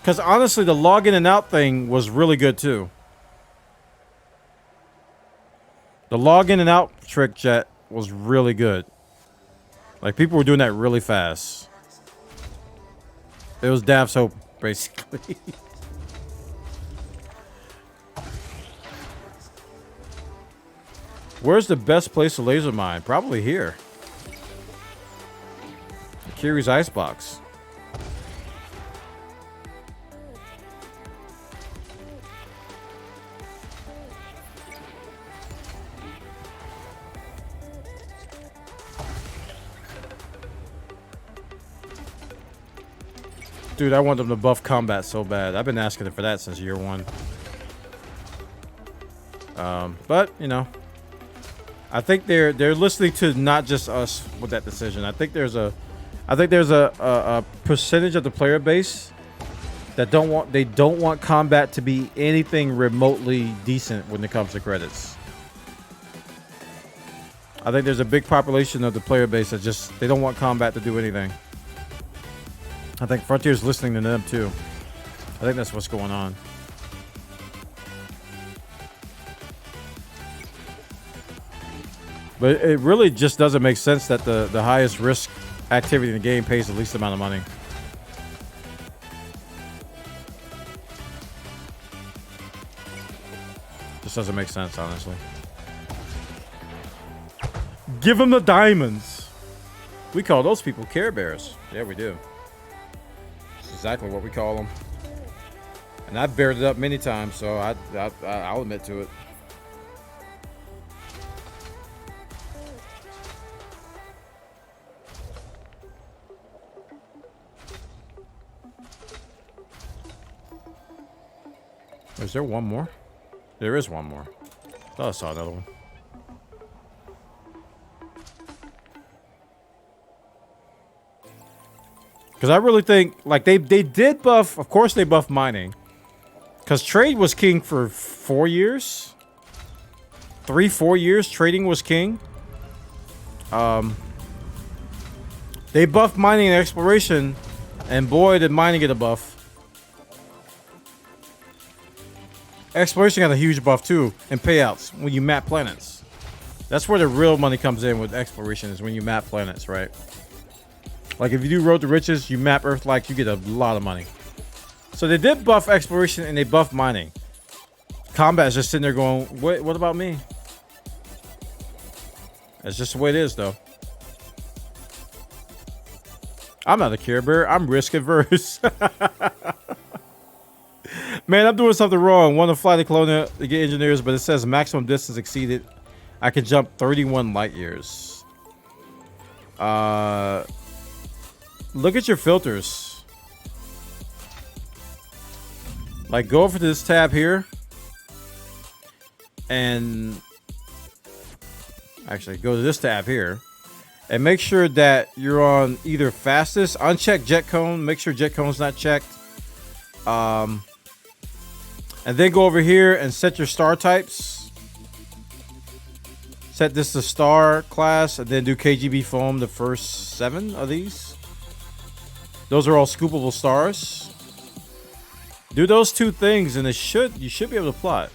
Because honestly, the log in and out thing was really good too. The log in and out trick, chat, was really good. Like, people were doing that really fast. It was Dav's hope, basically. Where's the best place to laser mine? Probably here. Kiri's icebox. Dude, I want them to buff combat so bad. I've been asking them for that since year 1. But you know, I think they're listening to not just us with that decision. I think there's a percentage of the player base that don't want combat to be anything remotely decent when it comes to credits. I think there's a big population of the player base that they don't want combat to do anything. I think Frontier's listening to them too. I think that's what's going on. But it really just doesn't make sense that the highest risk activity in the game pays the least amount of money. Just doesn't make sense, honestly. Give them the diamonds. We call those people Care Bears. Yeah, we do. That's exactly what we call them. And I've bared it up many times, so I'll admit to it. Is there one more? There is one more. I thought I saw another one. Because I really think, like, they did buff, of course they buffed mining. Because trade was king for 4 years. 3-4 years, trading was king. They buffed mining and exploration, and boy did mining get a buff. Exploration got a huge buff too, and payouts when you map planets. That's where the real money comes in with exploration, is when you map planets, right? Like if you do Road to Riches, you map Earth like, you get a lot of money. So they did buff exploration and they buffed mining. Combat is just sitting there going, what about me? That's just the way it is, though. I'm not a Care Bear. I'm risk averse. Man, I'm doing something wrong. Want to fly the Colonial to get engineers, but it says maximum distance exceeded. I can jump 31 light years. Look at your filters. Like, go over to this tab here. And actually, go to this tab here. And make sure that you're on either fastest. Uncheck jet cone. Make sure jet cone's not checked. And then go over here and set your star types. Set this to star class, and then do KGB foam the first 7 of these. Those are all scoopable stars. Do those 2 things, and you should be able to plot.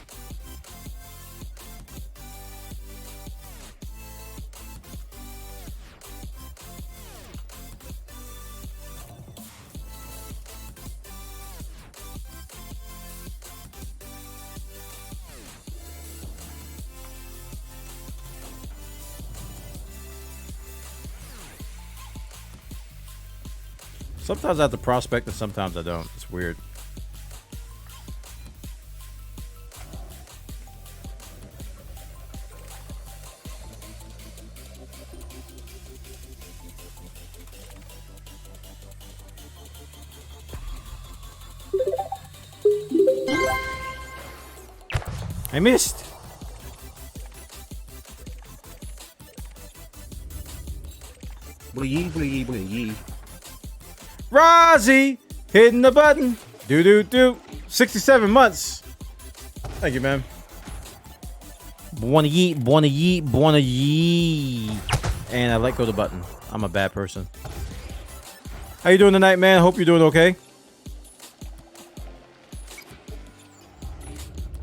Sometimes I have to prospect and sometimes I don't. It's weird. I missed. Blee blee blee. Rozzy hitting the button. Do do do. 67 months. Thank you, man. Bwana yeet, bwana yeet, bwana yeet. And I let go of the button. I'm a bad person. How you doing tonight, man? Hope you're doing okay.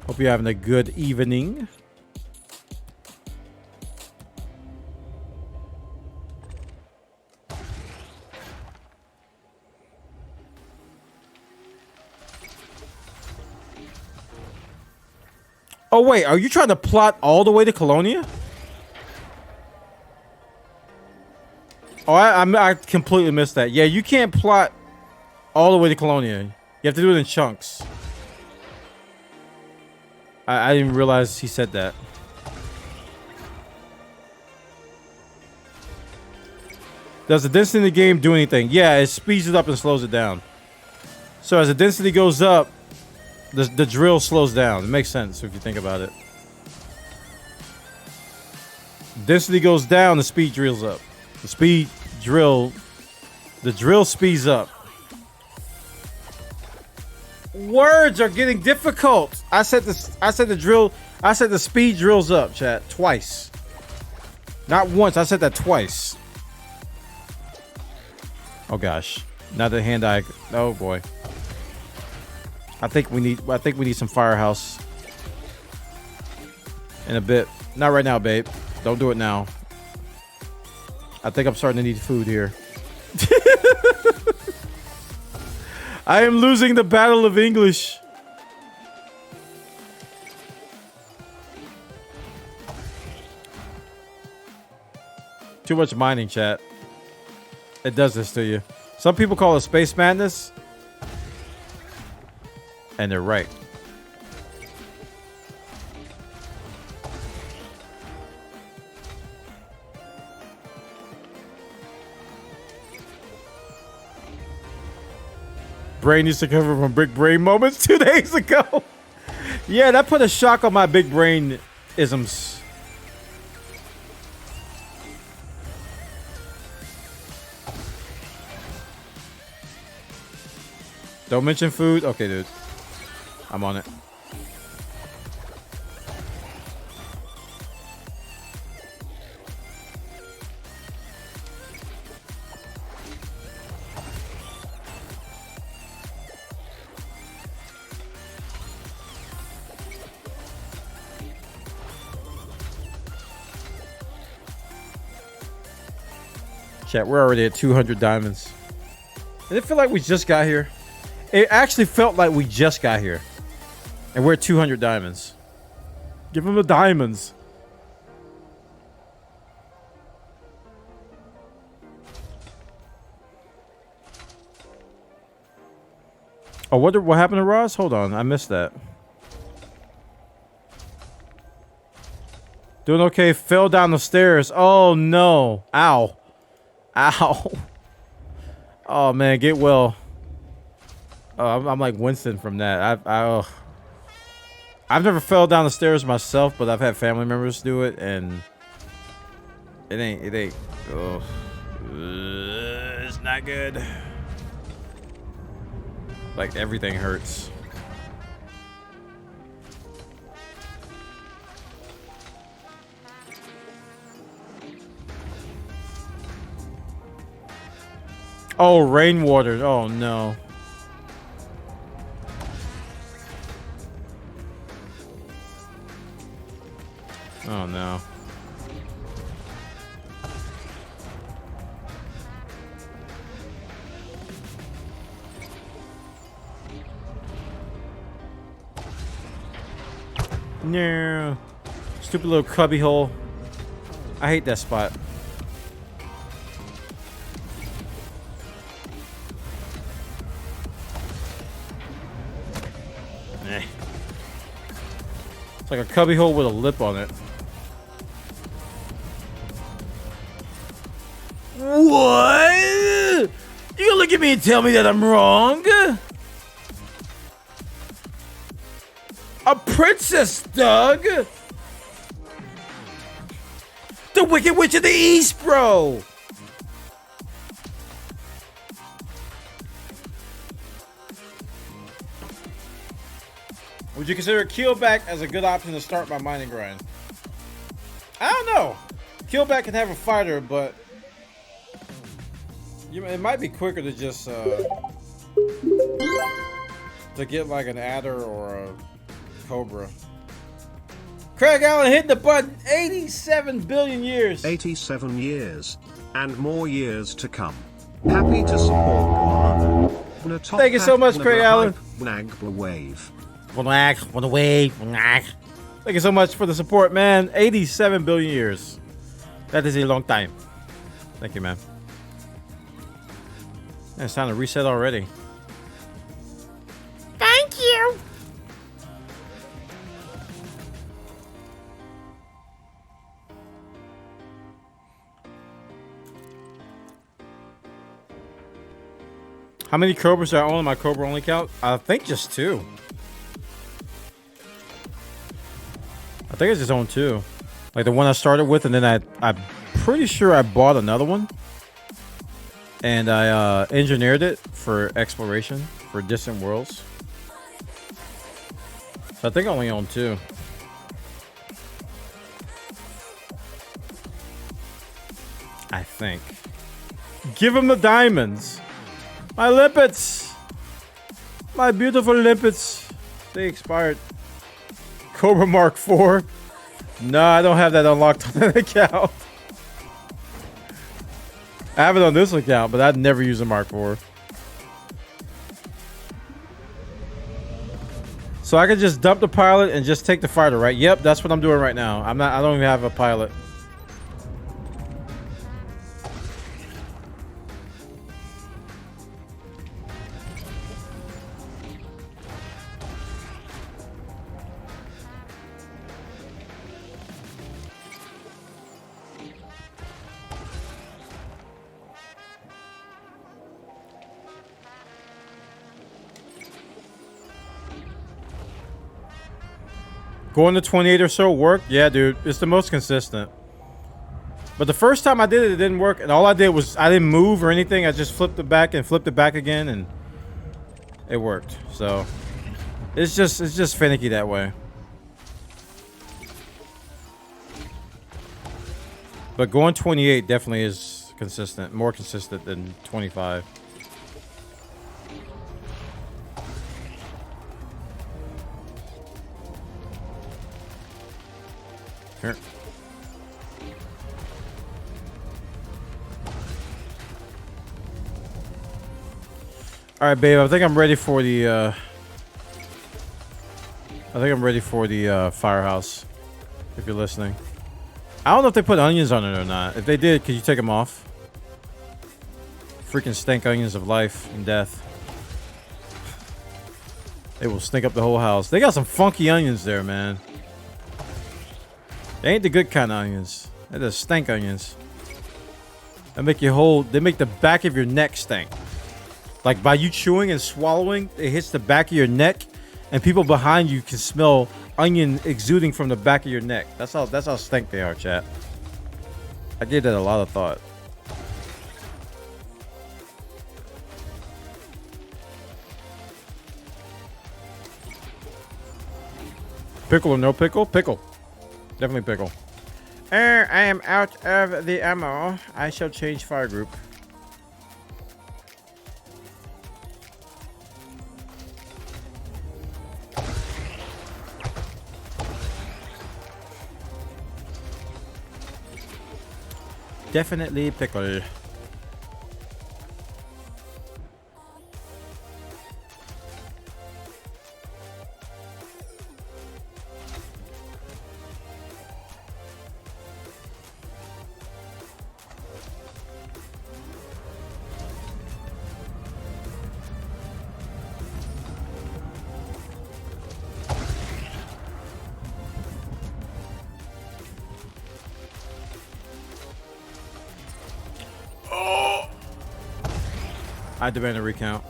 Hope you're having a good evening. Oh, wait. Are you trying to plot all the way to Colonia? Oh, I completely missed that. Yeah, you can't plot all the way to Colonia. You have to do it in chunks. I didn't realize he said that. Does the density in the game do anything? Yeah, it speeds it up and slows it down. So as the density goes up, the drill slows down. It makes sense if you think about it. Density goes down, the speed drills up. The drill speeds up. Words are getting difficult. I said the speed drills up, chat, twice. Not once, I said that twice. Oh gosh. Now the hand eye. Oh boy. I think we need some firehouse in a bit. Not right now, babe. Don't do it now. I think I'm starting to need food here. I am losing the battle of English. Too much mining, chat. It does this to you. Some people call it space madness. And they're right. Brain needs to recover from big brain moments 2 days ago. Yeah, that put a shock on my big brain isms. Don't mention food. Okay, dude. I'm on it. Chat, we're already at 200 diamonds. Did it feel like we just got here? It actually felt like we just got here. And we're at 200 diamonds. Give them the diamonds. Oh, what happened to Roz? Hold on, I missed that. Doing okay, fell down the stairs. Oh no. Ow. Ow. Oh man, get well. I'm like Winston from that. I've never fell down the stairs myself, but I've had family members do it, and it ain't. Oh, it's not good. Like everything hurts. Oh, rainwater. Oh no. Oh no. No. Stupid little cubby hole. I hate that spot. Eh. It's like a cubby hole with a lip on it. What? You gonna look at me and tell me that I'm wrong? A princess, Doug! The Wicked Witch of the East, bro! Would you consider Keelback as a good option to start my mining grind? I don't know. Keelback can have a fighter, but it might be quicker to just to get like an adder or a cobra. Craig Allen hitting the button. 87 billion years. 87 years. And more years to come. Happy to support Bwana. Thank you so much, Craig Allen. Wave. Thank you so much for the support, man. 87 billion years. That is a long time. Thank you, man. It's time to reset already. Thank you. How many Cobras do I own on my Cobra only count? I think just 2. I think I just own 2. Like the one I started with, and then I'm pretty sure I bought another one. And I engineered it for exploration for distant worlds. So I think I only own 2. I think. Give him the diamonds. My limpets. My beautiful limpets. They expired. Cobra Mark IV. No, I don't have that unlocked on that account. I have it on this account, but I'd never use a Mark IV. So I could just dump the pilot and just take the fighter, right? Yep, that's what I'm doing right now. I don't even have a pilot. Going to 28 or so worked? Yeah, dude. It's the most consistent. But the first time I did it, it didn't work. And all I did was, I didn't move or anything. I just flipped it back and flipped it back again. And it worked. So, it's just finicky that way. But going 28 definitely is consistent. More consistent than 25. Here. All right, babe. I think I'm ready for the. Firehouse. If you're listening, I don't know if they put onions on it or not. If they did, could you take them off? Freaking stink onions of life and death. They will stink up the whole house. They got some funky onions there, man. They ain't the good kind of onions. They're the stank onions. They make the back of your neck stink. Like by you chewing and swallowing, it hits the back of your neck, and people behind you can smell onion exuding from the back of your neck. That's how stank they are, chat. I gave that a lot of thought. Pickle or no pickle? Pickle. Definitely pickle. I am out of the ammo. I shall change fire group. Definitely pickle. I demand a recount.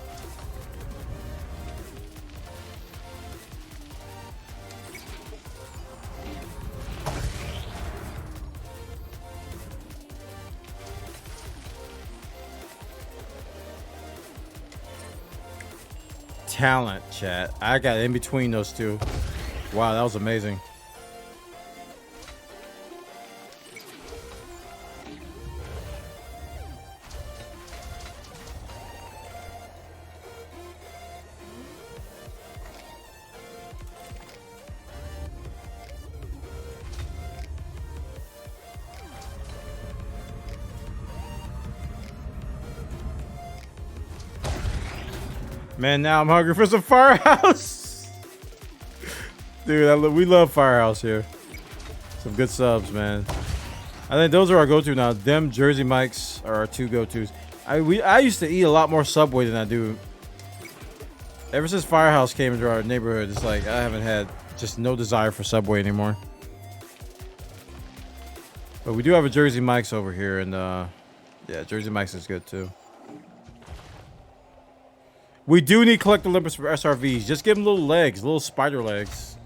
Talent, chat. I got in between those two. Wow, that was amazing. Man, now I'm hungry for some Firehouse. Dude, we love Firehouse here. Some good subs, man. I think those are our go-to now. Them Jersey Mikes are our two go-tos. I used to eat a lot more Subway than I do. Ever since Firehouse came into our neighborhood, it's like I haven't had just no desire for Subway anymore. But we do have a Jersey Mike's over here, and yeah, Jersey Mike's is good too. We do need collect Olympus for SRVs. Just give them little legs, little spider legs.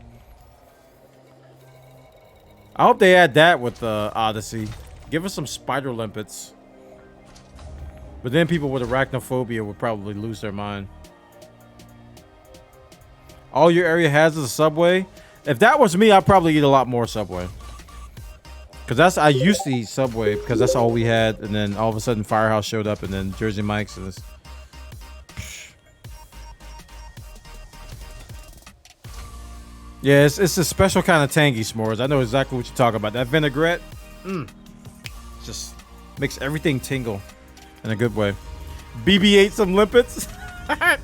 I hope they add that with Odyssey. Give us some spider limpets. But then people with arachnophobia would probably lose their mind. All your area has is a Subway. If that was me, I'd probably eat a lot more Subway. Because I used to eat Subway because that's all we had. And then all of a sudden Firehouse showed up, and then Jersey Mike's and this. Yeah, it's a special kind of tangy s'mores. I know exactly what you're talking about. That vinaigrette, just makes everything tingle in a good way. BB ate some limpets. Yeah,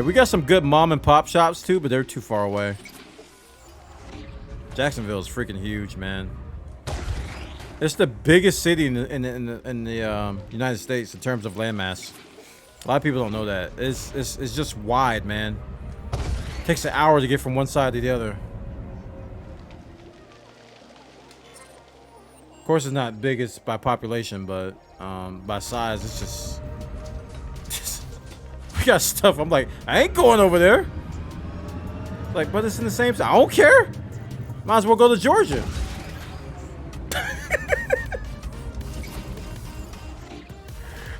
we got some good mom and pop shops too, but they're too far away. Jacksonville is freaking huge, man. It's the biggest city in the United States in terms of landmass. A lot of people don't know that. It's just wide, man. It takes an hour to get from one side to the other. Of course, it's not biggest by population, but by size, it's just we got stuff. I'm like, I ain't going over there. Like, but it's in the same. I don't care. Might as well go to Georgia.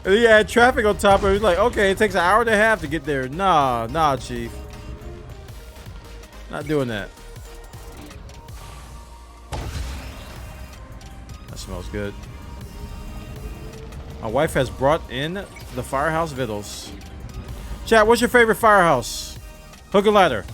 And he had traffic on top of it. He's like, okay, it takes an hour and a half to get there. Nah, chief. Not doing that. That smells good. My wife has brought in the Firehouse Vittles. Chat, what's your favorite Firehouse? Hook and ladder.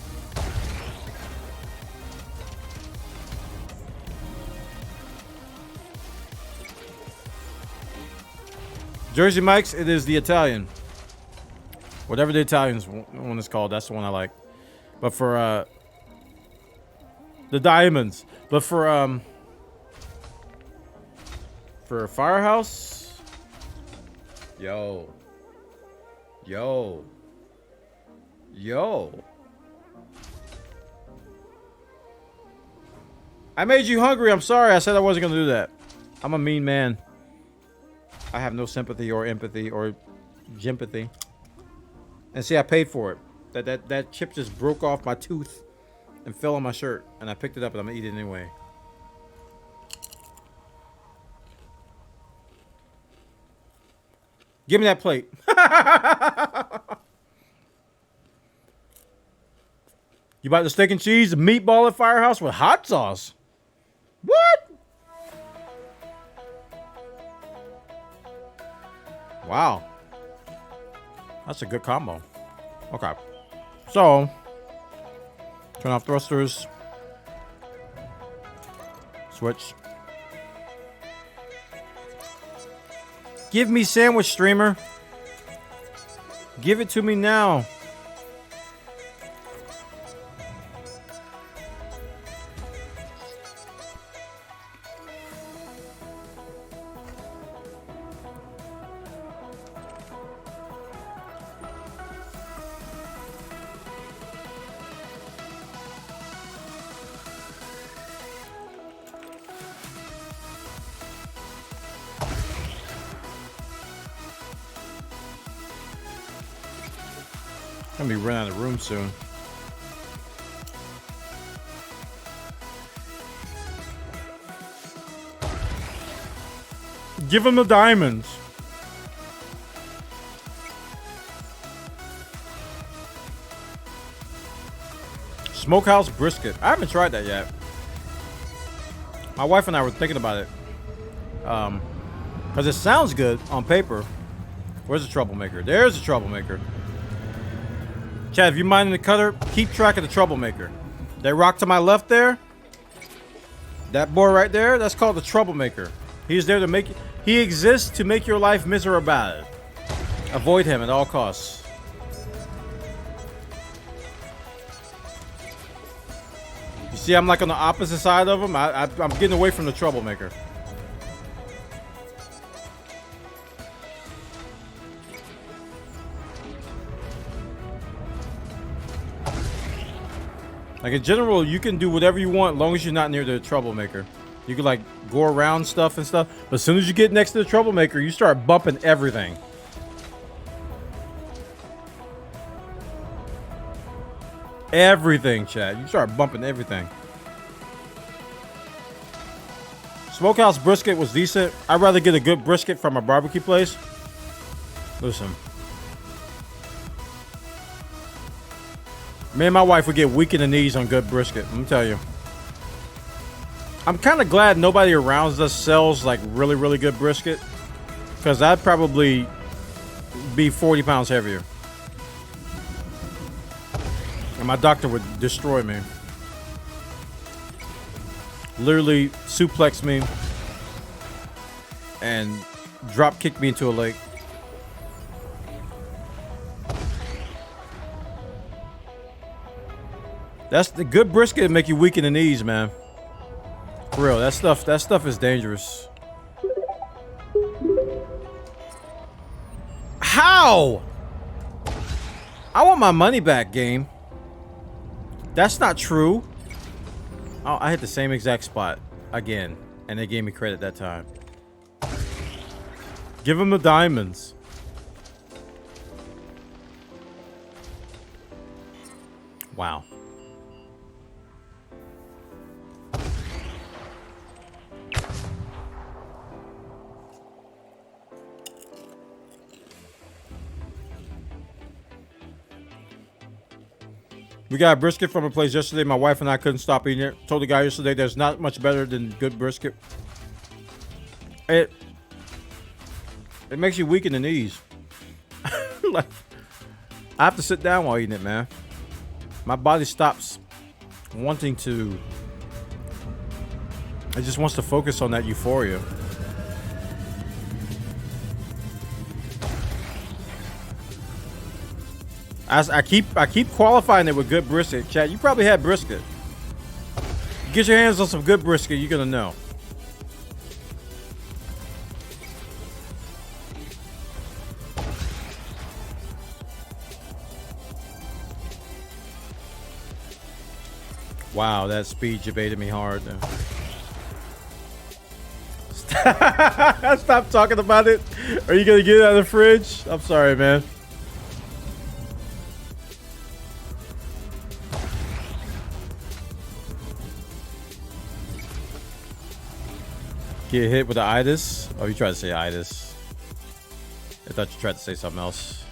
Jersey Mike's, it is the Italian. Whatever the Italian's one is called, that's the one I like. But for the diamonds. But for Firehouse, yo. I made you hungry. I'm sorry. I said I wasn't gonna do that. I'm a mean man. I have no sympathy or empathy or gympathy. And see, I paid for it. That chip just broke off my tooth and fell on my shirt. And I picked it up and I'm gonna eat it anyway. Give me that plate. You bought the steak and cheese, meatball at Firehouse with hot sauce. What? Wow. That's a good combo. Okay. So, turn off thrusters. Switch. Give me sandwich, streamer. Give it to me now. gonna be running out of room soon. Give him the diamonds. Smokehouse brisket. I haven't tried that yet. My wife and I were thinking about it. Because it sounds good on paper. Where's the troublemaker? There's the troublemaker. Chad, if you're minding the cutter, keep track of the troublemaker. That rock to my left there, that boy right there, that's called the troublemaker. He's there to make you, he exists to make your life miserable. Avoid him at all costs. You see, I'm like on the opposite side of him. I'm getting away from the troublemaker. Like in general, you can do whatever you want as long as you're not near the troublemaker. You can like go around stuff and stuff. But as soon as you get next to the troublemaker, you start bumping everything. Everything, Chad. You start bumping everything. Smokehouse brisket was decent. I'd rather get a good brisket from a barbecue place. Listen. Me and my wife would get weak in the knees on good brisket. Let me tell you. I'm kind of glad nobody around us sells like really, really good brisket. Because I'd probably be 40 pounds heavier. And my doctor would destroy me. Literally suplex me. And drop kick me into a lake. That's the good brisket make you weak in the knees, man. For real, that stuff is dangerous. How? I want my money back, game. That's not true. Oh, I hit the same exact spot again, and they gave me credit that time. Give them the diamonds. Wow. We got a brisket from a place yesterday. My wife and I couldn't stop eating it. Told the guy yesterday there's not much better than good brisket. It makes you weak in the knees. Like, I have to sit down while eating it, man. My body stops wanting to. It just wants to focus on that euphoria. I keep qualifying it with good brisket. Chat, you probably had brisket. Get your hands on some good brisket, you're gonna know. Wow, that speed debated me hard. Stop talking about it. Are you gonna get it out of the fridge? I'm sorry, man. Get hit with the itis? Oh, you tried to say itis. I thought you tried to say something else.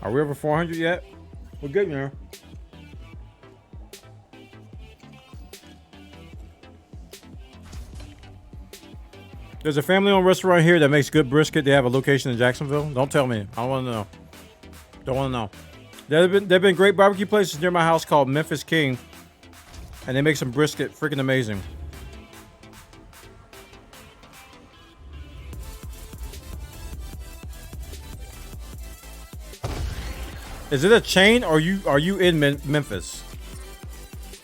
Are we over 400 yet? We're good now. There's a family-owned restaurant here that makes good brisket. They have a location in Jacksonville. Don't tell me. I don't want to know. Don't want to know. There've been great barbecue places near my house called Memphis King, and they make some brisket freaking amazing. Is it a chain or are you in Memphis?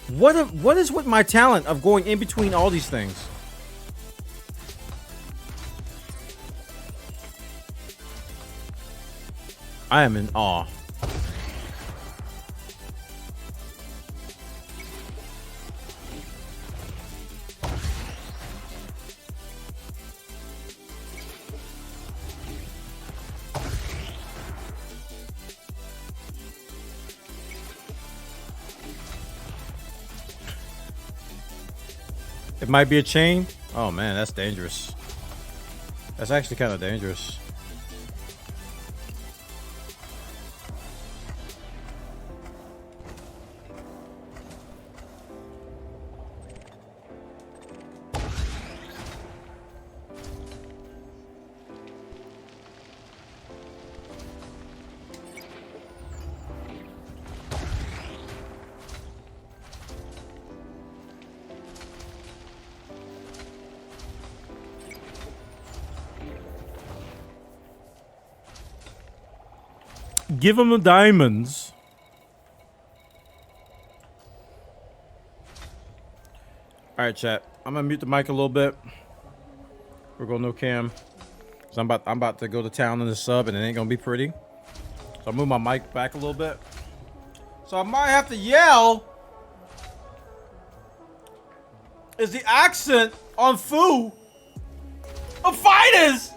What is with my talent of going in between all these things? I am in awe. It might be a chain. Oh man, that's dangerous. That's actually kind of dangerous. Give him the diamonds. All right, chat. I'm gonna mute the mic a little bit. We're going no cam. So I'm about to go to town in the sub, and it ain't gonna be pretty. So I'll move my mic back a little bit. So I might have to yell. Is the accent on Foo of fighters?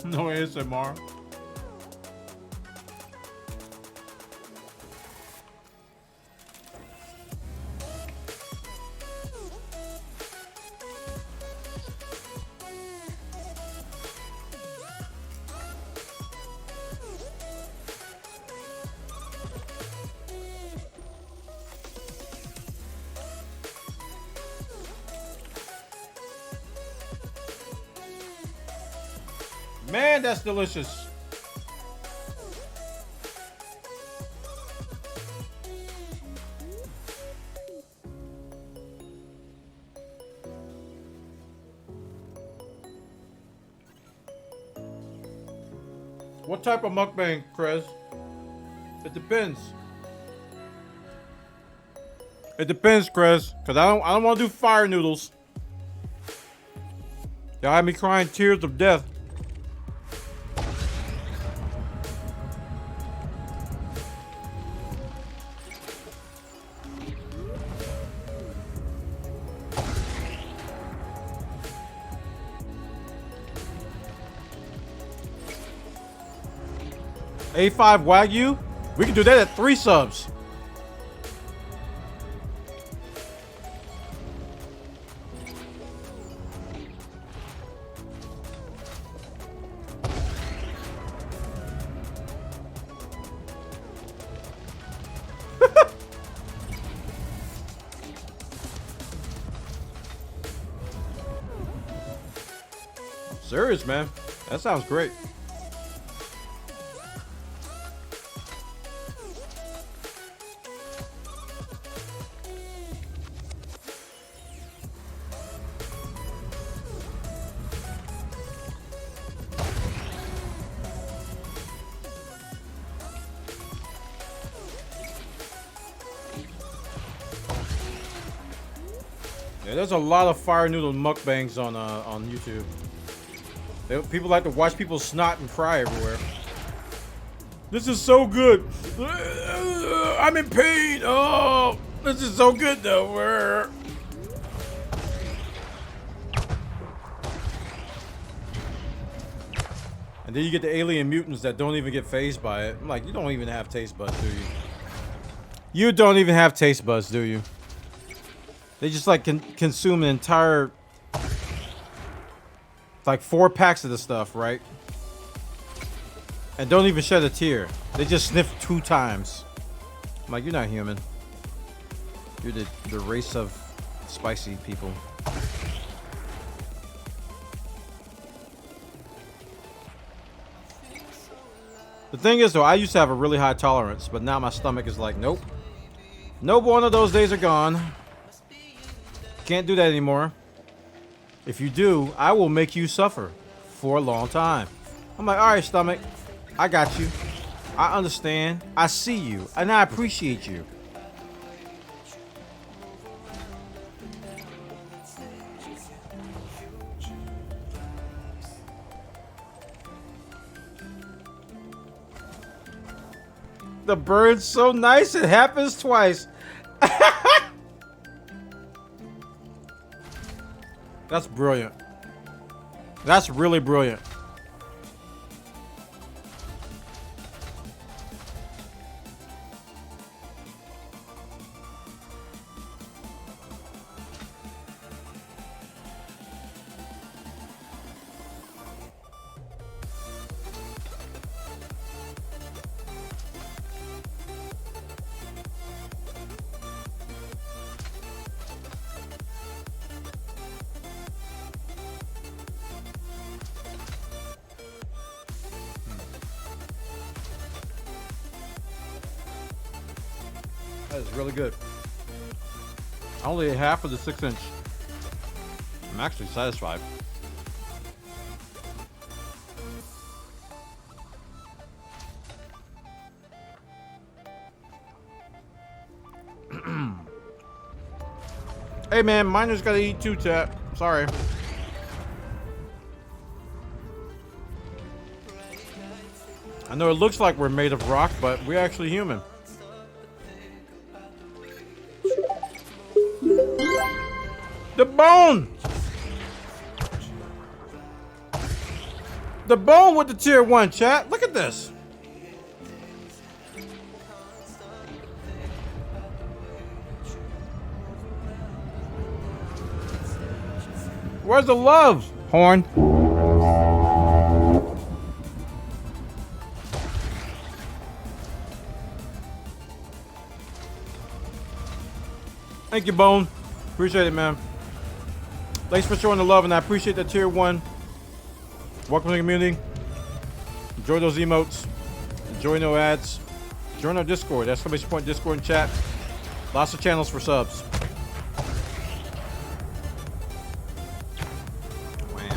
No ASMR. Man, that's delicious. What type of mukbang, Krez? It depends. It depends, Krez, because I don't want to do fire noodles. Y'all had me crying tears of death. A5 Wagyu? We can do that at 3 subs. Serious, man. That sounds great. Yeah, there's a lot of fire noodle mukbangs on YouTube. People like to watch people snot and cry everywhere. This is so good. I'm in pain. Oh, this is so good though. And then you get the alien mutants that don't even get phased by it. I'm like, you don't even have taste buds, do you? You don't even have taste buds, do you? They just like consume an entire, like 4 packs of the stuff, right? And don't even shed a tear. They just sniff 2 times. I'm like, you're not human. You're the race of spicy people. The thing is though, I used to have a really high tolerance, but now my stomach is like, nope. Nope, one of those days are gone. Can't do that anymore. If you do, I will make you suffer for a long time. I'm like, all right, stomach, I got you. I understand. I see you, and I appreciate you. The bird's so nice, it happens twice. That's brilliant. That's really brilliant. That is really good. Only half of the 6-inch. I'm actually satisfied. Hey man, miner's gotta eat too, chat. Sorry. I know it looks like we're made of rock, but we're actually human. The bone! The bone with the tier 1, chat. Look at this. Where's the love, Horn? Thank you, Bone. Appreciate it, man. Thanks for showing the love, and I appreciate the tier 1. Welcome to the community. Enjoy those emotes. Enjoy no ads. Join our Discord. Exclamation point Discord and chat. Lots of channels for subs. Wow.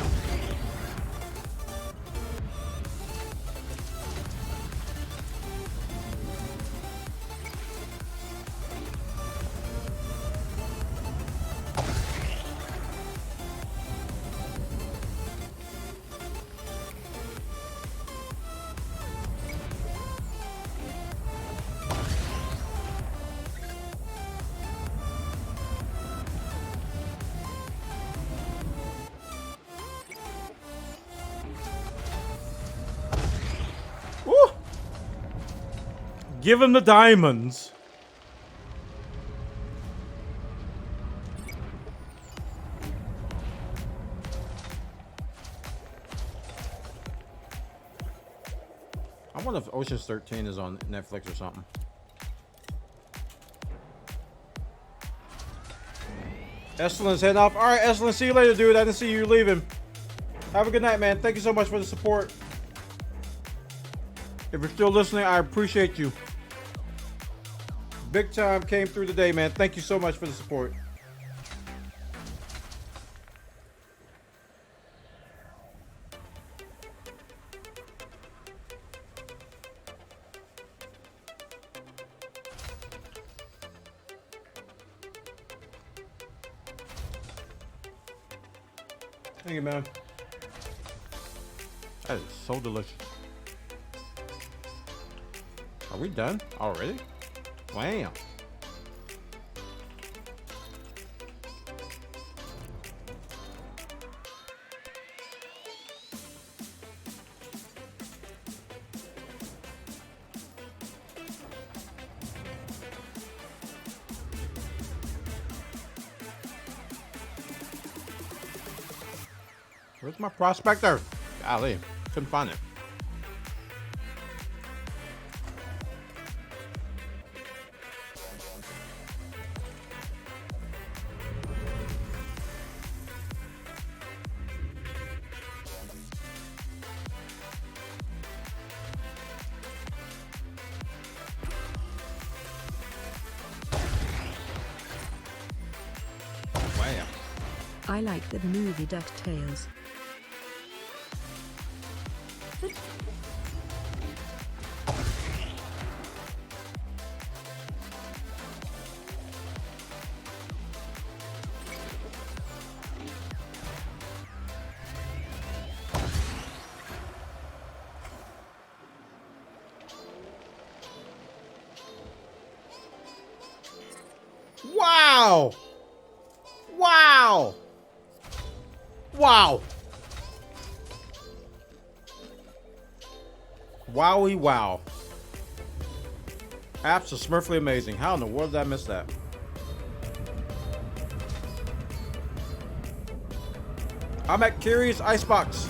Woo! Give him the diamonds. I wonder if Ocean's 13 is on Netflix or something. Eslin's heading off. All right, Eslin, see you later, dude. I didn't see you leaving. Have a good night, man. Thank you so much for the support. If you're still listening, I appreciate you. Big time came through today, man. Thank you so much for the support. Thank you, man. That is so delicious. Are we done already? Wow. Where's my prospector? Golly, couldn't find it. Wow. I like that movie DuckTales. Wow! Wow! Wow! Wowie wow. Apps are smurfly amazing. How in the world did I miss that? I'm at Curious Icebox.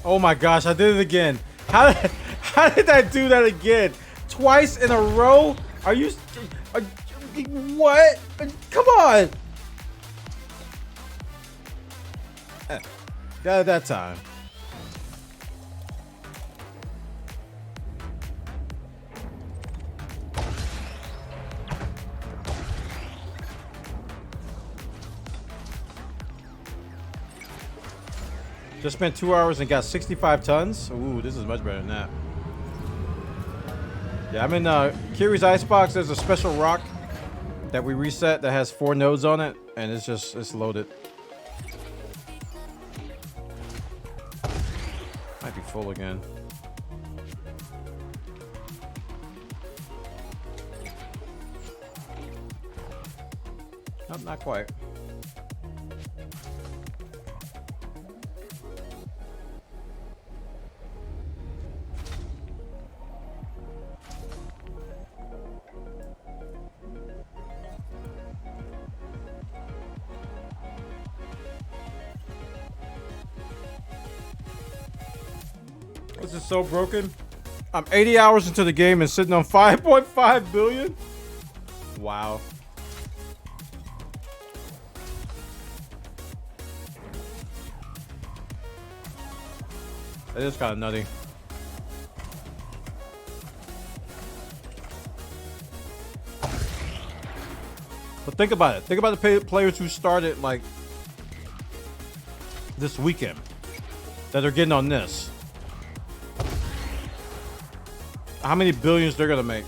Oh my gosh, I did it again. How did I do that again? Twice in a row? Are you what? Come on. Got it that time. Just spent 2 hours and got 65 tons. Ooh, this is much better than that. Yeah, I'm in Kiri's Icebox. There's a special rock that we reset that has 4 nodes on it, and it's loaded. Might be full again. Nope, not quite. This is so broken. I'm 80 hours into the game and sitting on 5.5 billion. Wow. It is kind of nutty. But think about it. Think about the players who started like this weekend that are getting on this. How many billions they're gonna make?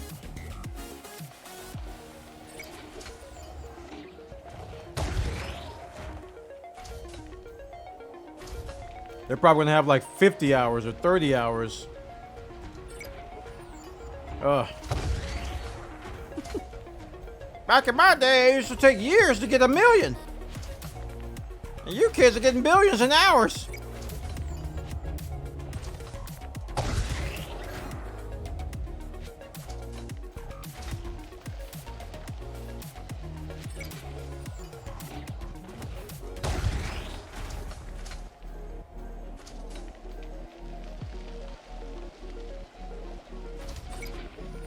They're probably gonna have like 50 hours or 30 hours. Ugh. Back in my day, it used to take years to get 1 million. And you kids are getting billions in hours.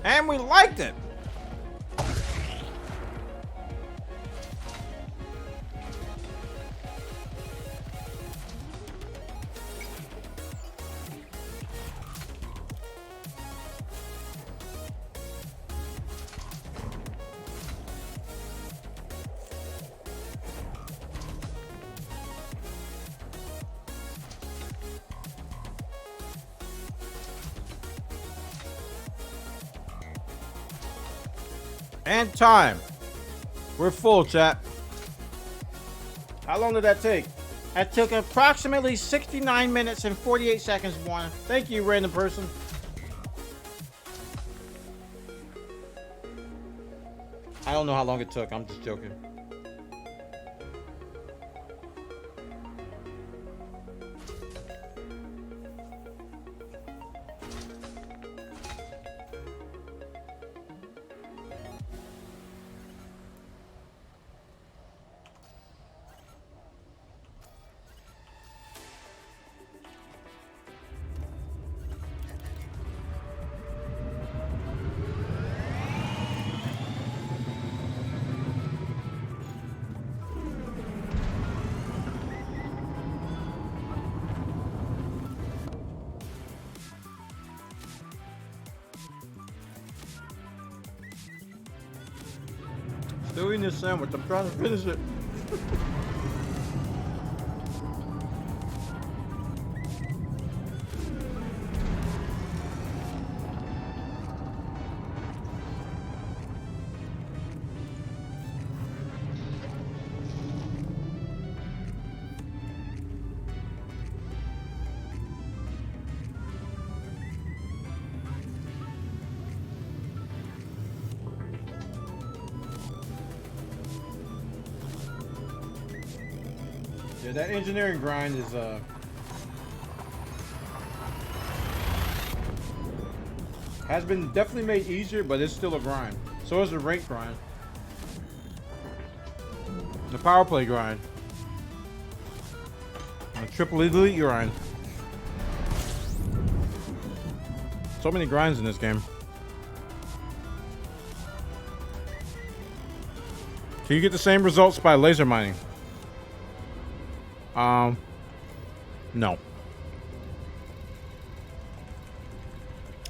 And we liked it. And time. We're full, chat. How long did that take? That took approximately 69 minutes and 48 seconds, Bwana. Thank you, random person. I don't know how long it took. I'm just joking. Still eating this sandwich. I'm trying to finish it. Yeah, that engineering grind is has been definitely made easier, but it's still a grind. So is the rank grind, the power play grind, and the triple elite grind. So many grinds in this game. Can you get the same results by laser mining? No.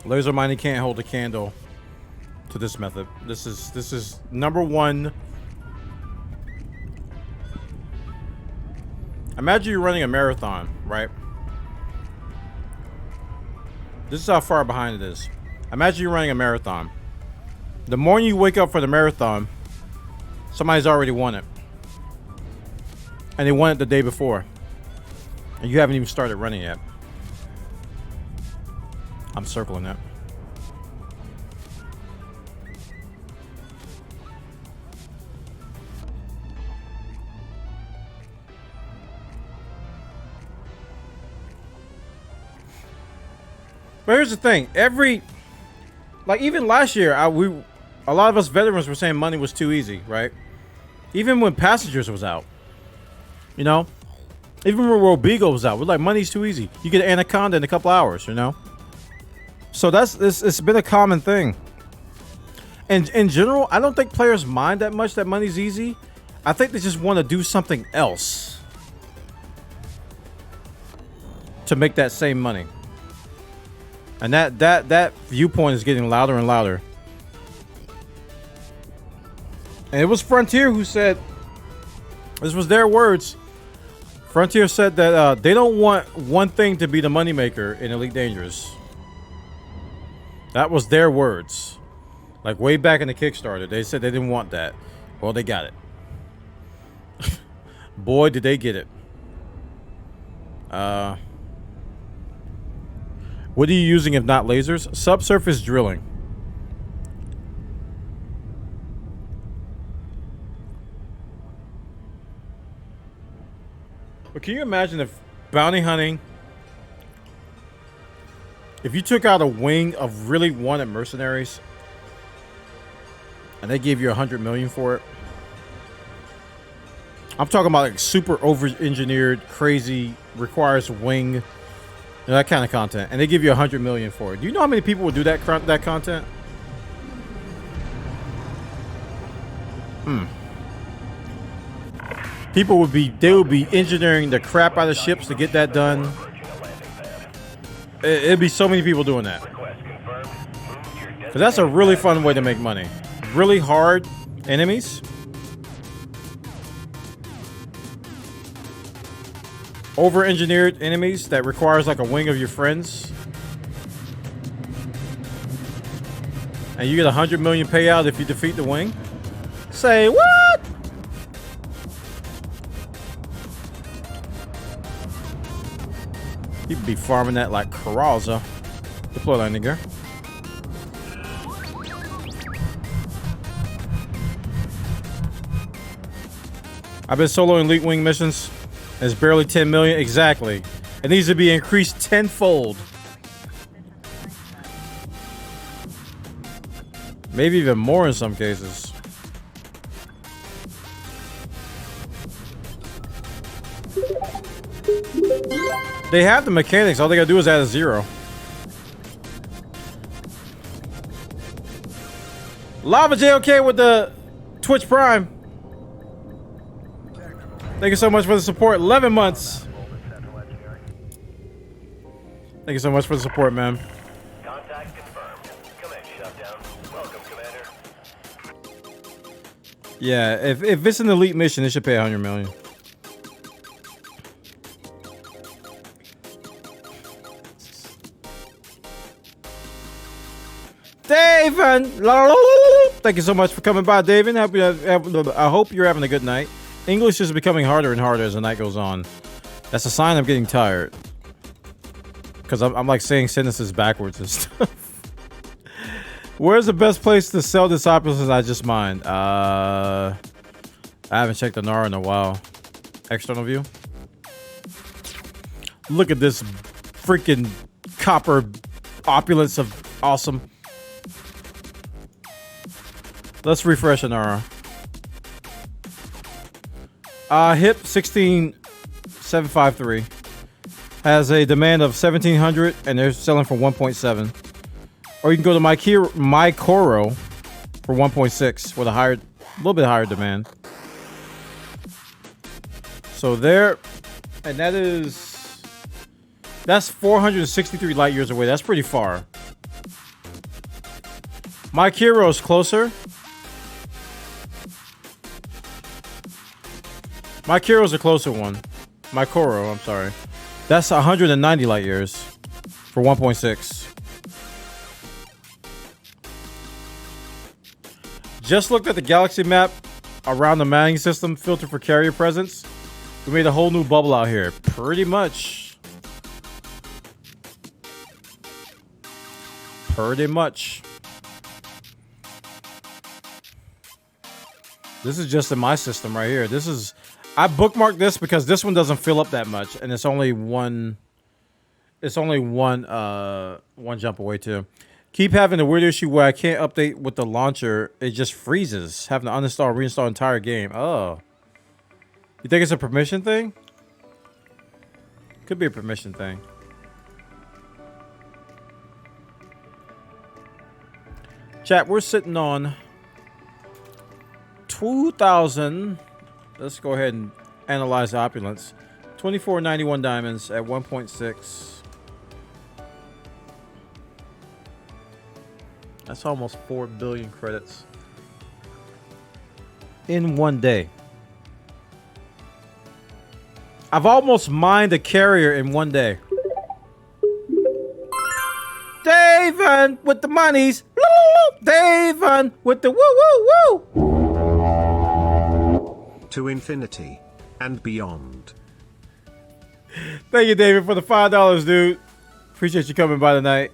Laser mining can't hold a candle to this method. This is number one. Imagine you're running a marathon, right? This is how far behind it is. Imagine you're running a marathon. The morning you wake up for the marathon, somebody's already won it. And they won it the day before. And you haven't even started running yet. I'm circling that. But here's the thing. Like even last year, a lot of us veterans were saying money was too easy, right? Even when Passengers was out. You know, even when World Beagle was out, we're like, money's too easy. You get Anaconda in a couple hours, you know. So it's been a common thing. And in general, I don't think players mind that much that money's easy. I think they just want to do something else to make that same money. And that viewpoint is getting louder and louder. And it was Frontier who said, this was their words. Frontier said that they don't want one thing to be the moneymaker in Elite Dangerous. That was their words. Like way back in the Kickstarter, they said they didn't want that. Well, they got it. Boy, did they get it. What are you using if not lasers? Subsurface drilling. But can you imagine if bounty hunting, if you took out a wing of really wanted mercenaries and they gave you 100 million for it? I'm talking about like super over-engineered, crazy, requires wing, you know, that kind of content, and they give you 100 million for it. Do you know how many people would do that content? People would be engineering the crap out of ships to get that done. It'd be so many people doing that. But that's a really fun way to make money. Really hard enemies. Over-engineered enemies that requires like a wing of your friends. And you get 100 million payout if you defeat the wing. Say what? You'd be farming that like Karaza. Deploy that nigga. I've been soloing Elite Wing missions. It's barely 10 million. Exactly. It needs to be increased tenfold. Maybe even more in some cases. They have the mechanics. All they gotta do is add a 0. Lava JOK with the Twitch Prime. Thank you so much for the support. 11 months. Thank you so much for the support, man. Contact confirmed. Command shutdown. Welcome, Commander. Yeah, if it's an elite mission, it should pay 100 million. David, thank you so much for coming by, David. I hope you're having a good night. English is becoming harder and harder as the night goes on. That's a sign I'm getting tired. Because I'm like saying sentences backwards and stuff. Where's the best place to sell this opulence I just mined? I haven't checked the NAR in a while. External view. Look at this freaking copper opulence of awesome. Let's refresh an NAR. HIP 16753 has a demand of 1700 and they're selling for 1.7. Or you can go to my Coro for 1.6 with a little bit higher demand. So there, and that's 463 light years away. That's pretty far. My Kiro is closer. My Kiro's a closer one. My Koro, I'm sorry. That's 190 light years for 1.6. Just looked at the galaxy map around the mining system filter for carrier presence. We made a whole new bubble out here. Pretty much. Pretty much. This is just in my system right here. I bookmarked this because this one doesn't fill up that much, and it's only one jump away too. Keep having a weird issue where I can't update with the launcher. It just freezes. Having to uninstall, reinstall entire game. Oh. You think it's a permission thing? Could be a permission thing. Chat, we're sitting on 2,000. Let's go ahead and analyze the opulence. 2491 diamonds at 1.6. That's almost 4 billion credits in one day. I've almost mined a carrier in one day. David with the monies. David with the woo woo woo. To infinity and beyond. Thank you, David, for the $5, dude. Appreciate you coming by tonight.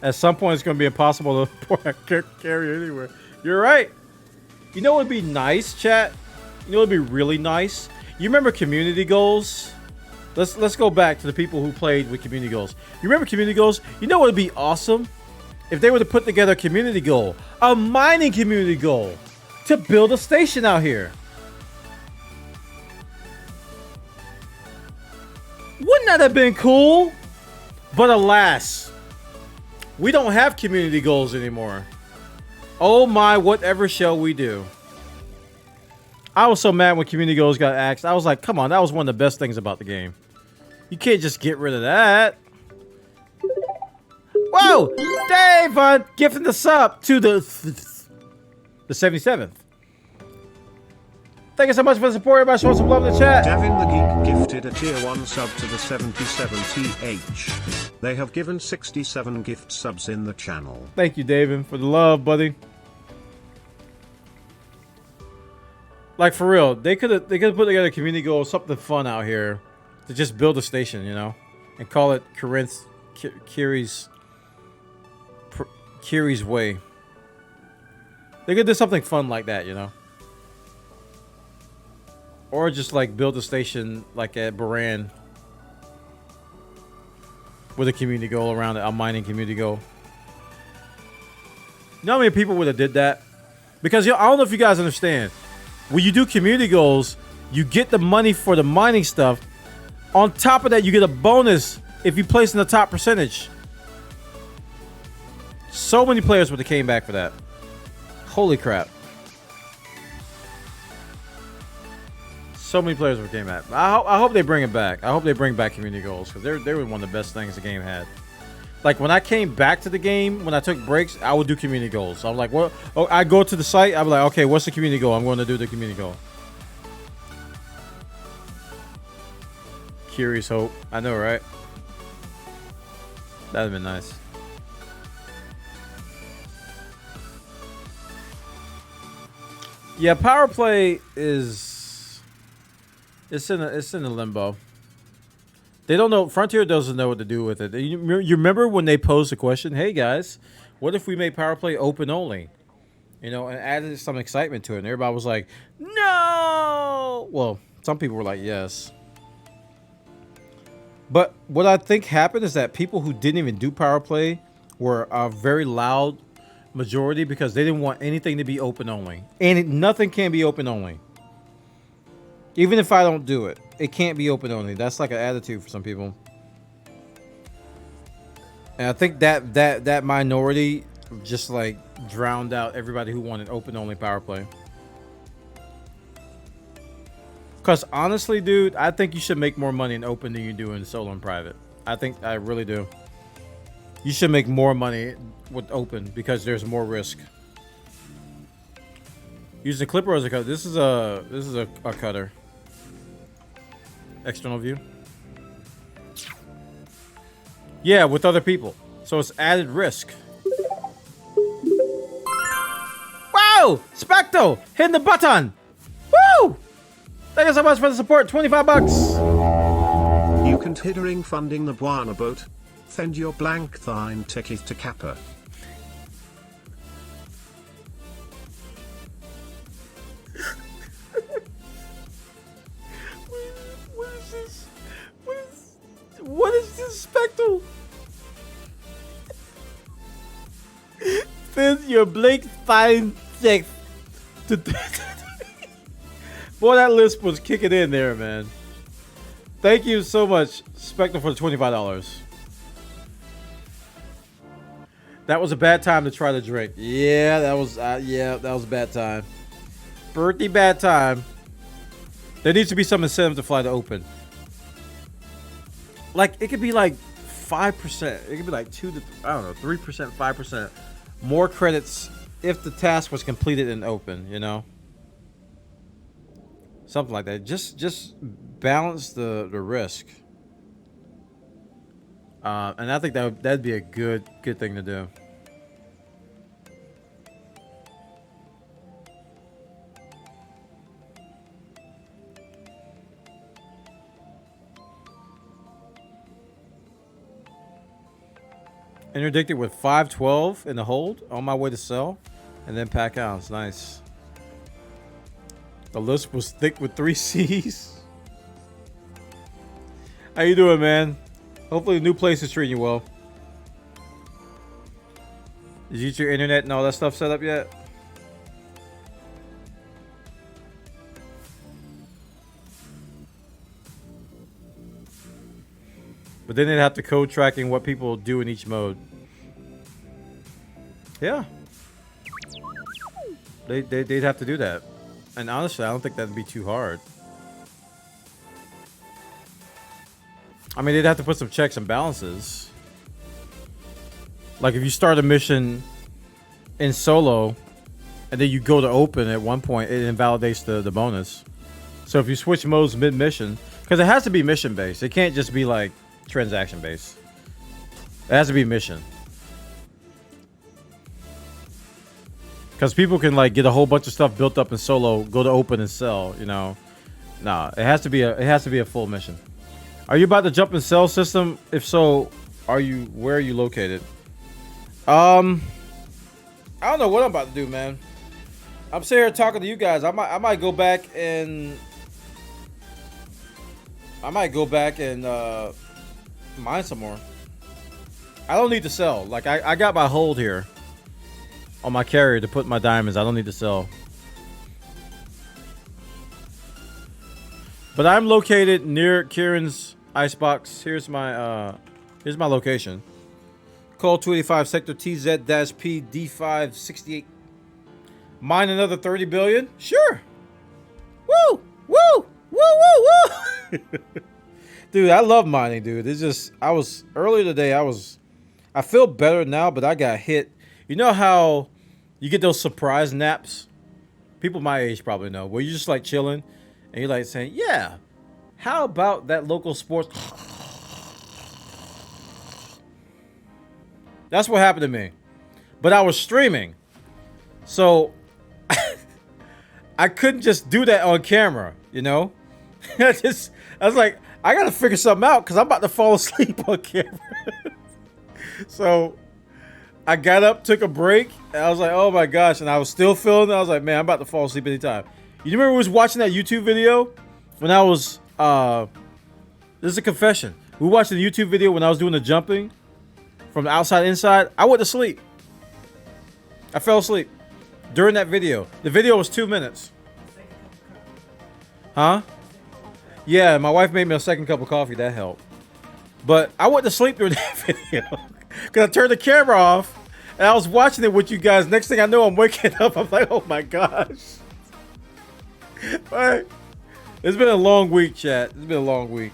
At some point, it's going to be impossible to pour a carrier anywhere. You're right. You know what would be nice, chat? You know what would be really nice? You remember community goals? Let's go back to the people who played with community goals. You remember community goals? You know what would be awesome? If they were to put together a community goal. A mining community goal. To build a station out here. Wouldn't that have been cool? But alas, we don't have community goals anymore. Oh my, whatever shall we do? I was so mad when community goals got axed. I was like, come on, that was one of the best things about the game. You can't just get rid of that. Whoa! Dave gifting the sub to the 77th. Thank you so much for the support. Everybody show some love in the chat. Davin the Geek gifted a tier 1 sub to the 77th. They have given 67 gift subs in the channel. Thank you, David, for the love, buddy. Like, for real, they could have put together a community goal, something fun out here to just build a station, you know, and call it Kiri's Way. They could do something fun like that, you know. Or just like build a station like at Baran with a community goal around it, a mining community goal. You know how many people would have did that? Because I don't know if you guys understand. When you do community goals, you get the money for the mining stuff. On top of that, you get a bonus if you place in the top percentage. So many players would have came back for that. Holy crap. So many players would have came back. I hope they bring it back. I hope they bring back community goals because they were one of the best things the game had. Like when I came back to the game, when I took breaks, I would do community goals. I'm like, what? Oh, I go to the site. I'm like, okay, what's the community goal? I'm going to do the community goal. Curious Hope. I know, right? That'd been nice. Yeah, power play is it's in a limbo. They don't know. Frontier doesn't know what to do with it. You remember when they posed the question, "Hey guys, what if we made power play open only?" You know, and added some excitement to it. And everybody was like, "No!" Well, some people were like, "Yes." But what I think happened is that people who didn't even do power play were a very loud majority because they didn't want anything to be open only. And nothing can be open only. Even if I don't do it, it can't be open only. That's like an attitude for some people. And I think that minority just like drowned out everybody who wanted open only power play. Because honestly, dude, I think you should make more money in open than you do in solo and private. I really do. You should make more money with open because there's more risk. Using a clipper as a cutter. This is a cutter. External view. Yeah, with other people. So it's added risk. Wow! Specto! Hitting the button! Woo! Thank you so much for the support. 25 bucks. You considering funding the Bwana boat? Send your blank thine ticket to Kappa. What is this? What is this spectral? Send your blank thine ticket to. Boy, that list was kicking in there, man. Thank you so much, Spectre, for the $25. That was a bad time to try to drink. Yeah, that was a bad time. Pretty bad time. There needs to be some incentive to fly to open. Like it could be like 5%. It could be like 3%, 5% more credits if the task was completed in open. You know. Something like that. Just balance the risk. And I think that'd be a good thing to do. Interdicted with 512 in the hold on my way to sell, and then pack out. It's nice. The list was thick with 3 C's. How you doing, man? Hopefully the new place is treating you well. Did you get your internet and all that stuff set up yet? But then they'd have to code tracking what people do in each mode. Yeah. They'd have to do that. And honestly, I don't think that'd be too hard. I mean, they'd have to put some checks and balances. Like if you start a mission in solo and then you go to open at one point, it invalidates the bonus. So if you switch modes mid-mission, because it has to be mission-based. It can't just be like transaction-based. It has to be mission. Because people can like get a whole bunch of stuff built up in solo, go to open and sell, you know. Nah, it has to be a full mission. Are you about to jump in sell system? If so, where are you located? I don't know what I'm about to do, man. I'm sitting here talking to you guys. I might go back and mine some more. I don't need to sell. Like I got my hold here on my carrier to put my diamonds. I don't need to sell. But I'm located near Kieran's icebox. Here's my location. Call 285 Sector TZ-P D568. Mine another 30 billion? Sure. Woo! Woo! Woo! Woo! Woo! Dude, I love mining, dude. It's just earlier today I was I feel better now, but I got hit. You know how you get those surprise naps? People my age probably know. Where you're just like chilling and you're like saying, yeah, how about that local sports? That's what happened to me. But I was streaming. So I couldn't just do that on camera, you know? I was like, I gotta figure something out because I'm about to fall asleep on camera. So I got up, took a break, and I was like, oh my gosh, and I was still feeling it. I was like, man, I'm about to fall asleep anytime. You remember we was watching that YouTube video when I was this is a confession. We watched the YouTube video when I was doing the jumping from the outside inside. I went to sleep. I fell asleep during that video. The video was 2 minutes. Huh? Yeah, my wife made me a second cup of coffee. That helped. But I went to sleep during that video because I turned the camera off and I was watching it with you guys. Next thing I know, I'm waking up. I'm like, oh my gosh. Right. It's been a long week, chat. It's been a long week.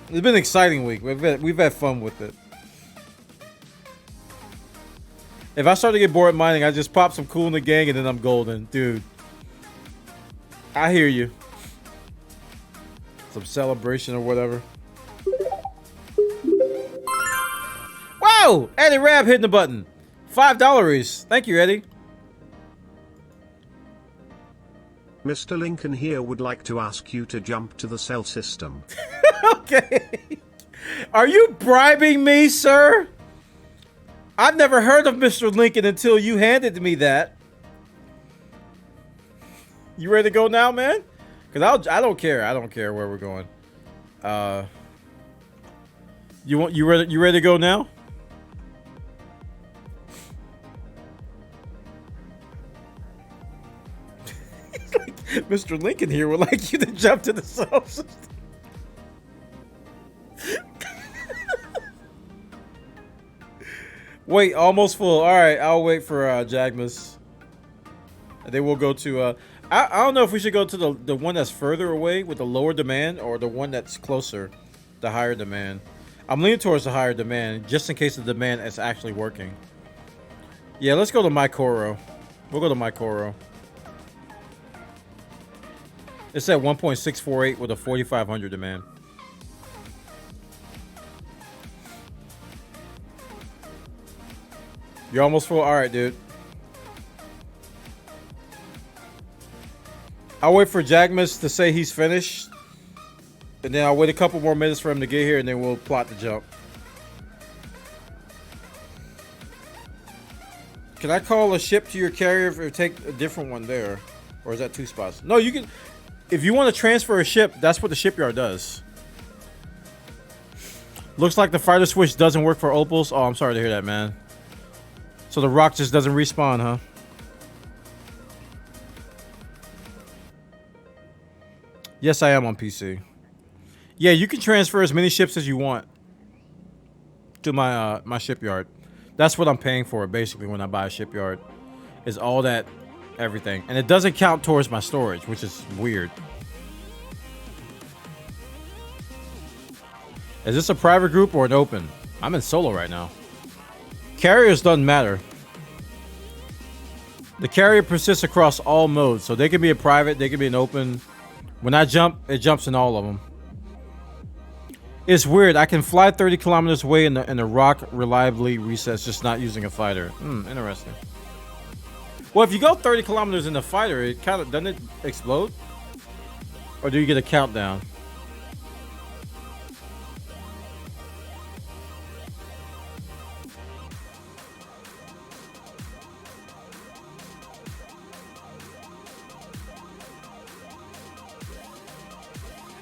It's been an exciting week. We've had fun with it. If I start to get bored mining, I just pop some Cool in the Gang and then I'm golden. Dude. I hear you. Some celebration or whatever. Whoa! Eddie Rab hitting the button. $5. Thank you, Eddie. Mr. Lincoln here would like to ask you to jump to the cell system. Okay. Are you bribing me, sir? I've never heard of Mr. Lincoln until you handed me that. You ready to go now, man? Because I don't care. I don't care where we're going. You ready to go now? Mr. Lincoln here would like you to jump to the cell system. Wait, almost full. All right, I'll wait for Jagmas. And then we'll go to. I don't know if we should go to the one that's further away with the lower demand or the one that's closer, the higher demand. I'm leaning towards the higher demand just in case the demand is actually working. Yeah, let's go to Mycoro. We'll go to Mycoro. It's at 1.648 with a 4,500 demand. You're almost full? Alright, dude. I'll wait for Jagmas to say he's finished. And then I'll wait a couple more minutes for him to get here and then we'll plot the jump. Can I call a ship to your carrier or take a different one there? Or is that 2 spots? No, you can... If you want to transfer a ship, that's what the shipyard does. Looks like the fighter switch doesn't work for Opals. Oh, I'm sorry to hear that, man. So the rock just doesn't respawn, huh? Yes, I am on PC. Yeah, you can transfer as many ships as you want to my my shipyard. That's what I'm paying for basically when I buy a shipyard. Is all that everything. And it doesn't count towards my storage, which is weird. Is this a private group or an open? I'm in solo right now. Carriers doesn't matter. The carrier persists across all modes, so they can be a private, they can be an open. When I jump, it jumps in all of them. It's weird. I can fly 30 kilometers away and the rock reliably resets, just not using a fighter. Interesting. Well, if you go 30 kilometers in the fighter, it kind of doesn't it explode? Or do you get a countdown?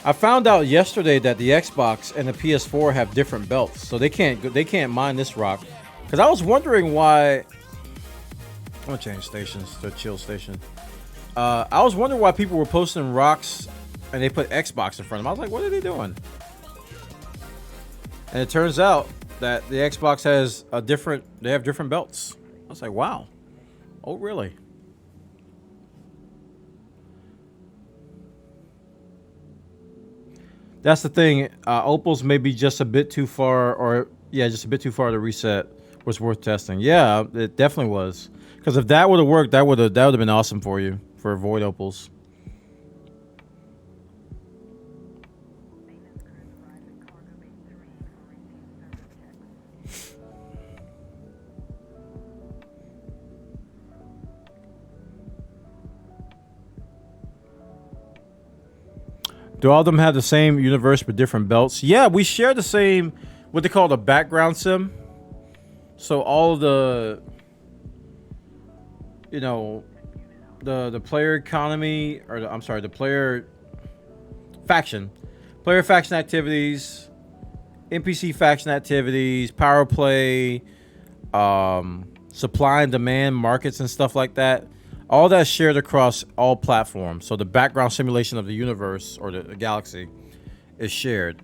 I found out yesterday that the Xbox and the PS4 have different belts, so they can't mine this rock. Because I was wondering why. I'm gonna change stations to a chill station. I was wondering why people were posting rocks and they put Xbox in front of them. I was like, what are they doing? And it turns out that the Xbox has they have different belts. I was like, wow. Oh, really? That's the thing. Opals may be just a bit too far, or yeah, just a bit too far to reset. was worth testing. Yeah, it definitely was. Because if that would have worked, that would have been awesome for you for void opals. Do all of them have the same universe but different belts? Yeah, we share the same, what they call the background sim. So all of the, you know, the player economy, or I'm sorry, the player faction activities, NPC faction activities, power play, supply and demand markets and stuff like that. All that's shared across all platforms. So the background simulation of the universe or the galaxy is shared.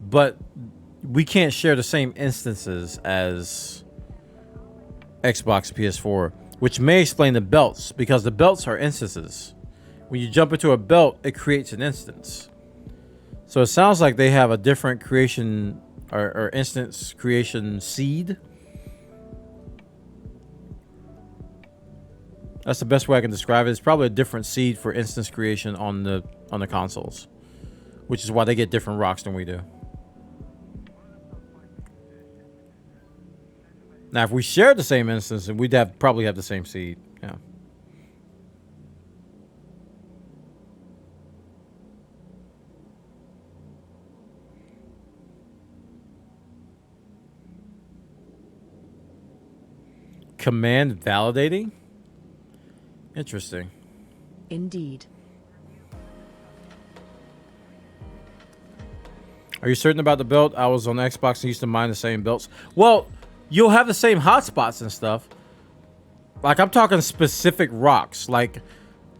But we can't share the same instances as Xbox, PS4, which may explain the belts, because the belts are instances. When you jump into a belt, it creates an instance. So it sounds like they have a different creation or instance creation seed. That's the best way I can describe it. It's probably a different seed for instance creation on the consoles, which is why they get different rocks than we do. Now, if we shared the same instance, we'd probably have the same seed. Yeah. Command validating? Interesting. Indeed. Are you certain about the belt? I was on Xbox and used to mine the same belts. Well, you'll have the same hotspots and stuff. Like, I'm talking specific rocks. Like,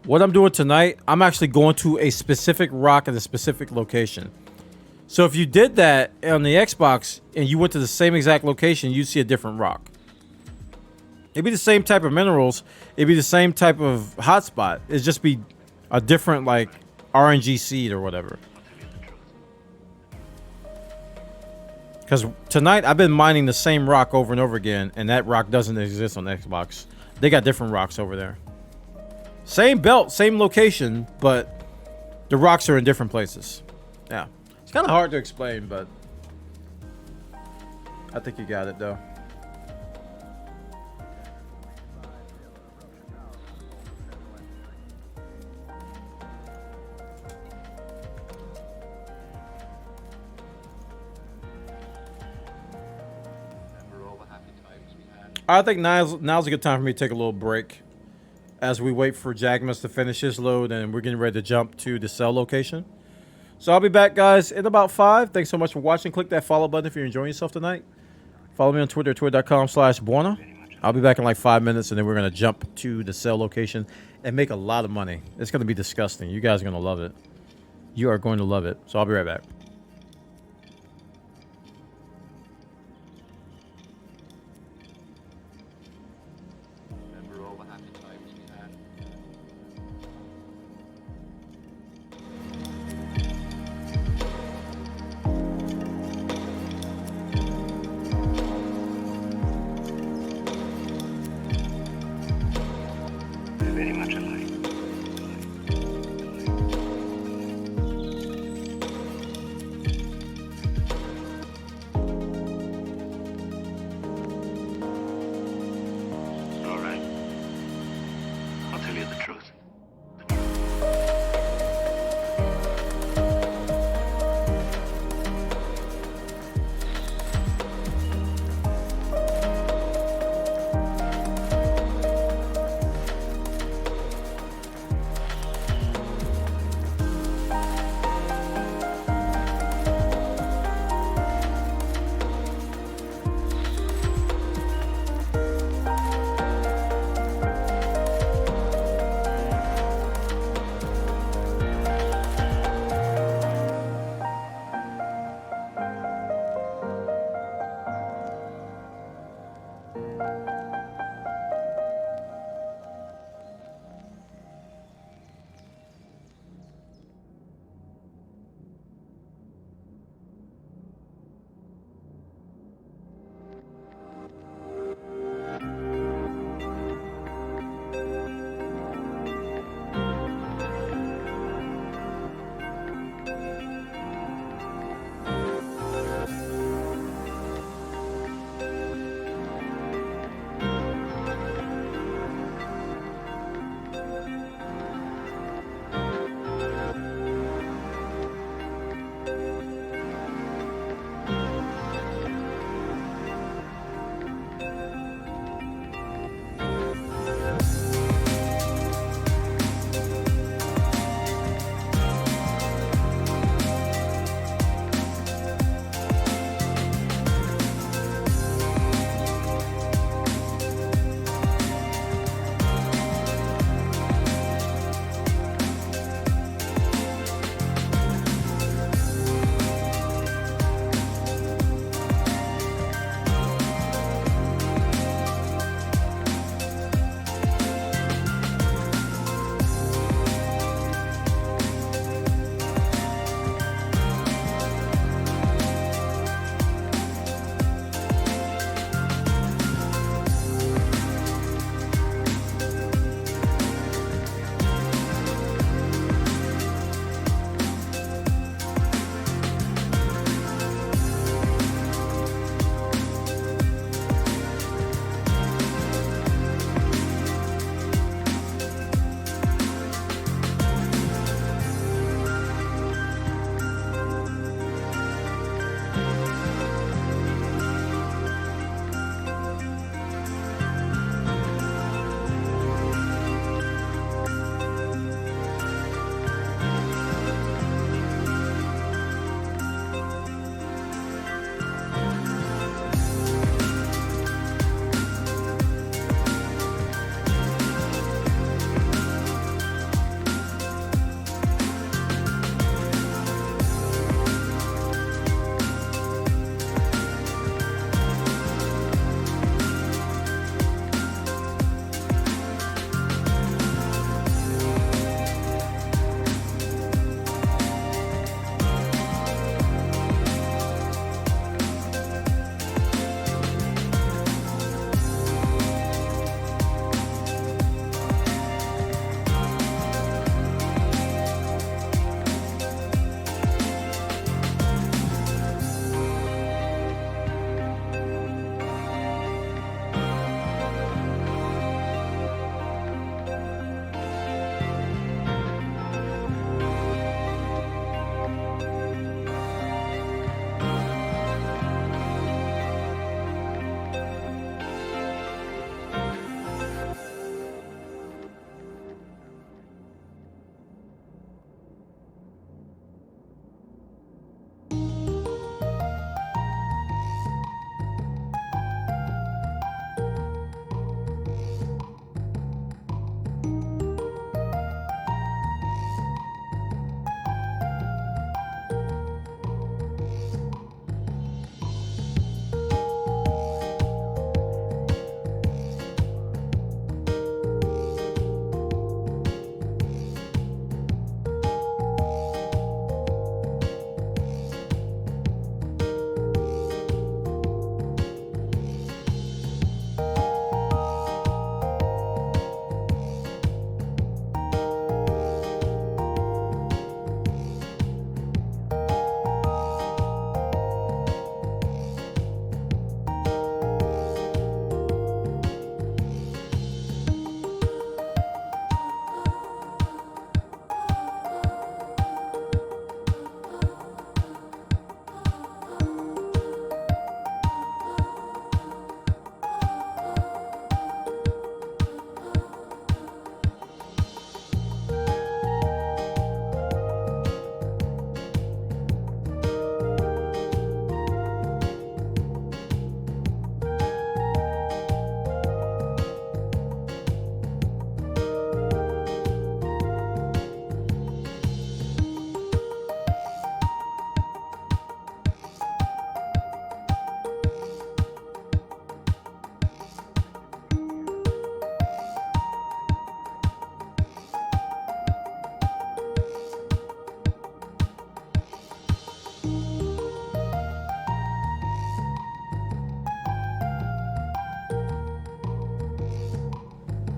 what I'm doing tonight, I'm actually going to a specific rock at a specific location. So if you did that on the Xbox and you went to the same exact location, you'd see a different rock. It'd be the same type of minerals. It'd be the same type of hotspot. It'd just be a different, like, RNG seed or whatever. Because tonight, I've been mining the same rock over and over again, and that rock doesn't exist on Xbox. They got different rocks over there. Same belt, same location, but the rocks are in different places. Yeah. It's kind of hard to explain, but I think you got it, though. I think now's a good time for me to take a little break as we wait for Jagmas to finish his load, and we're getting ready to jump to the cell location. So I'll be back, guys, in about 5. Thanks so much for watching. Click that follow button if you're enjoying yourself tonight. Follow me on Twitter, twitter.com/bwana. I'll be back in like 5 minutes, and then we're going to jump to the cell location and make a lot of money. It's going to be disgusting. You guys are going to love it. You are going to love it. So I'll be right back. Very much alike. All right. I'll tell you the truth.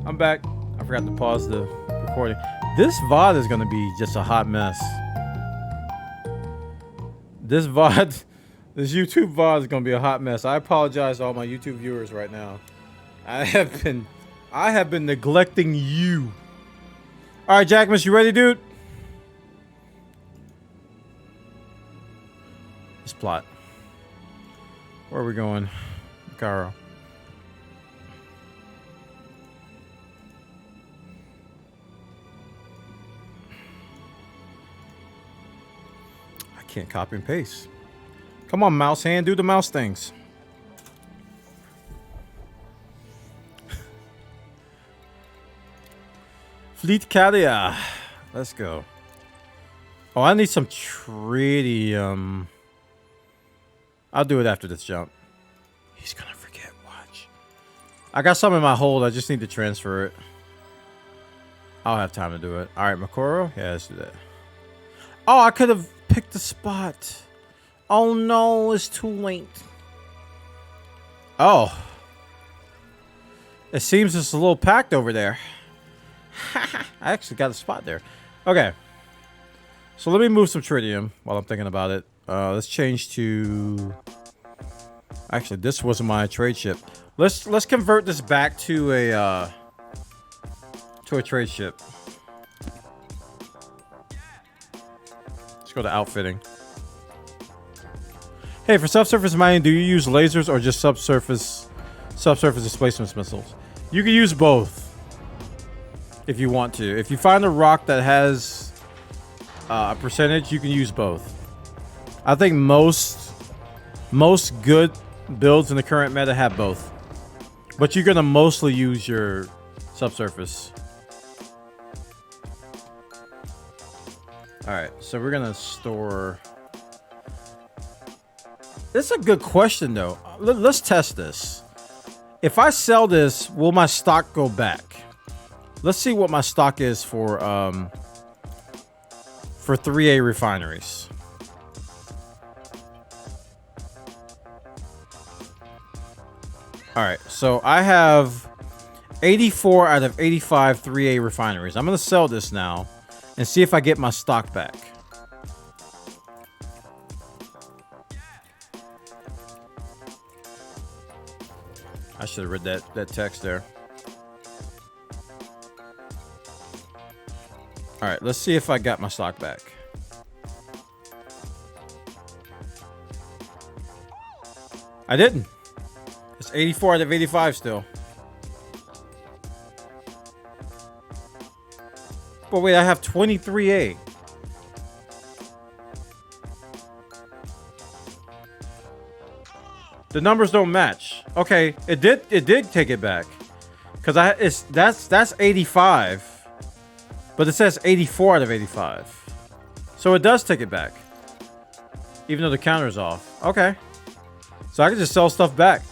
I'm back. I forgot to pause the recording. This VoD is gonna be just a hot mess. This VoD, this YouTube VoD is gonna be a hot mess. I apologize to all my YouTube viewers right now. I have been neglecting you. All right, Jackmas, you ready, dude? Let's plot. Where are we going, Caro? I can't copy and paste. Come on, mouse hand, do the mouse things. Fleet Carrier. Let's go. Oh, I need some tritium. I'll do it after this jump. He's gonna forget. Watch. I got some in my hold. I just need to transfer it. I'll have time to do it. All right, Makoro. Yeah, let's do that. Oh, I could have picked the spot. Oh no, it's too late. Oh. It seems it's a little packed over there. I actually got a spot there. Okay. So let me move some tritium while I'm thinking about it. Let's change to... Actually, this wasn't my trade ship. Let's convert this back to a trade ship. Let's go to outfitting. Hey, for subsurface mining, do you use lasers or just subsurface displacement missiles? You can use both. If you want to. If you find a rock that has a percentage, you can use both. I think most good builds in the current meta have both. But you're going to mostly use your subsurface. Alright, so we're going to store... This is a good question, though. Let's test this. If I sell this, will my stock go back? Let's see what my stock is for 3A refineries. All right, so I have 84 out of 85 3A refineries. I'm going to sell this now and see if I get my stock back. I should have read that text there. All right, let's see if I got my stock back. I didn't. It's 84 out of 85 still. But wait, I have 23A. The numbers don't match. Okay, it did take it back. Cuz that's 85. But it says 84 out of 85. So it does take it back. Even though the counter's off. Okay. So I can just sell stuff back.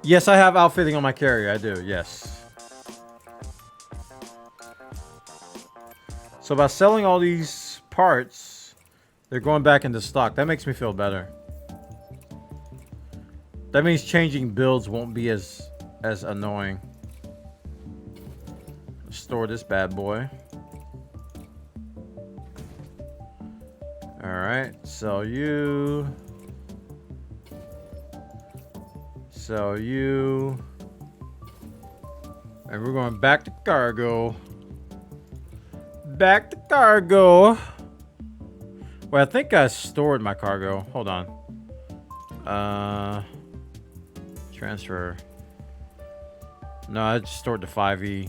Yes, I have outfitting on my carrier. I do, yes. So by selling all these parts, they're going back into stock. That makes me feel better. That means changing builds won't be as annoying. Store this bad boy. Alright, sell you. Sell you. And we're going back to cargo. Back to cargo. Well, I think I stored my cargo. Hold on. Transfer. No, I just stored the 5E.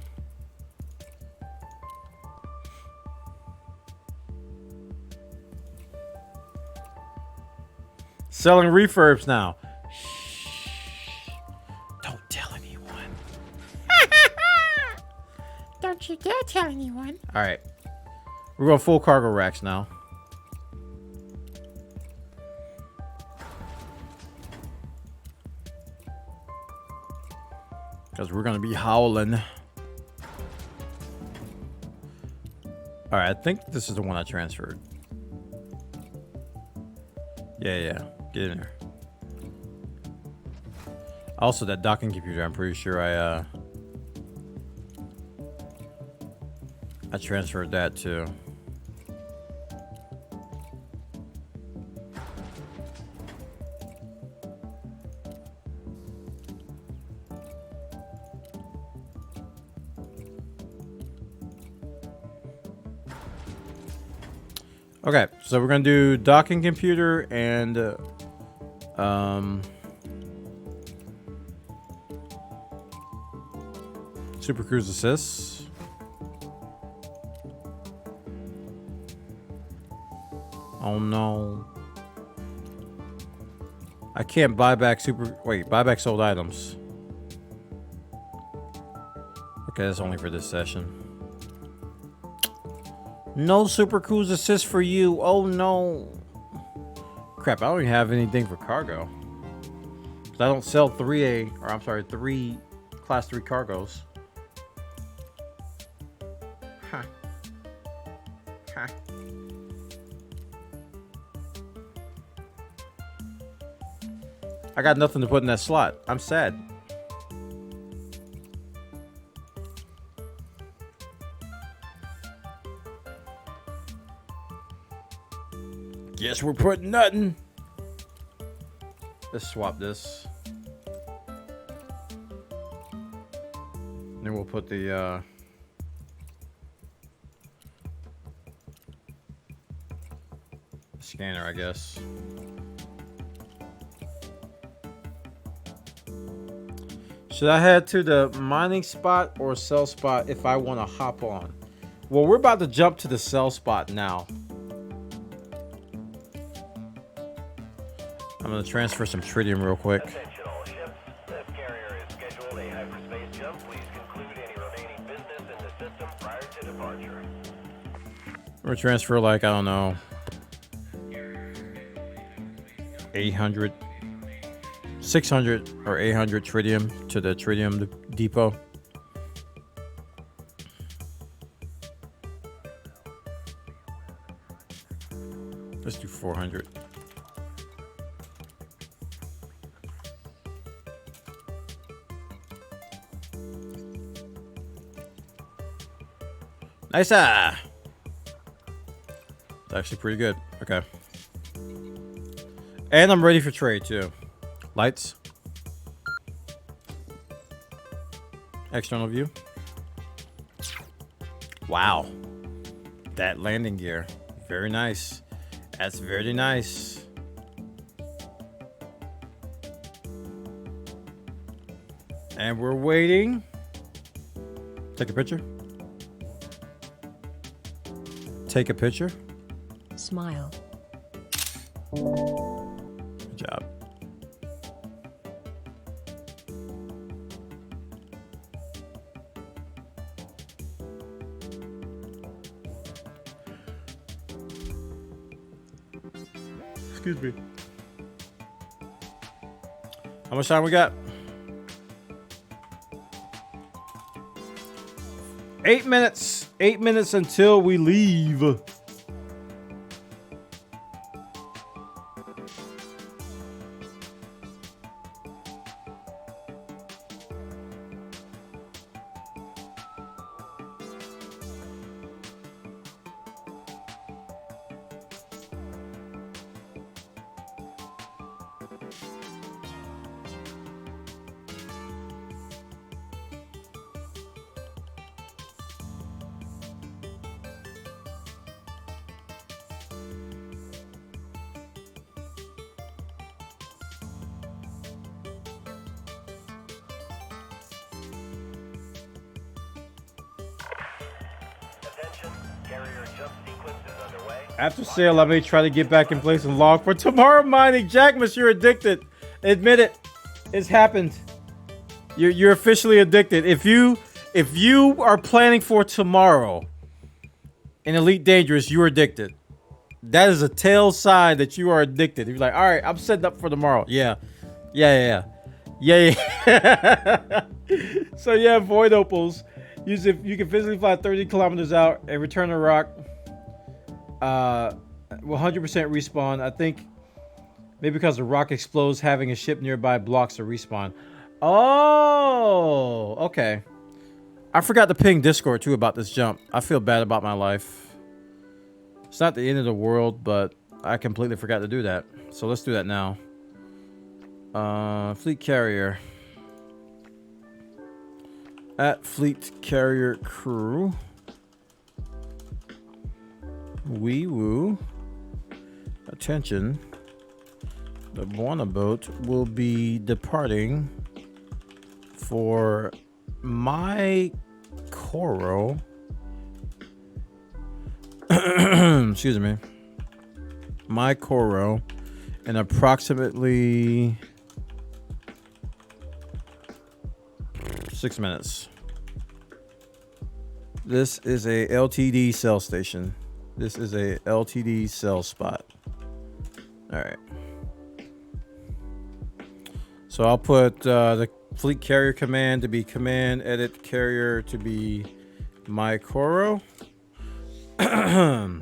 Selling refurbs now. Shh. Don't tell anyone. Don't you dare tell anyone. All right. We're going full cargo racks now. Because we're going to be howling. Alright, I think this is the one I transferred. Yeah. Get in there. Also, that docking computer, I'm pretty sure I transferred that too. Okay, so we're gonna do docking computer and Super Cruise Assist. Oh no. I can't buy back buy back sold items. Okay, that's only for this session. No Super Cruise Assist for you. Oh no. Crap, I don't even have anything for cargo. 'Cause I don't sell 3 Class 3 cargos. Huh. Huh. I got nothing to put in that slot. I'm sad. Guess we're putting nothing. Let's swap this. Then we'll put the scanner, I guess. Should I head to the mining spot or sell spot if I want to hop on? Well, we're about to jump to the sell spot now. I'm going to transfer some tritium real quick. Attention all ships. This carrier is scheduled a hyperspace jump. Please conclude any remaining business in the system prior to departure. We're going to transfer like, I don't know, 800, 600 or 800 tritium to the tritium depot. Let's do 400. Nice. It's actually pretty good. Okay. And I'm ready for trade too. Lights. External view. Wow. That landing gear. Very nice. That's very nice. And we're waiting. Take a picture. Take a picture. Smile. Good job. Excuse me. How much time we got? 8 minutes. 8 minutes until we leave. Attention, carrier jump sequence is underway. After sale, I may try to get back in place and log for tomorrow mining. Jackmas, you're addicted. Admit it. It's happened. You're officially addicted. If you are planning for tomorrow in Elite Dangerous, you're addicted. That is a tell sign that you are addicted. You're like, all right, I'm setting up for tomorrow. Yeah. So yeah, void opals. You can physically fly 30 kilometers out and return to rock. 100% respawn. I think Maybe because the rock explodes, having a ship nearby blocks the respawn. Oh, okay. I forgot to ping Discord too about this jump. I feel bad about my life. It's not the end of the world, but I completely forgot to do that. So let's do that now. Fleet carrier. At fleet carrier crew. Wee woo. Attention. The Bwana boat will be departing for my Coro. Excuse me. My Coro in approximately 6 minutes. This is a LTD cell station. This is a LTD cell spot. All right. So I'll put the fleet carrier command to be command edit carrier to be my Coro. I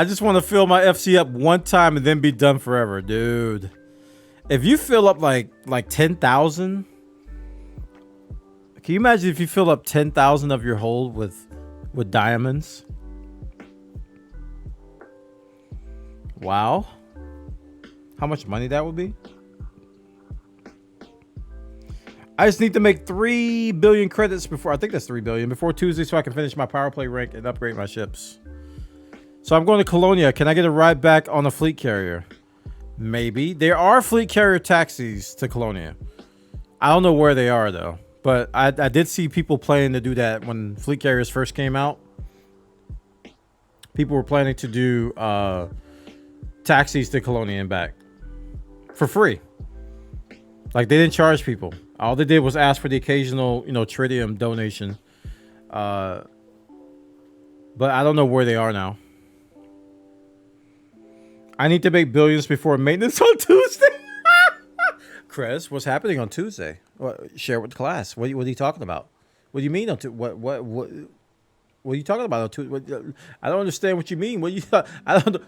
just want to fill my FC up one time and then be done forever, dude. If you fill up like 10,000, can you imagine if you fill up 10,000 of your hold with diamonds? Wow. How much money that would be? I just need to make 3 billion credits before, I think that's 3 billion, before Tuesday so I can finish my power play rank and upgrade my ships. So I'm going to Colonia. Can I get a ride back on a fleet carrier? Maybe. There are fleet carrier taxis to Colonia. I don't know where they are though. But I did see people planning to do that when fleet carriers first came out. People were planning to do taxis to Colonia and back for free. Like they didn't charge people. All they did was ask for the occasional, tritium donation. But I don't know where they are now. I need to make billions before maintenance on Tuesday. Chris, what's happening on Tuesday? Share with the class. What are you talking about? What do you mean on Tuesday? What are you talking about on Tuesday? I don't understand what you mean. I don't know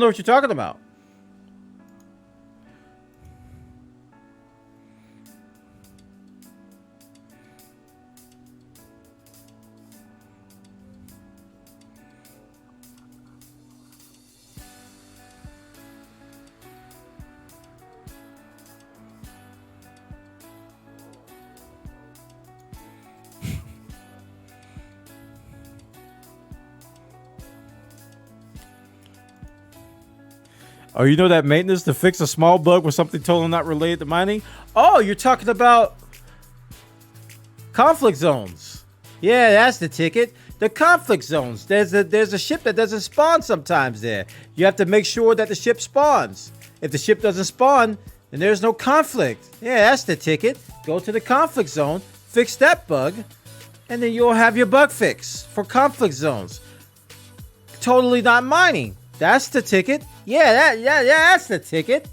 what you're talking about. Oh, you know that maintenance to fix a small bug with something totally not related to mining? Oh, you're talking about conflict zones. Yeah, that's the ticket. The conflict zones. There's a ship that doesn't spawn sometimes there. You have to make sure that the ship spawns. If the ship doesn't spawn, then there's no conflict. Yeah, that's the ticket. Go to the conflict zone, fix that bug, and then you'll have your bug fix for conflict zones. Totally not mining. That's the ticket. Yeah, that's the ticket.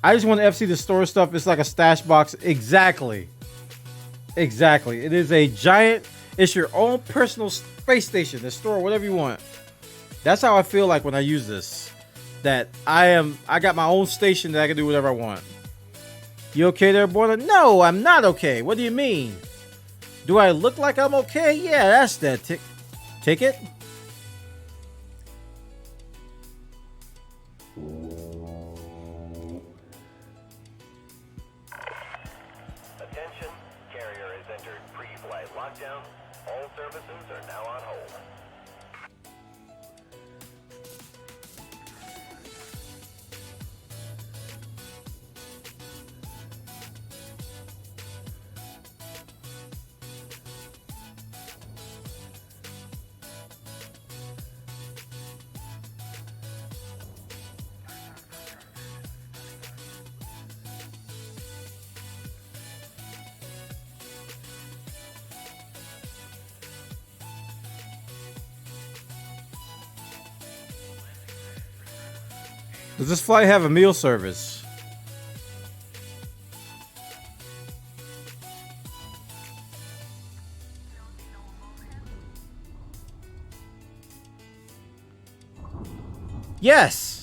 I just want FC to store stuff. It's like a stash box. Exactly. It is a giant. It's your own personal space station to store whatever you want. That's how I feel like when I use this. That I got my own station that I can do whatever I want. You okay there, boy? No, I'm not okay. What do you mean? Do I look like I'm okay? Yeah, that's the ticket. Attention, carrier has entered pre-flight lockdown. All services are now on hold. Does this flight have a meal service? Yes.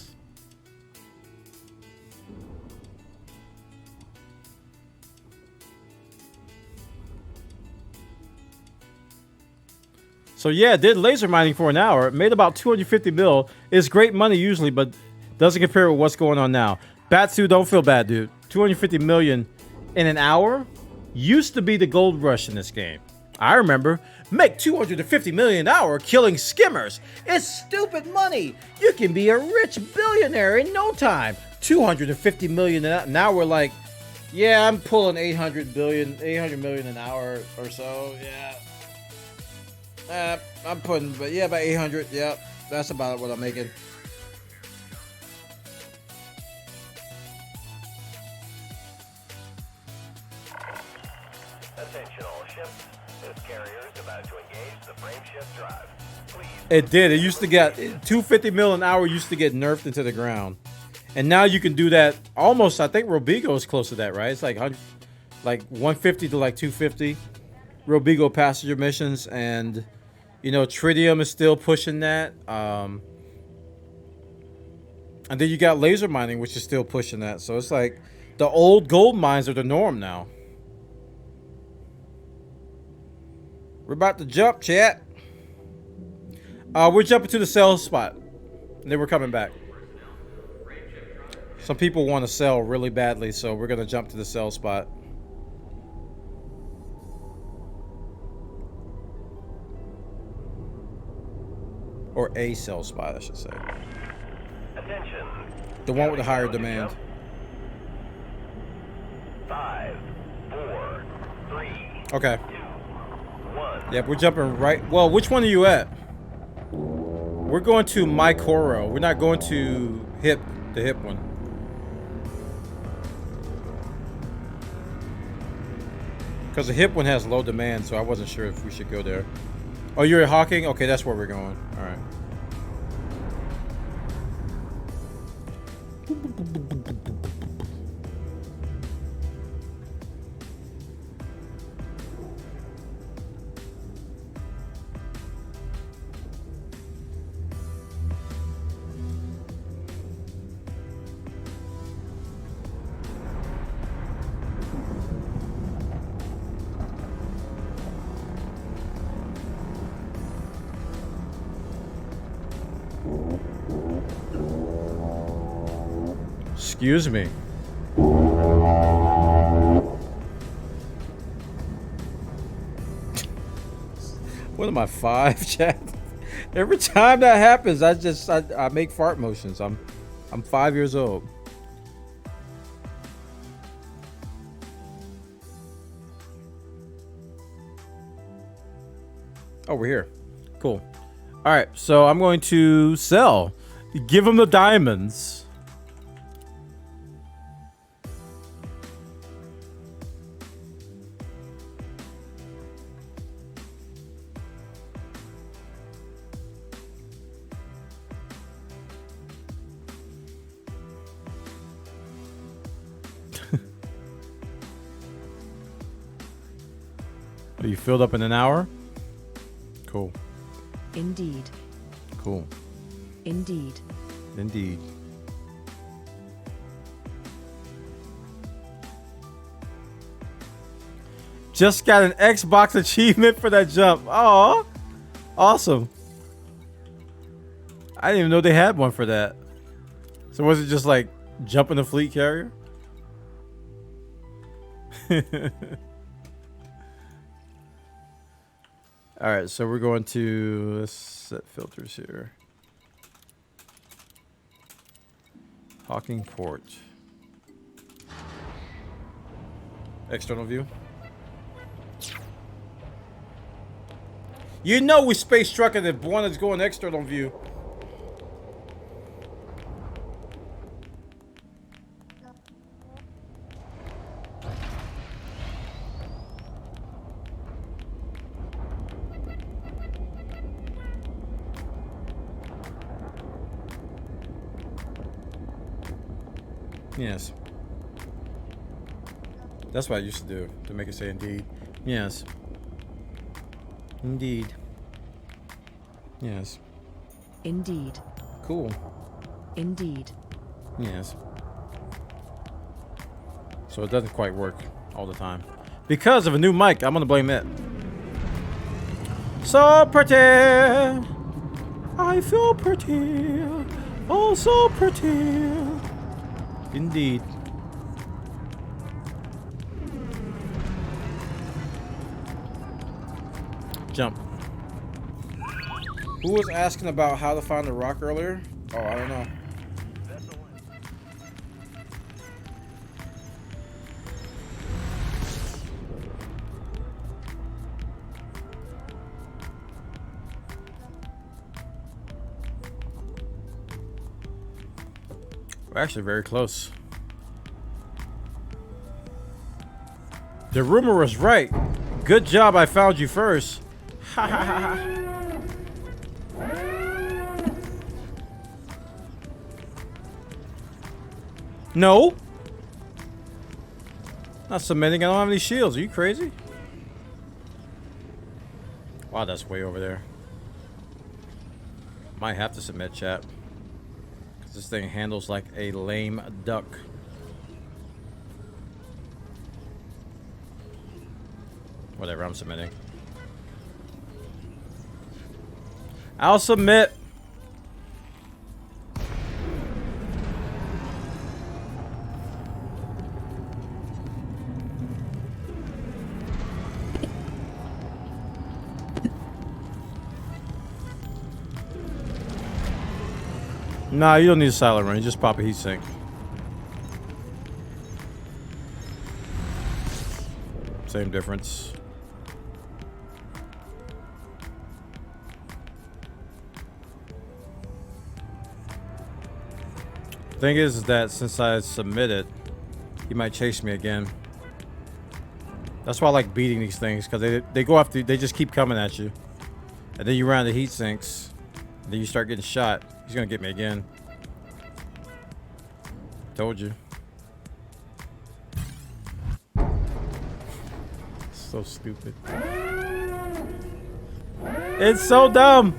So yeah, did laser mining for an hour. Made about 250 mil. It's great money usually, but doesn't compare with what's going on now. Batsu, don't feel bad, dude. 250 million in an hour used to be the gold rush in this game. I remember. Make 250 million an hour killing skimmers. It's stupid money. You can be a rich billionaire in no time. 250 million an hour, like, yeah, I'm pulling 800 million an hour or so. Yeah. I'm putting, but yeah, about 800. Yep, that's about what I'm making. Attention all ships. This carrier is about to engage the frame shift drive. Please. It did. It used to get 250 mil an hour. Used to get nerfed into the ground, and now you can do that almost. I think Robigo is close to that, right? It's like 150 to like 250. Robigo passenger missions, and you know Tritium is still pushing that. And then you got laser mining, which is still pushing that. So it's like the old gold mines are the norm now. We're about to jump, chat. We're jumping to the sell spot. And then we're coming back. Some people want to sell really badly, so we're going to jump to the sell spot. Or a sell spot, I should say. Attention. The one with the higher demand. 5, 4, 3, Okay. 2, 1. Yep, we're jumping right. Well, which one are you at? We're going to Mycoro. We're not going to the hip one. Because the hip one has low demand, so I wasn't sure if we should go there. Oh, you're at Hawking? Okay, that's where we're going. All right. Excuse me. What am I, 5, chat? Every time that happens, I make fart motions. I'm 5 years old. Oh, we're here. Cool. All right, so I'm going to sell. Give them the diamonds. Are you filled up in an hour? Cool. Indeed. Cool. Indeed. Indeed. Just got an Xbox achievement for that jump. Oh, awesome. I didn't even know they had one for that. So was it just like jumping the fleet carrier? All right, so we're going to let's set filters here. Hawking Port. External view. You know we space trucking if Bwana's going external view. Yes. That's what I used to do, to make it say indeed. Yes. Indeed. Yes. Indeed. Cool. Indeed. Yes. So it doesn't quite work all the time. Because of a new mic, I'm gonna blame it. So pretty! I feel pretty! Oh, so pretty! Indeed. Jump. Who was asking about how to find the rock earlier? Oh, I don't know. We're actually very close. The rumor was right. Good job, I found you first. Ha ha ha ha. No. Not submitting. I don't have any shields. Are you crazy? Wow, that's way over there. Might have to submit, chat. Because this thing handles like a lame duck. Whatever, I'm submitting. I'll submit. Nah, you don't need a silent run. You just pop a heatsink. Same difference. Thing is that since I submitted, he might chase me again. That's why I like beating these things, because they go after you, they just keep coming at you. And then you run the heat sinks, and then you start getting shot. He's gonna get me again. Told you. So stupid. It's so dumb.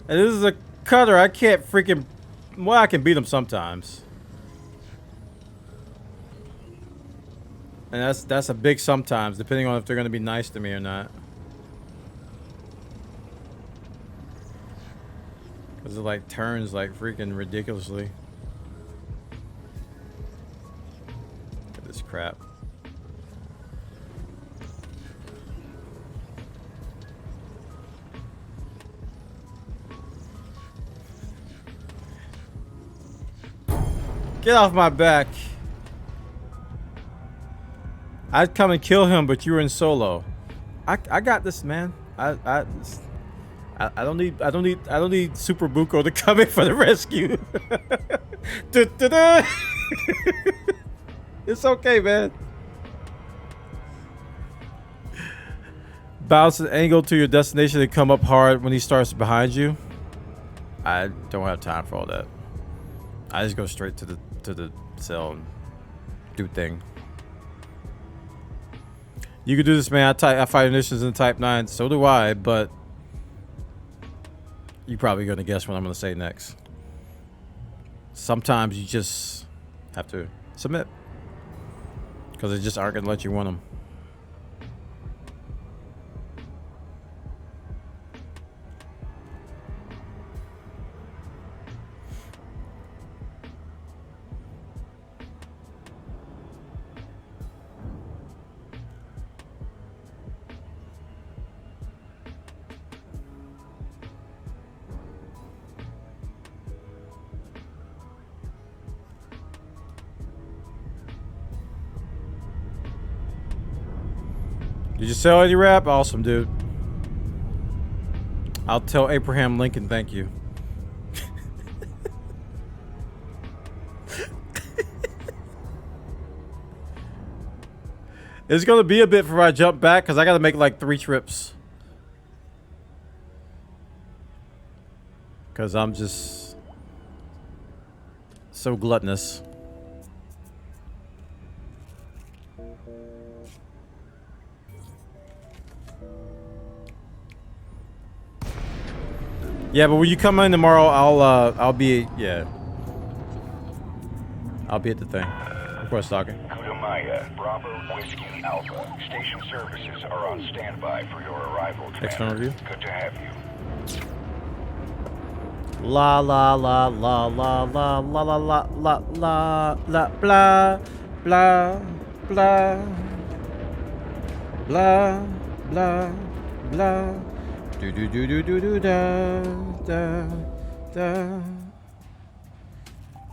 And this is a cutter. I can't freaking. Well, I can beat them sometimes. And that's a big sometimes, depending on if they're gonna be nice to me or not. Cause it like turns like freaking ridiculously. Look at this crap. Get off my back. I'd come and kill him, but you were in solo. I got this, man. I don't need Super Buko to come in for the rescue. It's okay, man. Bounce an angle to your destination and come up hard when he starts behind you. I don't have time for all that. I just go straight to the cell and do thing. You can do this, man. I fight initiatives in Type 9. So do I, but you're probably going to guess what I'm going to say next. Sometimes you just have to submit. Because they just aren't going to let you win them. Did you sell any rap? Awesome, dude. I'll tell Abraham Lincoln thank you. It's gonna be a bit before I jump back because I gotta make like 3 trips. Because I'm just so gluttonous. Yeah, but when you come in tomorrow, I'll be I'll be at the thing. Of course, talking. Kudamaya, Bravo Whiskey Alpha. Station services are on standby for your arrival, External Commander. view. Good to have you. La la la la la la la la la la la la blah blah blah blah blah blah do do do do do do da da da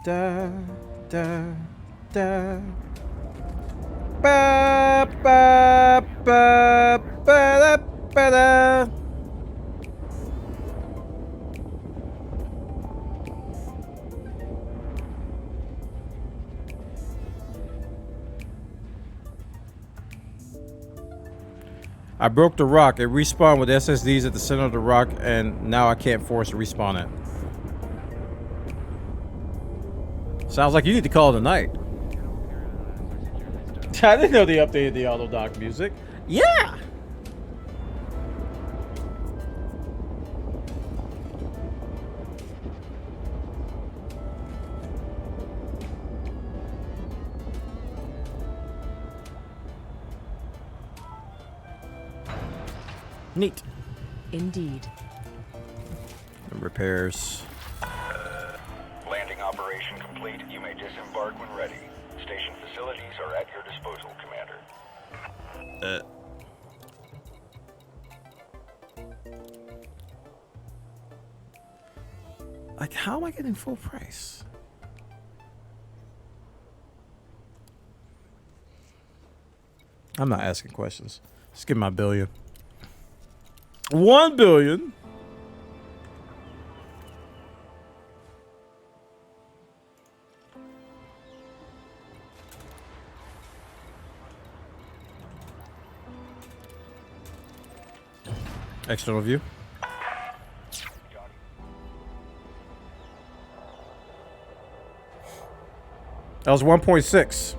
da da da ba ba ba ba ba da. I broke the rock. It respawned with SSDs at the center of the rock, and now I can't force respawn it. Sounds like you need to call it a night. I didn't know they updated the auto dock music. Yeah! Neat. Indeed. Repairs. Landing operation complete. You may disembark when ready. Station facilities are at your disposal, Commander. Like, how am I getting full price? I'm not asking questions. Just give me my billion. 1 billion. External view. That was 1.6.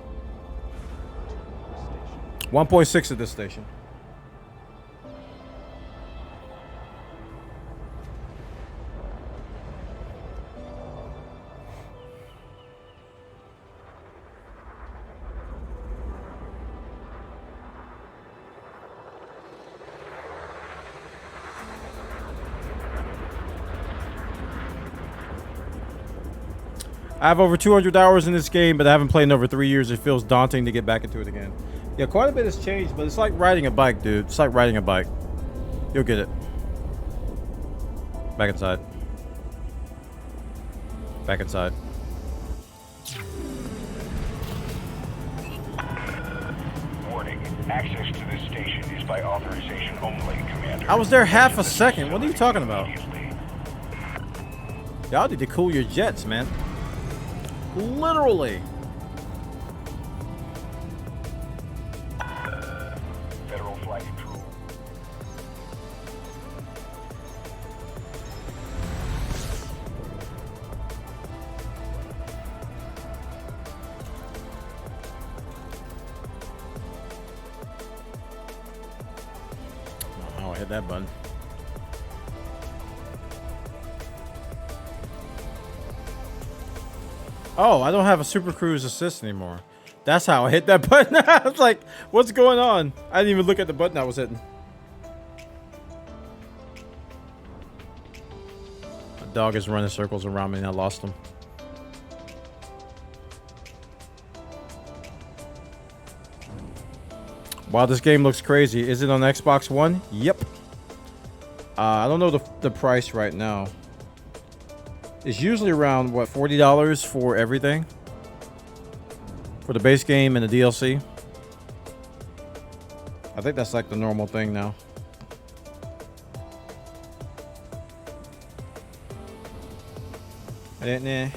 1.6 at this station. I have over 200 hours in this game, but I haven't played in over 3 years. It feels daunting to get back into it again. Yeah, quite a bit has changed, but it's like riding a bike, dude. It's like riding a bike. You'll get it. Back inside. Back inside. Warning. Access to this station is by authorization only, Commander. I was there half a second. What are you talking about? Y'all need to cool your jets, man. Literally. Federal flight control. Oh, I hit that button. Oh, I don't have a Super Cruise assist anymore. That's how I hit that button. I was like, what's going on? I didn't even look at the button I was hitting. The dog is running circles around me and I lost him. Wow, this game looks crazy. Is it on Xbox One? Yep. I don't know the price right now. It's usually around, what, $40 for everything? For the base game and the DLC? I think that's like the normal thing now. Nah.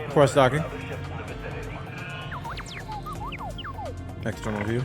Cross docking. External view.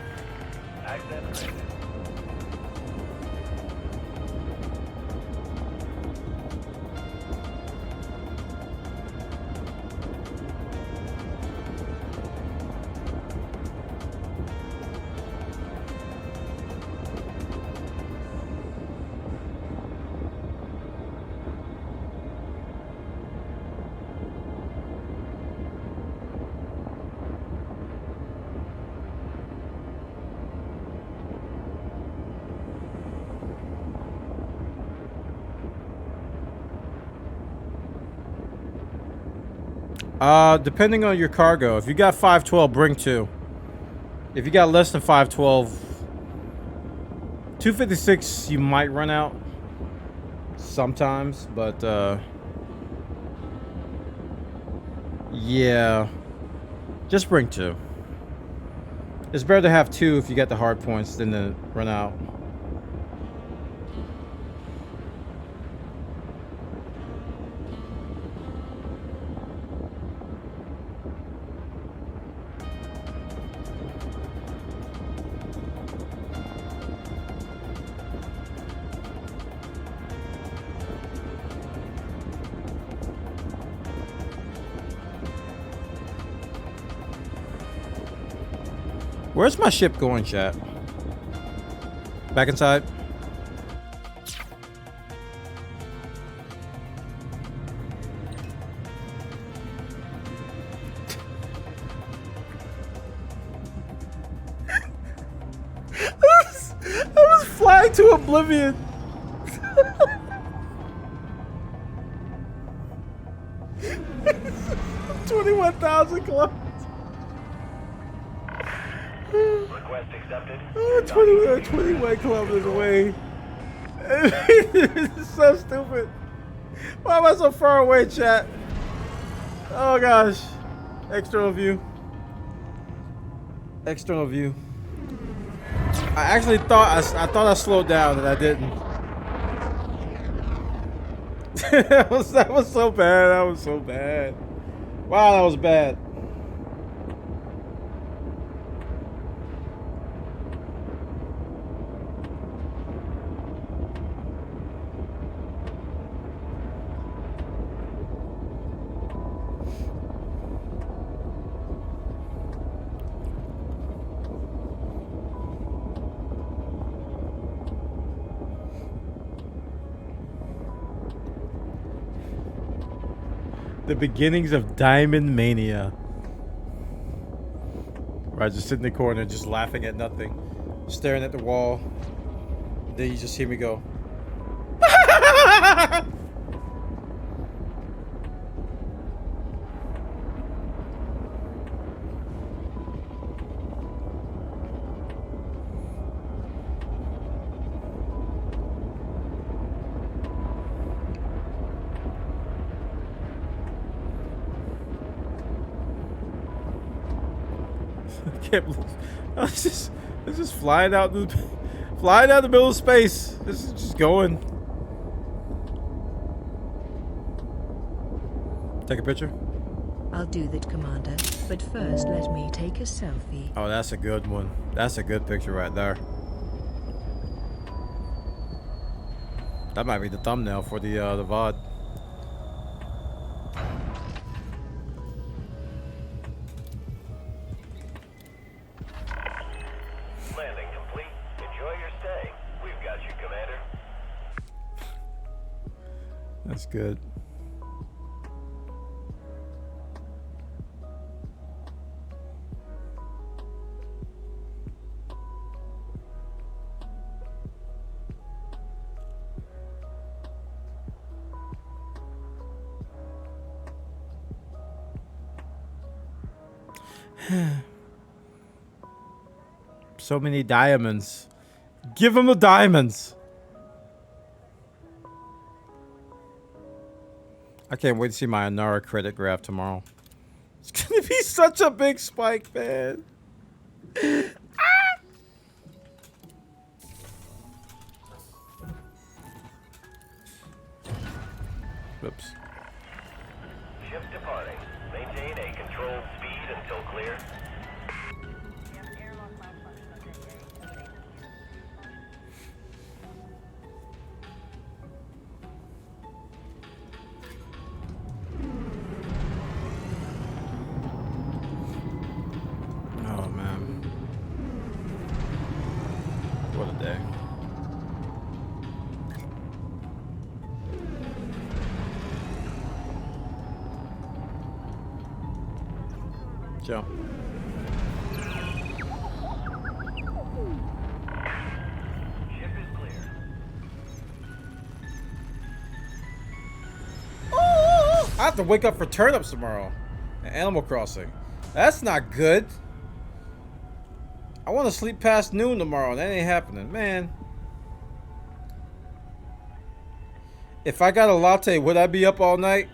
Depending on your cargo, if you got 512, bring 2. If you got less than 512, 256, you might run out sometimes, but yeah, just bring 2. It's better to have 2 if you get the hard points than to run out. Where's my ship going, chat? Back inside? I was flying to oblivion. 21,000 kilometers. Request accepted. 21 kilometers away. This is so stupid. Why am I so far away, chat? Oh gosh. External view. External view. I actually thought I slowed down and I didn't. that was so bad. That was so bad. Wow, that was bad. The beginnings of Diamond Mania. Right, just sit in the corner, just laughing at nothing, staring at the wall. Then you just hear me go. I was just flying out the middle of space. This is just going. Take a picture. I'll do that, Commander. But first, let me take a selfie. Oh, that's a good one. That's a good picture right there. That might be the thumbnail for the VoD. Landing complete. Enjoy your stay. We've got you, Commander. That's good. So many diamonds. Give him the diamonds. I can't wait to see my Anara credit graph tomorrow. It's gonna be such a big spike, man. Whoops. Ship departing. Maintain a controlled speed until clear. Oh man. What a day. Joe. Ship is clear. I have to wake up for turnips tomorrow. At Animal Crossing. That's not good. I want to sleep past noon tomorrow. That ain't happening, man. If I got a latte, would I be up all night?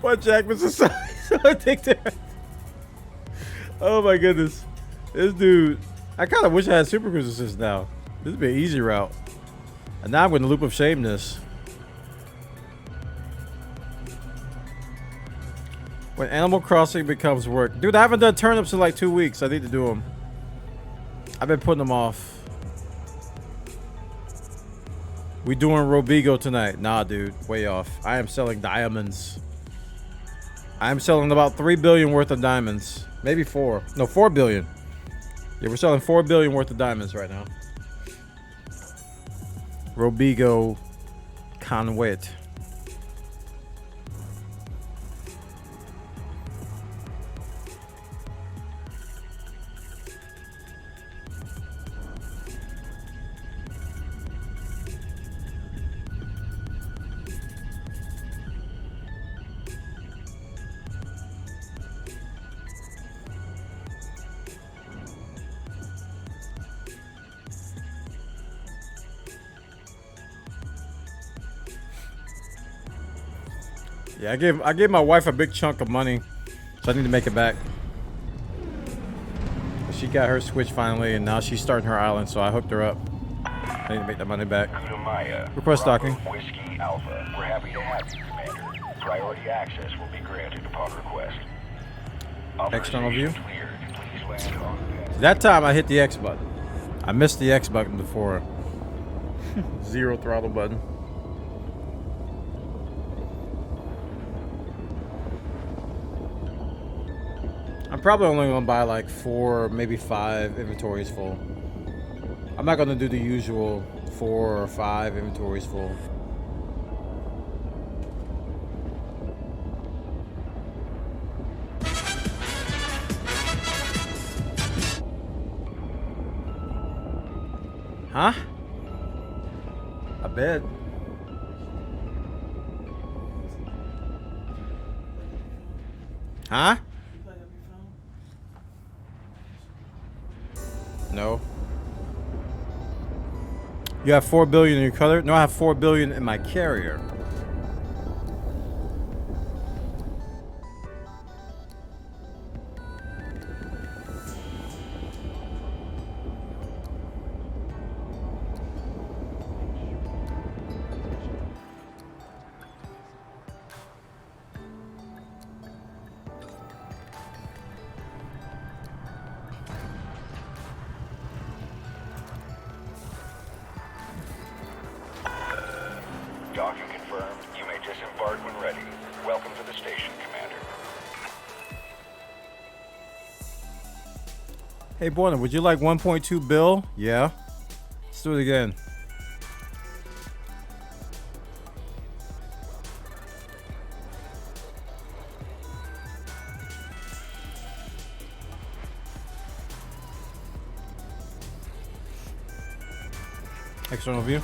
What Jack was so addicted. Oh my goodness. This dude. I kind of wish I had Super Cruise Assist now. This would be an easy route. And now I'm in the loop of shameness. When Animal Crossing becomes work. Dude, I haven't done turnips in like 2 weeks. I need to do them. I've been putting them off. We doing Robigo tonight. Nah, dude. Way off. I am selling diamonds. I'm selling about 3 billion worth of diamonds. Maybe 4. No, 4 billion. Yeah, we're selling 4 billion worth of diamonds right now. Robigo Conwit. Yeah, I gave my wife a big chunk of money, so I need to make it back. She got her Switch finally, and now she's starting her island, so I hooked her up. I need to make that money back. Request docking. Whiskey Alpha. We're happy to have you, Commander. Priority access will be granted upon request. External view. Cleared. Please land on. That time I hit the X button. I missed the X button before. 0 throttle button. I'm probably only gonna buy like 4, maybe 5 inventories full. I'm not gonna do the usual 4 or 5 inventories full. Huh? I bet. Huh? No. You have 4 billion in your color? No, I have 4 billion in my carrier. Docking confirmed. You may disembark when ready. Welcome to the station, Commander. Hey, Bwana, would you like 1.2 bill? Yeah. Let's do it again. External view.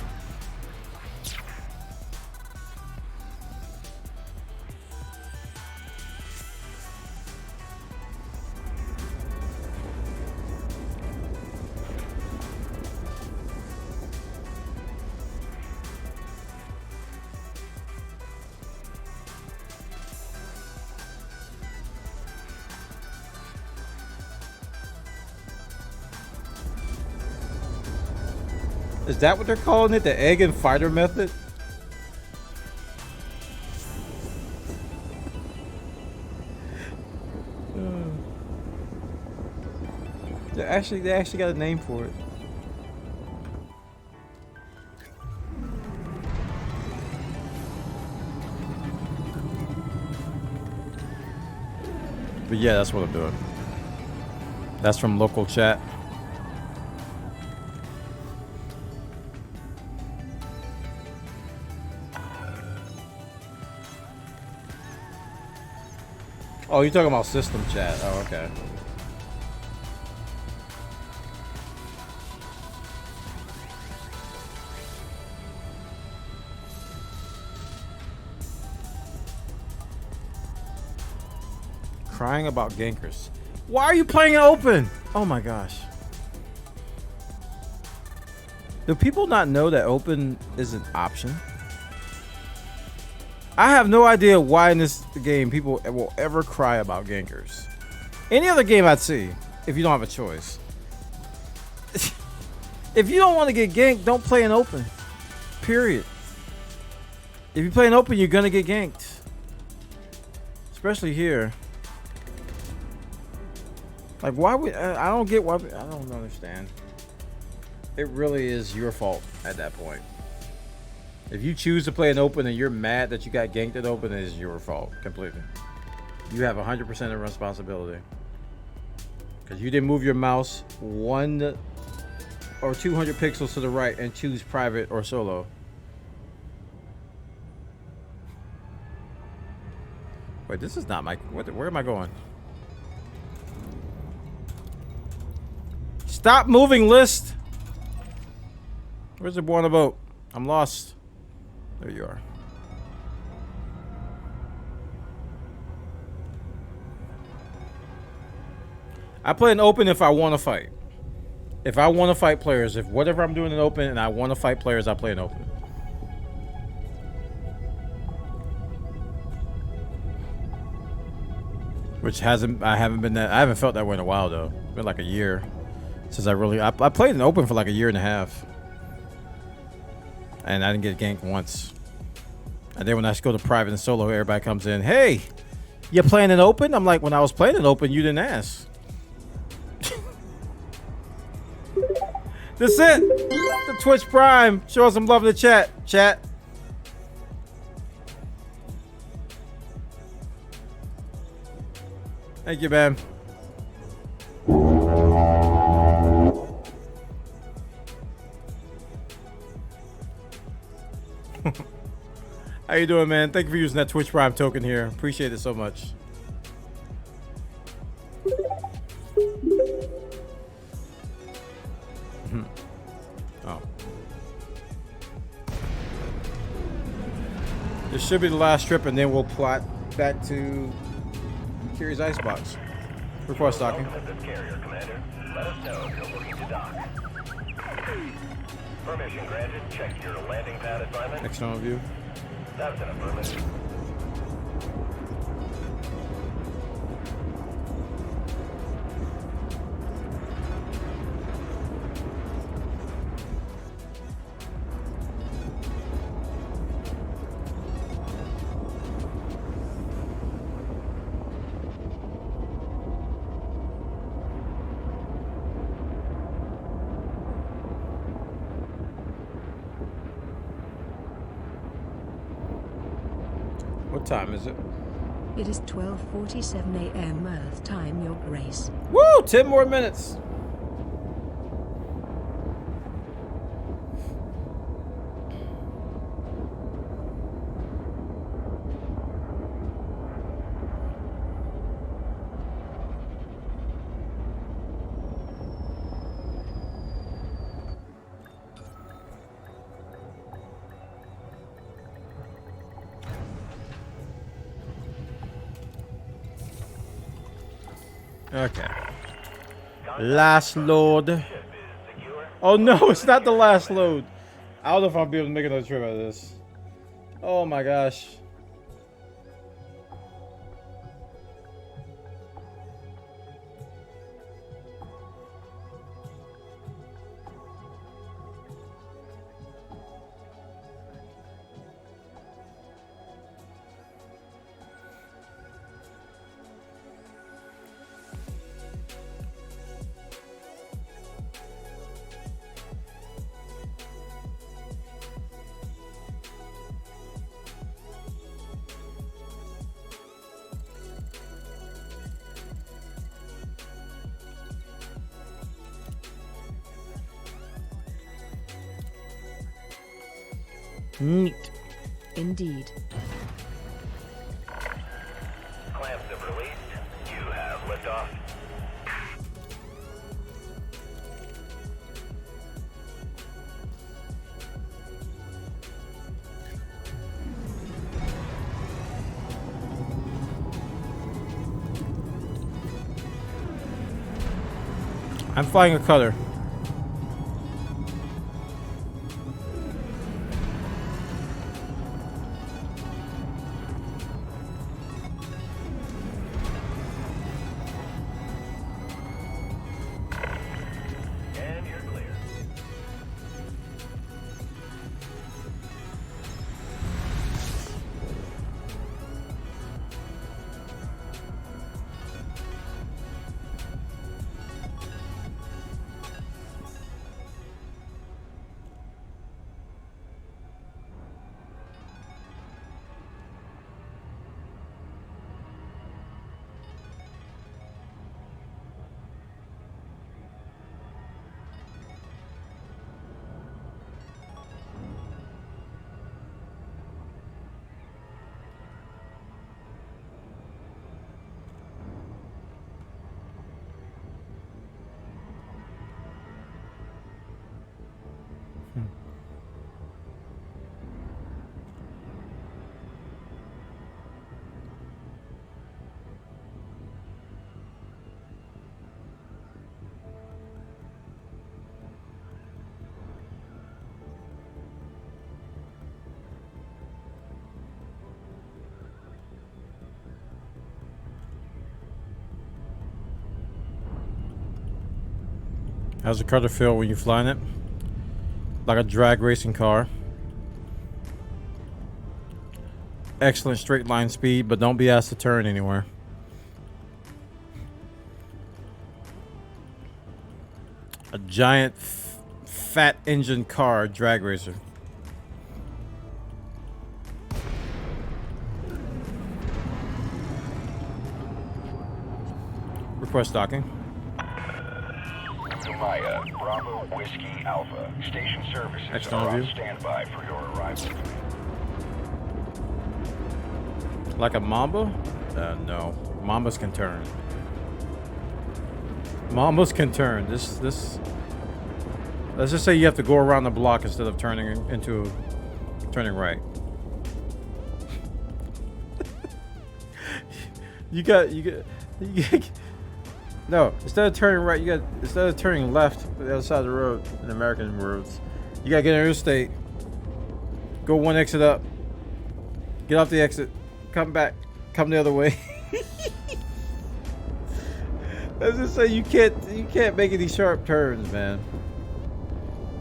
Is that what they're calling it? The egg and fighter method? They actually got a name for it. But yeah, that's what I'm doing. That's from local chat. Oh, you're talking about system chat. Oh, okay. Crying about gankers. Why are you playing it open? Oh my gosh. Do people not know that open is an option? I have no idea why in this game people will ever cry about gankers. Any other game I'd see, if you don't have a choice. If you don't want to get ganked, don't play an open. Period. If you play an open, you're gonna get ganked. Especially here. Like, why would I don't get why. I don't understand. It really is your fault at that point. If you choose to play an open and you're mad that you got ganked at open, it is your fault completely. You have 100% of responsibility because you didn't move your mouse 1 or 200 pixels to the right and choose private or solo. Wait, this is not my. Where am I going? Stop moving, list. Where's the Bwana boat? I'm lost. There you are. I play an open if I want to fight. If I want to fight players, if whatever I'm doing in open and I want to fight players, I play an open. Which I haven't felt that way in a while though. It's been like a year since I played an open for like a year and a half. And I didn't get ganked once. And then when I go to private and solo, everybody comes in, hey, you playing an open? I'm like, when I was playing an open, you didn't ask. That's it. The Twitch Prime. Show us some love in the chat. Chat. Thank you, man. How you doing, man? Thank you for using that Twitch Prime token here. Appreciate it so much. Oh. This should be the last trip, and then we'll plot back to Kiri's Icebox. Request docking. Carrier, Commander. Let us know if you're looking to dock. Permission granted. Check your landing pad assignment. External view. That's an affirmative. What time is it? It is 12:47 a.m. Earth time, Your Grace. Woo! 10 more minutes. Okay. Last load. Oh no, it's not the last load. I don't know if I'll be able to make another trip out of this. Oh my gosh. Neat. Indeed. Clamps have released. You have liftoff. I'm flying a cutter. And you're clear. How's the cutter feel when you're flying it? Like a drag racing car. Excellent straight line speed, but don't be asked to turn anywhere. A giant fat engine car drag racer. Request docking. Maya, Bravo Whiskey Alpha. Station services External are on view. standby for your arrival. Like a Mamba? No. Mambas can turn. Mambas can turn. This. Let's just say you have to go around the block instead of turning right. You got. No, instead of turning right, instead of turning left to the other side of the road in American roads, you gotta get an interstate. Go one exit up. Get off the exit. Come back. Come the other way. Let's just say you can't make any sharp turns, man.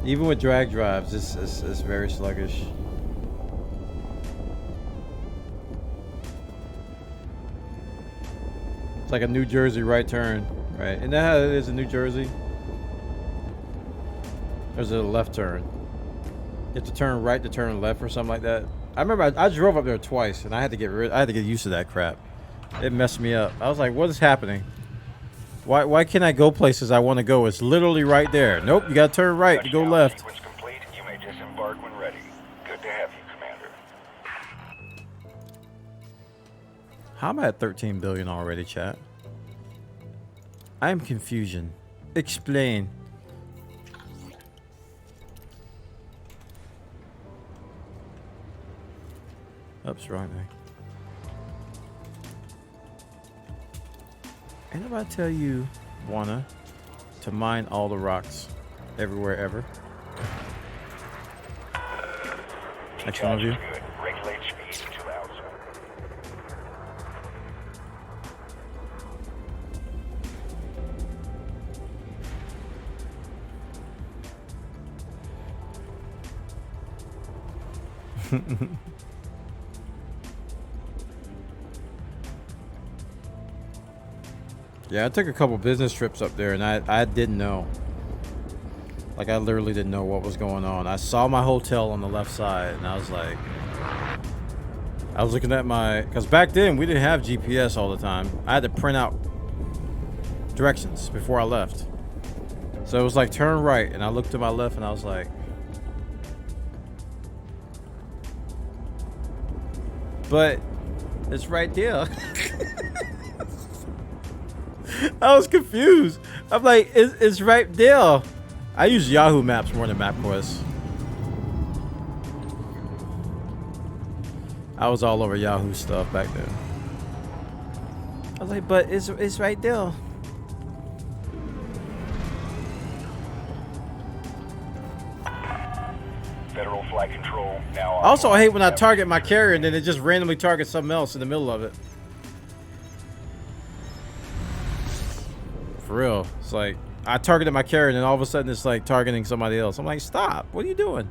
Even with drag drives, it's very sluggish. It's like a New Jersey right turn, right? Isn't that how it is in New Jersey? There's a left turn. You have to turn right to turn left or something like that. I remember I drove up there twice and I had to get used to that crap. It messed me up. I was like, what is happening? Why can't I go places I want to go? It's literally right there. Nope, you gotta turn right to go left. Sequence complete. You may disembark when ready. Good to have you, Commander. How am I at 13 billion already, chat? I am confusion. Explain. Oops, wrong thing. Ain't nobody tell you, Bwana, to mine all the rocks everywhere ever? Next one of you. Good. Regulate speed to outside. Yeah, I took a couple business trips up there and I didn't know. Like, I literally didn't know what was going on. I saw my hotel on the left side and I was like, I was looking at because back then we didn't have GPS all the time. I had to print out directions before I left. So it was like, turn right, and I looked to my left and I was like, but it's right there. I was confused. I'm like, it's right there. I use Yahoo Maps more than MapQuest. I was all over Yahoo stuff back then. I was like, but it's right there. Federal flight control now. Also, I hate when I target my carrier and then it just randomly targets something else in the middle of it. For real. It's like, I targeted my carrier and then all of a sudden it's like targeting somebody else. I'm like, stop. What are you doing?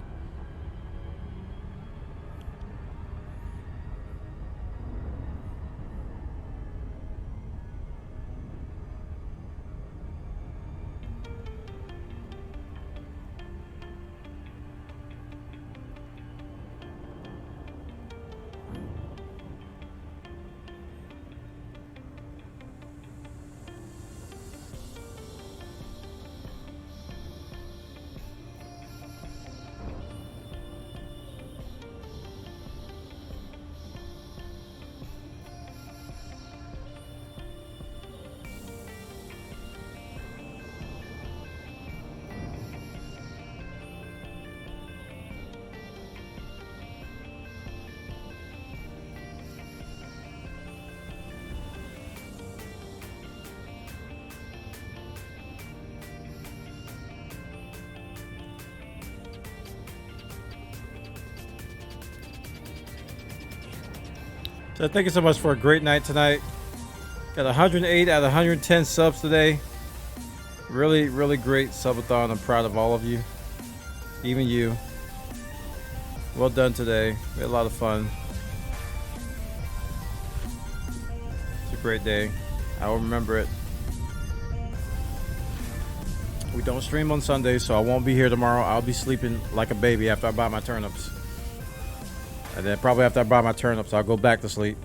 So thank you so much for a great night tonight. Got 108 out of 110 subs today. Really, really great subathon. I'm proud of all of you. Even you. Well done today. We had a lot of fun. It's a great day. I will remember it. We don't stream on Sundays, so I won't be here tomorrow. I'll be sleeping like a baby after I buy my turnips. And then probably after I buy my turnips, I'll go back to sleep.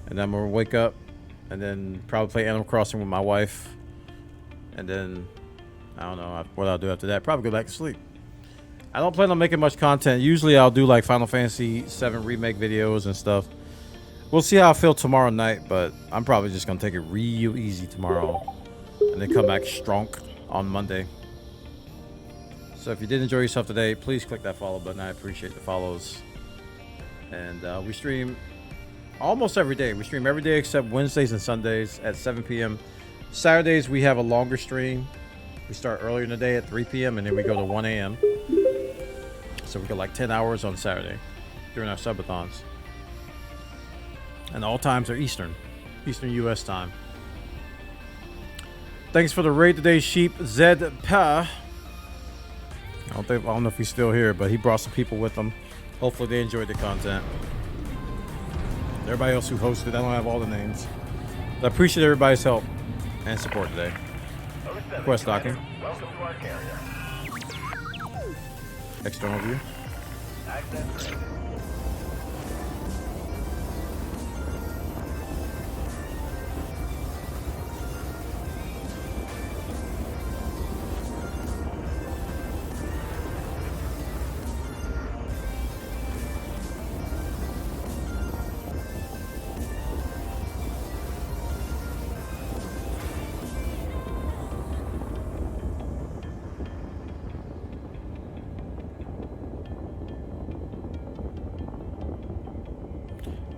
And then I'm going to wake up and then probably play Animal Crossing with my wife. And then, I don't know what I'll do after that. Probably go back to sleep. I don't plan on making much content. Usually I'll do like Final Fantasy VII Remake videos and stuff. We'll see how I feel tomorrow night, but I'm probably just going to take it real easy tomorrow. And then come back strong on Monday. So if you did enjoy yourself today, please click that follow button. I appreciate the follows. And we stream almost every day. We stream every day except Wednesdays and Sundays at 7 p.m. Saturdays, we have a longer stream. We start earlier in the day at 3 p.m. and then we go to 1 a.m. So we go like 10 hours on Saturday during our subathons. And all times are Eastern U.S. time. Thanks for the raid today, Sheep Zed Pa. I don't know if he's still here, but he brought some people with him. Hopefully they enjoyed the content. Everybody else who hosted, I don't have all the names. But I appreciate everybody's help and support today. Quest docking. Welcome to our carrier. External view. Access granted.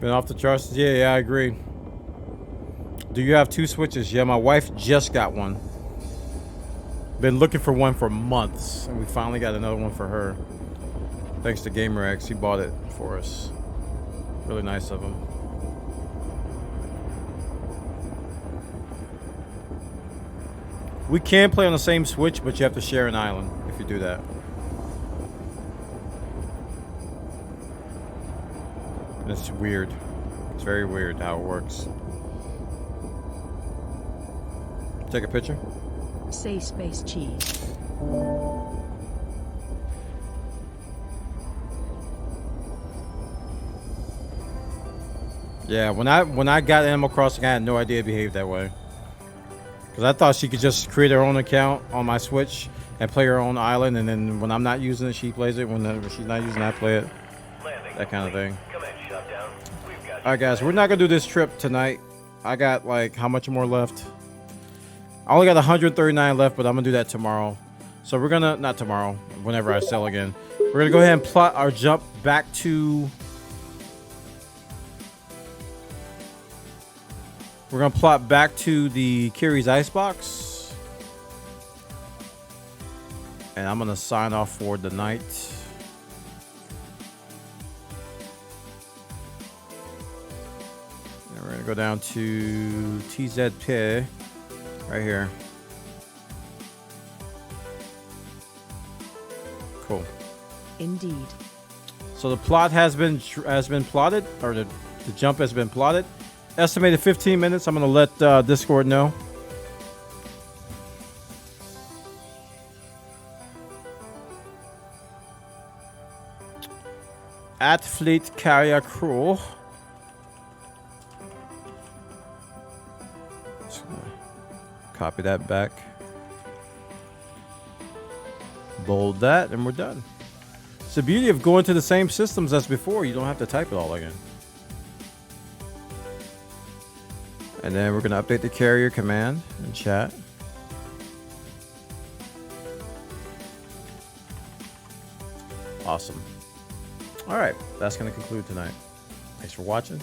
Been off the charts? Yeah, I agree. Do you have 2 switches? Yeah, my wife just got one. Been looking for one for months, and we finally got another one for her. Thanks to GamerX, he bought it for us. Really nice of him. We can play on the same Switch, but you have to share an island if you do that. It's weird. It's very weird how it works. Take a picture. Say space cheese. Yeah, when I got Animal Crossing, I had no idea it behaved that way. Because I thought she could just create her own account on my Switch and play her own island, and then when I'm not using it, she plays it. When she's not using it, I play it. Landing That kind of thing. Command shutdown. We've got Alright guys, we're not gonna do this trip tonight. I got like how much more left? I only got 139 left, but I'm gonna do that tomorrow. So we're gonna, not tomorrow, whenever I sell again. We're gonna go ahead and plot our jump back to... We're gonna plot back to the Kiri's Icebox. And I'm gonna sign off for the night. And we're gonna go down to TZP right here. Cool. Indeed. So the plot has been plotted, or the jump has been plotted. Estimated 15 minutes. I'm gonna let Discord know. At Fleet Carrier Crew. Just gonna copy that back. Bold that, and we're done. It's the beauty of going to the same systems as before. You don't have to type it all again. And then we're going to update the carrier command in chat. Awesome. All right, that's going to conclude tonight. Thanks for watching.